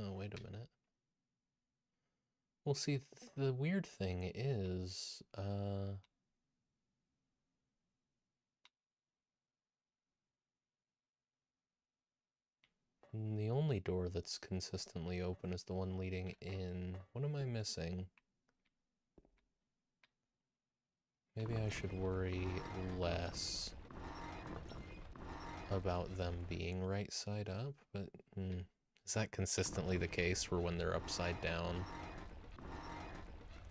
Speaker 1: Oh, wait a minute. Well, see, the weird thing is, the only door that's consistently open is the one leading in. What am I missing? Maybe I should worry less about them being right side up, but is that consistently the case for when they're upside down?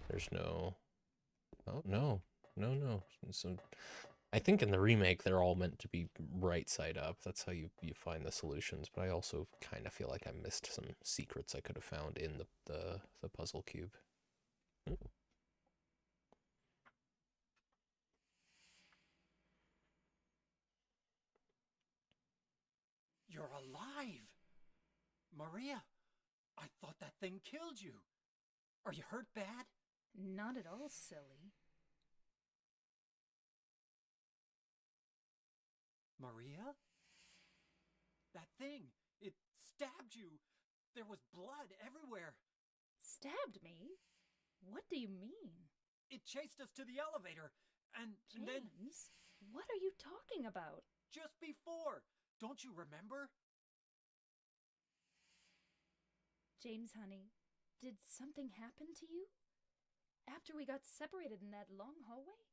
Speaker 1: There's no... Oh, no. No. So, I think in the remake, they're all meant to be right side up. That's how you find the solutions, but I also kind of feel like I missed some secrets I could have found in the puzzle cube. Ooh.
Speaker 3: You're alive! Maria, I thought that thing killed you. Are you hurt bad?
Speaker 2: Not at all, silly.
Speaker 3: Maria? That thing, it stabbed you. There was blood everywhere.
Speaker 2: Stabbed me? What do you mean?
Speaker 3: It chased us to the elevator, and then...
Speaker 2: James, what are you talking about?
Speaker 3: Just before! Don't you remember?
Speaker 2: James, honey, did something happen to you? After we got separated in that long hallway?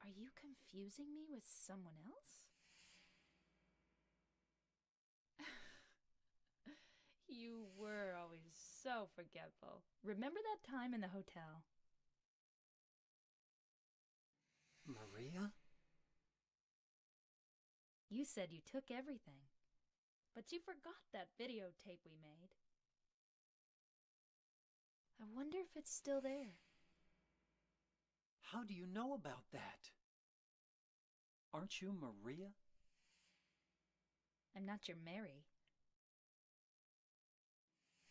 Speaker 2: Are you confusing me with someone else? You were always so forgetful. Remember that time in the hotel?
Speaker 3: Maria?
Speaker 2: You said you took everything, but you forgot that videotape we made. I wonder if it's still there.
Speaker 3: How do you know about that? Aren't you Maria?
Speaker 2: I'm not your Mary.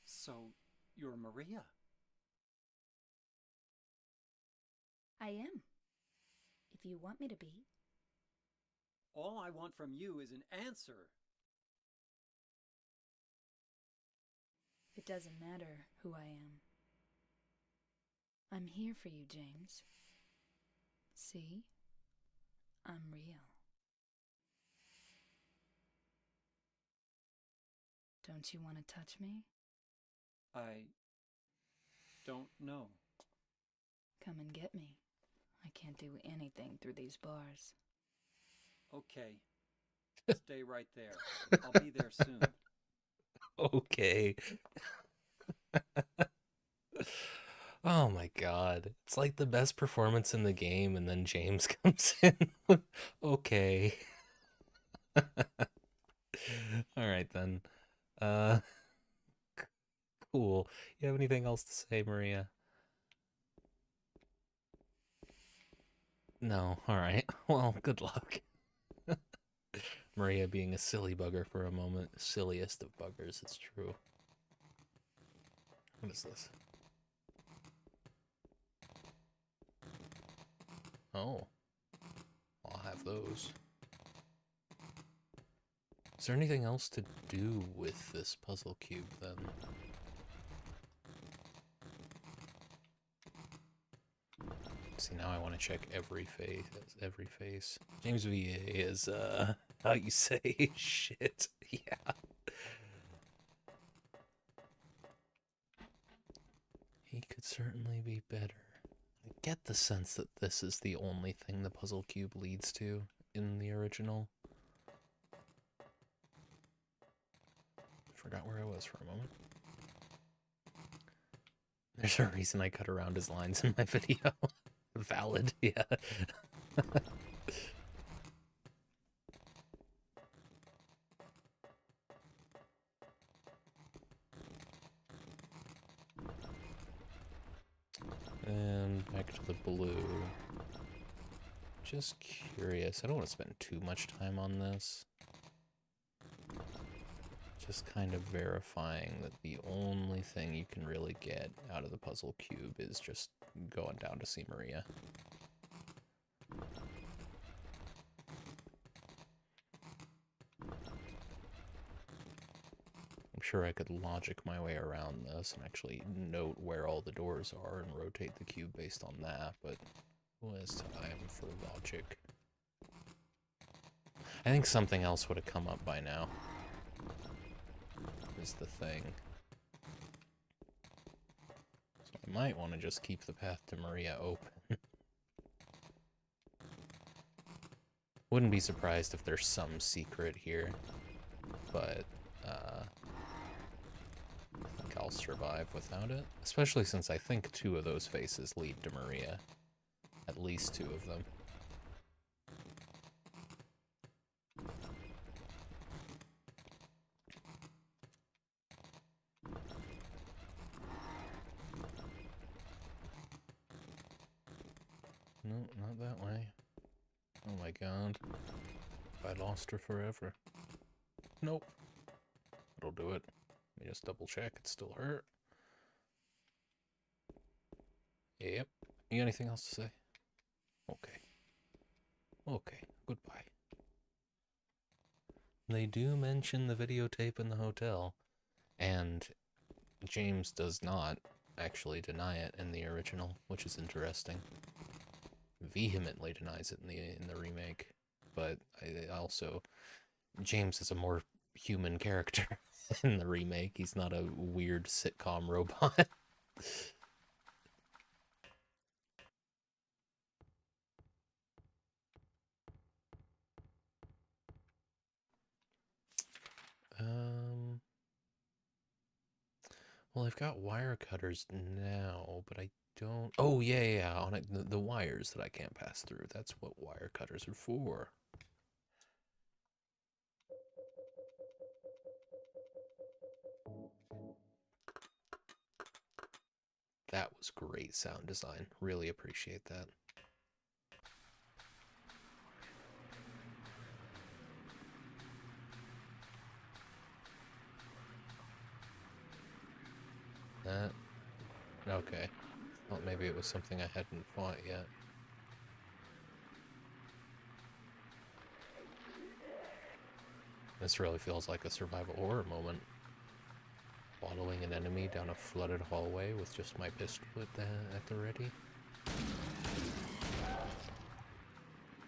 Speaker 3: So, you're Maria?
Speaker 2: I am. If you want me to be.
Speaker 3: All I want from you is an answer.
Speaker 2: It doesn't matter who I am. I'm here for you, James. See? I'm real. Don't you want to touch me?
Speaker 3: I don't know.
Speaker 2: Come and get me. I can't do anything through these bars.
Speaker 3: Okay. Stay right there. I'll be there soon.
Speaker 1: Okay. Oh my god. It's like the best performance in the game, and then James comes in with, okay. Alright then. Uh, cool. You have anything else to say, Maria? No. Alright. Well, good luck. Maria being a silly bugger for a moment. Silliest of buggers, it's true. What is this? Oh. I'll have those. Is there anything else to do with this puzzle cube, then? See, now I want to check every face. James VA is, how you say shit. Yeah. He could certainly be better. I get the sense that this is the only thing the puzzle cube leads to in the original. Forgot where I was for a moment. There's a reason I cut around his lines in my video. Valid, yeah. And back to the blue. Just curious. I don't want to spend too much time on this. Just kind of verifying that the only thing you can really get out of the puzzle cube is just going down to see Maria. I'm sure I could logic my way around this and actually note where all the doors are and rotate the cube based on that, but who has time for logic? I think something else would have come up by now. Is the thing. So I might want to just keep the path to Maria open. Wouldn't be surprised if there's some secret here, but I think I'll survive without it. Especially since I think 2 of those faces lead to Maria. At least 2 of them. No, not that way. Oh my god. I lost her forever. Nope. It'll do it. Let me just double check. It's still her. Yep. You got anything else to say? Okay. Okay. Goodbye. They do mention the videotape in the hotel, and James does not actually deny it in the original, which is interesting. Vehemently denies it in the remake, but I also James is a more human character in the remake. He's not a weird sitcom robot. Well, I've got wire cutters now, but I don't... Oh, yeah, on it, the wires that I can't pass through. That's what wire cutters are for. That was great sound design. Really appreciate that. That... Okay. Thought maybe it was something I hadn't fought yet. This really feels like a survival horror moment. Following an enemy down a flooded hallway with just my pistol at the ready.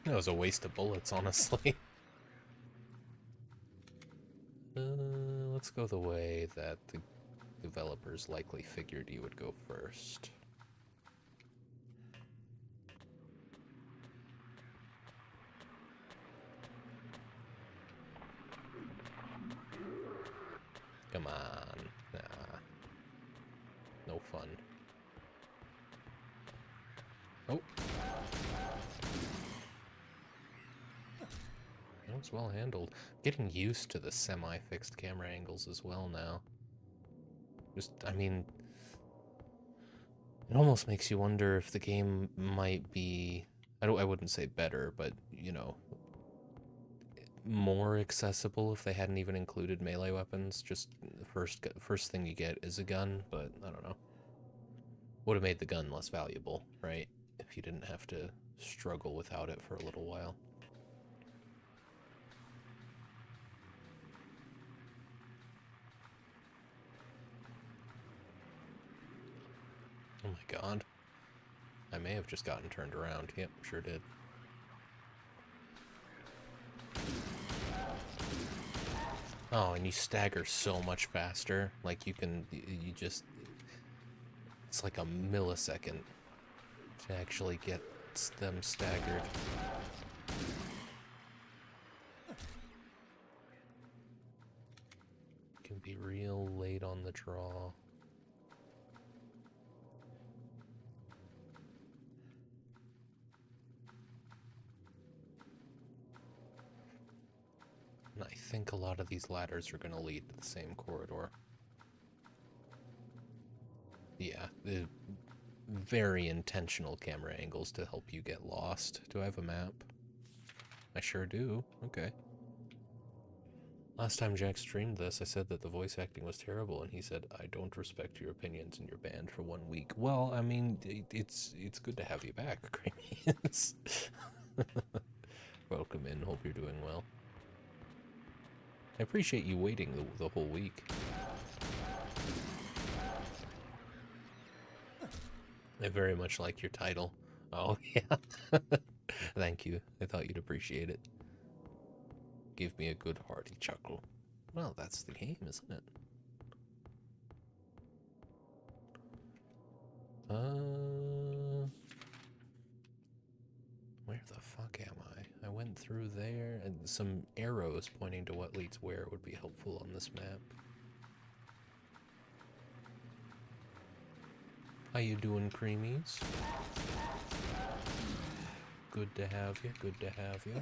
Speaker 1: That was a waste of bullets, honestly. Let's go the way that the developers likely figured you would go first. Come on. Nah. No fun. Oh. That was well handled. Getting used to the semi-fixed camera angles as well now. Just, I mean... It almost makes you wonder if the game might be... I wouldn't say better, but, you know... more accessible if they hadn't even included melee weapons. Just the first thing you get is a gun, but I don't know. Would have made the gun less valuable, right? If you didn't have to struggle without it for a little while. Oh my god. I may have just gotten turned around. Yep, sure did. Oh, and you stagger so much faster. Like, you just... It's like a millisecond to actually get them staggered. Can be real late on the draw. And I think a lot of these ladders are going to lead to the same corridor. Yeah, the very intentional camera angles to help you get lost. Do I have a map? I sure do. Okay. Last time Jack streamed this, I said that the voice acting was terrible, and he said, "I don't respect your opinions, and you're banned for 1 week." Well, I mean, it's good to have you back, Cramius. Welcome in. Hope you're doing well. I appreciate you waiting the whole week. I very much like your title. Oh, yeah. Thank you. I thought you'd appreciate it. Give me a good hearty chuckle. Well, that's the game, isn't it? Where the fuck am I? I went through there, and some arrows pointing to what leads where would be helpful on this map. How you doing, Creamies? Good to have you, good to have you.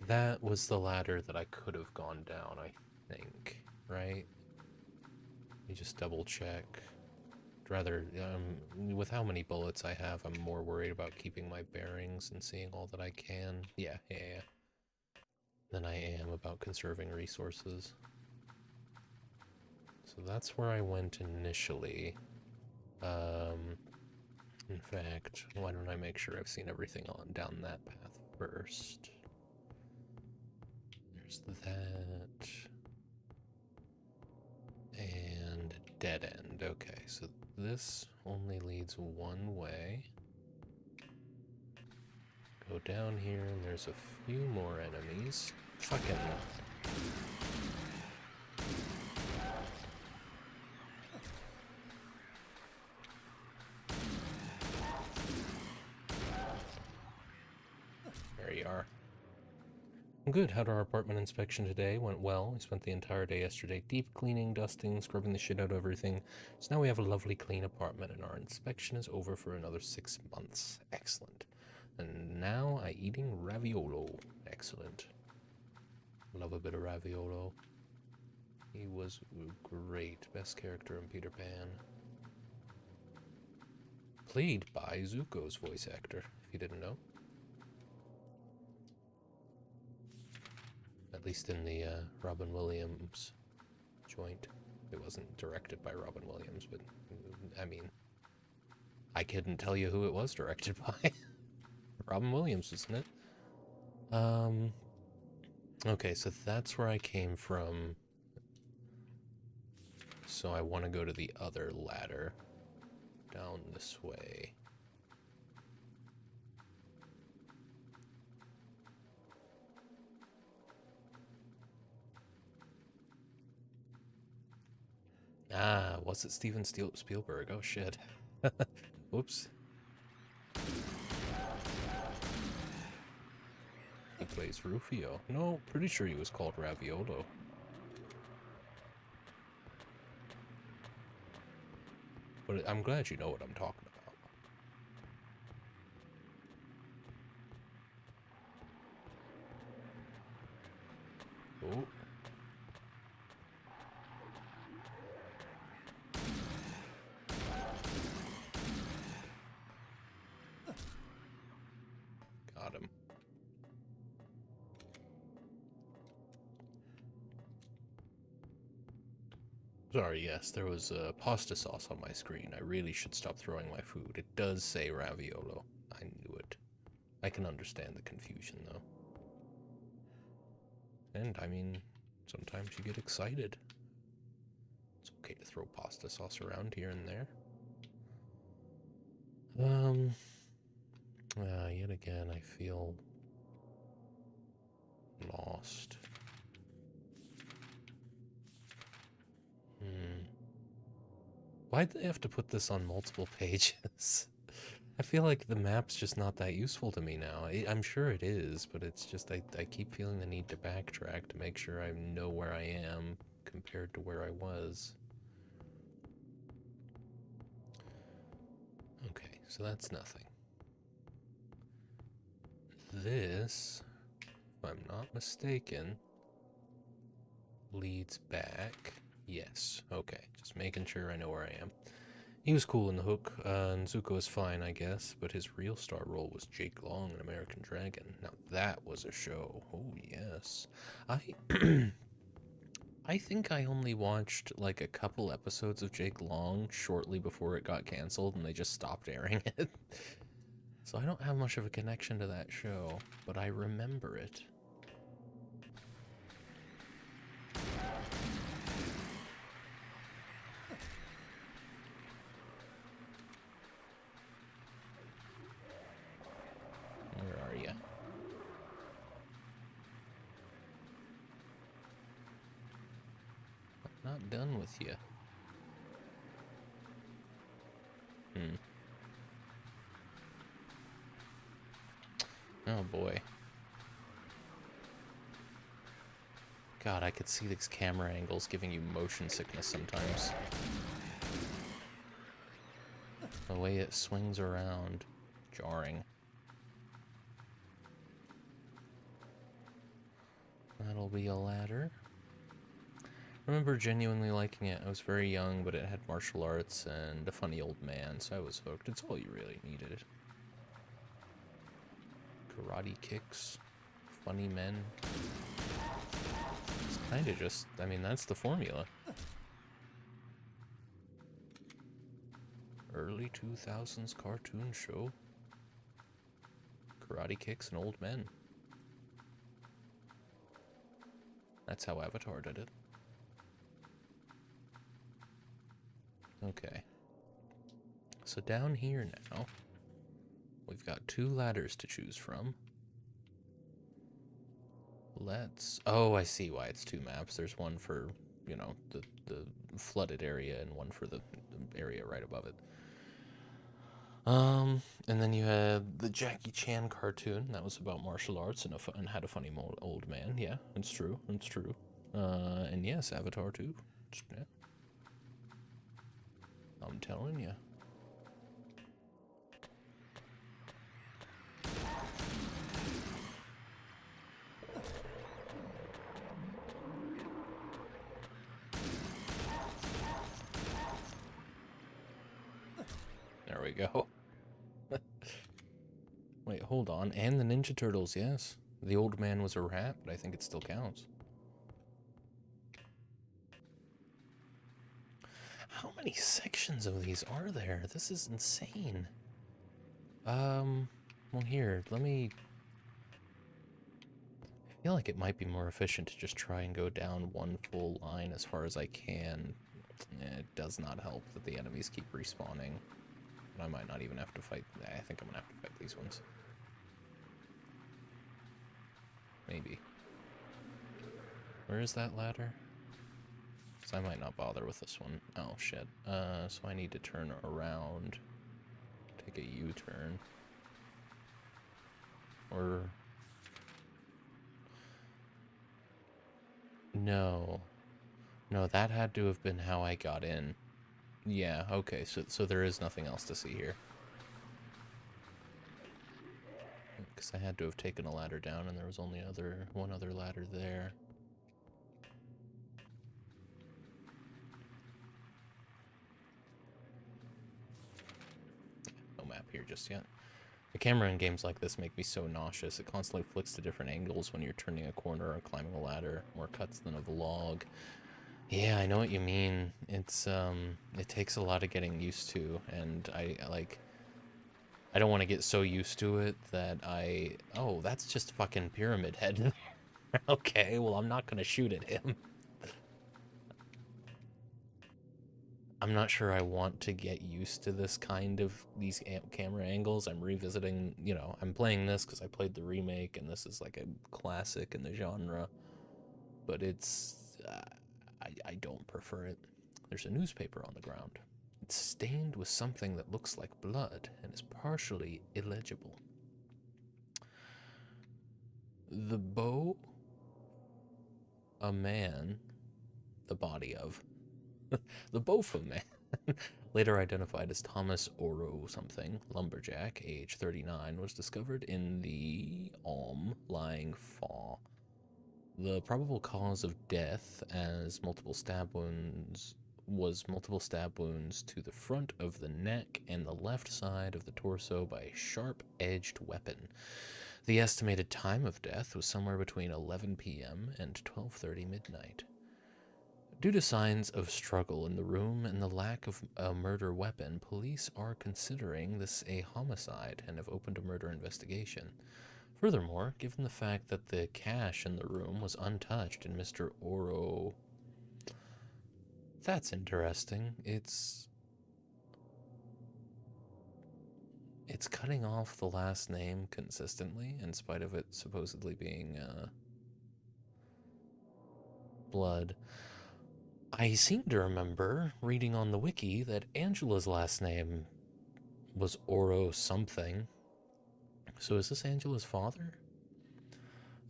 Speaker 1: That was the ladder that I could have gone down, I think, right? Let me just double check. Rather, with how many bullets I have, I'm more worried about keeping my bearings and seeing all that I can. Yeah. Than I am about conserving resources. So that's where I went initially. In fact, why don't I make sure I've seen everything on down that path first? There's that. And a dead end. Okay, so this only leads one way. Go down here, and there's a few more enemies. Fucking... There you are. Good. How'd our apartment inspection today? Went well. We spent the entire day yesterday deep cleaning, dusting, scrubbing the shit out of everything. So now we have a lovely clean apartment and our inspection is over for another 6 months. Excellent. And now I eating raviolo. Excellent. Love a bit of raviolo. He was great. Best character in Peter Pan. Played by Zuko's voice actor, if you didn't know. At least in the Robin Williams joint. It wasn't directed by Robin Williams, but, I mean, I couldn't tell you who it was directed by. Robin Williams, isn't it? Okay, so that's where I came from. So I want to go to the other ladder. Down this way. Ah, was it Steven Spielberg? Oh shit. Whoops. He plays Rufio. No, pretty sure he was called Raviolo. But I'm glad you know what I'm talking about. Oh. Got him. Sorry, yes, there was pasta sauce on my screen. I really should stop throwing my food. It does say raviolo. I knew it. I can understand the confusion, though. And, I mean, sometimes you get excited. It's okay to throw pasta sauce around here and there. Yet again, I feel lost. Why'd they have to put this on multiple pages? I feel like the map's just not that useful to me now. I'm sure it is, but it's just I keep feeling the need to backtrack to make sure I know where I am compared to where I was. Okay, so that's nothing. This, if I'm not mistaken, leads back. Yes, okay, just making sure I know where I am. He was cool in The Hook, and Zuko is fine, I guess, but his real star role was Jake Long in American Dragon. Now that was a show. Oh, yes. I think I only watched like a couple episodes of Jake Long shortly before it got canceled, and they just stopped airing it. So I don't have much of a connection to that show, but I remember it. Where are you? I'm not done with you. Oh boy. God, I could see these camera angles giving you motion sickness sometimes. The way it swings around. Jarring. That'll be a ladder. I remember genuinely liking it. I was very young, but it had martial arts and a funny old man, so I was hooked. It's all you really needed. Karate kicks. Funny men. It's kind of just, I mean, that's the formula. Early 2000s cartoon show. Karate kicks and old men. That's how Avatar did it. Okay. So down here now, we've got 2 ladders to choose from. Oh, I see why it's 2 maps. There's one for, you know, the flooded area and one for the area right above it. And then you had the Jackie Chan cartoon that was about martial arts and had a funny old man. Yeah, it's true. It's true. And yes, Avatar 2. Yeah. I'm telling you. There we go. Wait, hold on. And the Ninja Turtles, yes. The old man was a rat, but I think it still counts. How many sections of these are there? This is insane. Well here, let me... I feel like it might be more efficient to just try and go down one full line as far as I can. It does not help that the enemies keep respawning. But I might not even have to fight... I think I'm gonna have to fight these ones. Maybe. Where is that ladder? So I might not bother with this one. Oh, shit. So I need to turn around. Take a U-turn. Or... No. No, that had to have been how I got in. Yeah, okay, so there is nothing else to see here. Because I had to have taken a ladder down, and there was only one other ladder there. No map here just yet. The camera in games like this make me so nauseous. It constantly flicks to different angles when you're turning a corner or climbing a ladder. More cuts than a vlog. Yeah, I know what you mean. It's, it takes a lot of getting used to, and I don't want to get so used to it that oh, that's just fucking Pyramid Head. Okay, well, I'm not gonna shoot at him. I'm not sure I want to get used to this kind of, these camera angles. I'm revisiting, you know, I'm playing this because I played the remake, and this is like a classic in the genre. But it's, I don't prefer it. There's a newspaper on the ground. It's stained with something that looks like blood and is partially illegible. The bow, a man, the body of, the Bofa man, later identified as Thomas Oro something, lumberjack, age 39, was discovered in the Alm lying Fa. The probable cause of death as multiple stab wounds to the front of the neck and the left side of the torso by a sharp-edged weapon. The estimated time of death was somewhere between 11 p.m. and 12:30 midnight. Due to signs of struggle in the room and the lack of a murder weapon, police are considering this a homicide and have opened a murder investigation. Furthermore, given the fact that the cash in the room was untouched and Mr. Oro... That's interesting. It's cutting off the last name consistently, in spite of it supposedly being, blood. I seem to remember reading on the wiki that Angela's last name was Oro something. So is this Angela's father?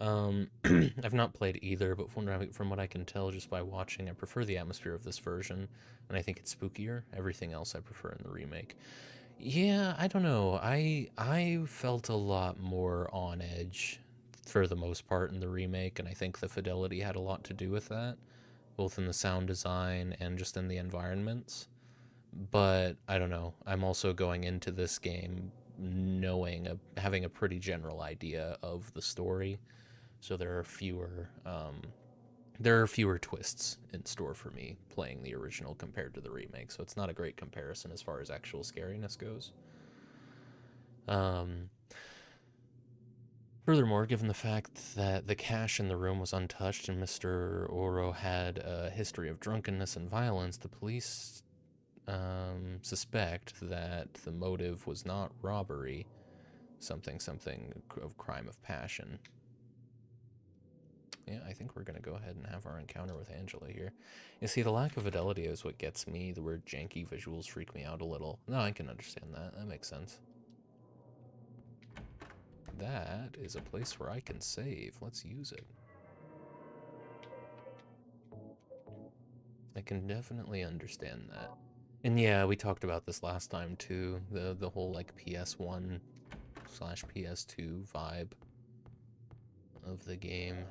Speaker 1: I've not played either, but from what I can tell just by watching, I prefer the atmosphere of this version, and I think it's spookier. Everything else I prefer in the remake. Yeah, I don't know. I felt a lot more on edge for the most part in the remake, and I think the fidelity had a lot to do with that, both in the sound design and just in the environments. But I don't know. I'm also going into this game having a pretty general idea of the story. So there are fewer twists in store for me playing the original compared to the remake. So it's not a great comparison as far as actual scariness goes. Furthermore, given the fact that the cash in the room was untouched and Mr. Oro had a history of drunkenness and violence, the police suspect that the motive was not robbery, something of crime of passion. Yeah, I think we're gonna go ahead and have our encounter with Angela here. You see, the lack of fidelity is what gets me. The word janky visuals freak me out a little. No, I can understand that. That makes sense. That is a place where I can save. Let's use it. I can definitely understand that. And yeah, we talked about this last time too. The whole like PS1/PS2 vibe of the game.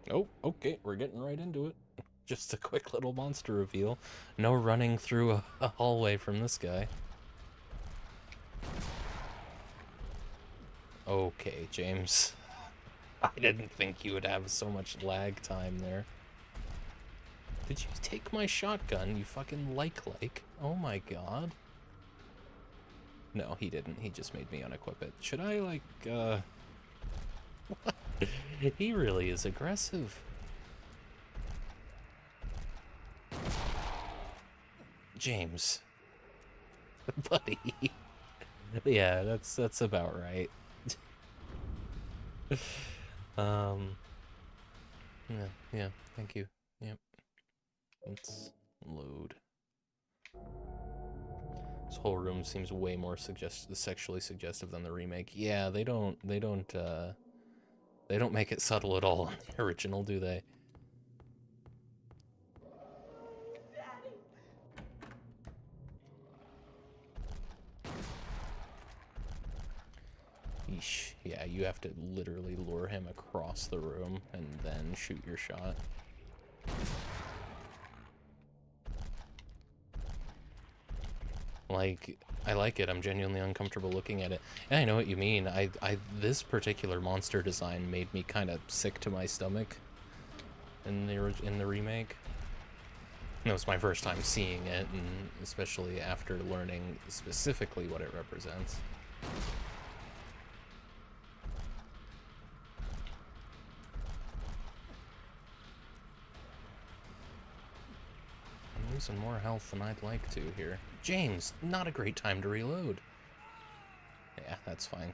Speaker 1: Oh, okay, we're getting right into it. Just a quick little monster reveal. No running through a hallway from this guy. Okay, James. I didn't think you would have so much lag time there. Did you take my shotgun, you fucking like? Oh my god. No, he didn't. He just made me unequip it. Should I, like, What? He really is aggressive. James. Buddy. Yeah, that's about right. Yeah, thank you. Yep. Let's load. This whole room seems way more sexually suggestive than the remake. Yeah, they don't make it subtle at all in the original, do they? Yeesh. Yeah, you have to literally lure him across the room and then shoot your shot. Like, I like it. I'm genuinely uncomfortable looking at it. Yeah, I know what you mean. This particular monster design made me kind of sick to my stomach in the remake. It was my first time seeing it, and especially after learning specifically what it represents. I'm losing more health than I'd like to here. James, not a great time to reload. Yeah, that's fine.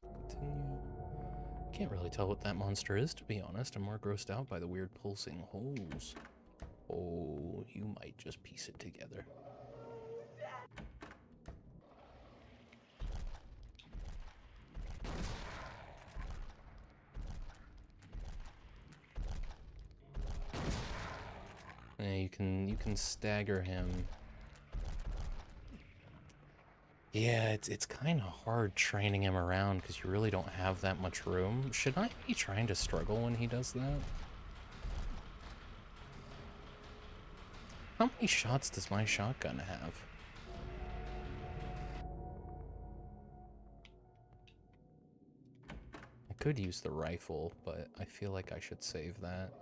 Speaker 1: Continue. Can't really tell what that monster is, to be honest. I'm more grossed out by the weird pulsing holes. Oh, you might just piece it together. Yeah, you can stagger him. Yeah, it's kind of hard training him around because you really don't have that much room. Should I be trying to struggle when he does that? How many shots does my shotgun have? I could use the rifle, but I feel like I should save that.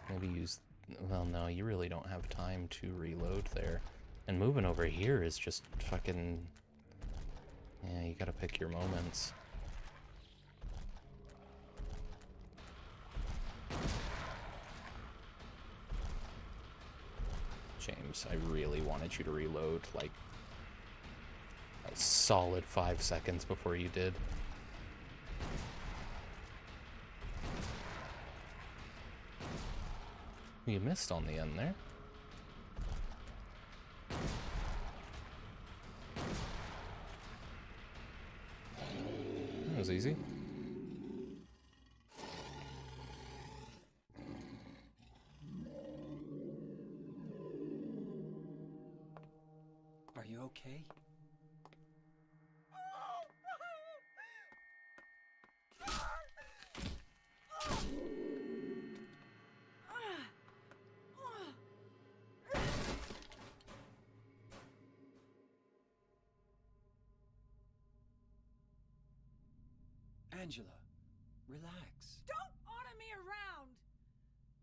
Speaker 1: Maybe use... Well, no, you really don't have time to reload there. And moving over here is just fucking... Yeah, you gotta pick your moments. James, I really wanted you to reload, like, a solid 5 seconds before you did. You missed on the end there. That was easy.
Speaker 3: Are you okay? Angela, relax.
Speaker 2: Don't order me around!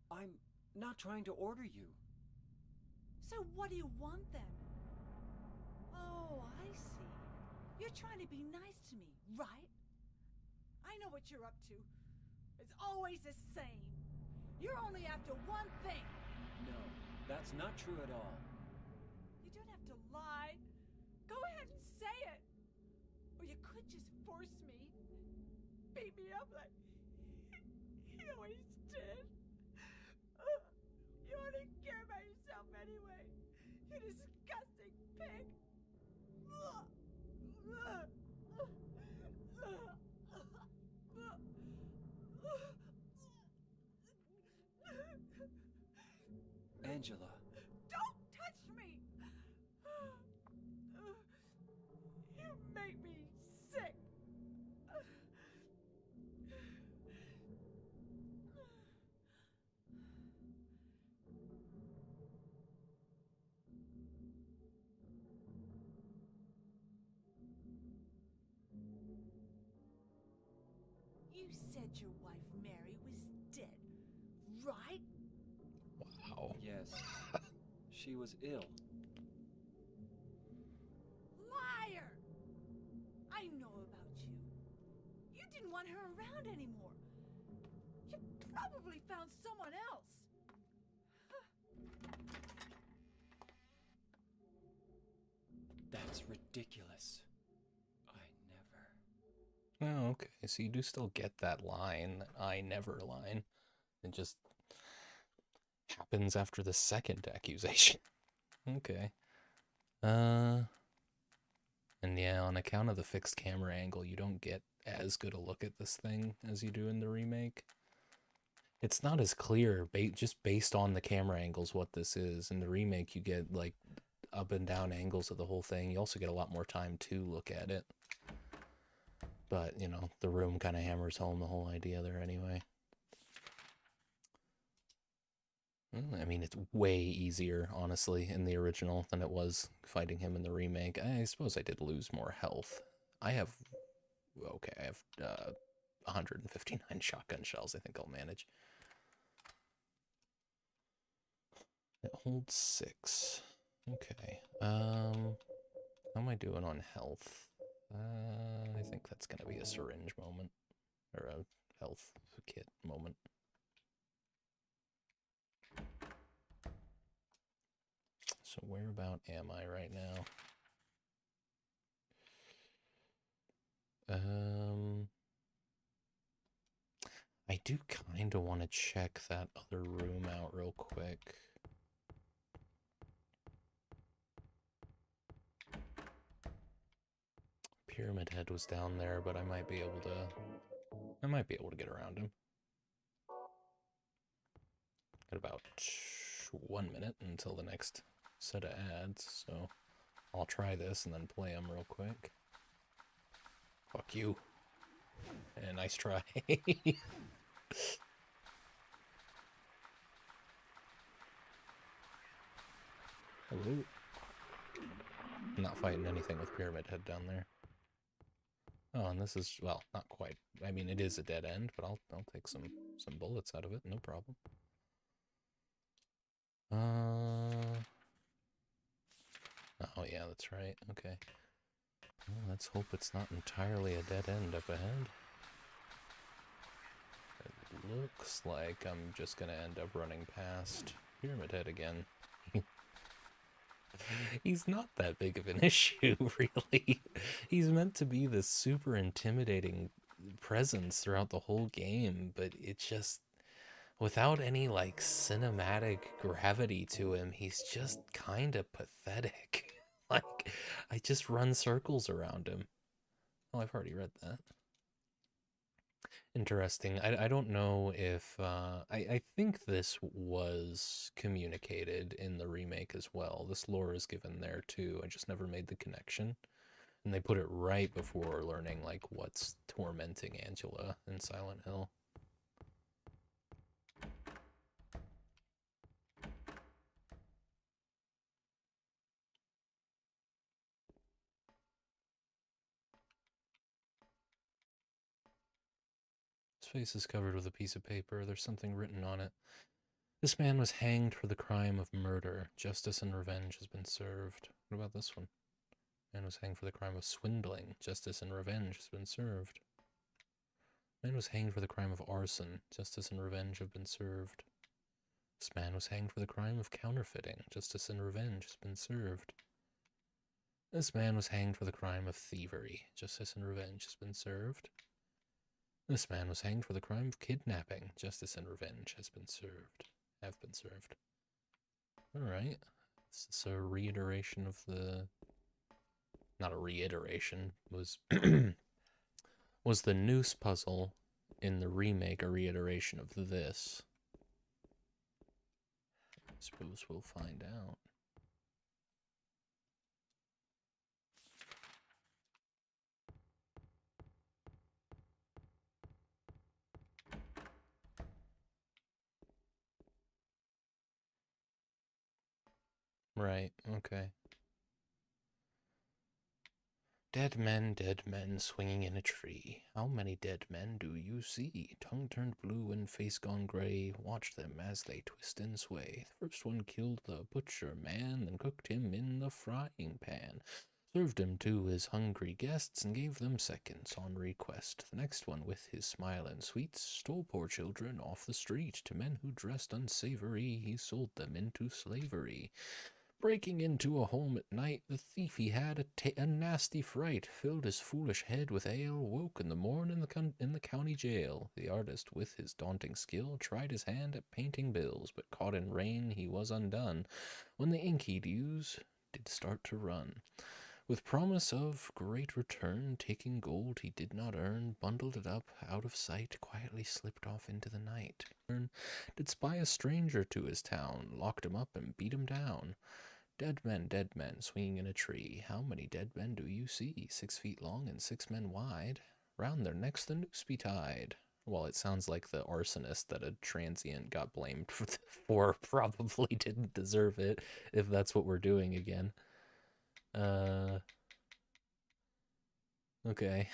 Speaker 3: I'm not trying to order you.
Speaker 2: So what do you want then? Oh, I see. You're trying to be nice to me, right? I know what you're up to. It's always the same. You're only after one thing.
Speaker 3: No, that's not true at all.
Speaker 2: You don't have to lie. Go ahead and say it. Or you could just force me. Beat me up like you always did. You only care about yourself anyway. You disgusting pig.
Speaker 3: Angela.
Speaker 2: Don't touch me! You make me sick. You said your wife Mary was dead, right?
Speaker 1: Wow.
Speaker 3: Yes. She was ill.
Speaker 2: Liar! I know about you. You didn't want her around anymore. You probably found someone else.
Speaker 3: That's ridiculous. I never.
Speaker 1: Oh, okay. So you do still get that line, that I never line. It just happens after the second accusation. Okay. And yeah, on account of the fixed camera angle, you don't get as good a look at this thing as you do in the remake. It's not as clear, just based on the camera angles, what this is. In the remake, you get, like, up and down angles of the whole thing. You also get a lot more time to look at it. But, you know, the room kind of hammers home the whole idea there anyway. I mean, it's way easier, honestly, in the original than it was fighting him in the remake. I suppose I did lose more health. I have 159 shotgun shells. I think I'll manage. It holds 6. Okay. How am I doing on health? I think that's gonna be a syringe moment. Or a health kit moment. So where about am I right now? I do kind of want to check that other room out real quick. Pyramid Head was down there, but I might be able to get around him. Got about 1 minute until the next set of ads, so I'll try this and then play them real quick. Fuck you. And nice try. Hello. I'm not fighting anything with Pyramid Head down there. Oh, and this is, well, not quite. I mean, it is a dead end, but I'll take some bullets out of it, no problem. Oh yeah, that's right. Okay. Well, let's hope it's not entirely a dead end up ahead. It looks like I'm just gonna end up running past Pyramid Head again. He's not that big of an issue, really. He's meant to be this super intimidating presence throughout the whole game, but it just, without any, like, cinematic gravity to him, he's just kind of pathetic. Like, I just run circles around him. Oh, I've already read that. Interesting. I don't know if... I think this was communicated in the remake as well. This lore is given there, too. I just never made the connection. And they put it right before learning, like, what's tormenting Angela in Silent Hill. face is covered with a piece of paper. There's something written on it. This man was hanged for the crime of murder. Justice and revenge has been served. What about this one? Man was hanged for the crime of swindling. Justice and revenge has been served. Man was hanged for the crime of arson. Justice and revenge have been served. This man was hanged for the crime of counterfeiting. Justice and revenge has been served. This man was hanged for the crime of thievery. Justice and revenge has been served. This man was hanged for the crime of kidnapping. Justice and revenge has been served. Have been served. Alright. This is a reiteration of the... Not a reiteration. Was... was the noose puzzle in the remake a reiteration of this? I suppose we'll find out. Right, okay. Dead men swinging in a tree. How many dead men do you see? Tongue turned blue and face gone gray. Watch them as they twist and sway. The first one killed the butcher man, then cooked him in the frying pan. Served him to his hungry guests and gave them seconds on request. The next one, with his smile and sweets, stole poor children off the street. To men who dressed unsavory, he sold them into slavery. Breaking into a home at night, the thief he had a nasty fright, filled his foolish head with ale, woke in the morn in the county jail. The artist, with his daunting skill, tried his hand at painting bills, but caught in rain he was undone, when the ink he'd use did start to run. With promise of great return, taking gold he did not earn, bundled it up out of sight, quietly slipped off into the night. Did spy a stranger to his town, locked him up and beat him down. Dead men, swinging in a tree. How many dead men do you see? 6 feet long and 6 men wide. Round their necks the noose be tied. Well, it sounds like the arsonist that a transient got blamed for probably didn't deserve it, if that's what we're doing again. Okay.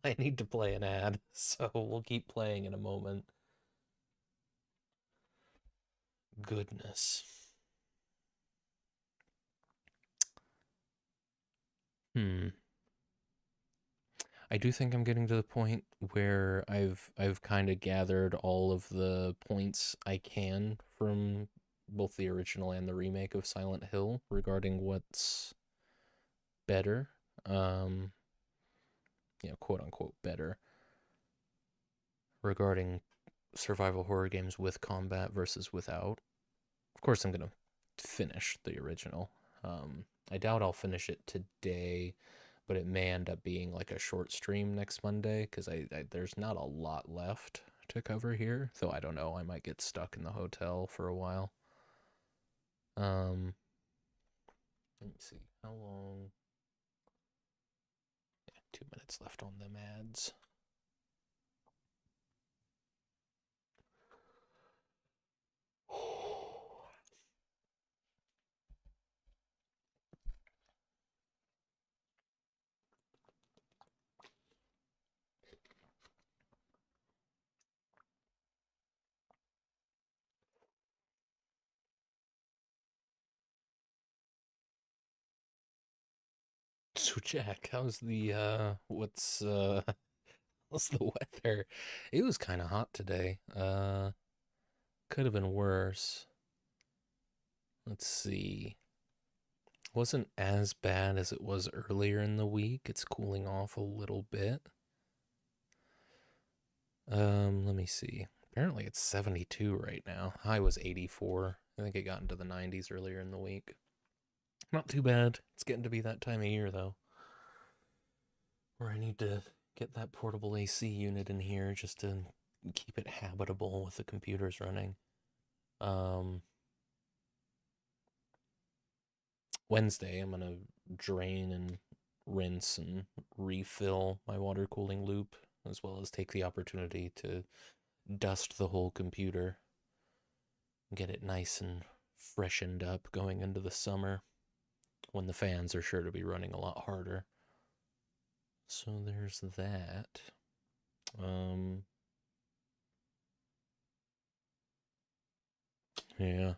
Speaker 1: I need to play an ad, so we'll keep playing in a moment. Goodness. I do think I'm getting to the point where I've kind of gathered all of the points I can from both the original and the remake of Silent Hill regarding what's better. Quote unquote better regarding survival horror games with combat versus without. Of course, I'm gonna finish the original. I doubt I'll finish it today, but it may end up being like a short stream next Monday because I there's not a lot left to cover here, though I don't know. I might get stuck in the hotel for a while. Let me see how long. Yeah, 2 minutes left on them ads. So Jack, how's the what's the weather? It was kind of hot today. Could have been worse. Let's see. Wasn't as bad as it was earlier in the week. It's cooling off a little bit. Let me see. Apparently it's 72 right now. High was 84. I think it got into the 90s earlier in the week. Not too bad. It's getting to be that time of year, though, where I need to get that portable AC unit in here just to keep it habitable with the computers running. Wednesday, I'm gonna drain and rinse and refill my water cooling loop, as well as take the opportunity to dust the whole computer, get it nice and freshened up going into the summer, when the fans are sure to be running a lot harder. So there's that. Yeah.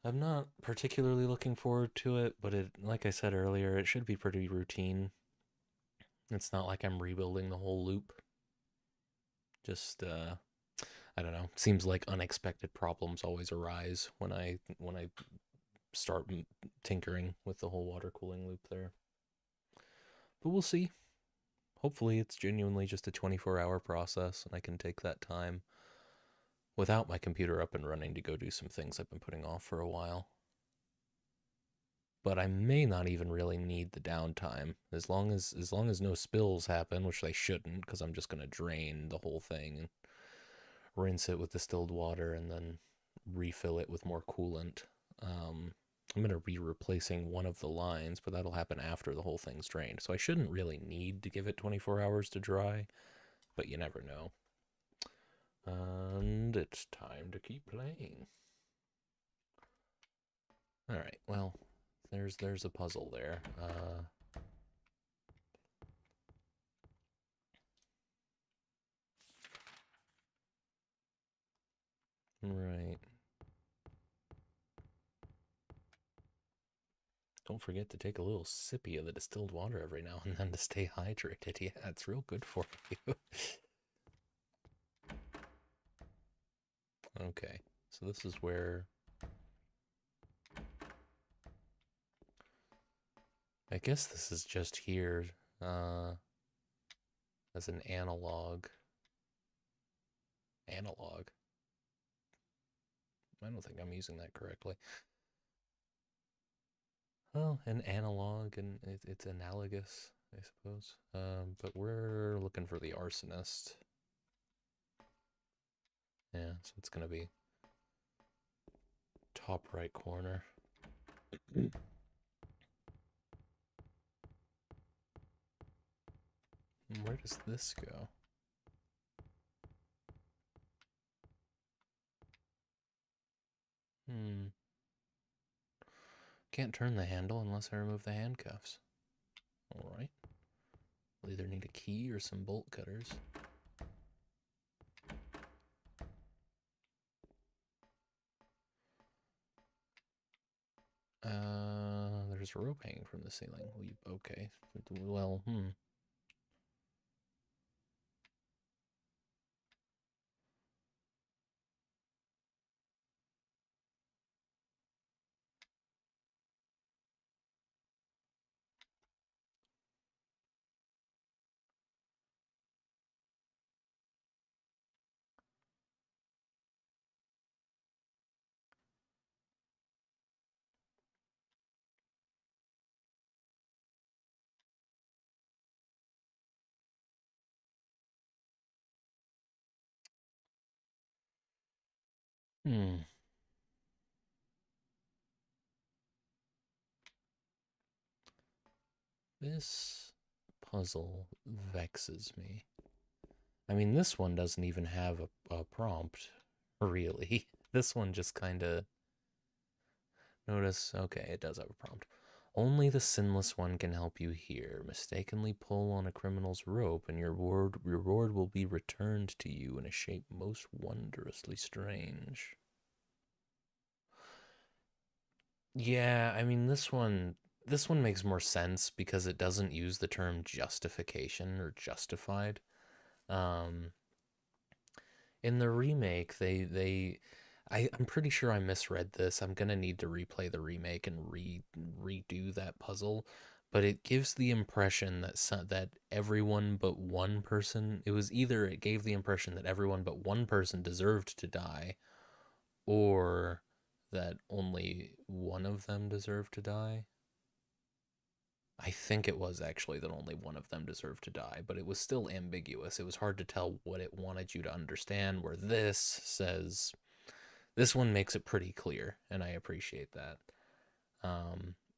Speaker 1: I'm not particularly looking forward to it, but like I said earlier, it should be pretty routine. It's not like I'm rebuilding the whole loop. Just I don't know. Seems like unexpected problems always arise when I start tinkering with the whole water cooling loop there. But we'll see. Hopefully it's genuinely just a 24-hour process and I can take that time without my computer up and running to go do some things I've been putting off for a while. But I may not even really need the downtime as long as no spills happen, which they shouldn't, because I'm just going to drain the whole thing and rinse it with distilled water and then refill it with more coolant. I'm going to be replacing one of the lines, but that'll happen after the whole thing's drained. So I shouldn't really need to give it 24 hours to dry, but you never know. And it's time to keep playing. All right, well, there's a puzzle there. Right. Don't forget to take a little sippy of the distilled water every now and then to stay hydrated. Yeah, it's real good for you. Okay, so this is where I guess this is just here as an analog. Analog? I don't think I'm using that correctly. Well, an analog, and it's analogous, I suppose. But we're looking for the arsonist. Yeah, so it's gonna be top right corner. Where does this go? Can't turn the handle unless I remove the handcuffs. Alright. We'll either need a key or some bolt cutters. There's a rope hanging from the ceiling. Okay. Well, This puzzle vexes me. I mean, this one doesn't even have a prompt, really. This one just kind of... Notice, okay, it does have a prompt. Only the sinless one can help you here. Mistakenly pull on a criminal's rope, and your reward will be returned to you in a shape most wondrously strange. Yeah, I mean, this one makes more sense because it doesn't use the term justification or justified. Um, in the remake, I'm pretty sure I misread this. I'm gonna need to replay the remake and redo that puzzle, but it gives the impression that everyone but one person. It gave the impression that everyone but one person deserved to die, or that only one of them deserved to die. I think it was actually that only one of them deserved to die, but it was still ambiguous. It was hard to tell what it wanted you to understand, where this one makes it pretty clear, and I appreciate that.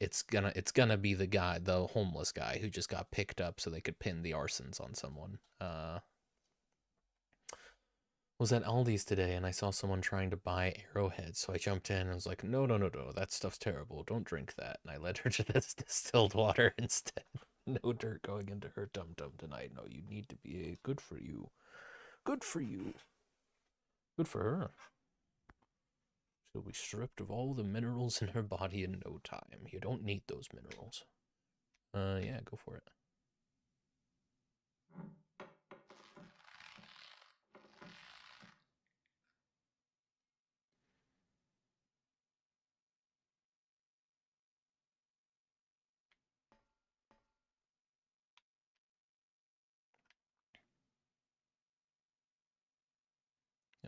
Speaker 1: It's gonna be the homeless guy who just got picked up so they could pin the arsons on someone. Was at Aldi's today and I saw someone trying to buy arrowheads, so I jumped in and was like, no, that stuff's terrible, don't drink that. And I led her to this distilled water instead. No dirt going into her tum-tum tonight. No, you need to be good for you. Good for you. Good for her. She'll be stripped of all the minerals in her body in no time. You don't need those minerals. Yeah, go for it.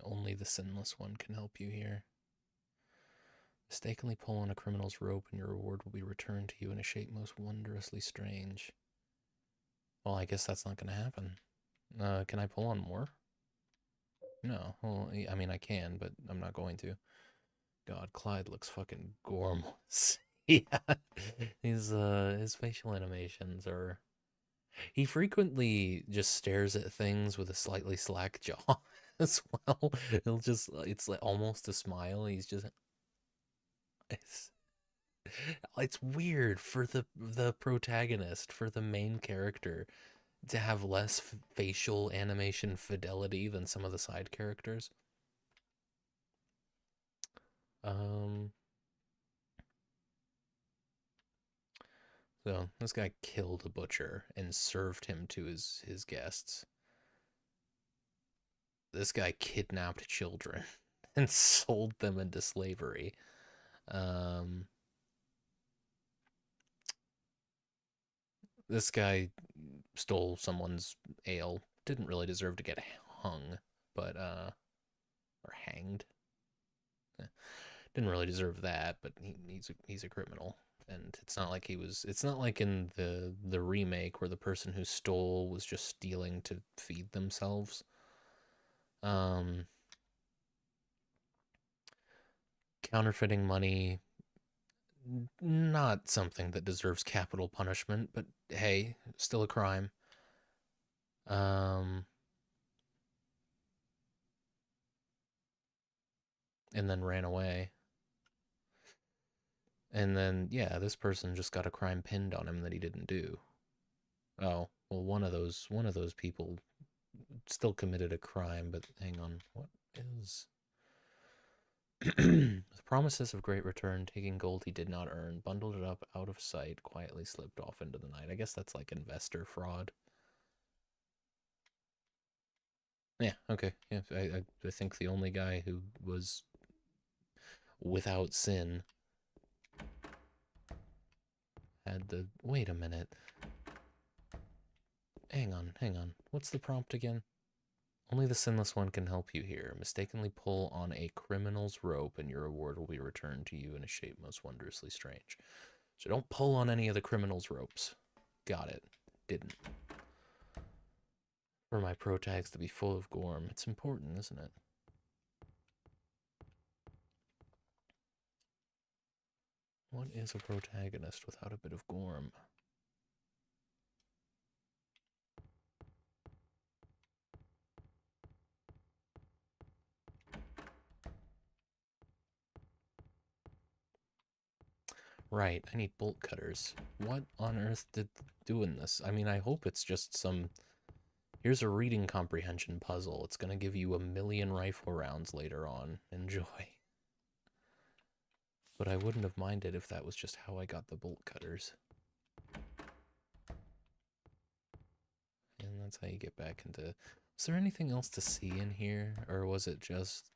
Speaker 1: Only the sinless one can help you here. Mistakenly pull on a criminal's rope and your reward will be returned to you in a shape most wondrously strange. Well, I guess that's not going to happen. Can I pull on more? No. Well, I mean, I can, but I'm not going to. God, Clyde looks fucking gormless. Yeah. His facial animations are... He frequently just stares at things with a slightly slack jaw as well. It's like almost a smile. He's just... It's weird for the protagonist, for the main character, to have less facial animation fidelity than some of the side characters. So this guy killed a butcher and served him to his guests. This guy kidnapped children and sold them into slavery. This guy stole someone's ale. Didn't really deserve to get hung, but or hanged. Didn't really deserve that, but he's a criminal. And it's not like it's not like in the remake where the person who stole was just stealing to feed themselves. Counterfeiting money, not something that deserves capital punishment, but hey, still a crime. And then ran away. And then, yeah, this person just got a crime pinned on him that he didn't do. Oh, well, one of those people still committed a crime, but hang on, what is... With promises of great return, taking gold he did not earn, bundled it up out of sight, quietly slipped off into the night. I guess that's like investor fraud. Yeah, okay. Yeah, I think the only guy who was without sin had the... Wait a minute. Hang on. What's the prompt again? Only the sinless one can help you here. Mistakenly pull on a criminal's rope and your reward will be returned to you in a shape most wondrously strange. So don't pull on any of the criminal's ropes. Got it. Didn't. For my protags to be full of gorm. It's important, isn't it? What is a protagonist without a bit of gorm? Right, I need bolt cutters. What on earth did doing this? I mean, I hope it's just some... Here's a reading comprehension puzzle. It's gonna give you 1,000,000 rifle rounds later on. Enjoy. But I wouldn't have minded if that was just how I got the bolt cutters. And that's how you get back into... Was there anything else to see in here? Or was it just...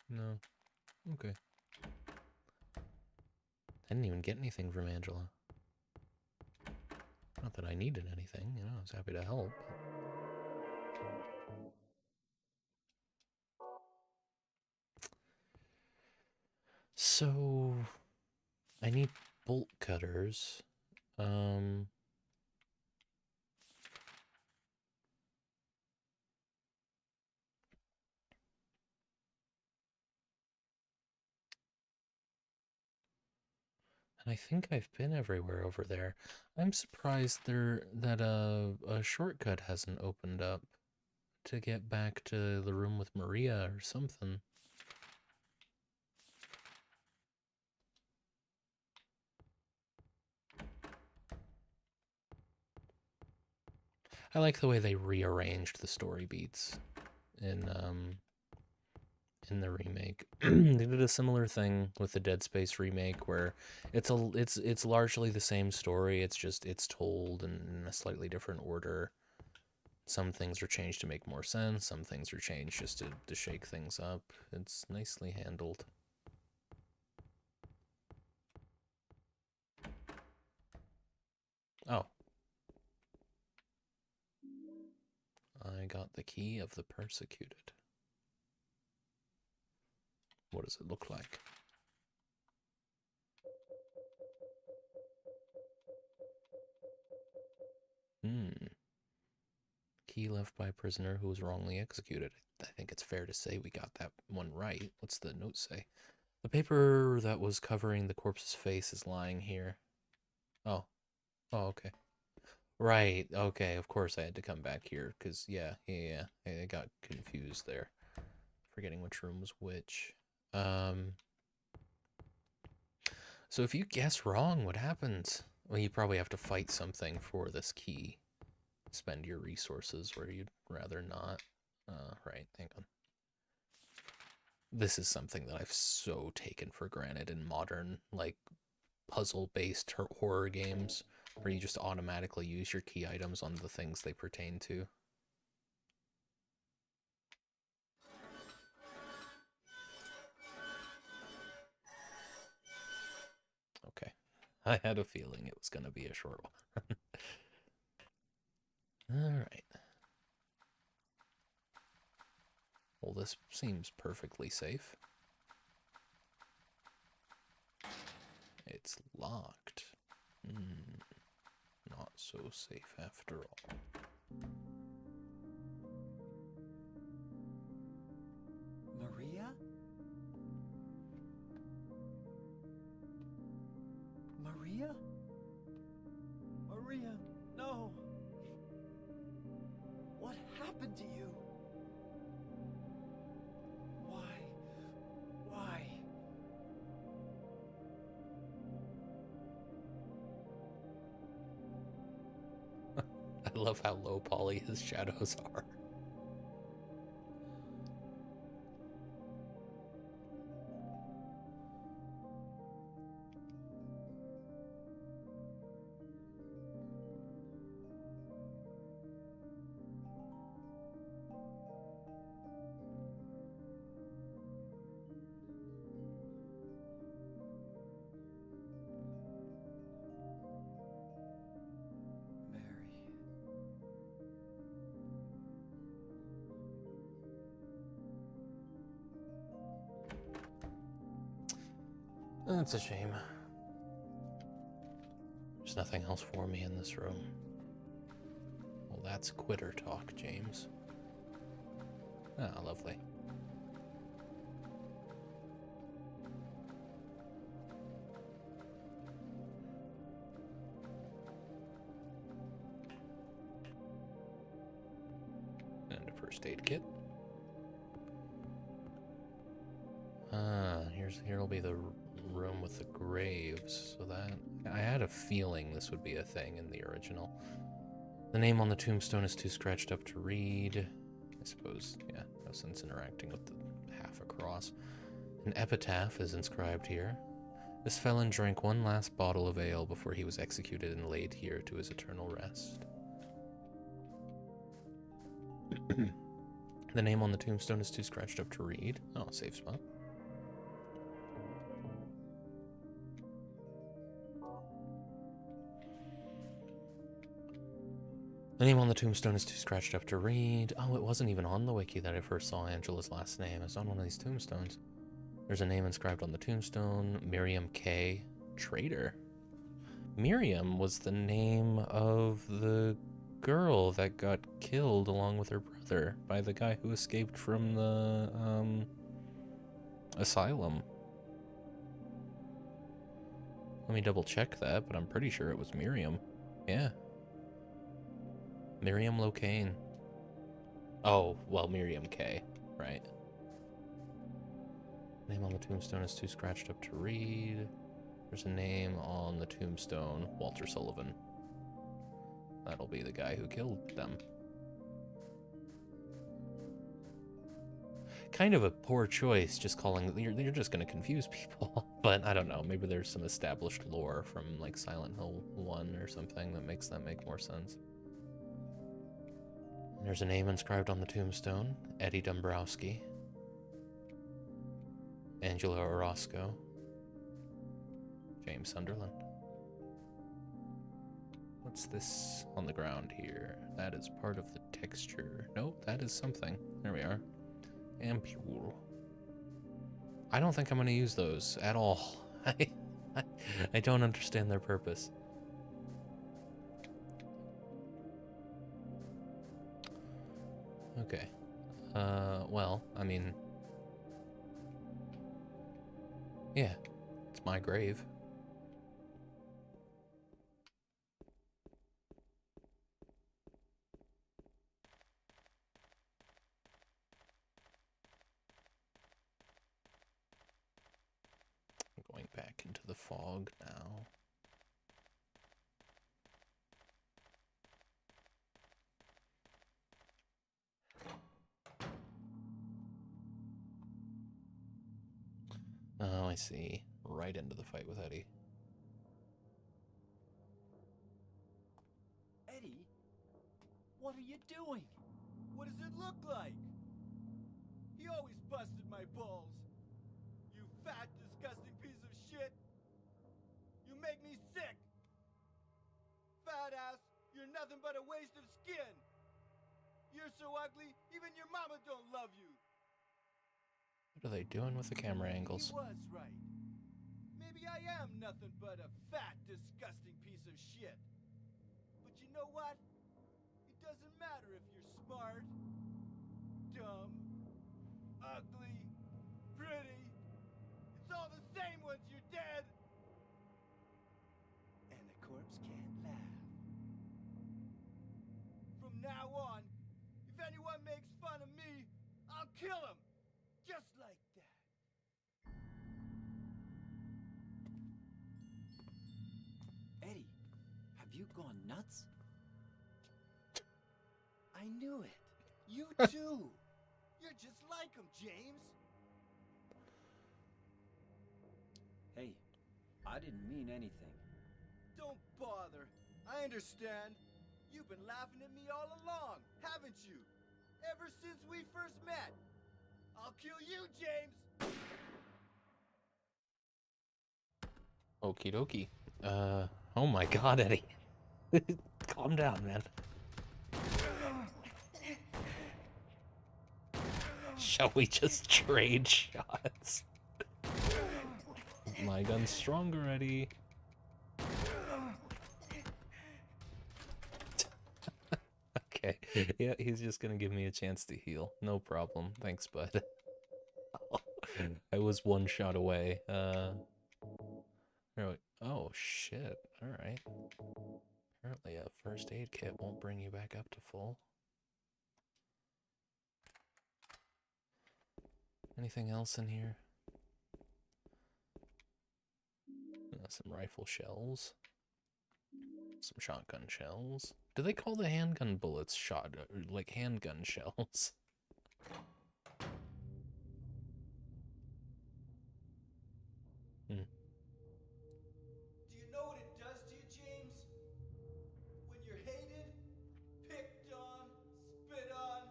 Speaker 1: No. Okay. I didn't even get anything from Angela. Not that I needed anything, you know, I was happy to help. So... I need bolt cutters. And I think I've been everywhere over there. I'm surprised that a shortcut hasn't opened up to get back to the room with Maria or something. I like the way they rearranged the story beats in the remake. They did a similar thing with the Dead Space remake, where it's largely the same story. It's told in a slightly different order. Some things are changed to make more sense. Some things are changed just to shake things up. It's nicely handled. Oh. I got the key of the persecuted. What does it look like? Key left by a prisoner who was wrongly executed. I think it's fair to say we got that one right. What's the note say? The paper that was covering the corpse's face is lying here. Oh. Oh, okay. Right, okay, of course I had to come back here, because, yeah, I got confused there. Forgetting which room was which. So if you guess wrong, what happens? Well, you probably have to fight something for this key. Spend your resources where you'd rather not. Right, hang on. This is something that I've so taken for granted in modern, like, puzzle-based horror games, where you just automatically use your key items on the things they pertain to. Okay. I had a feeling it was going to be a short one. Alright. Well, this seems perfectly safe. It's locked. Not so safe after all.
Speaker 3: Maria? Maria?
Speaker 4: Maria, no! What happened to you? Why?
Speaker 1: I love how low poly his shadows are.
Speaker 3: Mary.
Speaker 1: That's a shame. There's nothing else for me in this room. Well, that's quitter talk, James. Ah, lovely. And a first aid kit. Here'll be the room with the graves. So that I had a feeling this would be a thing in the original. The name on the tombstone is too scratched up to read. I suppose, yeah, no sense interacting with the half across. An epitaph is inscribed here. This felon drank one last bottle of ale before he was executed and laid here to his eternal rest. The name on the tombstone is too scratched up to read. Oh, safe spot. The name on the tombstone is too scratched up to read. Oh, it wasn't even on the wiki that I first saw Angela's last name. It's on one of these tombstones. There's a name inscribed on the tombstone. Miriam K. Traitor. Miriam was the name of the girl that got killed along with her brother by the guy who escaped from the asylum. Let me double check that, but I'm pretty sure it was Miriam. Yeah. Miriam Locane. Oh, well, Miriam K. Right. Name on the tombstone is too scratched up to read. There's a name on the tombstone, Walter Sullivan. That'll be the guy who killed them. Kind of a poor choice, just calling. You're just gonna confuse people. But I don't know. Maybe there's some established lore from like Silent Hill 1 or something that makes that make more sense. And there's a name inscribed on the tombstone: Eddie Dombrowski, Angela Orozco, James Sunderland. What's this on the ground here? That is part of the texture. Nope, that is something. There we are. Ampule. I don't think I'm going to use those at all. I don't understand their purpose. Okay. Well, I mean... yeah, it's my grave. Going back into the fog now. Oh, I see. Right into the fight with Eddie.
Speaker 4: Eddie? What are you doing? What does it look like? He always busted my balls. You fat, disgusting piece of shit. You make me sick. Fat ass, you're nothing but a waste of skin. You're so ugly, even your mama don't love you.
Speaker 1: What are they doing with the camera angles?
Speaker 4: He was right. Maybe I am nothing but a fat, disgusting piece of shit. But you know what? It doesn't matter if you're smart, dumb, ugly, pretty. It's all the same once you're dead. And the corpse can't laugh. From now on, if anyone makes fun of me, I'll kill him. Just like that.
Speaker 3: Eddie, have you gone nuts?
Speaker 4: I knew it. You too. You're just like him, James.
Speaker 3: Hey, I didn't mean anything.
Speaker 4: Don't bother. I understand. You've been laughing at me all along, haven't you? Ever since we first met. I'll kill you, James!
Speaker 1: Okie dokie. Oh my god, Eddie. Calm down, man. Shall we just trade shots? My gun's stronger, Eddie. Okay. Yeah, he's just gonna give me a chance to heal. No problem. Thanks, bud. I was one shot away. Oh, shit. Alright. Apparently a first aid kit won't bring you back up to full. Anything else in here? Some rifle shells. Some shotgun shells. Do they call the handgun bullets like handgun shells?
Speaker 4: Do you know what it does to you, James? When you're hated, picked on, spit on,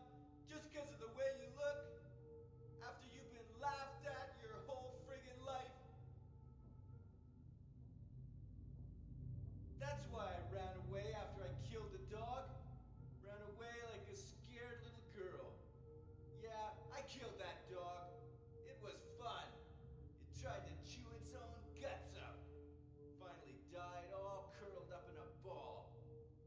Speaker 4: just because of the way you look, after you've been laughed at your whole friggin' life. That's why I ran away after I killed the dog. Ran away like a scared little girl. Yeah, I killed that dog. It was fun. It tried to chew its own guts up. Finally died all curled up in a ball.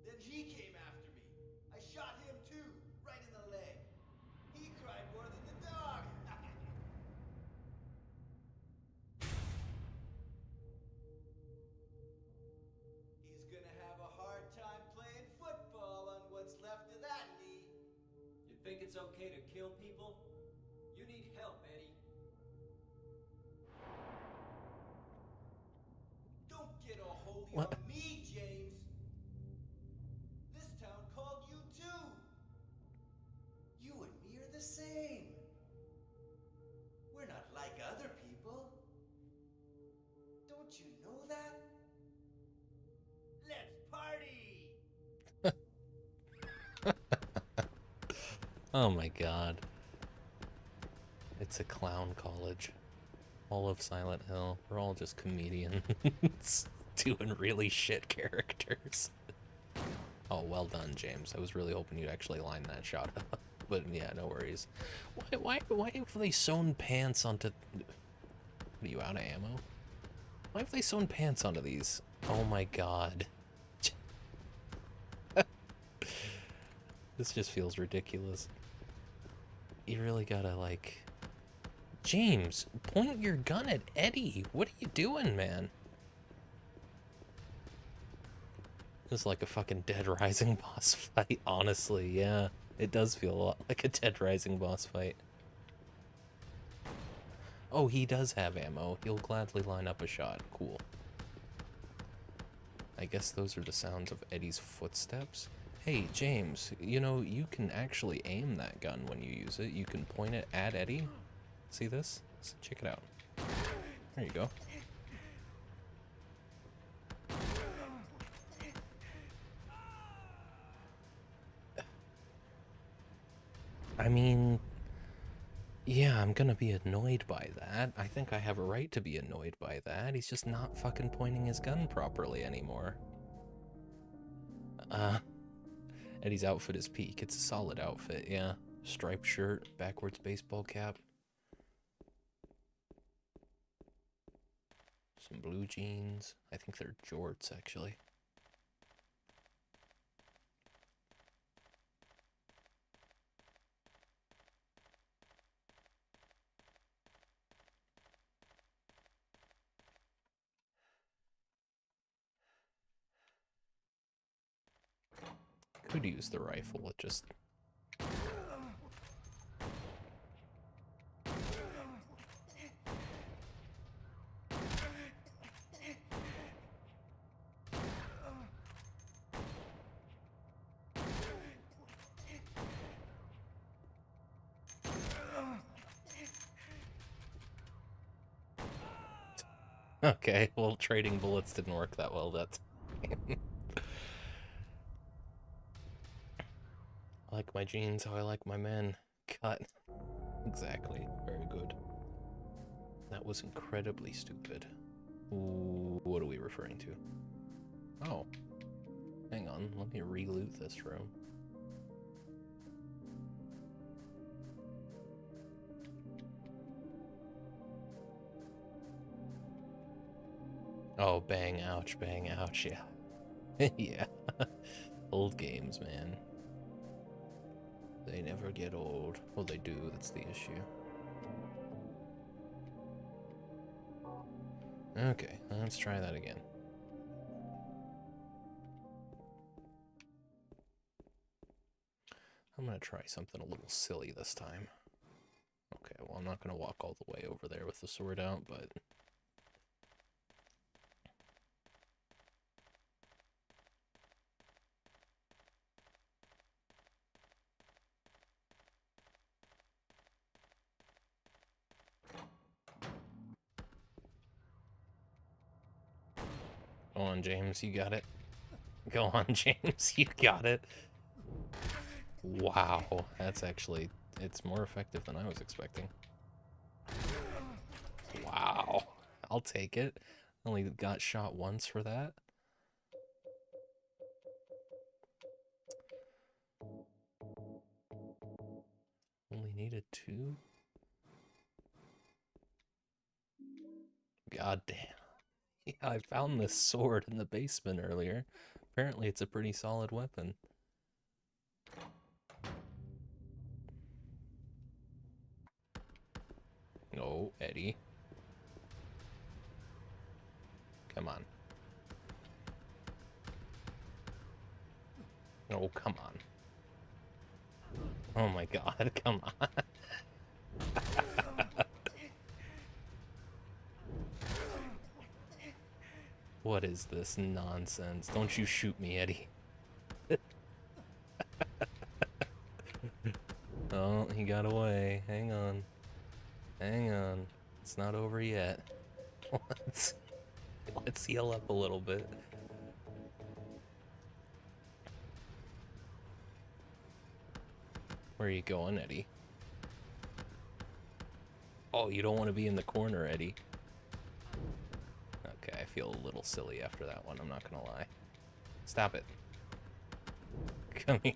Speaker 4: Then he came after me. I shot him too, right in the leg. He cried more than the dog. He's gonna have a hard time playing football on what's left of that knee.
Speaker 3: You think it's okay to kill people? You need help, Eddie.
Speaker 4: Don't get all holy
Speaker 1: What?
Speaker 4: on me, James.
Speaker 1: Oh my god. It's a clown college. All of Silent Hill. We're all just comedians doing really shit characters. Oh, well done, James. I was really hoping you'd actually line that shot up. But yeah, no worries. Why have they sewn pants onto... What are you, out of ammo? Why have they sewn pants onto these? Oh my god. This just feels ridiculous. You really gotta, like... James, point your gun at Eddie. What are you doing, man? This is like a fucking Dead Rising boss fight, honestly, yeah. It does feel a lot like a Dead Rising boss fight. Oh, he does have ammo. He'll gladly line up a shot. Cool. I guess those are the sounds of Eddie's footsteps. Hey, James, you know, you can actually aim that gun when you use it. You can point it at Eddie. See this? Check it out. There you go. I mean, yeah, I'm gonna be annoyed by that. I think I have a right to be annoyed by that. He's just not fucking pointing his gun properly anymore. Eddie's outfit is peak. It's a solid outfit, yeah. Striped shirt, backwards baseball cap. Some blue jeans. I think they're jorts, actually. Could use the rifle, it just... Okay, well, trading bullets didn't work that well that time. I like my jeans how I like my men. Cut. Exactly. Very good. That was incredibly stupid. Ooh, what are we referring to? Oh. Hang on, let me re-loot this room. Oh, bang, ouch, yeah. Yeah. Old games, man. They never get old. Well, they do, that's the issue. Okay, let's try that again. I'm gonna try something a little silly this time. Okay, well, I'm not gonna walk all the way over there with the sword out, but... Go on, James, you got it. Go on, James, you got it. Wow, that's actually... It's more effective than I was expecting. Wow. I'll take it. Only got shot once for that. Only needed 2? God damn. Yeah, I found this sword in the basement earlier. Apparently it's a pretty solid weapon. Oh, Eddie. Come on. Oh, come on. Oh my god, come on. What is this nonsense? Don't you shoot me, Eddie. Oh, he got away. Hang on. Hang on. It's not over yet. Let's heal up a little bit. Where are you going, Eddie? Oh, you don't want to be in the corner, Eddie. Okay, I feel a little silly after that one, I'm not gonna lie. Stop it. Come here.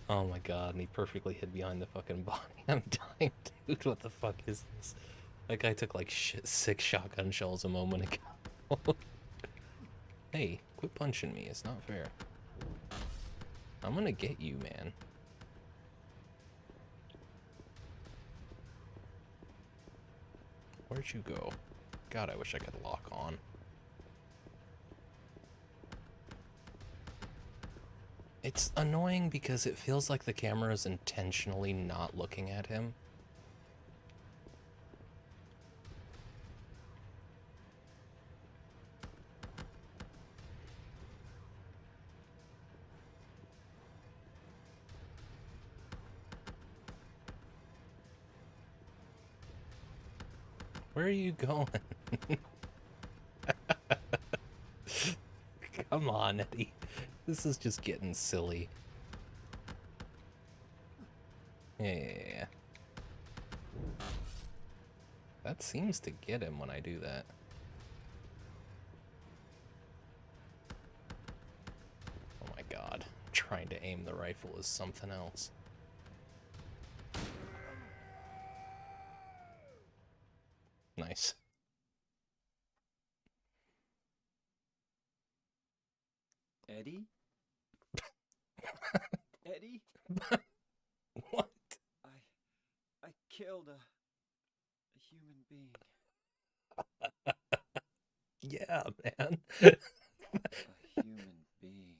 Speaker 1: Oh my god, and he perfectly hid behind the fucking body. I'm dying, dude. What the fuck is this? That guy took like 6 shotgun shells a moment ago. Hey, quit punching me. It's not fair. I'm gonna get you, man. Where'd you go? God, I wish I could lock on. It's annoying because it feels like the camera is intentionally not looking at him. Where are you going? Come on, Eddie. This is just getting silly. Yeah. That seems to get him when I do that. Oh my god. Trying to aim the rifle is something else. Nice.
Speaker 3: Eddie? Eddie?
Speaker 1: What?
Speaker 3: I killed a human being.
Speaker 1: Yeah, man.
Speaker 3: A human being.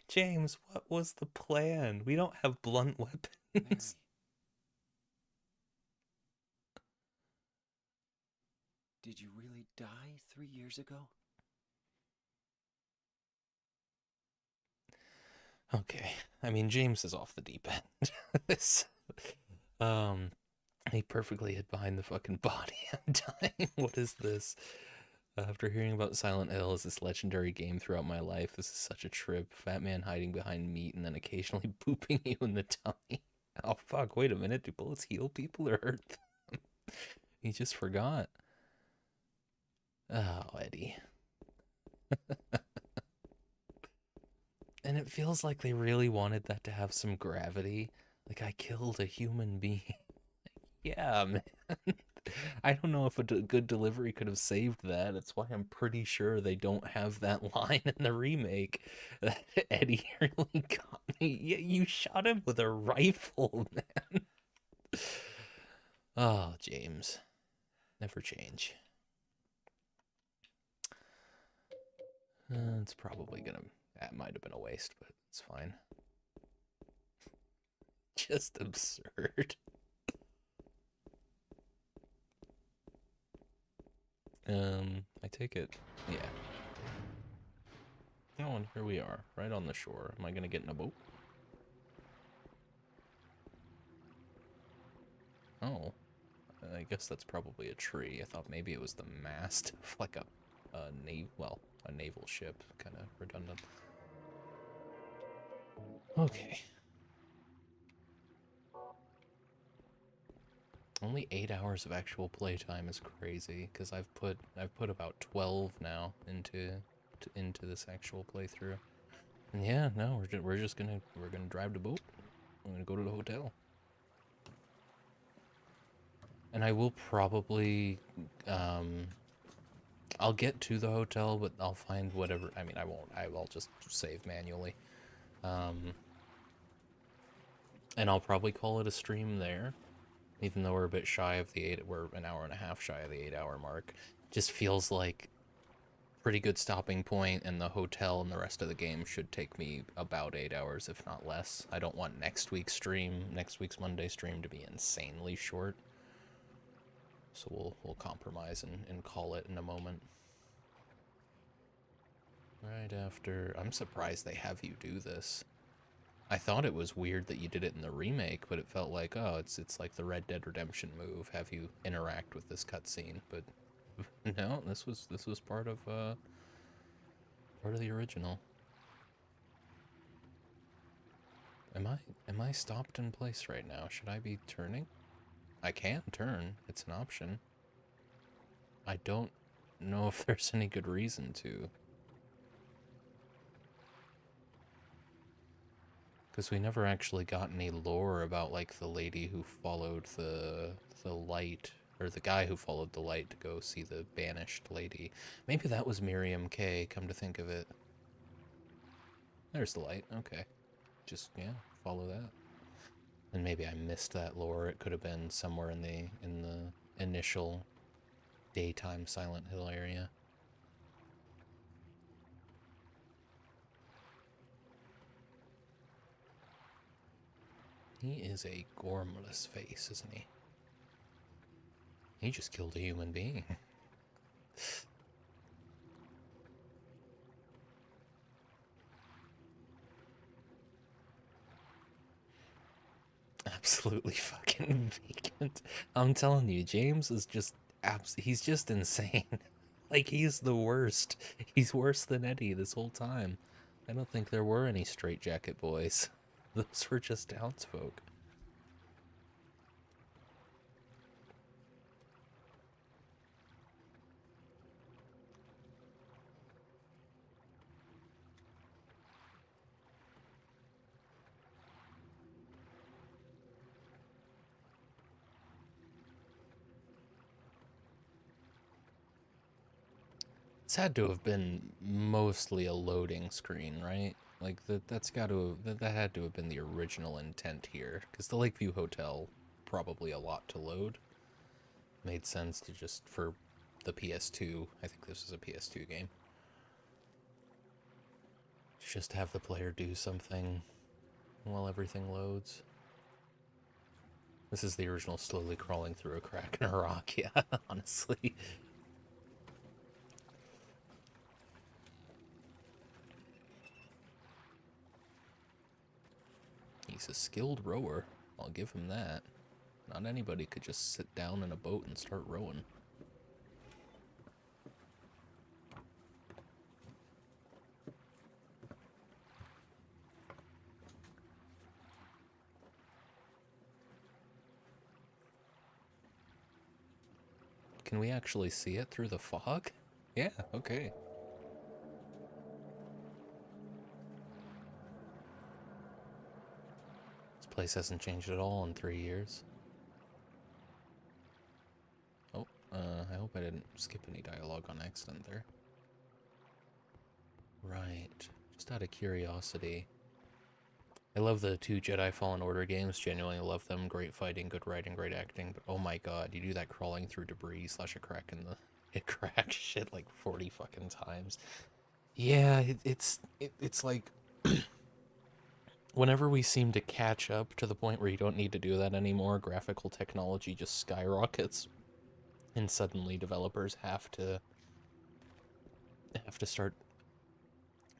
Speaker 1: James, what was the plan? We don't have blunt weapons.
Speaker 3: Mary. Did you really die 3 years ago?
Speaker 1: Okay. I mean, James is off the deep end. This, he perfectly hid behind the fucking body. I'm dying. What is this? After hearing about Silent Hill as this legendary game throughout my life, this is such a trip. Fat man hiding behind meat and then occasionally booping you in the tummy. Oh fuck, wait a minute. Do bullets heal people or hurt them? He just forgot. Oh, Eddie. And it feels like they really wanted that to have some gravity. Like, I killed a human being. Yeah, man. I don't know if a good delivery could have saved that. That's why I'm pretty sure they don't have that line in the remake. That Eddie really got me. Yeah, you shot him with a rifle, man. Oh, James. Never change. It's probably gonna... That might have been a waste, but it's fine. Just absurd. I take it, yeah. Oh, and here we are, right on the shore. Am I gonna get in a boat? Oh, I guess that's probably a tree. I thought maybe it was the mast of like a naval ship, kind of redundant. Okay. Only 8 hours of actual playtime is crazy, because I've put about 12 now into this actual playthrough. And yeah, no, we're gonna drive the boat. I'm gonna go to the hotel. And I will probably I'll get to the hotel, but I'll find whatever. I mean, I won't. I'll just save manually. And I'll probably call it a stream there. Even though we're a bit shy of we're an hour and a half shy of the 8-hour mark. Just feels like pretty good stopping point, and the hotel and the rest of the game should take me about 8 hours, if not less. I don't want next week's Monday stream to be insanely short. So we'll compromise and call it in a moment. Right after... I'm surprised they have you do this. I thought it was weird that you did it in the remake, but it felt like, oh, it's like the Red Dead Redemption move, have you interact with this cutscene. But no, this was part of the original. Am I stopped in place right now? Should I be turning? I can turn. It's an option. I don't know if there's any good reason to. Because we never actually got any lore about, like, the lady who followed the light, or the guy who followed the light to go see the banished lady. Maybe that was Miriam K, come to think of it. There's the light, okay. Just, yeah, follow that. And maybe I missed that lore. It could have been somewhere in the initial daytime Silent Hill area. He is a gormless face, isn't he? He just killed a human being. Absolutely fucking vacant. I'm telling you, James is just he's just insane. Like, he's the worst. He's worse than Eddie this whole time. I don't think there were any straitjacket boys. Those were just townsfolk. It's had to have been mostly a loading screen, right? Like, that had to have been the original intent here, because the Lakeview Hotel, probably a lot to load. Made sense to just, for the PS2, I think this is a PS2 game, just have the player do something while everything loads. This is the original slowly crawling through a crack in a rock, yeah, honestly. He's a skilled rower, I'll give him that. Not anybody could just sit down in a boat and start rowing. Can we actually see it through the fog? Yeah, okay. This place hasn't changed at all in 3 years. Oh, I hope I didn't skip any dialogue on accident there. Right, just out of curiosity. I love the 2 Jedi Fallen Order games, genuinely love them. Great fighting, good writing, great acting, but oh my god, you do that crawling through debris / a crack in the... It cracks shit like 40 fucking times. Yeah, it's like... Whenever we seem to catch up to the point where you don't need to do that anymore, graphical technology just skyrockets. And suddenly developers have to start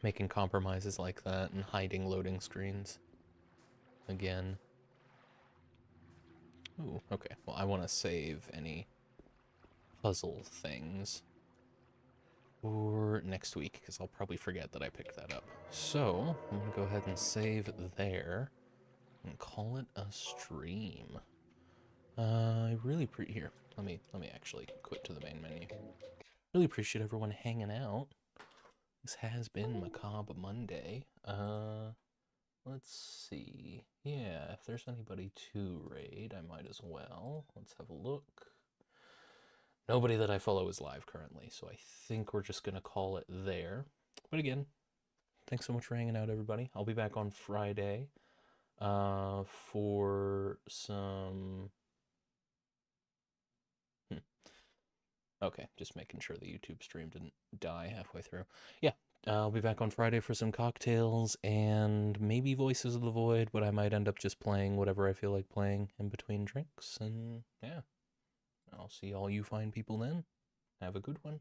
Speaker 1: making compromises like that and hiding loading screens again. Ooh, okay. Well, I want to save any puzzle things for next week, because I'll probably forget that I picked that up. So, I'm going to go ahead and save there and call it a stream. I really here, let me actually quit to the main menu. Really appreciate everyone hanging out. This has been Macabre Monday. Let's see. Yeah, if there's anybody to raid, I might as well. Let's have a look. Nobody that I follow is live currently, so I think we're just gonna call it there. But again, thanks so much for hanging out, everybody. I'll be back on Friday for some... Okay, just making sure the YouTube stream didn't die halfway through. Yeah, I'll be back on Friday for some cocktails and maybe Voices of the Void, but I might end up just playing whatever I feel like playing in between drinks. And yeah, I'll see all you fine people then. Have a good one.